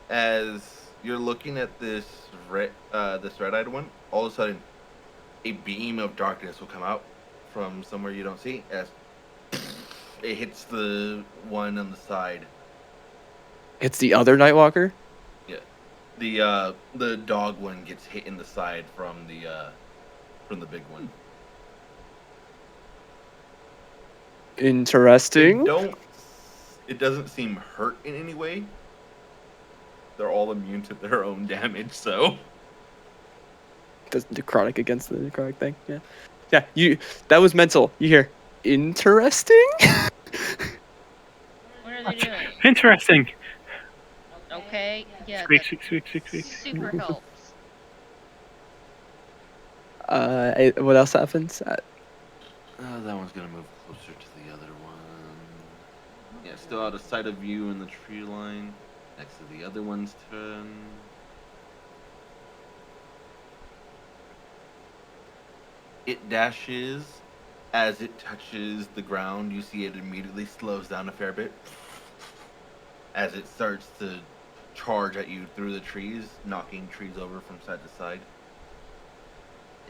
[SPEAKER 10] As you're looking at this red-eyed one, all of a sudden, a beam of darkness will come out from somewhere you don't see. As it hits the one on the side.
[SPEAKER 6] It's the other Nightwalker.
[SPEAKER 10] Yeah, the dog one gets hit in the side from the big one.
[SPEAKER 6] Interesting.
[SPEAKER 10] It doesn't seem hurt in any way. They're all immune to their own damage, so.
[SPEAKER 6] Does necrotic against the necrotic thing? Yeah. Yeah. That was mental. You hear? Interesting.
[SPEAKER 5] What are they doing?
[SPEAKER 4] Interesting.
[SPEAKER 5] Okay, yeah,
[SPEAKER 4] Squeak,
[SPEAKER 5] that
[SPEAKER 4] squeak, squeak, squeak, squeak.
[SPEAKER 5] super helps.
[SPEAKER 6] What else happens?
[SPEAKER 10] That one's gonna move closer to the other one. Yeah, still out of sight of you in the tree line. Next to the other one's turn. It dashes. As it touches the ground, you see it immediately slows down a fair bit. As it starts to charge at you through the trees, knocking trees over from side to side.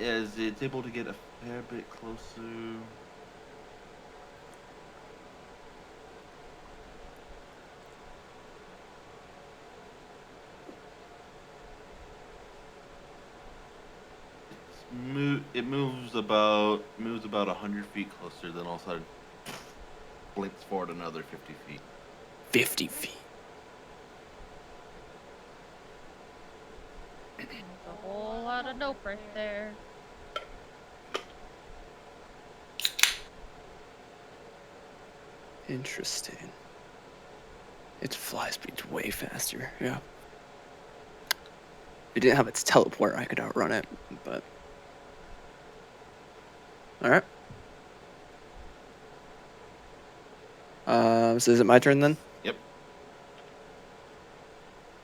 [SPEAKER 10] As it's able to get a fair bit closer. It moves about 100 feet closer, then all of a sudden blinks forward another 50 feet.
[SPEAKER 6] 50 feet.
[SPEAKER 5] That's a whole lot of nope right there.
[SPEAKER 6] Interesting. Its fly speed's way faster. Yeah. If it didn't have its teleport, I could outrun it, but. Alright. So is it my turn then?
[SPEAKER 10] Yep.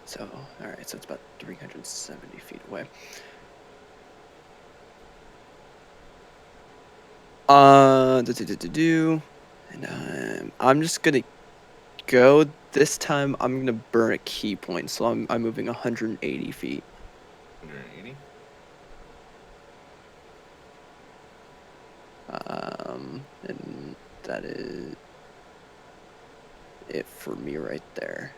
[SPEAKER 6] So, alright, so it's about 370 feet away. And I'm just gonna go. This time I'm gonna burn a key point, so I'm moving 180 feet.
[SPEAKER 10] 180.
[SPEAKER 6] And that is it for me right there.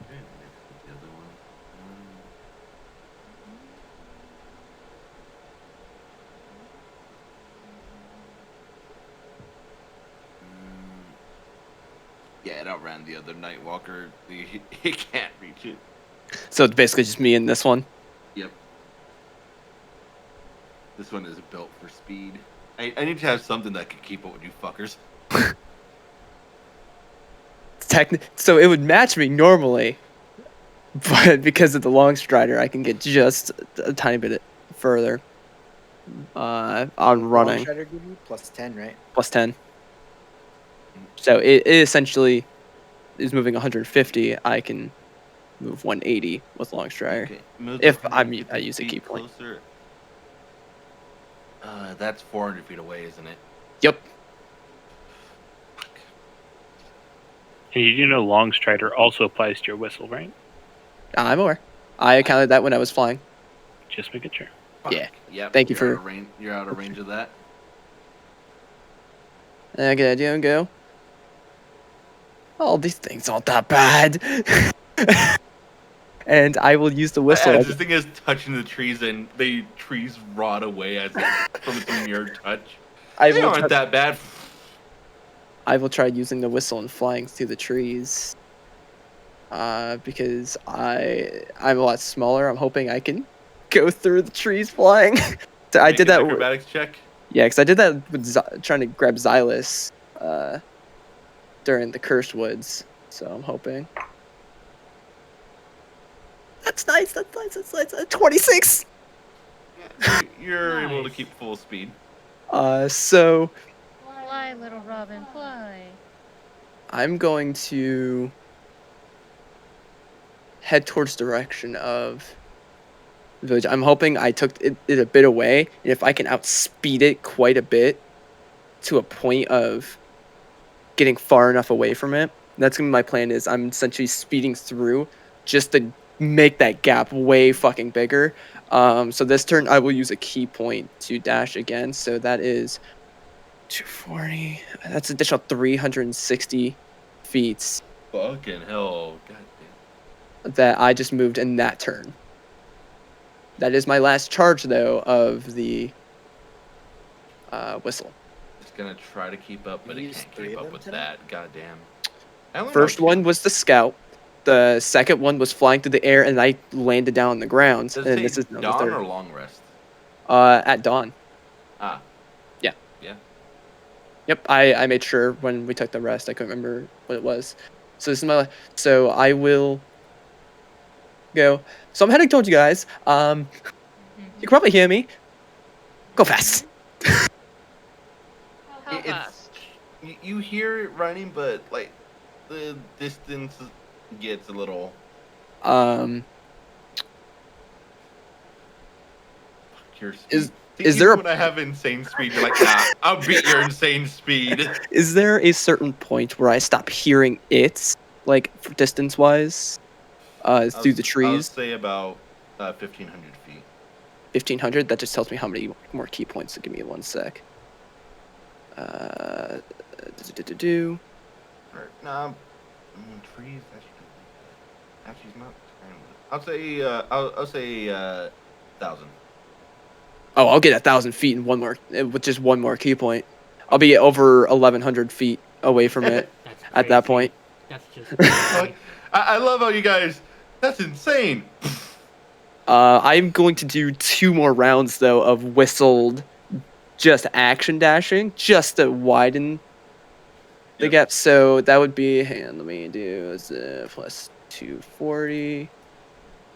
[SPEAKER 10] Okay, next with the other one. Yeah, it outran the other Nightwalker. He can't reach it.
[SPEAKER 6] So it's basically just me in this one.
[SPEAKER 10] Yep. This one is built for speed. I need to have something that can keep up with you fuckers.
[SPEAKER 6] So it would match me normally, but because of the long strider, I can get just a tiny bit further. On running.
[SPEAKER 2] Strider give you +10, right?
[SPEAKER 6] +10. So it essentially is moving 150. I can move 180 with long strider.
[SPEAKER 10] Okay, move
[SPEAKER 6] If I
[SPEAKER 10] 150
[SPEAKER 6] use a key
[SPEAKER 10] feet
[SPEAKER 6] point.
[SPEAKER 10] closer. That's 400 feet away, isn't it?
[SPEAKER 6] Yep.
[SPEAKER 4] And you do know Long Strider also applies to your whistle, right?
[SPEAKER 6] I'm aware. I accounted that when I was flying.
[SPEAKER 4] Just making sure.
[SPEAKER 10] Fuck.
[SPEAKER 6] Yeah.
[SPEAKER 10] Yep.
[SPEAKER 6] Thank you
[SPEAKER 10] you're
[SPEAKER 6] for-
[SPEAKER 10] out of range. You're out of range of that.
[SPEAKER 6] Okay, do go. Oh, these things aren't that bad. And I will use the whistle.
[SPEAKER 10] As this thing is touching the trees, and the trees rot away as from its mere touch. They aren't that bad.
[SPEAKER 6] I will try using the whistle and flying through the trees. Because I'm a lot smaller. I'm hoping I can go through the trees flying. So I did that.
[SPEAKER 10] Acrobatics check.
[SPEAKER 6] Yeah, because I did that with trying to grab Xylus during the Cursed Woods. So I'm hoping. That's nice. That's nice. That's nice. 26.
[SPEAKER 10] You're able to
[SPEAKER 3] Nice.
[SPEAKER 10] keep full speed.
[SPEAKER 6] So
[SPEAKER 5] Fly, little Robin, fly.
[SPEAKER 6] I'm going to head towards direction of the village. I'm hoping I took it a bit away, and if I can outspeed it quite a bit to a point of getting far enough away from it. That's gonna be my plan. Is I'm essentially speeding through just to make that gap way fucking bigger. So this turn I will use a key point to dash again. So that is 240. That's additional 360 feet
[SPEAKER 10] Fucking hell. God damn.
[SPEAKER 6] that I just moved in that turn. That is my last charge, though, of the whistle.
[SPEAKER 10] It's gonna try to keep up, but
[SPEAKER 2] You
[SPEAKER 10] it
[SPEAKER 2] used
[SPEAKER 10] can't
[SPEAKER 2] 3
[SPEAKER 10] keep
[SPEAKER 2] of
[SPEAKER 10] up
[SPEAKER 2] them
[SPEAKER 10] with
[SPEAKER 2] today?
[SPEAKER 10] that. God damn. I only
[SPEAKER 6] First
[SPEAKER 10] know
[SPEAKER 6] one
[SPEAKER 10] two.
[SPEAKER 6] was the scout. The second one was flying through the air, and I landed down on the ground.
[SPEAKER 10] Does
[SPEAKER 6] And
[SPEAKER 10] it
[SPEAKER 6] this
[SPEAKER 10] say
[SPEAKER 6] is no, the
[SPEAKER 10] dawn
[SPEAKER 6] third.
[SPEAKER 10] or long rest?
[SPEAKER 6] At dawn.
[SPEAKER 10] Ah.
[SPEAKER 6] Yeah.
[SPEAKER 10] Yeah.
[SPEAKER 6] Yep, I made sure when we took the rest. I couldn't remember what it was. So this is my. So I will Go. So I'm heading towards you guys. You can probably hear me. Go fast.
[SPEAKER 5] How
[SPEAKER 1] It's
[SPEAKER 5] fast?
[SPEAKER 1] you hear it running, but like the distance gets a little.
[SPEAKER 6] Um,
[SPEAKER 1] Your speed.
[SPEAKER 6] Is-
[SPEAKER 1] See,
[SPEAKER 6] is
[SPEAKER 1] even
[SPEAKER 6] there a-
[SPEAKER 1] when I have insane speed, you're like, nah, I'll beat your insane speed.
[SPEAKER 6] is there a certain point where I stop hearing it, like distance wise, through the
[SPEAKER 1] I'll
[SPEAKER 6] trees?
[SPEAKER 1] say about 1,500 feet.
[SPEAKER 6] 1,500. That just tells me how many more key points. So give me 1 sec. Do.
[SPEAKER 1] Or, nah, trees. Actually, it's not. I'll say. I'll say 1,000.
[SPEAKER 6] Oh, I'll get 1,000 feet in one more with just one more key point. I'll be over 1,100 feet away from it
[SPEAKER 3] That's
[SPEAKER 6] at that
[SPEAKER 3] crazy.
[SPEAKER 6] point.
[SPEAKER 3] That's just
[SPEAKER 1] Like, I love how you guys. That's insane.
[SPEAKER 6] I'm going to do 2 more rounds though of whistled, just action dashing, just to widen the
[SPEAKER 1] Yep.
[SPEAKER 6] gap. So that would be. Hang on, let me do plus 240.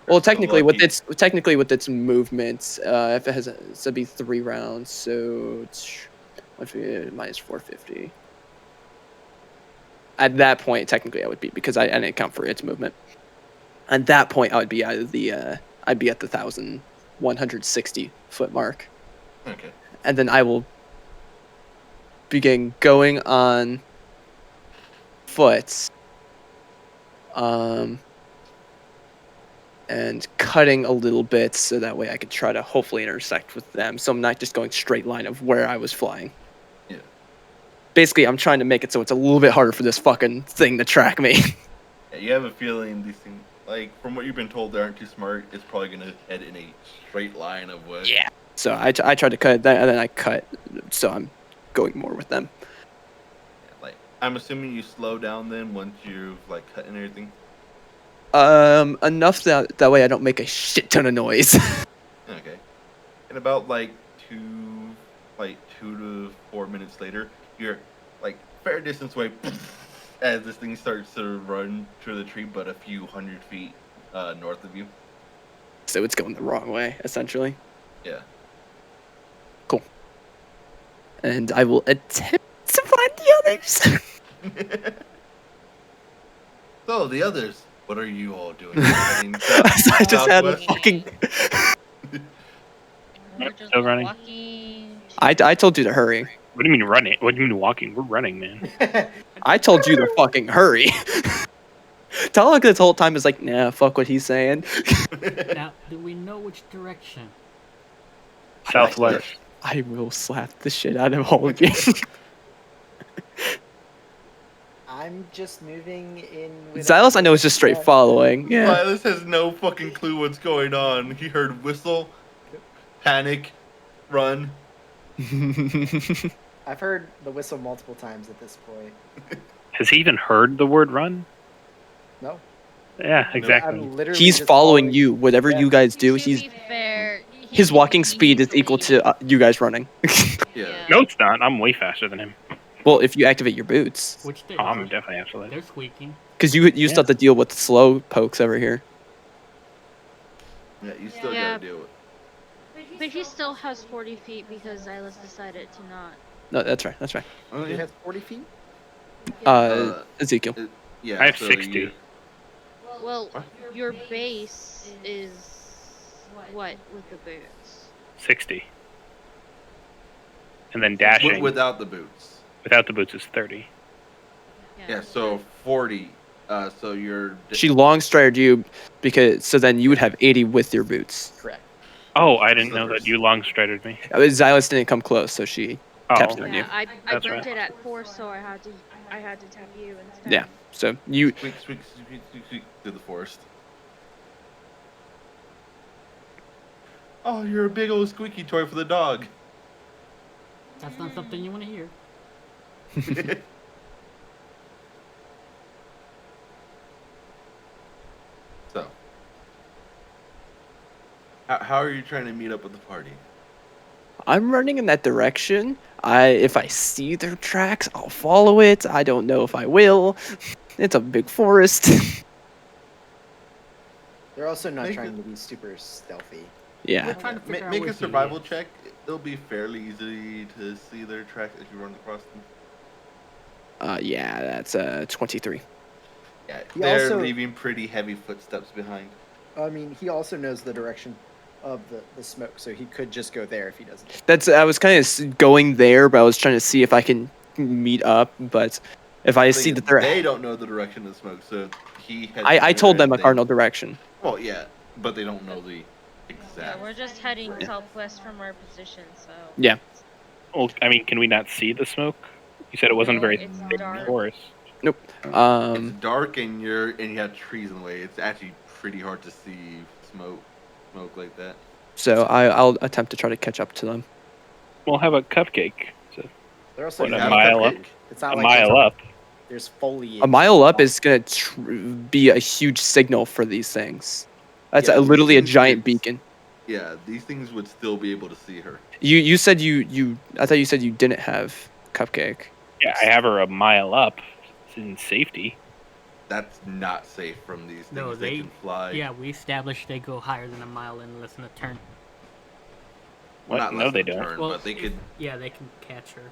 [SPEAKER 6] Well,
[SPEAKER 1] So
[SPEAKER 6] technically with
[SPEAKER 1] lucky.
[SPEAKER 6] its movements, if it has, it'd be 3 rounds. So it's minus 450. At that point, technically, I would be because I didn't account for its movement. At that point, I would be out of the. I'd be at the 1,160 foot mark,
[SPEAKER 1] Okay.
[SPEAKER 6] and then I will begin going on foot. And cutting a little bit so that way I could try to hopefully intersect with them. So I'm not just going straight line of where I was flying.
[SPEAKER 1] Yeah.
[SPEAKER 6] Basically, I'm trying to make it so it's a little bit harder for this fucking thing to track me.
[SPEAKER 1] Yeah, you have a feeling these things, like from what you've been told, they aren't too smart. It's probably gonna head in a straight line of what.
[SPEAKER 6] Yeah. So I tried to cut that, and then I cut. So I'm going more with them.
[SPEAKER 1] Like, I'm assuming you slow down then once you've like cut and everything.
[SPEAKER 6] Enough that way I don't make a shit ton of noise.
[SPEAKER 1] Okay. And about like 2 to 4 minutes later, you're like fair distance away as this thing starts to run through the tree, but a few hundred feet north of you.
[SPEAKER 6] So it's going the wrong way, essentially.
[SPEAKER 1] Yeah.
[SPEAKER 6] Cool. And I will attempt to find the others.
[SPEAKER 1] So the others, what are you all doing? Heading south-
[SPEAKER 6] I just had a
[SPEAKER 1] southwest?
[SPEAKER 6] fucking.
[SPEAKER 5] We're just
[SPEAKER 4] Still running.
[SPEAKER 5] walking.
[SPEAKER 6] I told you to hurry.
[SPEAKER 4] What do you mean running? What do you mean walking? We're running, man.
[SPEAKER 6] I told you to fucking hurry. Talak this whole time is like, nah, fuck what he's saying.
[SPEAKER 3] Now, do we know which direction?
[SPEAKER 4] Southwest.
[SPEAKER 6] I will slap the shit out of all of you.
[SPEAKER 2] I'm just moving in. With
[SPEAKER 6] Xylus, I know, is just straight following. Yeah.
[SPEAKER 1] Silas has no fucking clue what's going on. He heard whistle, panic, run.
[SPEAKER 2] I've heard the whistle multiple times at this point.
[SPEAKER 4] Has he even heard the word run?
[SPEAKER 2] No.
[SPEAKER 4] Yeah, exactly.
[SPEAKER 2] I'm literally
[SPEAKER 6] He's
[SPEAKER 2] just
[SPEAKER 6] following you. Whatever
[SPEAKER 2] Yeah.
[SPEAKER 6] you guys do,
[SPEAKER 5] To be fair,
[SPEAKER 6] his
[SPEAKER 5] he
[SPEAKER 6] walking
[SPEAKER 5] needs
[SPEAKER 6] speed is equal
[SPEAKER 5] lead.
[SPEAKER 6] to you guys running.
[SPEAKER 1] Yeah.
[SPEAKER 4] No, it's not. I'm way faster than him.
[SPEAKER 6] Well, if you activate your boots,
[SPEAKER 3] Which they
[SPEAKER 4] Oh, I'm
[SPEAKER 3] are.
[SPEAKER 4] definitely actually.
[SPEAKER 3] They're squeaking.
[SPEAKER 6] because you still have to deal with the slow pokes over here.
[SPEAKER 1] Yeah, you still
[SPEAKER 5] Yeah.
[SPEAKER 1] gotta do it.
[SPEAKER 5] But he still has 40 feet because Silas decided to not.
[SPEAKER 6] No, that's right. That's right.
[SPEAKER 1] Oh,
[SPEAKER 2] He
[SPEAKER 1] yeah.
[SPEAKER 2] has 40 feet.
[SPEAKER 6] Ezekiel.
[SPEAKER 1] Yeah,
[SPEAKER 4] I have
[SPEAKER 1] so
[SPEAKER 4] 60.
[SPEAKER 1] you-
[SPEAKER 5] Well,
[SPEAKER 1] What?
[SPEAKER 5] your base is what with the boots?
[SPEAKER 4] 60. And then dashing
[SPEAKER 1] without the boots.
[SPEAKER 4] without the boots is 30.
[SPEAKER 1] Yeah, so 40. So you're.
[SPEAKER 6] She long strided you because so then you would have 80 with your boots.
[SPEAKER 2] Correct.
[SPEAKER 4] Oh, I didn't know
[SPEAKER 1] Slippers.
[SPEAKER 4] that you long strided me.
[SPEAKER 6] Xylus didn't come close, so she
[SPEAKER 4] Oh,
[SPEAKER 6] tapped on you.
[SPEAKER 5] Yeah, I
[SPEAKER 4] That's
[SPEAKER 5] burnt
[SPEAKER 4] right.
[SPEAKER 5] it at 4, so I had to tap you instead.
[SPEAKER 6] Yeah. So you
[SPEAKER 1] Squeak, squeak, squeak, squeak, squeak through the forest. Oh, you're a big old squeaky toy for the dog.
[SPEAKER 3] That's not something you want to hear.
[SPEAKER 1] So, how are you trying to meet up with the party?
[SPEAKER 6] I'm running in that direction. If I see their tracks, I'll follow it. I don't know if I will. It's a big forest.
[SPEAKER 2] They're also not
[SPEAKER 1] Make
[SPEAKER 2] trying
[SPEAKER 1] it-
[SPEAKER 2] to be super stealthy.
[SPEAKER 6] Yeah.
[SPEAKER 3] We're trying to figure out
[SPEAKER 1] Make
[SPEAKER 3] where
[SPEAKER 1] a
[SPEAKER 3] he
[SPEAKER 1] survival
[SPEAKER 3] is.
[SPEAKER 1] check. It'll be fairly easy to see their tracks as you run across them.
[SPEAKER 6] Yeah, that's 23.
[SPEAKER 1] Yeah,
[SPEAKER 2] He
[SPEAKER 1] they're
[SPEAKER 2] also-
[SPEAKER 1] leaving pretty heavy footsteps behind.
[SPEAKER 2] I mean, he also knows the direction of the smoke, so he could just go there if he doesn't.
[SPEAKER 6] That's I was kind of going there, but I was trying to see if I can meet up. But if I see that they're,
[SPEAKER 1] They don't know the direction of the smoke, so he has.
[SPEAKER 6] I told them a
[SPEAKER 1] they-
[SPEAKER 6] cardinal direction.
[SPEAKER 1] Well, yeah, but they don't know the
[SPEAKER 5] Yeah,
[SPEAKER 1] exact.
[SPEAKER 5] we're just heading southwest from our position, so.
[SPEAKER 6] Yeah.
[SPEAKER 4] Well, I mean, can we not see the smoke? You said it wasn't a very
[SPEAKER 5] It's
[SPEAKER 4] thick
[SPEAKER 5] dark.
[SPEAKER 4] forest.
[SPEAKER 1] It's
[SPEAKER 6] Um,
[SPEAKER 1] dark and you have trees in the way. It's actually pretty hard to see smoke like that.
[SPEAKER 6] so I'll attempt to try to catch up to them.
[SPEAKER 4] Well, how about Cupcake? So
[SPEAKER 2] They're also
[SPEAKER 4] What,
[SPEAKER 1] You
[SPEAKER 4] a
[SPEAKER 1] have
[SPEAKER 4] mile up?
[SPEAKER 1] cupcake?
[SPEAKER 2] It's not
[SPEAKER 4] a
[SPEAKER 2] like
[SPEAKER 4] mile up.
[SPEAKER 2] there's foliage.
[SPEAKER 6] A mile up is gonna be a huge signal for these things. That's
[SPEAKER 1] Yeah,
[SPEAKER 6] literally a
[SPEAKER 1] these
[SPEAKER 6] giant
[SPEAKER 1] things-
[SPEAKER 6] beacon.
[SPEAKER 1] Yeah, these things would still be able to see her.
[SPEAKER 6] You said you I thought you said you didn't have cupcake.
[SPEAKER 4] Yeah, I have her a mile up. It's in safety.
[SPEAKER 1] That's not safe from these things.
[SPEAKER 3] No,
[SPEAKER 1] they
[SPEAKER 3] they-
[SPEAKER 1] can fly.
[SPEAKER 3] Yeah, we established they go higher than a mile in less than a turn.
[SPEAKER 1] Well,
[SPEAKER 4] What?
[SPEAKER 1] not
[SPEAKER 4] No,
[SPEAKER 1] less
[SPEAKER 4] they
[SPEAKER 1] than a
[SPEAKER 4] don't.
[SPEAKER 1] turn,
[SPEAKER 3] Well,
[SPEAKER 1] but they
[SPEAKER 3] if-
[SPEAKER 1] could.
[SPEAKER 3] Yeah, they can catch her.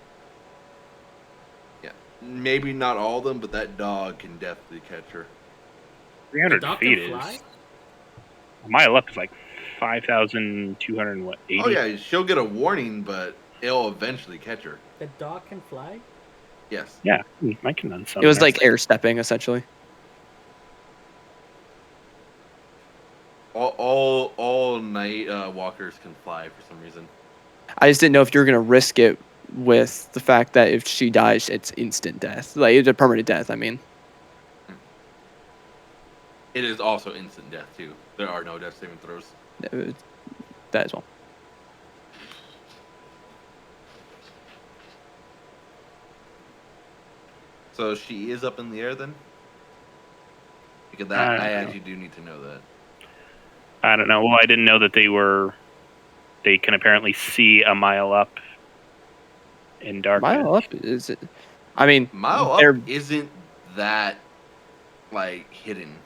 [SPEAKER 1] Yeah, maybe not all of them, but that dog can definitely catch her.
[SPEAKER 4] 300
[SPEAKER 3] dog
[SPEAKER 4] feet
[SPEAKER 3] can
[SPEAKER 4] is
[SPEAKER 3] fly?
[SPEAKER 4] a mile up is like 5,280.
[SPEAKER 1] Oh yeah, she'll get a warning, but it'll eventually catch her.
[SPEAKER 3] The dog can fly?
[SPEAKER 1] Yes.
[SPEAKER 4] Yeah, I can unsummon
[SPEAKER 6] It was
[SPEAKER 4] her.
[SPEAKER 6] like air stepping essentially.
[SPEAKER 1] All night walkers can fly for some reason.
[SPEAKER 6] I just didn't know if you were gonna risk it with the fact that if she dies, it's instant death. Like it's a permanent death. I mean,
[SPEAKER 1] It is also instant death too. There are no death saving throws.
[SPEAKER 6] that as well.
[SPEAKER 1] So she is up in the air then? Because
[SPEAKER 4] I
[SPEAKER 1] that
[SPEAKER 4] don't
[SPEAKER 1] I
[SPEAKER 4] know.
[SPEAKER 1] actually do need to know that.
[SPEAKER 4] I don't know. Well, I didn't know that they can apparently see a mile up in darkness.
[SPEAKER 6] Mile up is it? I mean,
[SPEAKER 1] Mile
[SPEAKER 6] they're-
[SPEAKER 1] up isn't that like hidden.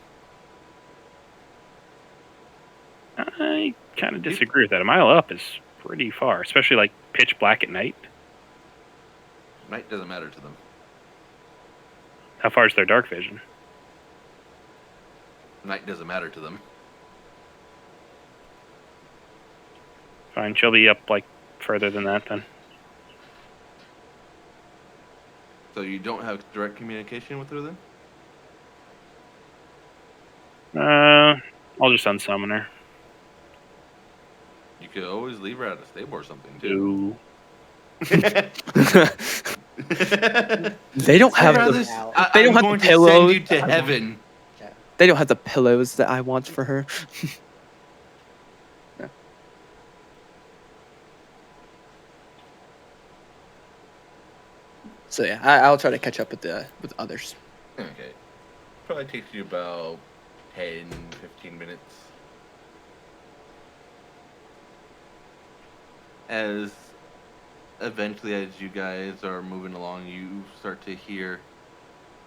[SPEAKER 4] I kind of disagree with that. A mile up is pretty far, especially like pitch black at night.
[SPEAKER 1] Night doesn't matter to them.
[SPEAKER 4] How far is their dark vision?
[SPEAKER 1] Night doesn't matter to them.
[SPEAKER 4] Fine, she'll be up like further than that then.
[SPEAKER 1] So you don't have direct communication with her then?
[SPEAKER 4] I'll just unsummon her.
[SPEAKER 1] You could always leave her at a stable or something too.
[SPEAKER 4] Ooh.
[SPEAKER 6] they don't have
[SPEAKER 1] I'd
[SPEAKER 6] the
[SPEAKER 1] rather-
[SPEAKER 6] they don't
[SPEAKER 1] I'm
[SPEAKER 6] have the
[SPEAKER 1] going to
[SPEAKER 6] pillows.
[SPEAKER 1] send you to heaven.
[SPEAKER 6] they don't have the pillows that I want for her. Yeah. So yeah, I'll try to catch up with others.
[SPEAKER 1] Okay. Probably takes you about 10, 15 minutes. As eventually, as you guys are moving along, you start to hear,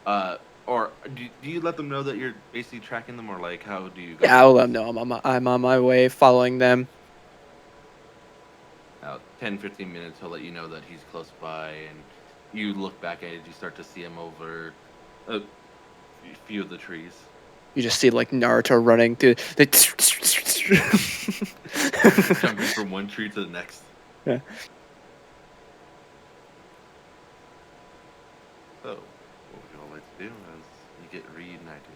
[SPEAKER 1] or do you let them know that you're basically tracking them, or like how do you? Go
[SPEAKER 6] Yeah, I'll let them know I'm on my way, following them.
[SPEAKER 1] About 10, 15 minutes, he'll let you know that he's close by, and you look back at it, you start to see him over a few of the trees.
[SPEAKER 6] You just see like Naruto running through.
[SPEAKER 1] Jumping from one tree to the next.
[SPEAKER 6] Yeah.
[SPEAKER 1] So, what would you all like to do as you get reunited?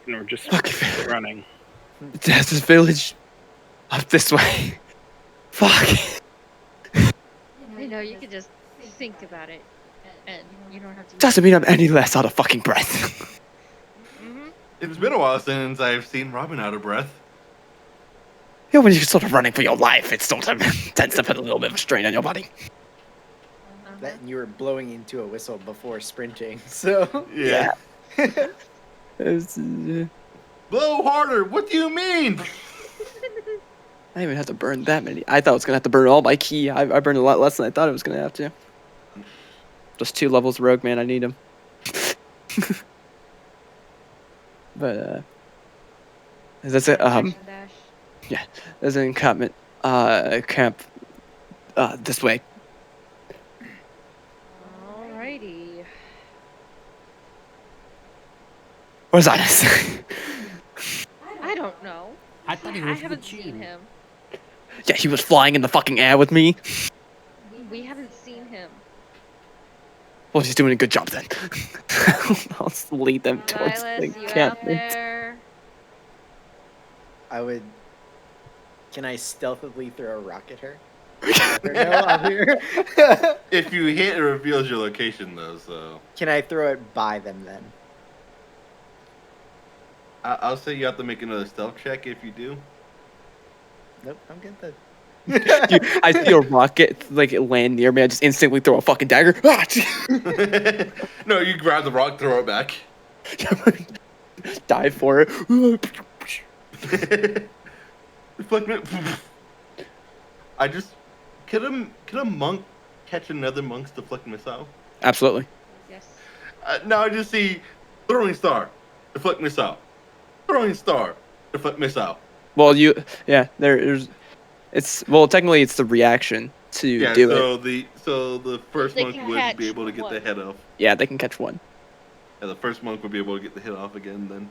[SPEAKER 4] And we're just
[SPEAKER 6] Fuck.
[SPEAKER 4] running.
[SPEAKER 6] That's his village. Up this way. Fuck.
[SPEAKER 5] I know, you could just think about it, and you don't have to.
[SPEAKER 6] Doesn't mean I'm any less out of fucking breath.
[SPEAKER 5] Mm-hmm.
[SPEAKER 1] It's been a while since I've seen Robin out of breath.
[SPEAKER 6] Yeah, when you're sort of running for your life, it sort of tends to put a little bit of strain on your body.
[SPEAKER 2] That and you were blowing into a whistle before sprinting, so
[SPEAKER 1] Yeah.
[SPEAKER 6] It's,
[SPEAKER 1] Blow harder! What do you mean?
[SPEAKER 6] I didn't even have to burn that many. I thought I was gonna have to burn all my key. I burned a lot less than I thought I was gonna have to. Just 2 levels rogue, man. I need him. But That's it.
[SPEAKER 5] Action dash.
[SPEAKER 6] Yeah, there's an encampment. Camp. This way.
[SPEAKER 5] Alrighty.
[SPEAKER 6] Where's Iris?
[SPEAKER 5] I don't know.
[SPEAKER 3] I thought he
[SPEAKER 5] I
[SPEAKER 3] was
[SPEAKER 5] haven't
[SPEAKER 3] with
[SPEAKER 5] seen
[SPEAKER 3] you.
[SPEAKER 5] him.
[SPEAKER 6] Yeah, he was flying in the fucking air with me.
[SPEAKER 5] We haven't seen him.
[SPEAKER 6] Well, he's doing a good job then. I'll just lead them towards
[SPEAKER 5] Silas,
[SPEAKER 6] the
[SPEAKER 5] you out
[SPEAKER 6] encampment.
[SPEAKER 5] there?
[SPEAKER 2] I would. Can I stealthily throw a rock at her? Let her know I'm here.
[SPEAKER 1] If you hit, it reveals your location though. So
[SPEAKER 2] Can I throw it by them then?
[SPEAKER 1] I'll say you have to make another stealth check if you do.
[SPEAKER 2] Nope, I'm good then.
[SPEAKER 6] I see a rocket like land near me. I just instantly throw a fucking dagger. Ah!
[SPEAKER 1] No, you grab the rock, throw it back.
[SPEAKER 6] Dive for it.
[SPEAKER 1] Deflect. I just could a monk catch another monk's deflect missile?
[SPEAKER 6] Absolutely.
[SPEAKER 5] Yes.
[SPEAKER 1] Now I just see throwing star, deflect missile, throwing star, deflect missile.
[SPEAKER 6] Well, there's. It's technically it's the reaction to do it.
[SPEAKER 1] So the first
[SPEAKER 5] They
[SPEAKER 1] monk
[SPEAKER 5] can
[SPEAKER 1] would
[SPEAKER 5] catch
[SPEAKER 1] be able to get the
[SPEAKER 5] one.
[SPEAKER 1] head off.
[SPEAKER 6] Yeah, they can catch one.
[SPEAKER 1] Yeah, the first monk would be able to get the head off again then.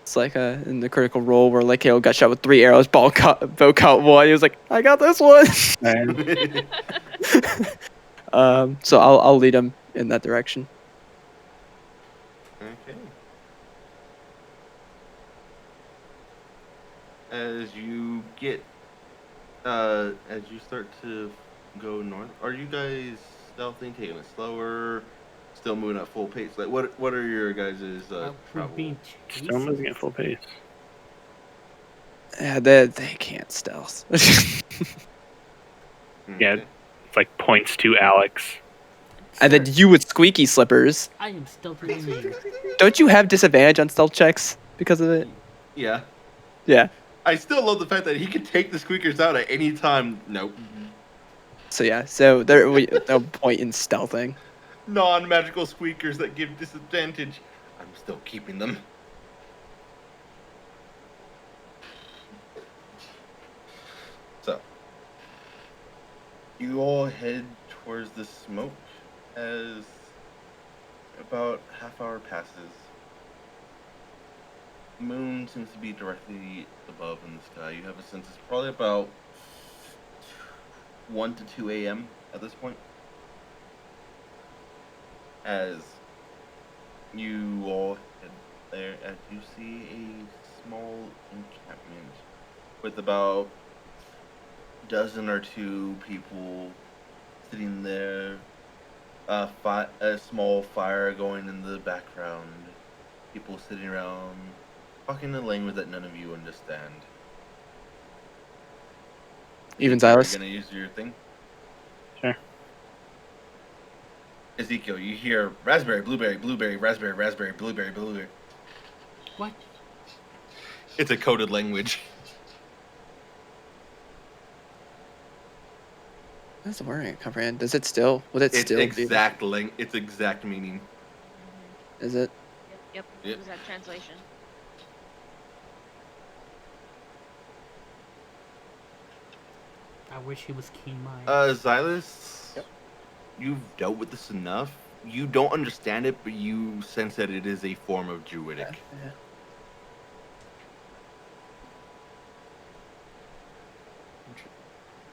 [SPEAKER 6] It's like in the critical role where like Hale got shot with 3 arrows, bow caught one. He was like, I got this one. So I'll lead him in that direction.
[SPEAKER 1] Okay. As you start to go north, are you guys stealthing, taking it slower, still moving at full pace? Like, what are your guys'
[SPEAKER 3] We're
[SPEAKER 1] travel?
[SPEAKER 3] being
[SPEAKER 4] Still moving at full pace.
[SPEAKER 6] Yeah, they can't stealth.
[SPEAKER 4] Yeah.
[SPEAKER 1] Okay.
[SPEAKER 4] It's like points to Alex.
[SPEAKER 6] And then you with squeaky slippers.
[SPEAKER 3] I am still doing you.
[SPEAKER 6] Don't you have disadvantage on stealth checks because of it?
[SPEAKER 1] Yeah.
[SPEAKER 6] Yeah.
[SPEAKER 1] I still love the fact that he can take the squeakers out at any time. Nope.
[SPEAKER 6] So there no point in stealthing.
[SPEAKER 1] Non-magical squeakers that give disadvantage. I'm still keeping them. So, you all head towards the smoke as about half hour passes. Moon seems to be directly above in the sky. You have a sense it's probably about 1 to 2 a.m. at this point. As you all head there, as you see a small encampment with about a dozen or two people sitting there, a small fire going in the background, people sitting around talking a language that none of you understand.
[SPEAKER 6] Even
[SPEAKER 1] Are you
[SPEAKER 6] Silas.
[SPEAKER 1] gonna use your thing?
[SPEAKER 4] Sure.
[SPEAKER 1] Ezekiel, you hear raspberry, blueberry, blueberry, raspberry, raspberry, blueberry, blueberry.
[SPEAKER 3] What?
[SPEAKER 1] It's a coded language.
[SPEAKER 6] That's the word I can't comprehend. Does it still? Would it
[SPEAKER 1] It's
[SPEAKER 6] still
[SPEAKER 1] exact It's exact meaning.
[SPEAKER 6] be? Is it?
[SPEAKER 5] Yep.
[SPEAKER 1] Yep.
[SPEAKER 5] Exact translation.
[SPEAKER 3] I wish he was keen mind.
[SPEAKER 1] Xylus,
[SPEAKER 2] Yep.
[SPEAKER 1] you've dealt with this enough. You don't understand it, but you sense that it is a form of Druidic.
[SPEAKER 6] Yeah.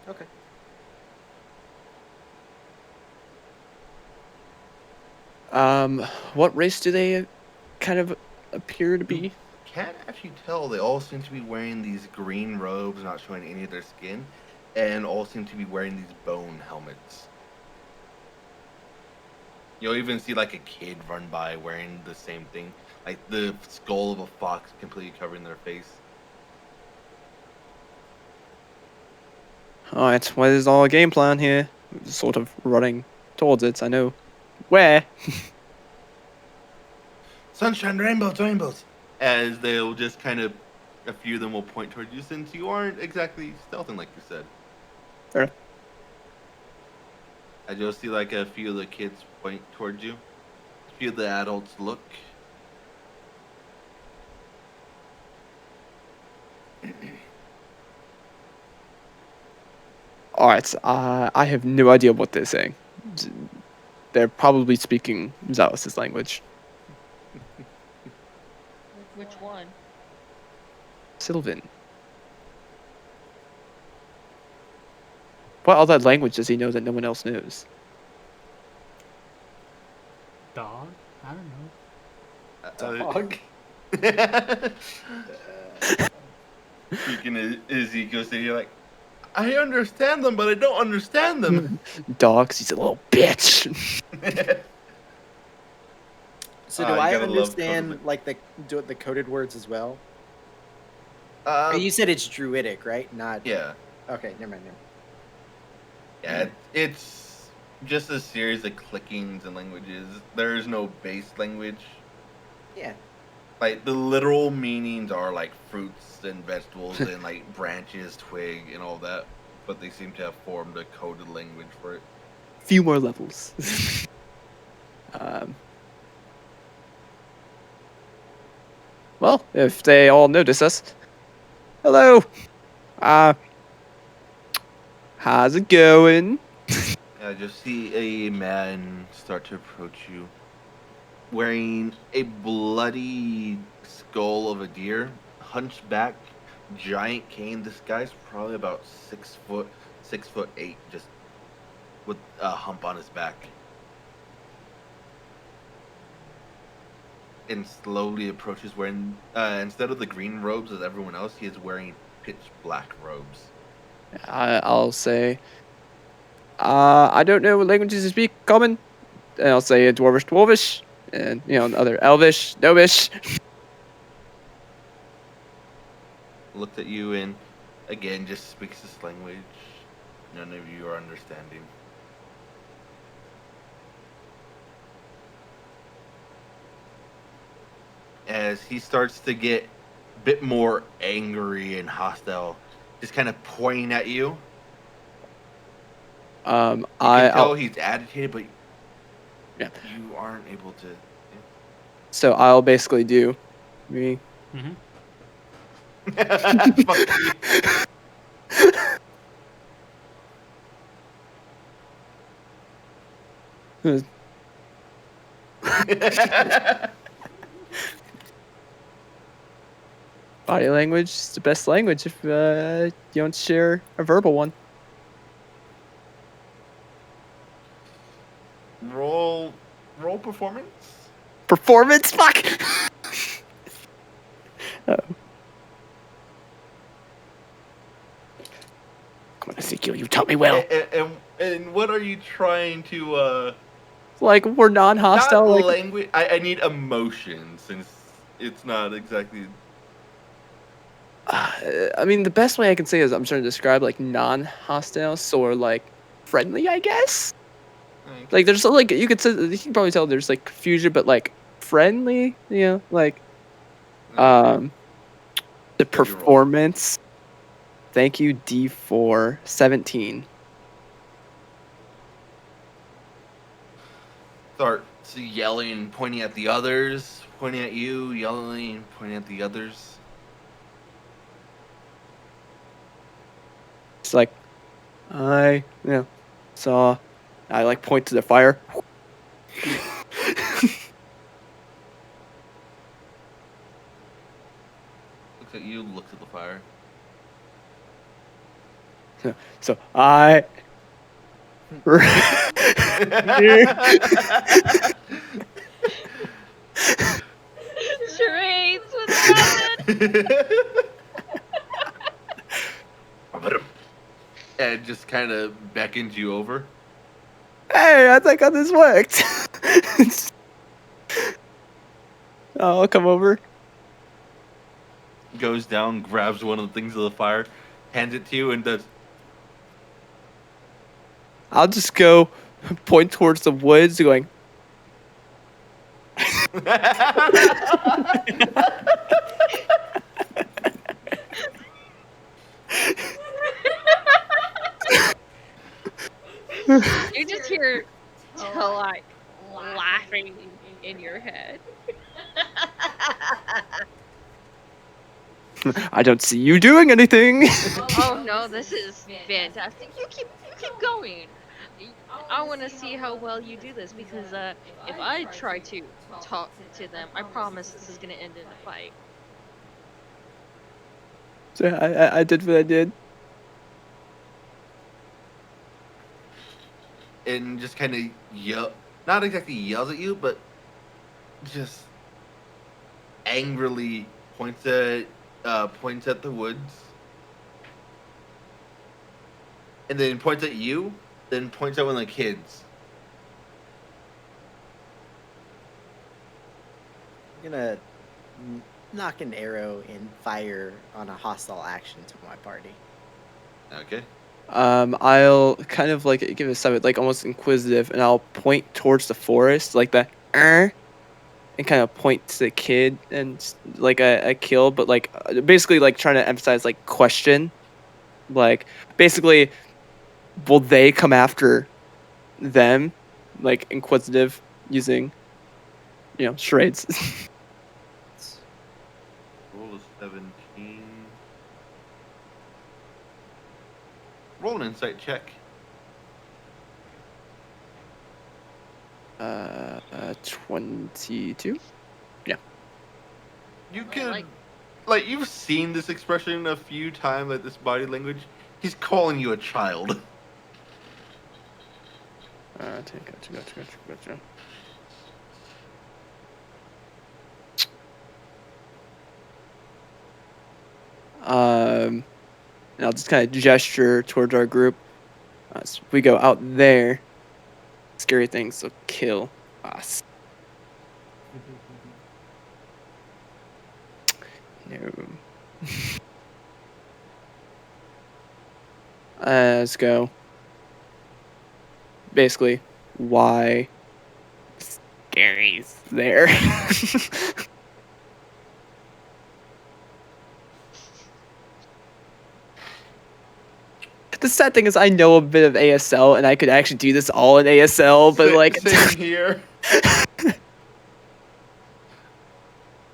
[SPEAKER 2] Okay.
[SPEAKER 6] What race do they kind of appear to be?
[SPEAKER 1] Can't actually tell. They all seem to be wearing these green robes, not showing any of their skin, and all seem to be wearing these bone helmets. You'll even see like a kid run by wearing the same thing, like the skull of a fox completely covering their face.
[SPEAKER 6] Alright, what is our game plan here? Sort of running towards it, I know. Where?
[SPEAKER 1] Sunshine, rainbows, rainbows. As they'll just kind of, a few of them will point toward you since you aren't exactly stealthing like you said.
[SPEAKER 6] Fair.
[SPEAKER 1] As you'll see like a few of the kids point towards you. A few of the adults look.
[SPEAKER 6] All right, I have no idea what they're saying. They're probably speaking Zaos's language.
[SPEAKER 5] Which one?
[SPEAKER 6] Sylvan. What other language does he know that no one else knows?
[SPEAKER 3] Dog? I don't know.
[SPEAKER 2] Dog.
[SPEAKER 1] Freaking Ezekiel City, you're like, I understand them, but I don't understand them.
[SPEAKER 6] Dogs, he's a little bitch.
[SPEAKER 2] So do
[SPEAKER 1] You
[SPEAKER 2] I
[SPEAKER 1] gotta love
[SPEAKER 2] understand
[SPEAKER 1] coded
[SPEAKER 2] like the coded words as well?
[SPEAKER 1] Uh,
[SPEAKER 2] You said it's Druidic, right? Not.
[SPEAKER 1] yeah.
[SPEAKER 2] Okay, never mind.
[SPEAKER 1] Yeah, it's just a series of clickings and languages. There is no base language.
[SPEAKER 2] Yeah.
[SPEAKER 1] Like, the literal meanings are like fruits and vegetables and like branches, twig, and all that. But they seem to have formed a coded language for it.
[SPEAKER 6] Few more levels. Well, if they all notice us, hello. How's it going?
[SPEAKER 1] I just see a man start to approach you, wearing a bloody skull of a deer, hunchback, giant cane. This guy's probably about 6'8", just with a hump on his back. And slowly approaches wearing, instead of the green robes as everyone else, he is wearing pitch black robes.
[SPEAKER 6] I'll say, I don't know what languages you speak. Common. And I'll say Dwarvish, Dwarvish, and other Elvish, Gnomish.
[SPEAKER 1] Looked at you and again just speaks this language none of you are understanding. As he starts to get a bit more angry and hostile, just kind of pointing at you. You can tell he's agitated, but
[SPEAKER 6] yeah,
[SPEAKER 1] you aren't able to.
[SPEAKER 6] So I'll basically do me.
[SPEAKER 1] Fuck you.
[SPEAKER 6] Body language is the best language if you don't share a verbal one.
[SPEAKER 1] Roll performance.
[SPEAKER 6] Performance? Fuck! Oh. Come on, Ezekiel, you taught me well.
[SPEAKER 1] And what are you trying to,
[SPEAKER 6] Like, we're non-hostile?
[SPEAKER 1] Not
[SPEAKER 6] like...
[SPEAKER 1] language. I need emotion, since it's not exactly...
[SPEAKER 6] I mean, the best way I can say is I'm trying to describe, like, non-hostile, or, like, friendly, I guess?
[SPEAKER 1] Okay.
[SPEAKER 6] Like, there's, like, you can probably tell there's, like, confusion, but, like, friendly, like, the performance, thank you, D4, 17.
[SPEAKER 1] Starts yelling, pointing at the others, pointing at you, yelling, pointing at the others.
[SPEAKER 6] It's like, I saw, I, like, point to the fire.
[SPEAKER 1] Looks at you, looks at the fire.
[SPEAKER 6] So I
[SPEAKER 5] Charades with
[SPEAKER 1] Rabbit. And just kind of beckons you over.
[SPEAKER 6] Hey, I think how this worked. I'll come over.
[SPEAKER 1] Goes down, grabs one of the things of the fire, hands it to you, and does.
[SPEAKER 6] I'll just go point towards the woods, going.
[SPEAKER 5] You just hear like laughing in your head.
[SPEAKER 6] I don't see you doing anything.
[SPEAKER 5] Oh no, this is fantastic. You keep going. I want to see how well you do this because if I try to talk to them, I promise this is gonna end in a fight.
[SPEAKER 6] So I did what I did.
[SPEAKER 1] And just kind of yell, not exactly yells at you, but just angrily points at the woods, and then points at you, then points at one of the kids.
[SPEAKER 2] I'm gonna knock an arrow and fire on a hostile action to my party.
[SPEAKER 1] Okay.
[SPEAKER 6] I'll kind of like give it a side, like almost inquisitive, and I'll point towards the forest, like the and kind of point to the kid and like a kill, but like basically like trying to emphasize like question, like basically, will they come after them, like inquisitive using, charades.
[SPEAKER 1] Roll a 17. Roll an insight check.
[SPEAKER 6] 22.
[SPEAKER 1] You can, like you've seen this expression a few times, like this body language. He's calling you a child.
[SPEAKER 6] Gotcha. And I'll just kind of gesture towards our group. So we go out there. Scary things will kill us. No. Let's go. Basically, why Scary's there? The sad thing is I know a bit of ASL and I could actually do this all in ASL, but like
[SPEAKER 1] same here.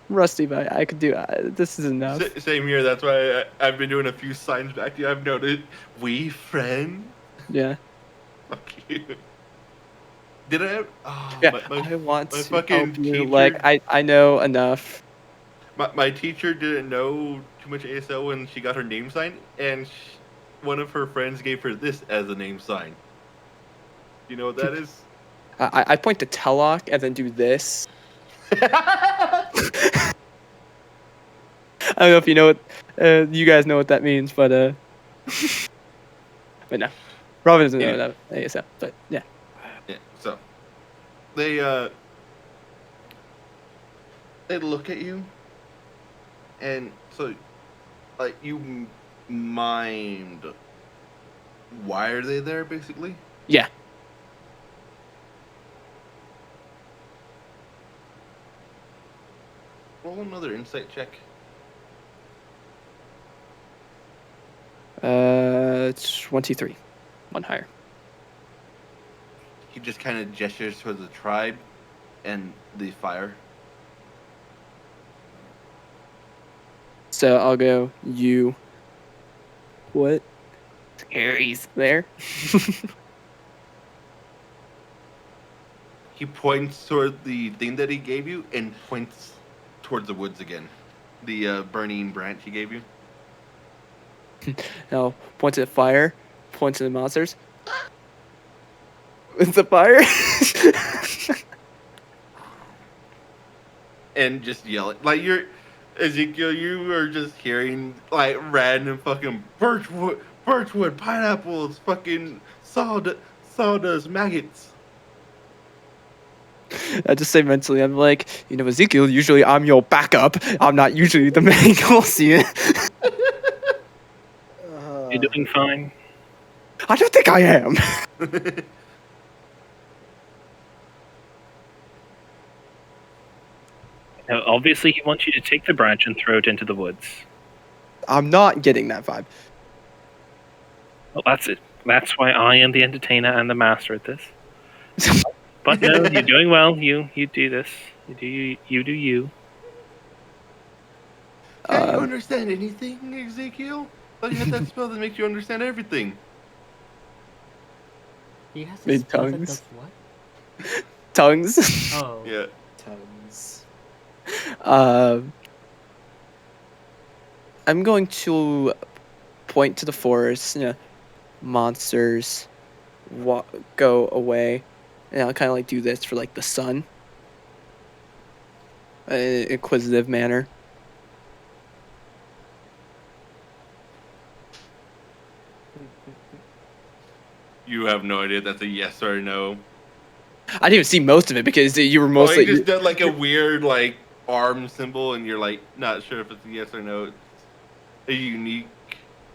[SPEAKER 6] Rusty, but I could do this is enough.
[SPEAKER 1] Same here. That's why I've been doing a few signs back to you. I've noted. We friend.
[SPEAKER 6] Yeah.
[SPEAKER 1] Fuck you. Did I? Oh,
[SPEAKER 6] Yeah. I want
[SPEAKER 1] my
[SPEAKER 6] to
[SPEAKER 1] fucking
[SPEAKER 6] help you.
[SPEAKER 1] teacher,
[SPEAKER 6] Like I know enough.
[SPEAKER 1] My teacher didn't know too much ASL when she got her name sign, and one of her friends gave her this as a name sign. You know what that is?
[SPEAKER 6] I point to Tellock and then do this. I don't know if you know what you guys know what that means, but but no, Robin doesn't know that ASL. But yeah.
[SPEAKER 1] Yeah. So they look at you, and so like you mind. Why are they there, basically?
[SPEAKER 6] Yeah.
[SPEAKER 1] Roll another insight check.
[SPEAKER 6] 23. One higher.
[SPEAKER 1] He just kind of gestures towards the tribe and the fire.
[SPEAKER 6] So I'll go, you. What? Harry's there.
[SPEAKER 1] He points toward the thing that he gave you and points towards the woods again. The burning branch he gave you.
[SPEAKER 6] Now, point to the fire, point to the monsters. It's the fire.
[SPEAKER 1] And just yell it. Like you're, Ezekiel, you are just hearing like random fucking birchwood, pineapples, fucking sawdust, maggots.
[SPEAKER 6] I just say mentally, I'm like, Ezekiel, usually I'm your backup. I'm not usually the main goal seer.
[SPEAKER 4] You're doing fine.
[SPEAKER 6] I don't think I am.
[SPEAKER 4] Now, obviously, he wants you to take the branch and throw it into the woods.
[SPEAKER 6] I'm not getting that vibe.
[SPEAKER 4] Well, that's it. That's why I am the entertainer and the master at this. But no, you're doing well. You do this. You do you.
[SPEAKER 1] Can't you understand anything, Ezekiel? Thought you had that spell that makes you understand everything.
[SPEAKER 3] He has a
[SPEAKER 6] Made
[SPEAKER 3] spell that
[SPEAKER 6] tongues.
[SPEAKER 3] does what?
[SPEAKER 6] Tongues.
[SPEAKER 3] Oh.
[SPEAKER 1] Yeah.
[SPEAKER 2] Tongues.
[SPEAKER 6] I'm going to point to the forest. Monsters go away, and I'll kind of like do this for like the sun. Inquisitive manner.
[SPEAKER 1] You have no idea if that's a yes or a no.
[SPEAKER 6] I didn't even see most of it because you were
[SPEAKER 1] Oh,
[SPEAKER 6] mostly.
[SPEAKER 1] you just did like a weird like arm symbol, and you're like not sure if it's a yes or no. It's a unique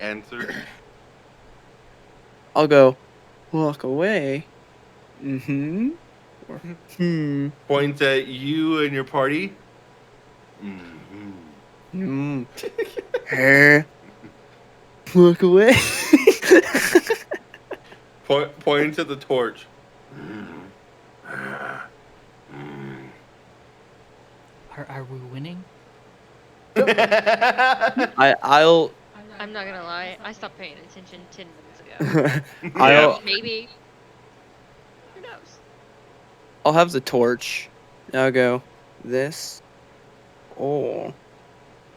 [SPEAKER 1] answer.
[SPEAKER 6] I'll go walk away. Mm-hmm. Or,
[SPEAKER 1] Points at you and your party. Mm-hmm.
[SPEAKER 6] Her. Walk away.
[SPEAKER 1] Points at the torch.
[SPEAKER 3] Are we winning?
[SPEAKER 6] I'll.
[SPEAKER 5] I'm not gonna lie, I stopped paying attention 10 minutes ago.
[SPEAKER 6] I'll.
[SPEAKER 5] Maybe. Who knows?
[SPEAKER 6] I'll have the torch. And I'll go this. Oh.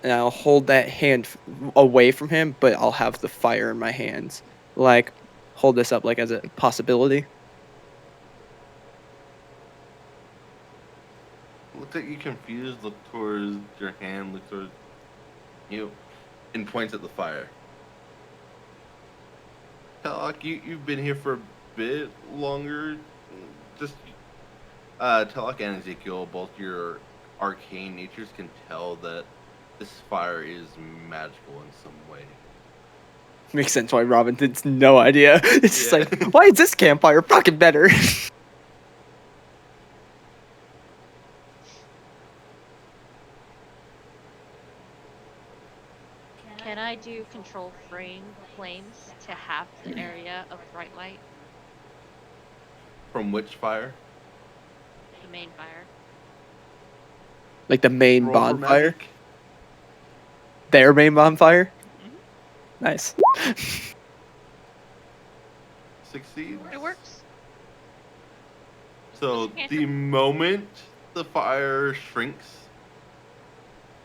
[SPEAKER 6] And I'll hold that hand away from him, but I'll have the fire in my hands. Like, hold this up like as a possibility.
[SPEAKER 1] Looks like you confused. Look towards your hand. Look towards you, and points at the fire. Telok, you've been here for a bit longer. Just Telok and Ezekiel, both your arcane natures can tell that this fire is magical in some way.
[SPEAKER 6] Makes sense why Robin has no idea. It's just
[SPEAKER 1] Yeah.
[SPEAKER 6] like, why is this campfire fucking better?
[SPEAKER 5] Can I do control flames to half the area of bright light?
[SPEAKER 1] From which fire?
[SPEAKER 5] The main fire.
[SPEAKER 6] Like the main
[SPEAKER 1] Roll for
[SPEAKER 6] bonfire?
[SPEAKER 1] magic.
[SPEAKER 6] Their main bonfire? Nice.
[SPEAKER 1] Succeeds.
[SPEAKER 5] It works.
[SPEAKER 1] So the moment the fire shrinks,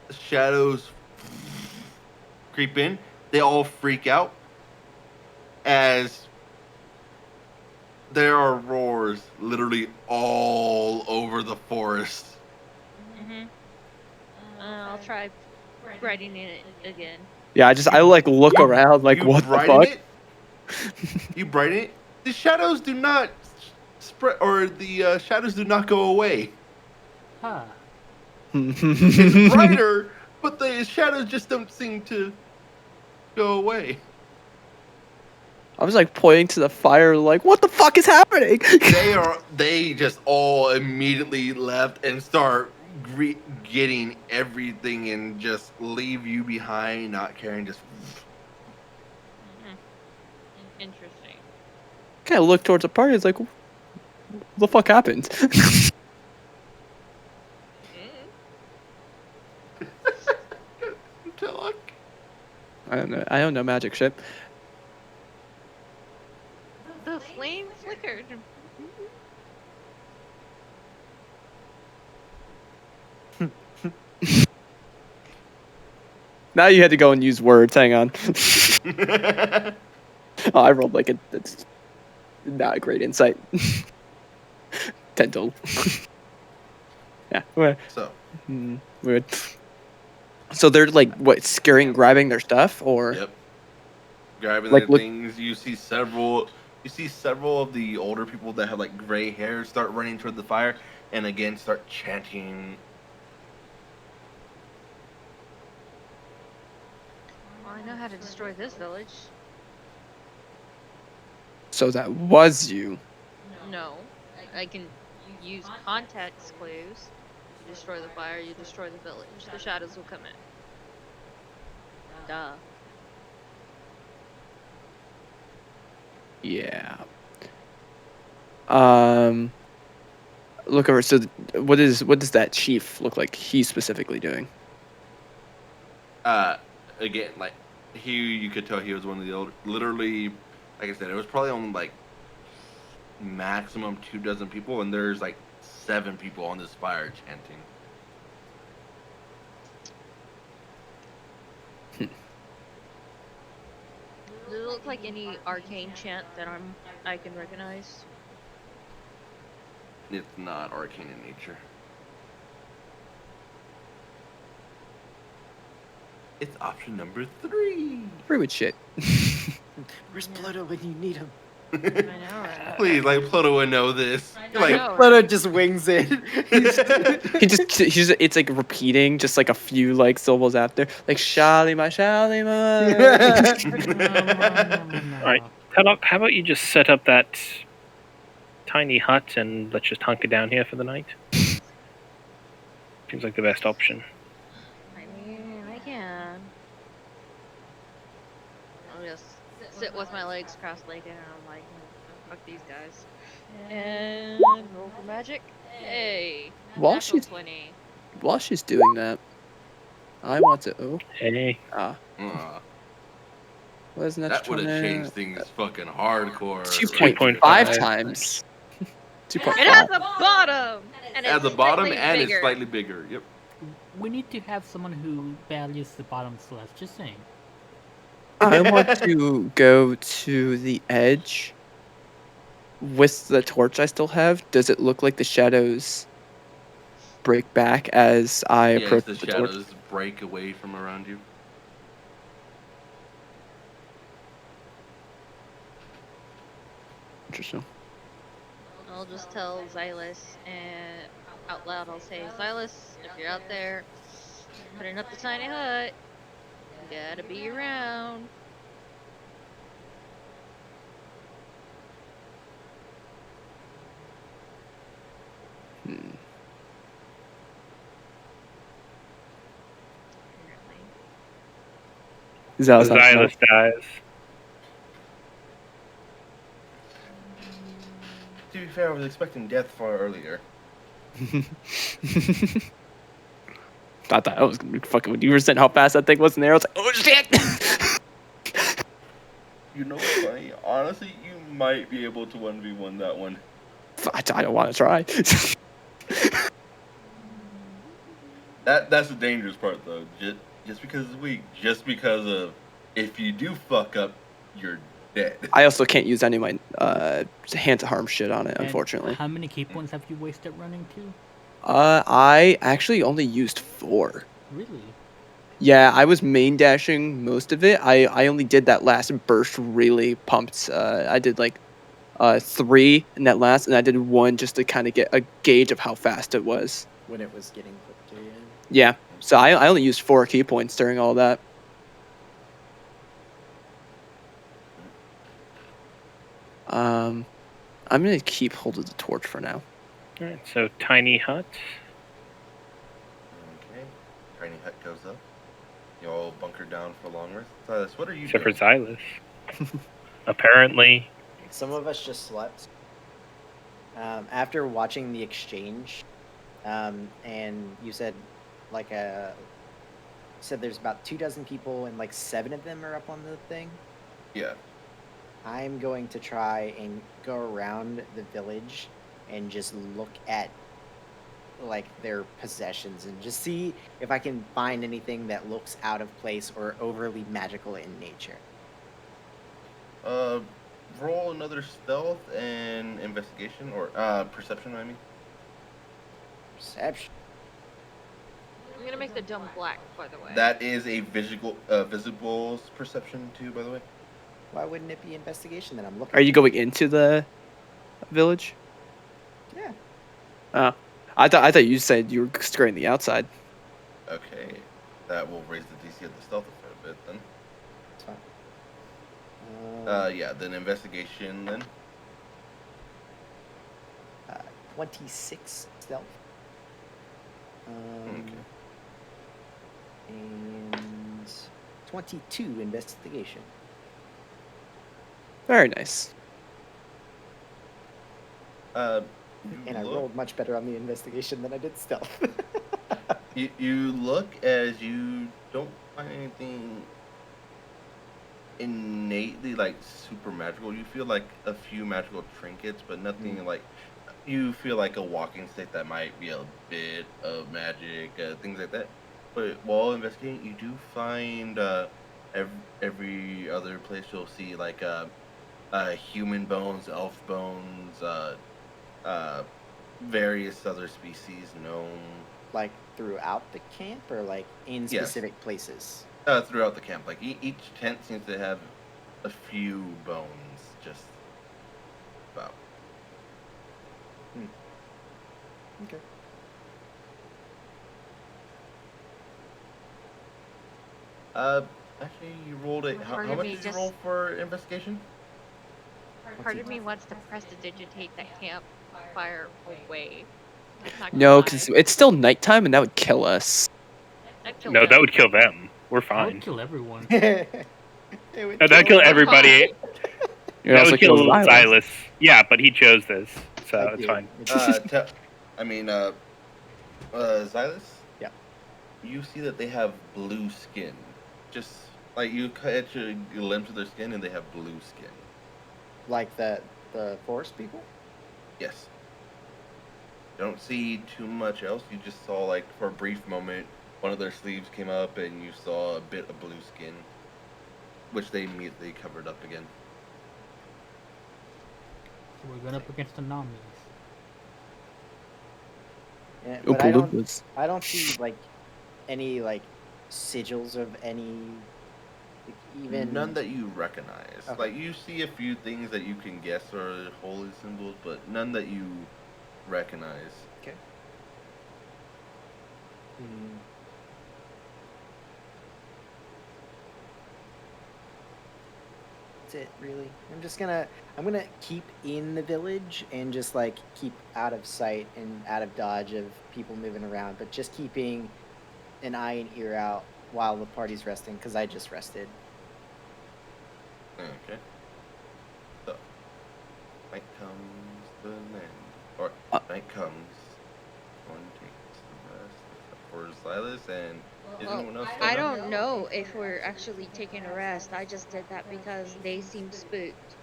[SPEAKER 1] the shadows creep in. They all freak out as there are roars literally all over the forest.
[SPEAKER 5] I'll try writing it again.
[SPEAKER 6] Yeah, I like look around like
[SPEAKER 1] You
[SPEAKER 6] what the
[SPEAKER 1] brighten
[SPEAKER 6] fuck?
[SPEAKER 1] it. You brighten it. The shadows do not spread, or the shadows do not go away.
[SPEAKER 3] Huh.
[SPEAKER 1] It's brighter, but the shadows just don't seem to go away.
[SPEAKER 6] I was like pointing to the fire like, what the fuck is happening?
[SPEAKER 1] They just all immediately left and start getting everything and just leave you behind, not caring. Just
[SPEAKER 5] Interesting.
[SPEAKER 6] Kind of look towards the party. It's like, what the fuck happened?
[SPEAKER 1] Telok.
[SPEAKER 6] I don't know. I don't know magic shit.
[SPEAKER 5] The flame flickered.
[SPEAKER 6] Now you had to go and use words. Hang on. Oh, I rolled like that's not a great insight. 10 total. Yeah.
[SPEAKER 1] So
[SPEAKER 6] Weird. So they're like what, scaring, grabbing their stuff, or
[SPEAKER 1] yep, grabbing
[SPEAKER 6] Like,
[SPEAKER 1] their
[SPEAKER 6] look-
[SPEAKER 1] things. You see several of the older people that have like gray hair start running toward the fire, and again start chanting.
[SPEAKER 5] Well, I know how to destroy this village.
[SPEAKER 6] so that was you.
[SPEAKER 5] No. I can use context clues. You destroy the fire, you destroy the village. The shadows will come in. Duh.
[SPEAKER 6] Yeah. Look over. So, what does that chief look like? He's specifically doing.
[SPEAKER 10] Again, like you could tell he was one of the old. Literally, like I said, it was probably only like maximum 24 people, and there's like 7 people on this fire chanting.
[SPEAKER 5] Does it look like any arcane chant that I can recognize?
[SPEAKER 10] It's not arcane in nature. It's option number 3.
[SPEAKER 6] Pretty much shit.
[SPEAKER 2] Where's Pluto when you need him?
[SPEAKER 5] I know, right?
[SPEAKER 10] Please, like Pluto would know this.
[SPEAKER 5] I
[SPEAKER 10] Like,
[SPEAKER 5] know,
[SPEAKER 2] Pluto
[SPEAKER 5] right?
[SPEAKER 2] just wings it.
[SPEAKER 6] It's like repeating just like a few like syllables after, like Shalima.
[SPEAKER 4] All right, Telok, how about you just set up that tiny hut and let's just hunker down here for the night? Seems like the best option.
[SPEAKER 5] I mean, I can. I'll just sit with my legs cross-legged and I'm like, fuck these guys. And roll for magic. Hey.
[SPEAKER 6] While
[SPEAKER 5] Natural
[SPEAKER 6] she's
[SPEAKER 5] 20.
[SPEAKER 6] while she's doing that, I want to. Oh,
[SPEAKER 4] Hey,
[SPEAKER 6] what is
[SPEAKER 10] that would have changed things fucking hardcore.
[SPEAKER 6] 2.5 times.
[SPEAKER 5] It
[SPEAKER 6] 2.5.
[SPEAKER 5] has a bottom! And
[SPEAKER 10] At
[SPEAKER 5] it's
[SPEAKER 10] the bottom,
[SPEAKER 5] slightly
[SPEAKER 10] and
[SPEAKER 5] bigger.
[SPEAKER 10] it's slightly bigger. Yep.
[SPEAKER 3] We need to have someone who values the bottoms less. Just saying.
[SPEAKER 6] I want to go to the edge with the torch I still have. Does it look like the shadows break back as I
[SPEAKER 10] Yes,
[SPEAKER 6] approach
[SPEAKER 10] the
[SPEAKER 6] the torch?
[SPEAKER 10] shadows break away from around you.
[SPEAKER 6] Interesting.
[SPEAKER 5] I'll just tell Xylus and out loud I'll say, Xylus, if you're out there putting up the tiny hut, you gotta be around.
[SPEAKER 6] Hmm.
[SPEAKER 5] Apparently.
[SPEAKER 6] Xylus
[SPEAKER 4] Xylus dies.
[SPEAKER 10] To be fair, I was expecting death far earlier.
[SPEAKER 6] I thought I was gonna be fucking when you were saying how fast that thing was in there. I was like, oh shit!
[SPEAKER 10] You know what's funny? Honestly, you might be able to 1v1 that one.
[SPEAKER 6] I don't want to try.
[SPEAKER 10] That's the dangerous part, though. Just because it's weak, just because of if you do fuck up, you're dead.
[SPEAKER 6] I also can't use any of my hand to harm shit on it,
[SPEAKER 3] And
[SPEAKER 6] unfortunately.
[SPEAKER 3] How many key points have you wasted running to?
[SPEAKER 6] I actually only used 4.
[SPEAKER 3] Really?
[SPEAKER 6] Yeah, I was main dashing most of it. I only did that last burst really pumped. I did like 3 in that last, and I did 1 just to kind of get a gauge of how fast it was.
[SPEAKER 2] When it was getting put to you.
[SPEAKER 6] Yeah, so I only used 4 key points during all that. I'm gonna keep hold of the torch for now.
[SPEAKER 4] Alright, so tiny hut.
[SPEAKER 10] Okay. Tiny hut goes up. You all bunker down for long rest. Silas, what are you
[SPEAKER 4] Except for
[SPEAKER 10] doing?
[SPEAKER 4] Xylus. Apparently.
[SPEAKER 2] Some of us just slept. After watching the exchange, and you said said there's about 24 people and like 7 of them are up on the thing.
[SPEAKER 10] Yeah.
[SPEAKER 2] I'm going to try and go around the village and just look at like their possessions and just see if I can find anything that looks out of place or overly magical in nature.
[SPEAKER 10] Roll another stealth and investigation or perception. I mean,
[SPEAKER 2] Perception.
[SPEAKER 5] I'm gonna make the dumb black, by the way.
[SPEAKER 10] that is a visible's perception too. By the way.
[SPEAKER 2] Why wouldn't it be investigation that I'm looking
[SPEAKER 6] Are you going into the village?
[SPEAKER 2] Yeah.
[SPEAKER 6] Oh, I thought you said you were skirting the outside.
[SPEAKER 10] Okay, that will raise the DC of the stealth a bit then.
[SPEAKER 2] It's fine.
[SPEAKER 10] Yeah, then investigation then.
[SPEAKER 2] 26 stealth.
[SPEAKER 10] Okay.
[SPEAKER 2] And 22 investigation.
[SPEAKER 6] Very nice.
[SPEAKER 2] And I rolled much better on the investigation than I did stealth.
[SPEAKER 10] You look as you don't find anything innately like super magical. You feel like a few magical trinkets, but nothing like. You feel like a walking stick that might be a bit of magic, things like that. But while investigating, you do find every other place you'll see like human bones, elf bones, various other species, gnome.
[SPEAKER 2] Like throughout the camp, or like in
[SPEAKER 10] Yes.
[SPEAKER 2] specific places?
[SPEAKER 10] Throughout the camp, like each tent seems to have a few bones, just about.
[SPEAKER 2] Okay.
[SPEAKER 10] Actually, you rolled a. How
[SPEAKER 5] Part
[SPEAKER 10] much
[SPEAKER 5] of me
[SPEAKER 10] did you
[SPEAKER 5] just-
[SPEAKER 10] roll for investigation?
[SPEAKER 5] Part of me wants to prestidigitate that campfire away. Not gonna
[SPEAKER 6] No,
[SPEAKER 5] lie.
[SPEAKER 6] because it's still nighttime, and that would kill us.
[SPEAKER 5] That killed
[SPEAKER 4] No,
[SPEAKER 5] them.
[SPEAKER 4] that would kill them. We're
[SPEAKER 3] I
[SPEAKER 4] fine.
[SPEAKER 3] would kill everyone.
[SPEAKER 4] No, that'd kill everybody.
[SPEAKER 6] You'd
[SPEAKER 4] That
[SPEAKER 6] also
[SPEAKER 4] would kill
[SPEAKER 6] Xylus.
[SPEAKER 4] Silas. Yeah, but he chose this, so
[SPEAKER 2] I
[SPEAKER 4] it's
[SPEAKER 2] did.
[SPEAKER 4] fine.
[SPEAKER 10] Xylus?
[SPEAKER 2] Yeah.
[SPEAKER 10] You see that they have blue skin. Just like you catch a glimpse of their skin and they have blue skin.
[SPEAKER 2] Like the forest people?
[SPEAKER 10] Yes. You don't see too much else. You just saw, like, for a brief moment, one of their sleeves came up and you saw a bit of blue skin, which they immediately covered up again.
[SPEAKER 3] So we're going up against the Namis.
[SPEAKER 2] Yeah,
[SPEAKER 6] Oh,
[SPEAKER 2] but
[SPEAKER 6] Palumba's.
[SPEAKER 2] I don't see like any like sigils of any like, even
[SPEAKER 10] None that you recognize.
[SPEAKER 2] Okay.
[SPEAKER 10] Like, you see a few things that you can guess are holy symbols, but none that you recognize.
[SPEAKER 2] Okay. Hmm. That's it, really. I'm gonna keep in the village and just like keep out of sight and out of dodge of people moving around, but just keeping an eye and ear out while the party's resting, because I just rested.
[SPEAKER 10] Okay. So, night comes, the land. Or, night comes, one takes the rest, except for Silas, and is
[SPEAKER 5] Well,
[SPEAKER 10] anyone else
[SPEAKER 5] I
[SPEAKER 10] going up?
[SPEAKER 5] don't know if we're actually taking a rest. I just did that because they seem spooked.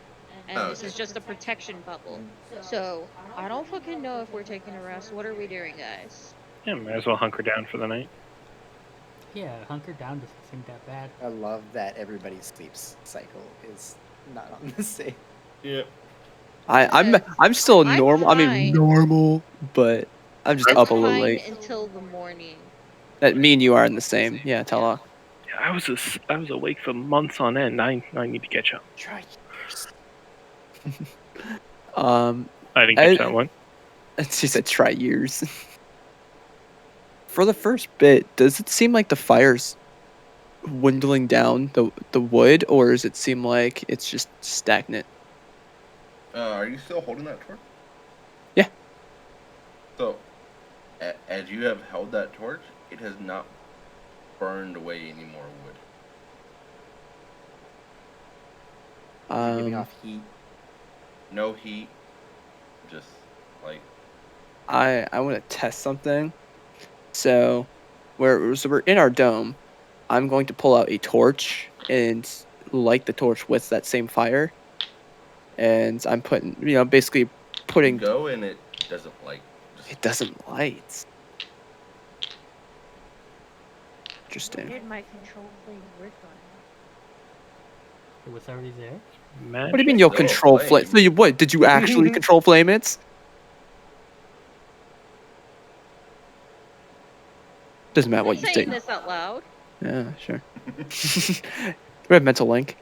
[SPEAKER 5] And
[SPEAKER 10] Oh,
[SPEAKER 5] this
[SPEAKER 10] okay.
[SPEAKER 5] is just a protection bubble. So, I don't fucking know if we're taking a rest. What are we doing, guys?
[SPEAKER 4] Yeah, might as well hunker down for the night.
[SPEAKER 3] Yeah, hunker down doesn't seem that bad.
[SPEAKER 2] I love that everybody's sleep cycle is not on the same.
[SPEAKER 10] Yeah.
[SPEAKER 6] I'm still
[SPEAKER 5] I'm
[SPEAKER 6] normal. I mean
[SPEAKER 5] fine.
[SPEAKER 6] normal, but I'm just
[SPEAKER 5] I'm
[SPEAKER 6] up a little
[SPEAKER 5] fine
[SPEAKER 6] late.
[SPEAKER 5] until the morning.
[SPEAKER 6] That me and you are in the same. Yeah, Tella.
[SPEAKER 4] Yeah, I was awake for months on end. I need to catch up.
[SPEAKER 2] Try years.
[SPEAKER 4] I didn't catch that one.
[SPEAKER 6] She said try years. For the first bit, does it seem like the fire's dwindling down the wood, or does it seem like it's just stagnant?
[SPEAKER 10] Are you still holding that torch?
[SPEAKER 6] Yeah.
[SPEAKER 10] So, as you have held that torch, it has not burned away any more wood.
[SPEAKER 2] Giving off heat.
[SPEAKER 10] No heat. Just, like...
[SPEAKER 6] I want to test something. So we're in our dome. I'm going to pull out a torch and light the torch with that same fire. And I'm putting, basically putting.
[SPEAKER 10] Go and it doesn't light.
[SPEAKER 6] It doesn't light.
[SPEAKER 5] Where
[SPEAKER 6] Interesting.
[SPEAKER 5] did my control flame work on?
[SPEAKER 3] It was already there.
[SPEAKER 6] What do you mean you'll
[SPEAKER 10] No,
[SPEAKER 6] control
[SPEAKER 10] flame.
[SPEAKER 6] flame? So what? Did you actually control flame it? Doesn't matter what
[SPEAKER 5] I'm
[SPEAKER 6] you
[SPEAKER 5] saying
[SPEAKER 6] say.
[SPEAKER 5] this out loud.
[SPEAKER 6] Yeah, sure. We have mental link.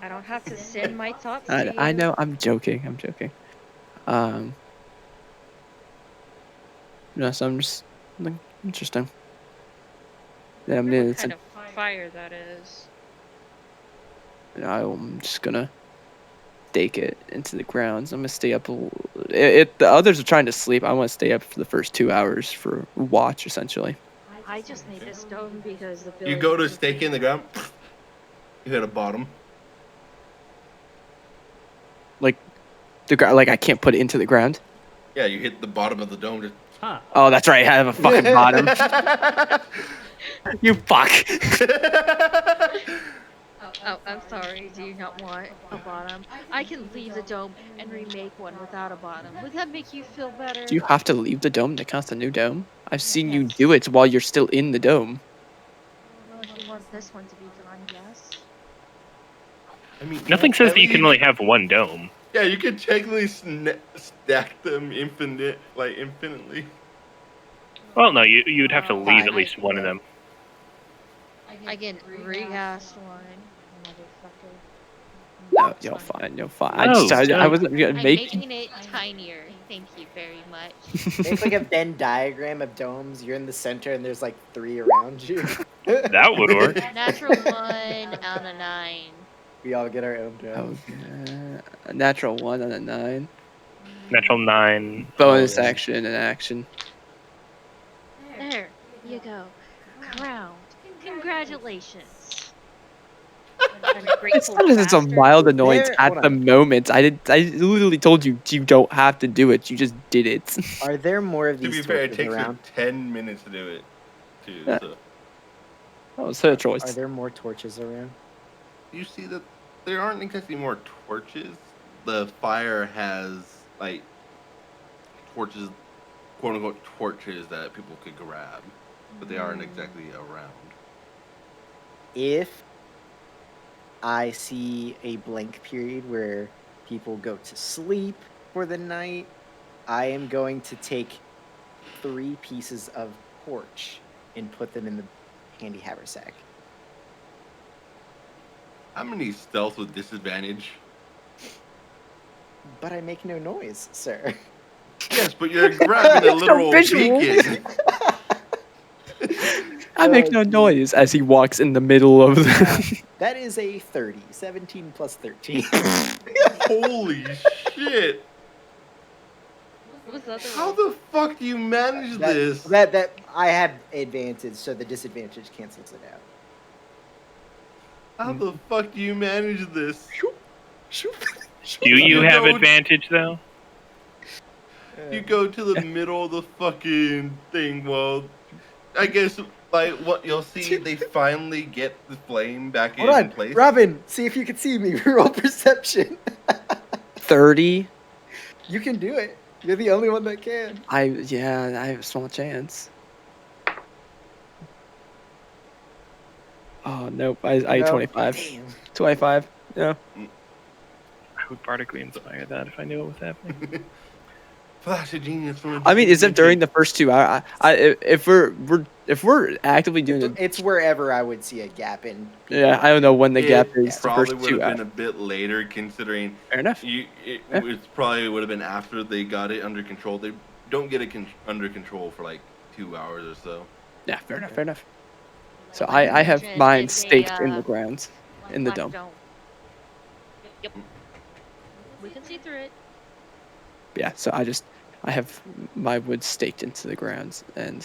[SPEAKER 5] I don't have to send my thoughts to
[SPEAKER 6] I
[SPEAKER 5] you.
[SPEAKER 6] know. I'm joking. No, so I'm just like interesting. Yeah, I
[SPEAKER 5] I
[SPEAKER 6] mean,
[SPEAKER 5] wonder what
[SPEAKER 6] it's
[SPEAKER 5] kind of fire that is.
[SPEAKER 6] I'm just gonna stake it into the ground. So I'm gonna stay up. The others are trying to sleep. I want to stay up for the first 2 hours for watch, essentially.
[SPEAKER 5] I just need this dome because the
[SPEAKER 10] You
[SPEAKER 5] village
[SPEAKER 10] go to
[SPEAKER 5] is
[SPEAKER 10] stake in the ground, you hit a bottom.
[SPEAKER 6] Like like I can't put it into the ground.
[SPEAKER 10] Yeah, you hit the bottom of the dome. Just...
[SPEAKER 3] Huh.
[SPEAKER 6] Oh, that's right. I have a fucking bottom. You fuck.
[SPEAKER 5] Oh, I'm sorry. Do you not want a bottom? I can leave the dome and remake one without a bottom. Would that make you feel better?
[SPEAKER 6] Do you have to leave the dome to cast a new dome? I've seen you do it while you're still in the dome.
[SPEAKER 5] Well, if you want this one to be done, yes.
[SPEAKER 1] I mean,
[SPEAKER 4] Nothing says that you can
[SPEAKER 1] least-
[SPEAKER 4] only have one dome.
[SPEAKER 1] Yeah, you can technically stack them infinitely.
[SPEAKER 4] Well, no, you'd have to leave at least one of them.
[SPEAKER 5] I can recast one, motherfucker.
[SPEAKER 6] No, you're fine. You're fine. I
[SPEAKER 4] Oh,
[SPEAKER 6] I wasn't gonna
[SPEAKER 5] I'm
[SPEAKER 6] make.
[SPEAKER 5] making it tinier. Thank you very much.
[SPEAKER 2] Make like a Venn diagram of domes. You're in the center, and there's like 3 around you.
[SPEAKER 4] That would work.
[SPEAKER 5] Natural 1 on a 9.
[SPEAKER 2] We all get our own dome.
[SPEAKER 6] A natural 1 on a 9.
[SPEAKER 4] Natural 9.
[SPEAKER 6] Bonus action and action.
[SPEAKER 5] There you go. Crowned. Congratulations.
[SPEAKER 6] It's not as it's a mild annoyance
[SPEAKER 2] There-
[SPEAKER 6] at
[SPEAKER 2] hold
[SPEAKER 6] the
[SPEAKER 2] on.
[SPEAKER 6] moment. I literally told you you don't have to do it. You just did it.
[SPEAKER 2] Are there more of
[SPEAKER 1] To
[SPEAKER 2] these
[SPEAKER 1] be fair, it
[SPEAKER 2] torches
[SPEAKER 1] takes
[SPEAKER 2] around?
[SPEAKER 1] like 10 minutes to do it, too.
[SPEAKER 6] Yeah.
[SPEAKER 1] So.
[SPEAKER 6] Oh, it's her
[SPEAKER 2] Are
[SPEAKER 6] choice.
[SPEAKER 2] there more torches around?
[SPEAKER 1] You see that there aren't exactly more torches. The fire has like torches, quote unquote torches that people could grab, but they aren't exactly around.
[SPEAKER 2] If I see a blank period where people go to sleep for the night, I am going to take 3 pieces of torch and put them in the handy haversack.
[SPEAKER 1] I'm gonna need stealth with disadvantage.
[SPEAKER 2] But I make no noise, sir.
[SPEAKER 1] Yes, but you're grabbing a
[SPEAKER 6] It's a
[SPEAKER 1] literal
[SPEAKER 6] visual.
[SPEAKER 1] beacon.
[SPEAKER 6] I make no noise as he walks in the middle of the.
[SPEAKER 2] That is a 30. 17 plus 13.
[SPEAKER 1] Holy shit!
[SPEAKER 5] What was the other
[SPEAKER 1] How
[SPEAKER 5] one?
[SPEAKER 1] the fuck do you manage this?
[SPEAKER 2] that I have advantage, so the disadvantage cancels it out.
[SPEAKER 1] How the fuck do you manage this?
[SPEAKER 4] Do you have
[SPEAKER 1] go-
[SPEAKER 4] advantage, though?
[SPEAKER 1] You go to the middle of the fucking thing. Well, I guess like what you'll see, they finally get the flame back
[SPEAKER 2] Hold
[SPEAKER 1] in
[SPEAKER 2] on,
[SPEAKER 1] place.
[SPEAKER 2] Robin, see if you can see me. Roll perception.
[SPEAKER 6] 30.
[SPEAKER 2] You can do it. You're the only one that can.
[SPEAKER 6] I have a small chance. Oh nope, I
[SPEAKER 2] No.
[SPEAKER 6] 25.
[SPEAKER 2] Damn.
[SPEAKER 6] 25. Yeah.
[SPEAKER 4] I would bardically inspire that if I knew what was happening.
[SPEAKER 1] Flash of genius. From a
[SPEAKER 6] I mean, is it
[SPEAKER 1] disadvantage.
[SPEAKER 6] during the first 2 hours? If we're actively doing it,
[SPEAKER 2] It's wherever I would see a gap in.
[SPEAKER 6] yeah, I don't know when the gap
[SPEAKER 1] It
[SPEAKER 6] is. The
[SPEAKER 1] probably
[SPEAKER 6] first
[SPEAKER 1] would
[SPEAKER 6] 2
[SPEAKER 1] have
[SPEAKER 6] hours.
[SPEAKER 1] been a bit later, considering
[SPEAKER 6] Fair enough.
[SPEAKER 1] it
[SPEAKER 6] Yeah.
[SPEAKER 1] probably would have been after they got it under control. They don't get it under control for like 2 hours or so.
[SPEAKER 6] Yeah, fair enough. Fair enough. So I have
[SPEAKER 5] Imagine
[SPEAKER 6] mine
[SPEAKER 5] if they,
[SPEAKER 6] staked in the ground, in the
[SPEAKER 5] Black
[SPEAKER 6] dome.
[SPEAKER 5] Yep. We can see through it.
[SPEAKER 6] Yeah, so I have my wood staked into the ground, and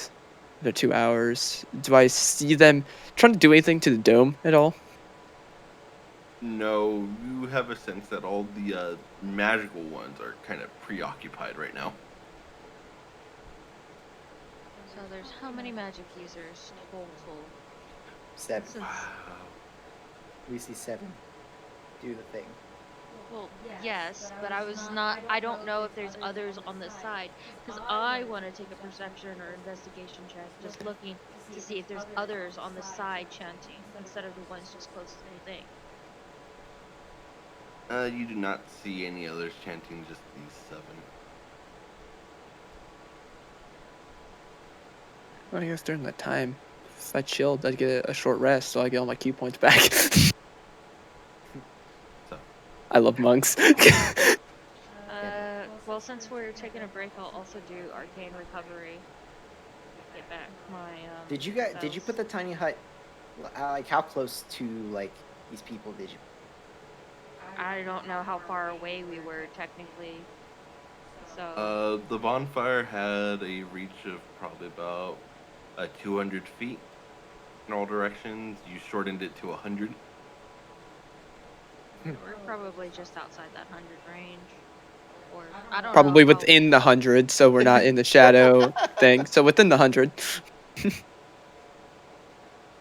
[SPEAKER 6] they're 2 hours. Do I see them trying to do anything to the dome at all?
[SPEAKER 1] No, you have a sense that all the magical ones are kind of preoccupied right now.
[SPEAKER 5] So there's how many magic users total?
[SPEAKER 2] 7.
[SPEAKER 5] Since,
[SPEAKER 2] We see 7. Do the thing.
[SPEAKER 5] well, yes, but I don't know if there's others on this side. Because I want to take a perception or investigation check, just looking to see if there's others on the side chanting, instead of the ones just close to the thing.
[SPEAKER 1] You do not see any others chanting, just these 7.
[SPEAKER 6] Well, I guess during that time, if I chilled, I'd get a short rest, so I get all my key points back.
[SPEAKER 1] So.
[SPEAKER 6] I love monks.
[SPEAKER 5] Well, since we're taking a break, I'll also do arcane recovery. Get back my
[SPEAKER 2] Did you put the tiny hut? Like how close to like these people did you?
[SPEAKER 5] I don't know how far away we were technically. So
[SPEAKER 1] The bonfire had a reach of probably about 200 feet in all directions. You shortened it to 100.
[SPEAKER 5] we're probably just outside that 100 range. Or I don't
[SPEAKER 6] Probably
[SPEAKER 5] know how-
[SPEAKER 6] within the 100, so we're not in the shadow thing. So within the 100.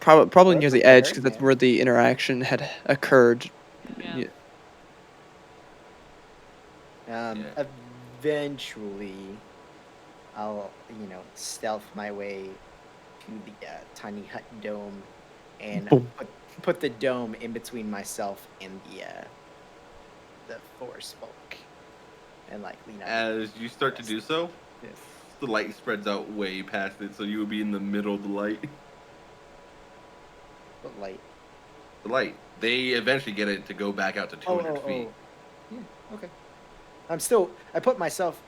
[SPEAKER 6] Probably near
[SPEAKER 2] That's
[SPEAKER 6] the
[SPEAKER 2] what I
[SPEAKER 6] edge
[SPEAKER 2] heard,
[SPEAKER 6] because that's
[SPEAKER 2] man.
[SPEAKER 6] where the interaction had occurred.
[SPEAKER 5] Yeah.
[SPEAKER 6] Yeah.
[SPEAKER 2] Eventually, I'll stealth my way to the tiny hut dome and
[SPEAKER 6] Boom.
[SPEAKER 2] put the dome in between myself and the forest bulk, and like lean out.
[SPEAKER 10] As you start to do so,
[SPEAKER 2] Yeah.
[SPEAKER 10] the light spreads out way past it, so you would be in the middle of the light.
[SPEAKER 2] But light.
[SPEAKER 10] The light. They eventually get it to go back out to 200 feet.
[SPEAKER 2] Yeah, okay. I put myself,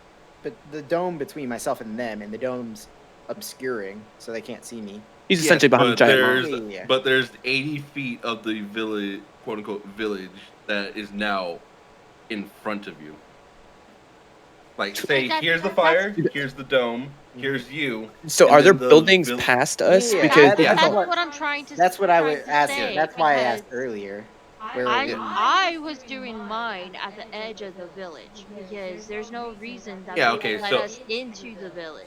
[SPEAKER 2] but the dome between myself and them, and the dome's obscuring, so they can't see me.
[SPEAKER 6] He's essentially behind a giant
[SPEAKER 10] there's
[SPEAKER 6] mountain.
[SPEAKER 2] Yeah.
[SPEAKER 10] but there's 80 feet of the village, quote unquote village, that is now in front of you. Like, say, here's the fire, here's the dome, here's you.
[SPEAKER 6] So
[SPEAKER 10] and
[SPEAKER 6] are there
[SPEAKER 10] then the
[SPEAKER 6] buildings
[SPEAKER 10] vill-
[SPEAKER 6] past us?
[SPEAKER 2] Yeah,
[SPEAKER 6] Because
[SPEAKER 5] That's what I'm trying to.
[SPEAKER 2] That's what I
[SPEAKER 5] trying
[SPEAKER 2] was
[SPEAKER 5] to
[SPEAKER 2] asking.
[SPEAKER 5] say,
[SPEAKER 2] That's why I asked
[SPEAKER 5] because
[SPEAKER 2] earlier. Where are we?
[SPEAKER 5] I was doing mine at the edge of the village because there's no reason that
[SPEAKER 10] Yeah,
[SPEAKER 5] they
[SPEAKER 10] okay,
[SPEAKER 5] would let
[SPEAKER 10] so-
[SPEAKER 5] us into the village.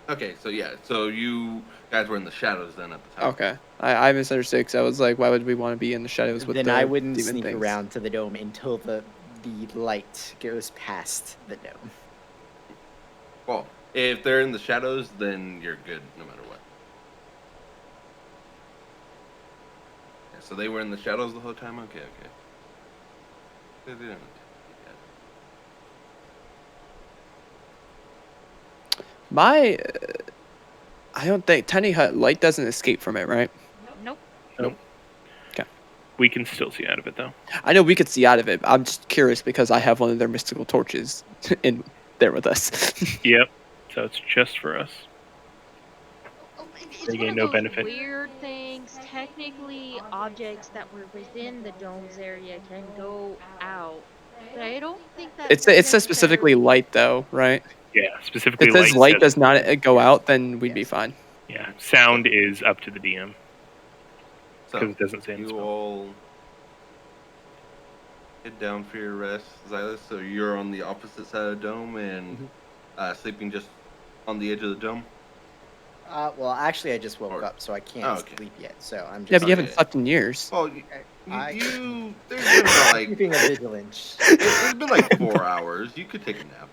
[SPEAKER 10] Okay, so yeah, so you guys were in the shadows then at the time.
[SPEAKER 6] okay, I misunderstood because I was like, why would we want to be in the shadows with
[SPEAKER 2] Then
[SPEAKER 6] the
[SPEAKER 2] I wouldn't
[SPEAKER 6] demon
[SPEAKER 2] sneak
[SPEAKER 6] things?
[SPEAKER 2] around to the dome until the light goes past the dome.
[SPEAKER 10] Well, if they're in the shadows, then you're good no matter what. Yeah, so they were in the shadows the whole time? Okay. They didn't.
[SPEAKER 6] My, I don't think tiny hut light doesn't escape from it, right?
[SPEAKER 5] Nope.
[SPEAKER 6] Okay.
[SPEAKER 4] We can still see out of it though.
[SPEAKER 6] I know we could see out of it. I'm just curious because I have one of their mystical torches in there with us.
[SPEAKER 4] Yep. So it's just for us.
[SPEAKER 5] It's
[SPEAKER 4] They
[SPEAKER 5] one
[SPEAKER 4] gain
[SPEAKER 5] of
[SPEAKER 4] no
[SPEAKER 5] those
[SPEAKER 4] benefit.
[SPEAKER 5] weird things. Technically, objects that were within the dome's area can go out, but I don't think that.
[SPEAKER 6] It says specifically light though, right?
[SPEAKER 4] Yeah, specifically
[SPEAKER 6] If it says
[SPEAKER 4] light
[SPEAKER 6] light does not go out, then we'd be
[SPEAKER 2] Yes.
[SPEAKER 6] fine.
[SPEAKER 4] Yeah, sound is up to the DM
[SPEAKER 10] So,
[SPEAKER 4] because it doesn't say in the
[SPEAKER 10] you
[SPEAKER 4] spell.
[SPEAKER 10] all head down for your rest, Xylus. So you're on the opposite side of the dome and sleeping just on the edge of the dome?
[SPEAKER 2] Well, actually, I just woke
[SPEAKER 10] Or-
[SPEAKER 2] up, so I can't
[SPEAKER 10] Oh, okay.
[SPEAKER 2] sleep yet. So I'm just.
[SPEAKER 6] Yeah, but you haven't
[SPEAKER 10] Okay.
[SPEAKER 6] slept in years.
[SPEAKER 10] Well, there's been like
[SPEAKER 2] keeping a vigilance.
[SPEAKER 10] there's been like 4 hours. You could take a nap.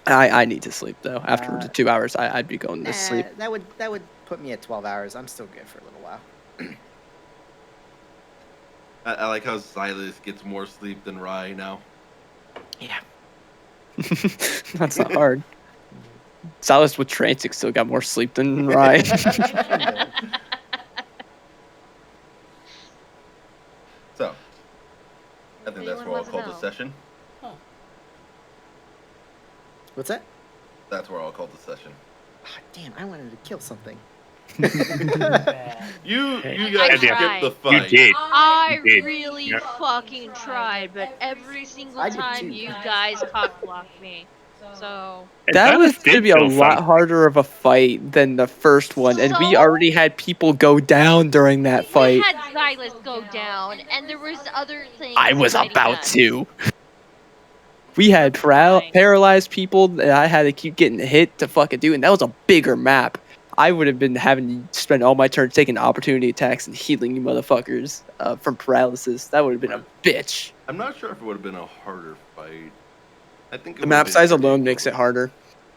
[SPEAKER 6] I need to sleep though. After the 2 hours, I'd be going to sleep.
[SPEAKER 2] That would put me at 12 hours. I'm still good for a little while.
[SPEAKER 10] I like how Silas gets more sleep than Rye now.
[SPEAKER 2] Yeah.
[SPEAKER 6] That's not hard. Silas with Trantic still got more sleep than Rye.
[SPEAKER 10] So, I think that's
[SPEAKER 5] Anyone
[SPEAKER 10] where I'll
[SPEAKER 5] wants to
[SPEAKER 10] call the
[SPEAKER 5] know?
[SPEAKER 10] session.
[SPEAKER 2] What's that?
[SPEAKER 10] That's where I'll call the session.
[SPEAKER 2] Ah, damn, I wanted to kill something.
[SPEAKER 10] You
[SPEAKER 5] I
[SPEAKER 10] guys
[SPEAKER 5] tried.
[SPEAKER 10] skipped the
[SPEAKER 4] You
[SPEAKER 10] fight.
[SPEAKER 4] did.
[SPEAKER 5] I
[SPEAKER 4] You did.
[SPEAKER 5] really
[SPEAKER 4] Yeah.
[SPEAKER 5] fucking tried, but every single
[SPEAKER 2] I did
[SPEAKER 5] time
[SPEAKER 2] too.
[SPEAKER 5] you guys cock-blocked me. So
[SPEAKER 4] And
[SPEAKER 6] That was
[SPEAKER 4] Silas did
[SPEAKER 6] going to be a
[SPEAKER 4] kill
[SPEAKER 6] lot
[SPEAKER 4] some.
[SPEAKER 6] harder of a fight than the first one, and we
[SPEAKER 5] So?
[SPEAKER 6] already had people go down during that
[SPEAKER 5] we
[SPEAKER 6] fight.
[SPEAKER 5] had Xylus go down, and there was other things.
[SPEAKER 6] I was
[SPEAKER 5] fighting
[SPEAKER 6] about
[SPEAKER 5] us.
[SPEAKER 6] to. We had
[SPEAKER 5] Fine.
[SPEAKER 6] paralyzed people that I had to keep getting hit to fucking do, and that was a bigger map. I would have been having to spend all my turns taking opportunity attacks and healing you motherfuckers from paralysis. That would have been a bitch.
[SPEAKER 10] I'm not sure if it would have been a harder fight. I think it
[SPEAKER 6] The
[SPEAKER 10] would've
[SPEAKER 6] map
[SPEAKER 10] been
[SPEAKER 6] size
[SPEAKER 10] pretty
[SPEAKER 6] alone makes it
[SPEAKER 10] equivalent.
[SPEAKER 6] harder,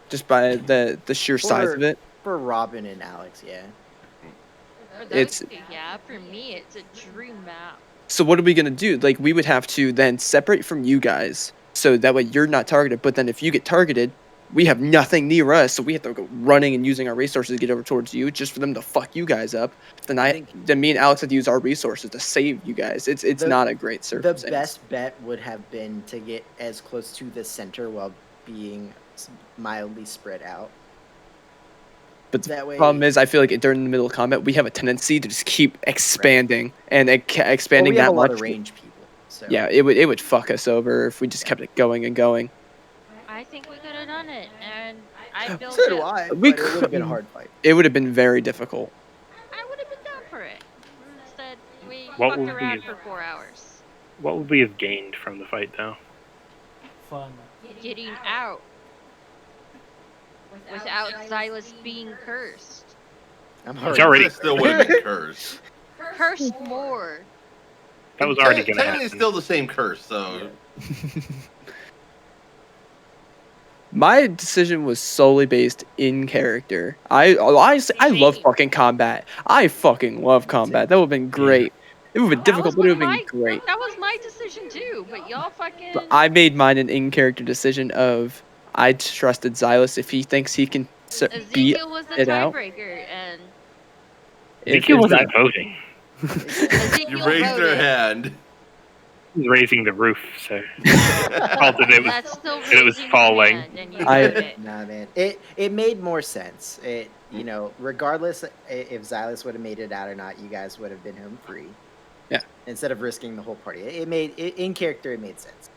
[SPEAKER 6] just by the sheer size of it.
[SPEAKER 2] For Robin and Alex, yeah.
[SPEAKER 5] For those
[SPEAKER 6] It's-
[SPEAKER 5] two, yeah, for me, it's a dream map.
[SPEAKER 6] So what are we gonna do? Like we would have to then separate from you guys, so that way you're not targeted. But then if you get targeted, we have nothing near us, so we have to go running and using our resources to get over towards you, just for them to fuck you guys up. Then then me and Alex have to use our resources to save you guys. It's
[SPEAKER 2] The-
[SPEAKER 6] not a great
[SPEAKER 2] The
[SPEAKER 6] circumstance.
[SPEAKER 2] best bet would have been to get as close to the center while being mildly spread out.
[SPEAKER 6] But the
[SPEAKER 2] that way-
[SPEAKER 6] problem is, I feel like during the middle of combat, we have a tendency to just keep expanding and expanding
[SPEAKER 2] we have
[SPEAKER 6] that
[SPEAKER 2] a lot
[SPEAKER 6] much.
[SPEAKER 2] of range people. So.
[SPEAKER 6] Yeah, it would fuck us over if we just kept it going and going.
[SPEAKER 5] I think we could have done it, and I built
[SPEAKER 2] So do
[SPEAKER 5] it.
[SPEAKER 2] I.
[SPEAKER 6] We
[SPEAKER 2] But it would have been a
[SPEAKER 6] could-
[SPEAKER 2] hard fight.
[SPEAKER 6] It would have been very difficult.
[SPEAKER 5] I would have been down for it. Instead, we
[SPEAKER 4] What
[SPEAKER 5] fucked
[SPEAKER 4] would
[SPEAKER 5] around
[SPEAKER 4] we-
[SPEAKER 5] for 4 hours.
[SPEAKER 4] What would we have gained from the fight, though?
[SPEAKER 3] Fun.
[SPEAKER 5] Getting out. Without Xylus being cursed.
[SPEAKER 2] I'm
[SPEAKER 4] It's already-
[SPEAKER 1] It still would have been cursed.
[SPEAKER 5] Cursed more.
[SPEAKER 4] That was already gonna
[SPEAKER 1] Technically,
[SPEAKER 4] happen.
[SPEAKER 1] it's still the same curse, so.
[SPEAKER 6] My decision was solely based in character. I love
[SPEAKER 5] Same.
[SPEAKER 6] fucking combat. I fucking love combat. That would have been great. It would have been difficult, but it would have been great.
[SPEAKER 5] That was my decision too, but y'all fucking.
[SPEAKER 6] But I made mine an in-character decision of I trusted Xylus if he thinks he can beat
[SPEAKER 5] Ezekiel was the
[SPEAKER 6] it out.
[SPEAKER 5] tiebreaker, and
[SPEAKER 4] Ezekiel
[SPEAKER 6] if
[SPEAKER 4] wasn't voting.
[SPEAKER 5] Ezekiel
[SPEAKER 1] You raised your
[SPEAKER 5] voted.
[SPEAKER 1] hand.
[SPEAKER 4] He was raising the roof, so felt that it was.
[SPEAKER 5] That's still
[SPEAKER 4] it was
[SPEAKER 5] raising your
[SPEAKER 4] falling.
[SPEAKER 5] hand, and you
[SPEAKER 6] I-
[SPEAKER 5] voted.
[SPEAKER 2] Nah, man. It made more sense. It regardless if Xylus would have made it out or not, you guys would have been home free.
[SPEAKER 6] Yeah.
[SPEAKER 2] Instead of risking the whole party, in character it made sense.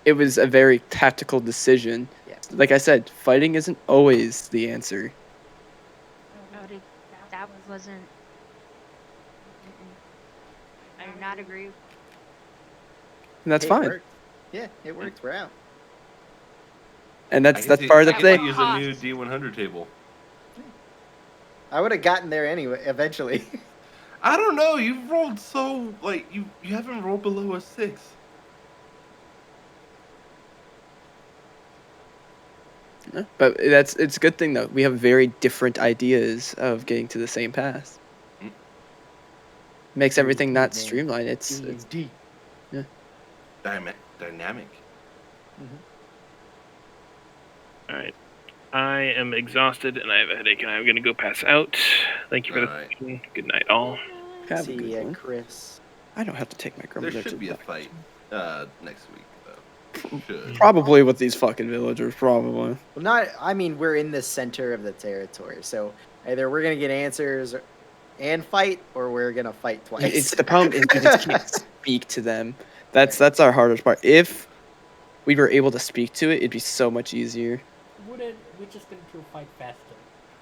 [SPEAKER 6] it was a very tactical decision.
[SPEAKER 2] Yeah.
[SPEAKER 6] Like I said, fighting isn't always the answer.
[SPEAKER 5] That wasn't. I do not agree.
[SPEAKER 6] And that's
[SPEAKER 2] Hey, it
[SPEAKER 6] fine.
[SPEAKER 2] worked. Yeah, it worked. We're out.
[SPEAKER 6] And that's part of the
[SPEAKER 1] I
[SPEAKER 6] thing.
[SPEAKER 1] could use a new D100 table.
[SPEAKER 2] I would have gotten there anyway. Eventually.
[SPEAKER 1] I don't know. You've rolled so you haven't rolled below a 6.
[SPEAKER 6] Yeah, but it's a good thing though. We have very different ideas of getting to the same path.
[SPEAKER 1] Mm.
[SPEAKER 6] Makes everything not
[SPEAKER 2] Man.
[SPEAKER 6] streamlined. It's
[SPEAKER 2] D.
[SPEAKER 1] Dynamic.
[SPEAKER 4] All right. I am exhausted and I have a headache and I'm gonna go pass out. Thank you for the
[SPEAKER 1] Alright.
[SPEAKER 4] session. Good night, all.
[SPEAKER 6] Have a
[SPEAKER 2] See
[SPEAKER 6] good
[SPEAKER 2] ya,
[SPEAKER 6] one.
[SPEAKER 2] Chris.
[SPEAKER 6] I don't have to take my
[SPEAKER 1] There
[SPEAKER 6] grandmother
[SPEAKER 1] should
[SPEAKER 6] to
[SPEAKER 1] be a
[SPEAKER 6] the
[SPEAKER 1] fight next week, though. Should.
[SPEAKER 6] Probably with these fucking villagers, probably.
[SPEAKER 2] Well, not. I mean, we're in the center of the territory, so either we're gonna get answers and fight, or we're gonna fight twice.
[SPEAKER 6] It's the problem is we just can't speak to them. That's our hardest part. If we were able to speak to it, it'd be so much easier.
[SPEAKER 3] Wouldn't we just gonna fight faster?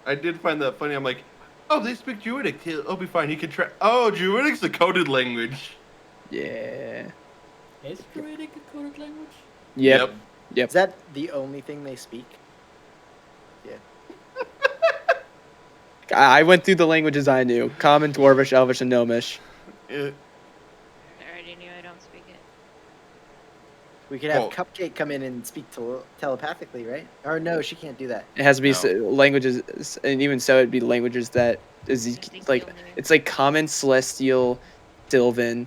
[SPEAKER 1] I did find that funny. I'm like, oh, they speak Druidic. He'll be fine. He can try. Oh, Druidic's a coded language.
[SPEAKER 6] Yeah.
[SPEAKER 3] Is Druidic a coded language?
[SPEAKER 6] Yep.
[SPEAKER 2] Is that the only thing they speak?
[SPEAKER 6] I went through the languages I knew: Common, Dwarvish, Elvish, and Gnomish.
[SPEAKER 1] Yeah.
[SPEAKER 5] I already knew I don't speak it.
[SPEAKER 2] We could have
[SPEAKER 1] Oh.
[SPEAKER 2] Cupcake come in and speak telepathically, right? Or no, she can't do that.
[SPEAKER 6] It has to be
[SPEAKER 1] No.
[SPEAKER 6] languages, and even so, it'd be languages that
[SPEAKER 5] Ezekiel
[SPEAKER 6] like
[SPEAKER 5] knew.
[SPEAKER 6] it's like Common, Celestial, Sylvan.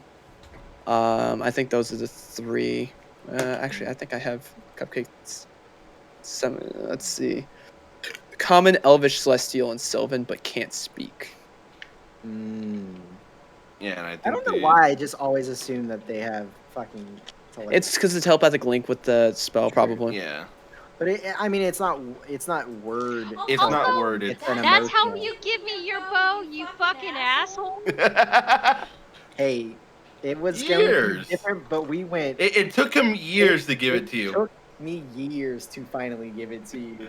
[SPEAKER 6] I think those are the three. Actually, I think I have Cupcakes. Some. Let's see. Common, Elvish, Celestial, and Sylvan, but can't speak.
[SPEAKER 1] Yeah, and I think
[SPEAKER 2] I don't know why. I just always assume that they have fucking. Telepathy.
[SPEAKER 6] It's because the telepathic link with the spell, probably.
[SPEAKER 1] Yeah.
[SPEAKER 2] But I mean, it's not. It's not word.
[SPEAKER 1] It's not word.
[SPEAKER 2] It's an
[SPEAKER 5] That's how
[SPEAKER 2] emotional.
[SPEAKER 5] you give me your bow, you fucking asshole.
[SPEAKER 2] Hey, it was going to
[SPEAKER 1] Years.
[SPEAKER 2] be different, but we went.
[SPEAKER 1] It took him years to give it to you.
[SPEAKER 2] took me years to finally give it to you.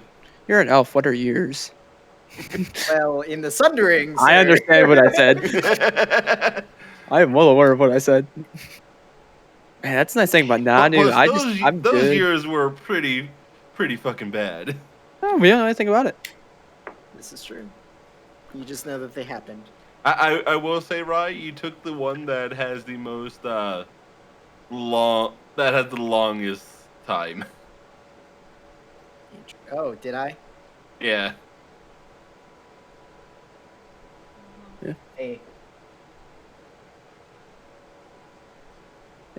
[SPEAKER 6] You're an elf. What are yours?
[SPEAKER 2] Well, in the Sunderings.
[SPEAKER 6] I understand what I said. I am well aware of what I said. Man, that's the nice thing about Nanu. I'm
[SPEAKER 1] those
[SPEAKER 6] good.
[SPEAKER 1] years were pretty fucking bad.
[SPEAKER 6] Oh, we don't know anything about it.
[SPEAKER 2] This is true. You just know that they happened.
[SPEAKER 1] I will say, Rye, you took the one that has the most the longest time.
[SPEAKER 2] Oh, did I?
[SPEAKER 1] Yeah.
[SPEAKER 2] Hey.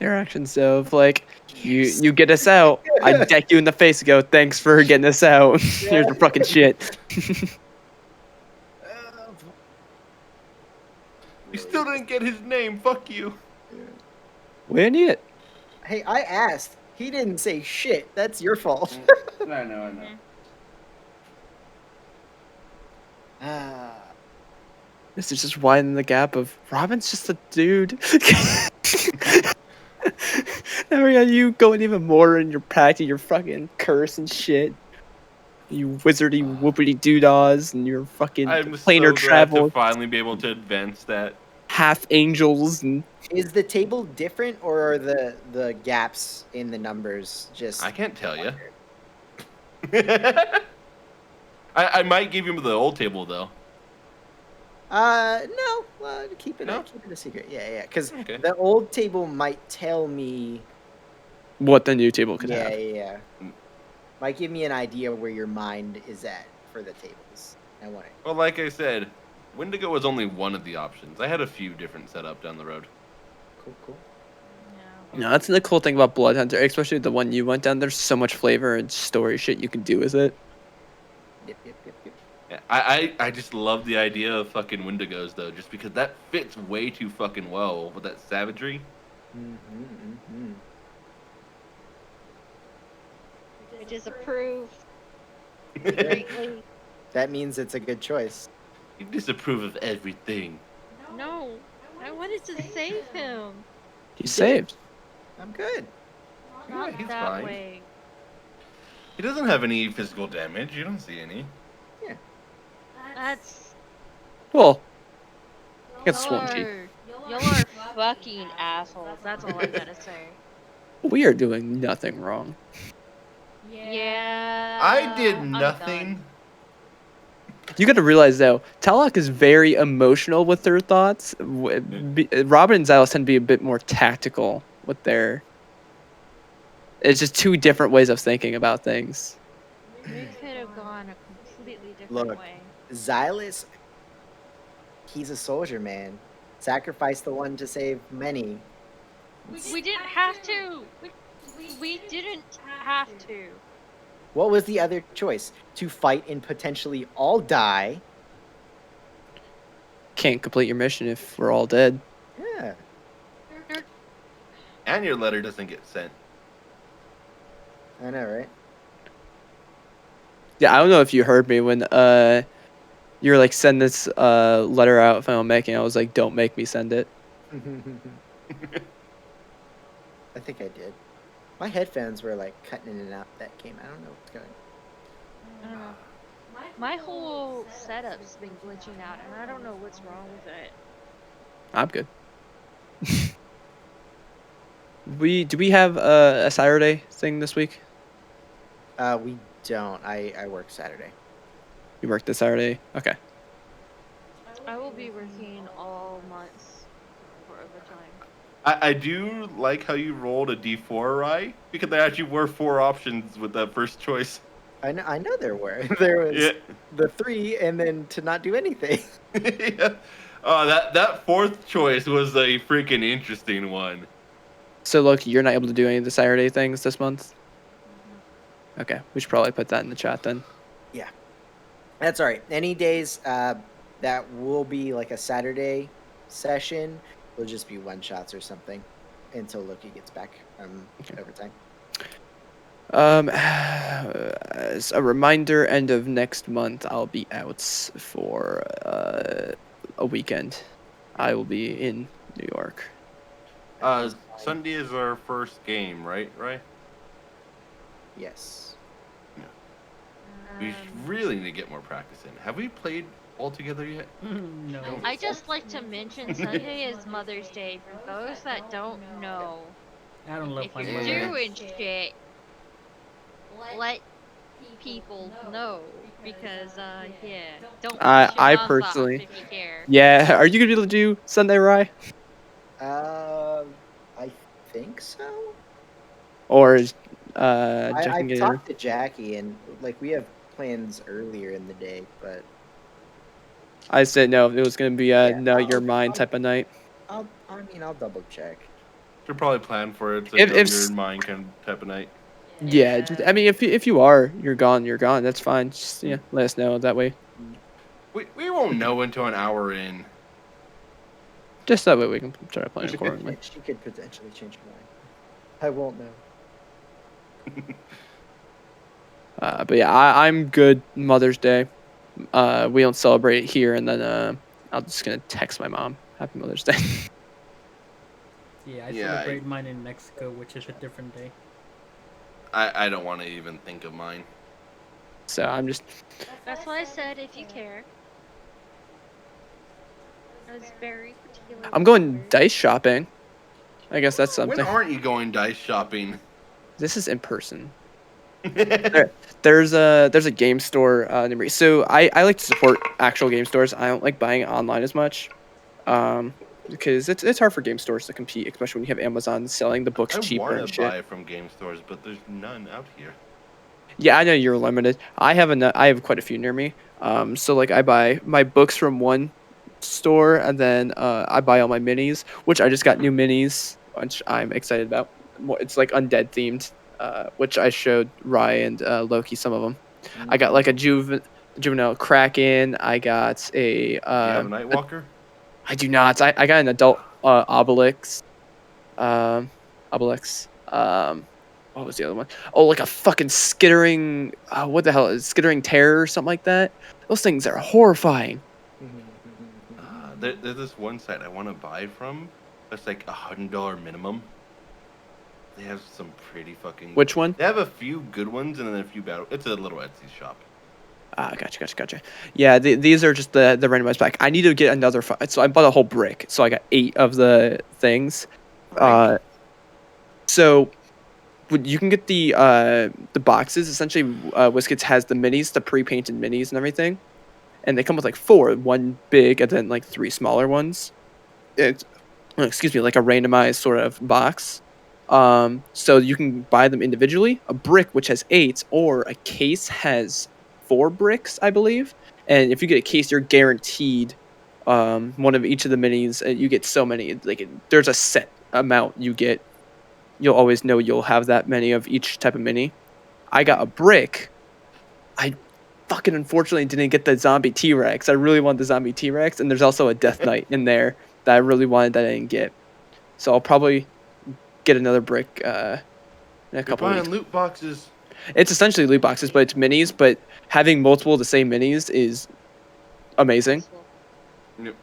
[SPEAKER 6] Interactions of like you get us out. I deck you in the face and go, thanks for getting us out. Here's your fucking shit.
[SPEAKER 1] You still didn't get his name. Fuck you.
[SPEAKER 6] We didn't need it.
[SPEAKER 2] Hey, I asked. He didn't say shit. That's your fault.
[SPEAKER 1] I know.
[SPEAKER 2] Ah.
[SPEAKER 6] This is just widening the gap of Robin's just a dude. Now we got you going even more in your practice, your fucking curse and shit. You wizardy whoopity doodahs and your fucking
[SPEAKER 1] I'm
[SPEAKER 6] planar
[SPEAKER 1] so glad
[SPEAKER 6] travel,
[SPEAKER 1] to finally be able to advance that.
[SPEAKER 6] half angels and
[SPEAKER 2] Is the table different, or are the gaps in the numbers just?
[SPEAKER 1] I can't tell you. I might give him the old table though.
[SPEAKER 2] No, keep it
[SPEAKER 1] No?
[SPEAKER 2] keep it a secret. Yeah. Because
[SPEAKER 1] Okay.
[SPEAKER 2] the old table might tell me.
[SPEAKER 6] What the new table could
[SPEAKER 2] Yeah,
[SPEAKER 6] have.
[SPEAKER 2] yeah.
[SPEAKER 1] Mm.
[SPEAKER 2] Might give me an idea where your mind is at for the tables. I want it.
[SPEAKER 1] Well, like I said, Wendigo was only one of the options. I had a few different setup down the road.
[SPEAKER 2] Cool.
[SPEAKER 5] Yeah.
[SPEAKER 6] No, that's the cool thing about Blood Hunter, especially the one you went down. There's so much flavor and story shit you can do with it.
[SPEAKER 2] Yep.
[SPEAKER 1] Yeah, I just love the idea of fucking Wendigos though, just because that fits way too fucking well with that savagery.
[SPEAKER 2] Mm-hmm.
[SPEAKER 5] Which is approved
[SPEAKER 1] You
[SPEAKER 5] greatly.
[SPEAKER 2] That means it's a good choice.
[SPEAKER 1] disapprove of everything.
[SPEAKER 5] No, I wanted to save him.
[SPEAKER 6] He's saved.
[SPEAKER 2] I'm good.
[SPEAKER 5] Not
[SPEAKER 1] he's
[SPEAKER 5] that
[SPEAKER 1] fine.
[SPEAKER 5] way.
[SPEAKER 1] He doesn't have any physical damage. You don't see any.
[SPEAKER 5] That's
[SPEAKER 6] Well, it's
[SPEAKER 5] y'all
[SPEAKER 6] swampy.
[SPEAKER 5] are fucking assholes. That's all I gotta say.
[SPEAKER 6] We are doing nothing wrong.
[SPEAKER 5] Yeah.
[SPEAKER 1] I did
[SPEAKER 5] I'm
[SPEAKER 1] nothing.
[SPEAKER 5] done.
[SPEAKER 6] You got to realize though, Talak is very emotional with their thoughts. Robin and Xylos tend to be a bit more tactical with their. It's just two different ways of thinking about things.
[SPEAKER 5] We could have gone a completely different
[SPEAKER 2] Look.
[SPEAKER 5] way.
[SPEAKER 2] Xylus, he's a soldier, man. Sacrifice the one to save many.
[SPEAKER 5] We didn't have to. We didn't have to.
[SPEAKER 2] What was the other choice? To fight and potentially all die?
[SPEAKER 6] Can't complete your mission if we're all dead.
[SPEAKER 2] Yeah.
[SPEAKER 1] And your letter doesn't get sent.
[SPEAKER 2] I know, right?
[SPEAKER 6] Yeah, I don't know if you heard me when you were like, send this letter out if I don't make it. I was like, don't make me send it.
[SPEAKER 2] I think I did. My headphones were like cutting in and out that game. I don't know what's going on.
[SPEAKER 5] I don't know. My whole setup's been glitching out, and I don't know what's wrong with it.
[SPEAKER 6] I'm good. Do we have a Saturday thing this week?
[SPEAKER 2] We don't. I work Saturday.
[SPEAKER 6] You work this Saturday? Okay.
[SPEAKER 5] I will be working all months for overtime.
[SPEAKER 1] I do like how you rolled a D4, right? Because there actually were 4 options with that first choice.
[SPEAKER 2] I know there were. There was the 3 and then to not do anything.
[SPEAKER 1] Yeah. Oh, that 4th choice was a freaking interesting one.
[SPEAKER 6] So, look, you're not able to do any of the Saturday things this month? Okay, we should probably put that in the chat then.
[SPEAKER 2] Yeah. That's all right. Any days that will be like a Saturday session will just be one shots or something until Loki gets back from overtime.
[SPEAKER 6] As a reminder, end of next month, I'll be out for a weekend. I will be in New York.
[SPEAKER 1] Sunday is our first game, right?
[SPEAKER 2] Yes.
[SPEAKER 1] We really need to get more practice in. Have we played all together yet?
[SPEAKER 3] No.
[SPEAKER 5] I just like to mention Sunday is Mother's Day. For those that don't know,
[SPEAKER 3] I don't love
[SPEAKER 5] if
[SPEAKER 3] my
[SPEAKER 5] you're
[SPEAKER 3] mother.
[SPEAKER 5] doing shit, let people know because don't.
[SPEAKER 6] I
[SPEAKER 5] piss your moms off
[SPEAKER 6] personally-
[SPEAKER 5] if you care.
[SPEAKER 6] Yeah, are you gonna be able to do Sunday, Rye?
[SPEAKER 2] I think so.
[SPEAKER 6] Or is
[SPEAKER 2] I've
[SPEAKER 6] checking it?
[SPEAKER 2] talked to Jackie and like we have plans earlier in the day, but
[SPEAKER 6] I said no. It was gonna be a
[SPEAKER 2] Yeah,
[SPEAKER 6] no, your mind type of night.
[SPEAKER 2] I'll double check.
[SPEAKER 1] Should probably plan for it so
[SPEAKER 6] If
[SPEAKER 1] your mind can type of night.
[SPEAKER 6] Yeah, just, I mean, if you are, you're gone. That's fine. Just let us know that way.
[SPEAKER 1] We won't know until an hour in.
[SPEAKER 6] Just that way we can start playing accordingly.
[SPEAKER 2] She could potentially change her mind. I won't know.
[SPEAKER 6] But yeah, I'm good. Mother's Day. We don't celebrate it here, and then I'm just gonna text my mom Happy Mother's Day.
[SPEAKER 3] Yeah, I celebrate mine in Mexico, which is a different day.
[SPEAKER 1] I don't want to even think of mine.
[SPEAKER 6] So I'm just.
[SPEAKER 5] That's why I said if you care. I was very particular.
[SPEAKER 6] I'm going dice shopping. I guess that's something.
[SPEAKER 1] When aren't you going dice shopping?
[SPEAKER 6] This is in person. There's a game store near me. So I like to support actual game stores. I don't like buying online as much. Because it's hard for game stores to compete, especially when you have Amazon selling the books
[SPEAKER 10] I
[SPEAKER 6] cheaper
[SPEAKER 10] want
[SPEAKER 6] and
[SPEAKER 10] to
[SPEAKER 6] shit.
[SPEAKER 10] buy from game stores, but there's none out here.
[SPEAKER 6] Yeah, I know you're limited. I have quite a few near me. So like I buy my books from one store, and then I buy all my minis, which I just got new minis, which I'm excited about. It's like undead themed, which I showed Rye and Loki some of them. I got like a juvenile kraken. I got
[SPEAKER 10] Do you have a Nightwalker?
[SPEAKER 6] I do not. I got an adult obelix. Obelix. What was the other one? Oh, like a fucking skittering. What the hell is skittering terror or something like that? Those things are horrifying.
[SPEAKER 10] There's this one site I want to buy from. It's like $100 minimum. They have some pretty fucking.
[SPEAKER 6] Which one?
[SPEAKER 10] They have a few good ones and then a few bad. It's a little Etsy shop.
[SPEAKER 6] Gotcha. Yeah, these are just the randomized pack. I need to get another. So I bought a whole brick. So I got 8 of the things. So you can get the boxes. Essentially, Whiskets has the minis, the pre-painted minis and everything, and they come with like 4, 1 big and then like 3 smaller ones. It's excuse me, like a randomized sort of box. So you can buy them individually. A brick which has 8, or a case has 4 bricks, I believe. And if you get a case, you're guaranteed one of each of the minis. You get so many. Like there's a set amount you get. You'll always know you'll have that many of each type of mini. I got a brick. I fucking unfortunately didn't get the zombie T-Rex. I really want the zombie T-Rex, and there's also a Death Knight in there that I really wanted that I didn't get. So I'll probably get another brick in a couple
[SPEAKER 10] buying
[SPEAKER 6] weeks.
[SPEAKER 10] loot boxes.
[SPEAKER 6] It's essentially loot boxes, but it's minis. But having multiple of the same minis is amazing.
[SPEAKER 10] Yep.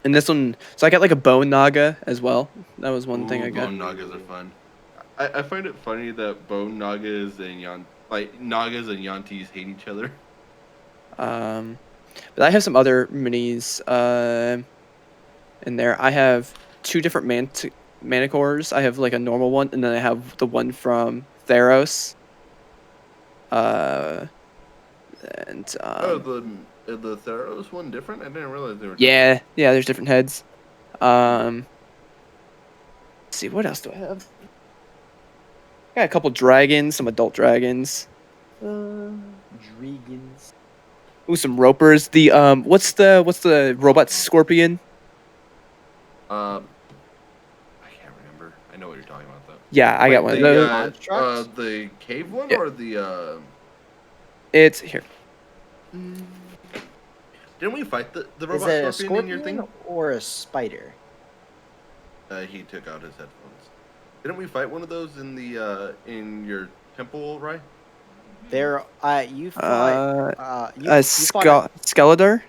[SPEAKER 6] And this one, so I got like a bone naga as well. That was one thing I got.
[SPEAKER 10] Bone Nagas are fun. I find it funny that Bone Nagas and Nagas and Yantis hate each other.
[SPEAKER 6] But I have some other minis in there. I have 2 different manicores. I have like a normal one, and then I have the one from Theros. And
[SPEAKER 10] The Theros one different? I didn't realize they were.
[SPEAKER 6] yeah, there's different heads. Let's see, what else do I have? Got a couple dragons, some adult dragons.
[SPEAKER 2] Dragons.
[SPEAKER 6] Ooh, some ropers. The what's the robot scorpion?
[SPEAKER 10] I can't remember. I know what you're talking about though.
[SPEAKER 6] Yeah, I got one of those.
[SPEAKER 10] The cave one
[SPEAKER 6] Yeah.
[SPEAKER 10] or the
[SPEAKER 6] It's here.
[SPEAKER 10] Didn't we fight the
[SPEAKER 2] Is
[SPEAKER 10] robot
[SPEAKER 2] it a
[SPEAKER 10] scorpion in your
[SPEAKER 2] scorpion
[SPEAKER 10] thing?
[SPEAKER 2] or a spider?
[SPEAKER 10] He took out his headphones. Didn't we fight one of those in the in your temple, right?
[SPEAKER 2] There, you fought.
[SPEAKER 6] Skeledar,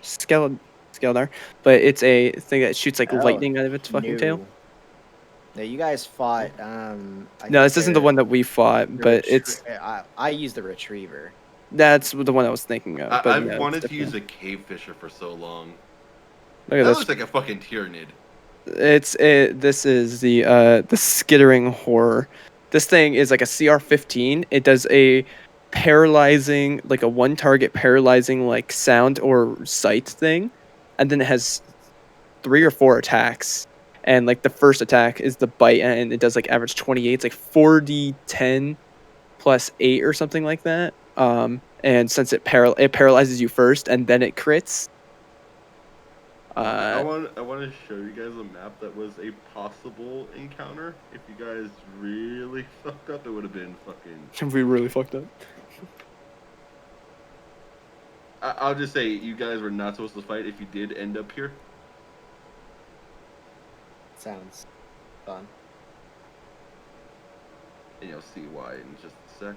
[SPEAKER 6] but it's a thing that shoots like
[SPEAKER 2] Oh,
[SPEAKER 6] lightning out of its fucking tail.
[SPEAKER 2] No, you guys fought.
[SPEAKER 6] No, this isn't the one that we fought, but it's
[SPEAKER 2] I use the retriever.
[SPEAKER 6] that's the one I was thinking of. But
[SPEAKER 10] I've
[SPEAKER 6] no,
[SPEAKER 10] wanted
[SPEAKER 6] it's
[SPEAKER 10] to use
[SPEAKER 6] different.
[SPEAKER 10] a cave fisher for so long.
[SPEAKER 6] Look at
[SPEAKER 10] That
[SPEAKER 6] this.
[SPEAKER 10] looks like a fucking tyrannid.
[SPEAKER 6] This is the skittering horror. This thing is like a CR-15. It does a paralyzing, like a 1 target paralyzing like sound or sight thing, and then it has 3 or 4 attacks. And like the first attack is the bite, and it does like average 28. It's like 4d10 plus 8 or something like that. And since it paralyzes you first, and then it crits.
[SPEAKER 10] I want to show you guys a map that was a possible encounter. If you guys really fucked up, it would have been fucking.
[SPEAKER 6] We really fucked up.
[SPEAKER 10] I'll just say you guys were not supposed to fight if you did end up here.
[SPEAKER 2] Sounds fun.
[SPEAKER 10] And you'll see why in just a sec.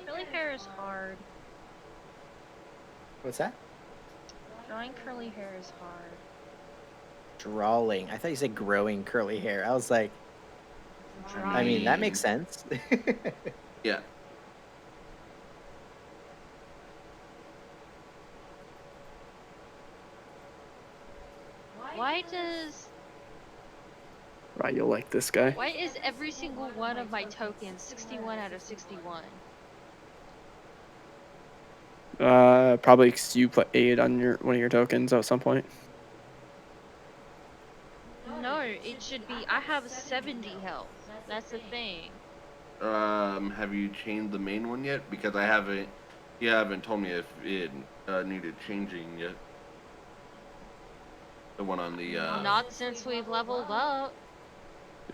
[SPEAKER 5] Curly hair is hard.
[SPEAKER 2] What's that?
[SPEAKER 5] Drawing curly hair is hard.
[SPEAKER 2] Drawing. I thought you said growing curly hair. I was like, I mean, that makes sense.
[SPEAKER 10] Yeah.
[SPEAKER 5] Why does
[SPEAKER 6] Right, you'll like this guy.
[SPEAKER 5] Why is every single one of my tokens 61 out of 61?
[SPEAKER 6] Probably 'cause you put 8 on one of your tokens at some point.
[SPEAKER 5] No, it should be. I have 70 health. That's the thing.
[SPEAKER 10] Have you changed the main one yet? Because I haven't. You haven't told me if it needed changing yet. The one on the.
[SPEAKER 5] Not since we've leveled up.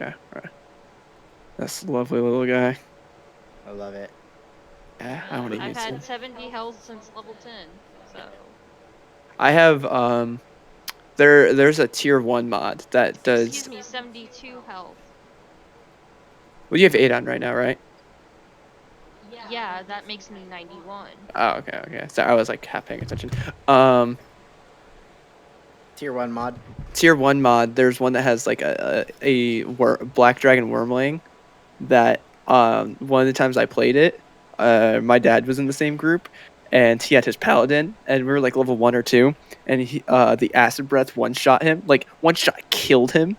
[SPEAKER 6] Yeah, right. That's a lovely little guy.
[SPEAKER 2] I love it.
[SPEAKER 6] Yeah, I want to
[SPEAKER 5] I've
[SPEAKER 6] use
[SPEAKER 5] had
[SPEAKER 6] him.
[SPEAKER 5] 70 health since level 10. So.
[SPEAKER 6] I have there's a tier 1 mod that does.
[SPEAKER 5] Excuse me, 72 health.
[SPEAKER 6] Well, you have 8 on right now, right?
[SPEAKER 5] Yeah, that makes me 91.
[SPEAKER 6] Oh, okay. So I was like half paying attention.
[SPEAKER 2] Tier 1 mod.
[SPEAKER 6] Tier 1 mod, there's one that has like a black dragon wormling that one of the times I played it, my dad was in the same group and he had his paladin and we were like level 1 or 2 and he the acid breath one-shot him, like one-shot killed him.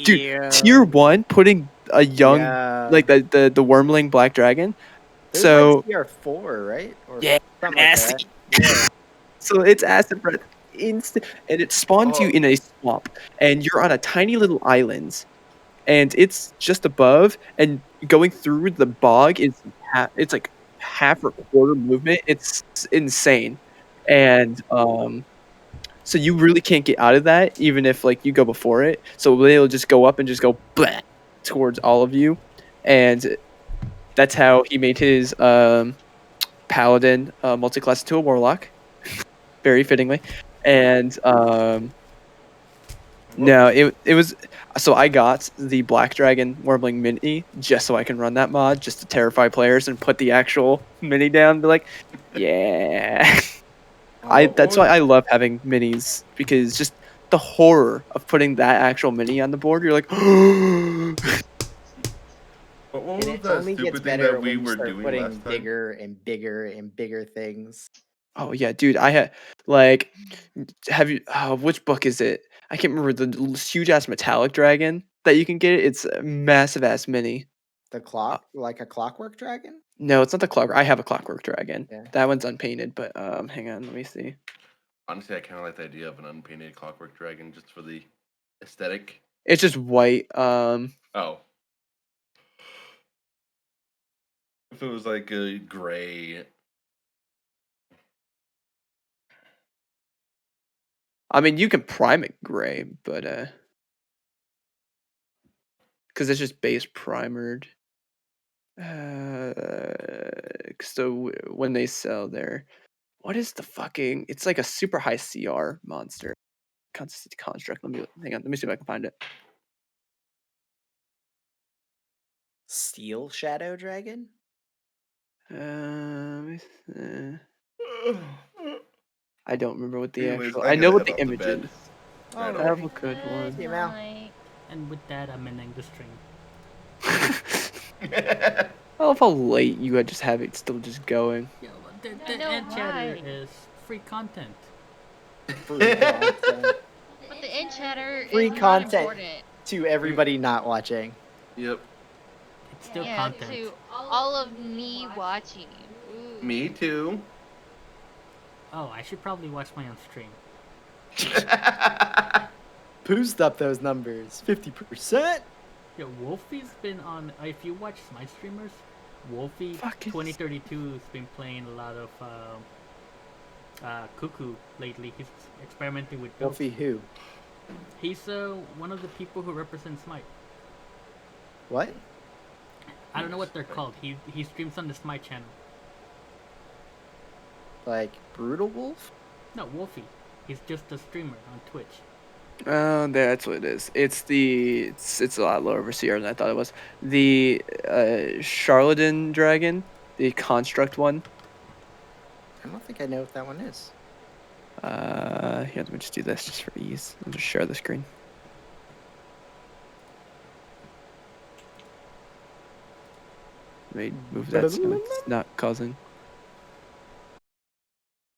[SPEAKER 6] Dude,
[SPEAKER 2] Yeah.
[SPEAKER 6] tier 1 putting a young like the wormling black dragon.
[SPEAKER 2] There's
[SPEAKER 6] So
[SPEAKER 2] like tier 4, right? Or
[SPEAKER 6] yeah,
[SPEAKER 2] something like
[SPEAKER 6] nasty.
[SPEAKER 2] that. Yeah.
[SPEAKER 6] So it's acid breath instant, and it spawns you
[SPEAKER 10] Oh.
[SPEAKER 6] in a swamp, and you're on a tiny little island, and it's just above, and going through the bog is it's like half or quarter movement. It's insane, and so you really can't get out of that, even if like you go before it. So they'll just go up and just go blah, towards all of you, and that's how he made his paladin multi-class to a warlock, very fittingly. And no, it was so I got the Black Dragon Warbling Mini just so I can run that mod, just to terrify players and put the actual mini down and be like, yeah. That's why I love having minis, because just the horror of putting that actual mini on the board, you're like
[SPEAKER 10] What
[SPEAKER 2] And
[SPEAKER 10] was
[SPEAKER 2] it
[SPEAKER 10] that
[SPEAKER 2] only gets
[SPEAKER 10] stupid thing
[SPEAKER 2] better
[SPEAKER 10] that we
[SPEAKER 2] when you
[SPEAKER 10] were
[SPEAKER 2] start
[SPEAKER 10] doing
[SPEAKER 2] putting
[SPEAKER 10] last time?
[SPEAKER 2] bigger and bigger and bigger things.
[SPEAKER 6] Oh yeah, dude, I had like have you which book is it? I can't remember the huge ass metallic dragon that you can get. It's a massive ass mini.
[SPEAKER 2] The clock, like a clockwork dragon?
[SPEAKER 6] No, it's not the clock. I have a clockwork dragon.
[SPEAKER 2] Yeah.
[SPEAKER 6] That one's unpainted, but hang on, let me see.
[SPEAKER 10] Honestly, I kind of like the idea of an unpainted clockwork dragon just for the aesthetic.
[SPEAKER 6] It's just white.
[SPEAKER 10] Oh. If it was like a gray.
[SPEAKER 6] I mean, you can prime it gray, but because it's just base primered. So when they sell their, what is the fucking? It's like a super high CR monster. Construct. Hang on. Let me see if I can find it.
[SPEAKER 2] Steel Shadow Dragon?
[SPEAKER 6] Let me see. I don't remember what the
[SPEAKER 10] Anyways,
[SPEAKER 6] actual.
[SPEAKER 10] I
[SPEAKER 6] I know
[SPEAKER 10] gotta
[SPEAKER 6] what the
[SPEAKER 10] head off the
[SPEAKER 6] image
[SPEAKER 10] bed.
[SPEAKER 6] is.
[SPEAKER 10] Right
[SPEAKER 2] Oh,
[SPEAKER 6] I
[SPEAKER 10] off.
[SPEAKER 6] have a good one.
[SPEAKER 2] See you, Mal.
[SPEAKER 3] And with that, I'm ending the stream.
[SPEAKER 6] I love how late you just have it still just going.
[SPEAKER 3] Yeah, well, the
[SPEAKER 5] I know,
[SPEAKER 3] end chatter
[SPEAKER 5] right?
[SPEAKER 3] is free content.
[SPEAKER 2] Free content
[SPEAKER 5] But the end chatter
[SPEAKER 2] Free
[SPEAKER 5] is not
[SPEAKER 2] content.
[SPEAKER 5] important.
[SPEAKER 2] to everybody not watching.
[SPEAKER 10] Yep.
[SPEAKER 3] It's still
[SPEAKER 5] Yeah,
[SPEAKER 3] content.
[SPEAKER 5] to all of me watching. Ooh.
[SPEAKER 10] Me too.
[SPEAKER 3] Oh, I should probably watch my own stream.
[SPEAKER 2] Boosted up those numbers. 50%.
[SPEAKER 3] Yeah, Wolfie's been on. If you watch my streamers, Wolfie
[SPEAKER 6] Fuck is-
[SPEAKER 3] 2032 has been playing a lot of Cuckoo lately. He's experimenting with builds.
[SPEAKER 2] Wolfie who?
[SPEAKER 3] He's one of the people who represent Smite.
[SPEAKER 2] What?
[SPEAKER 3] I don't know what they're called. He streams on the Smite channel.
[SPEAKER 2] Like Brutal Wolf?
[SPEAKER 3] No, Wolfie. He's just a streamer on Twitch.
[SPEAKER 6] That's what it is. It's a lot lower for CR than I thought it was. The Charlatan dragon, the construct one.
[SPEAKER 2] I don't think I know what that one is.
[SPEAKER 6] Here, let me just do this just for ease. I'll just share the screen. Let me move that so it's not causing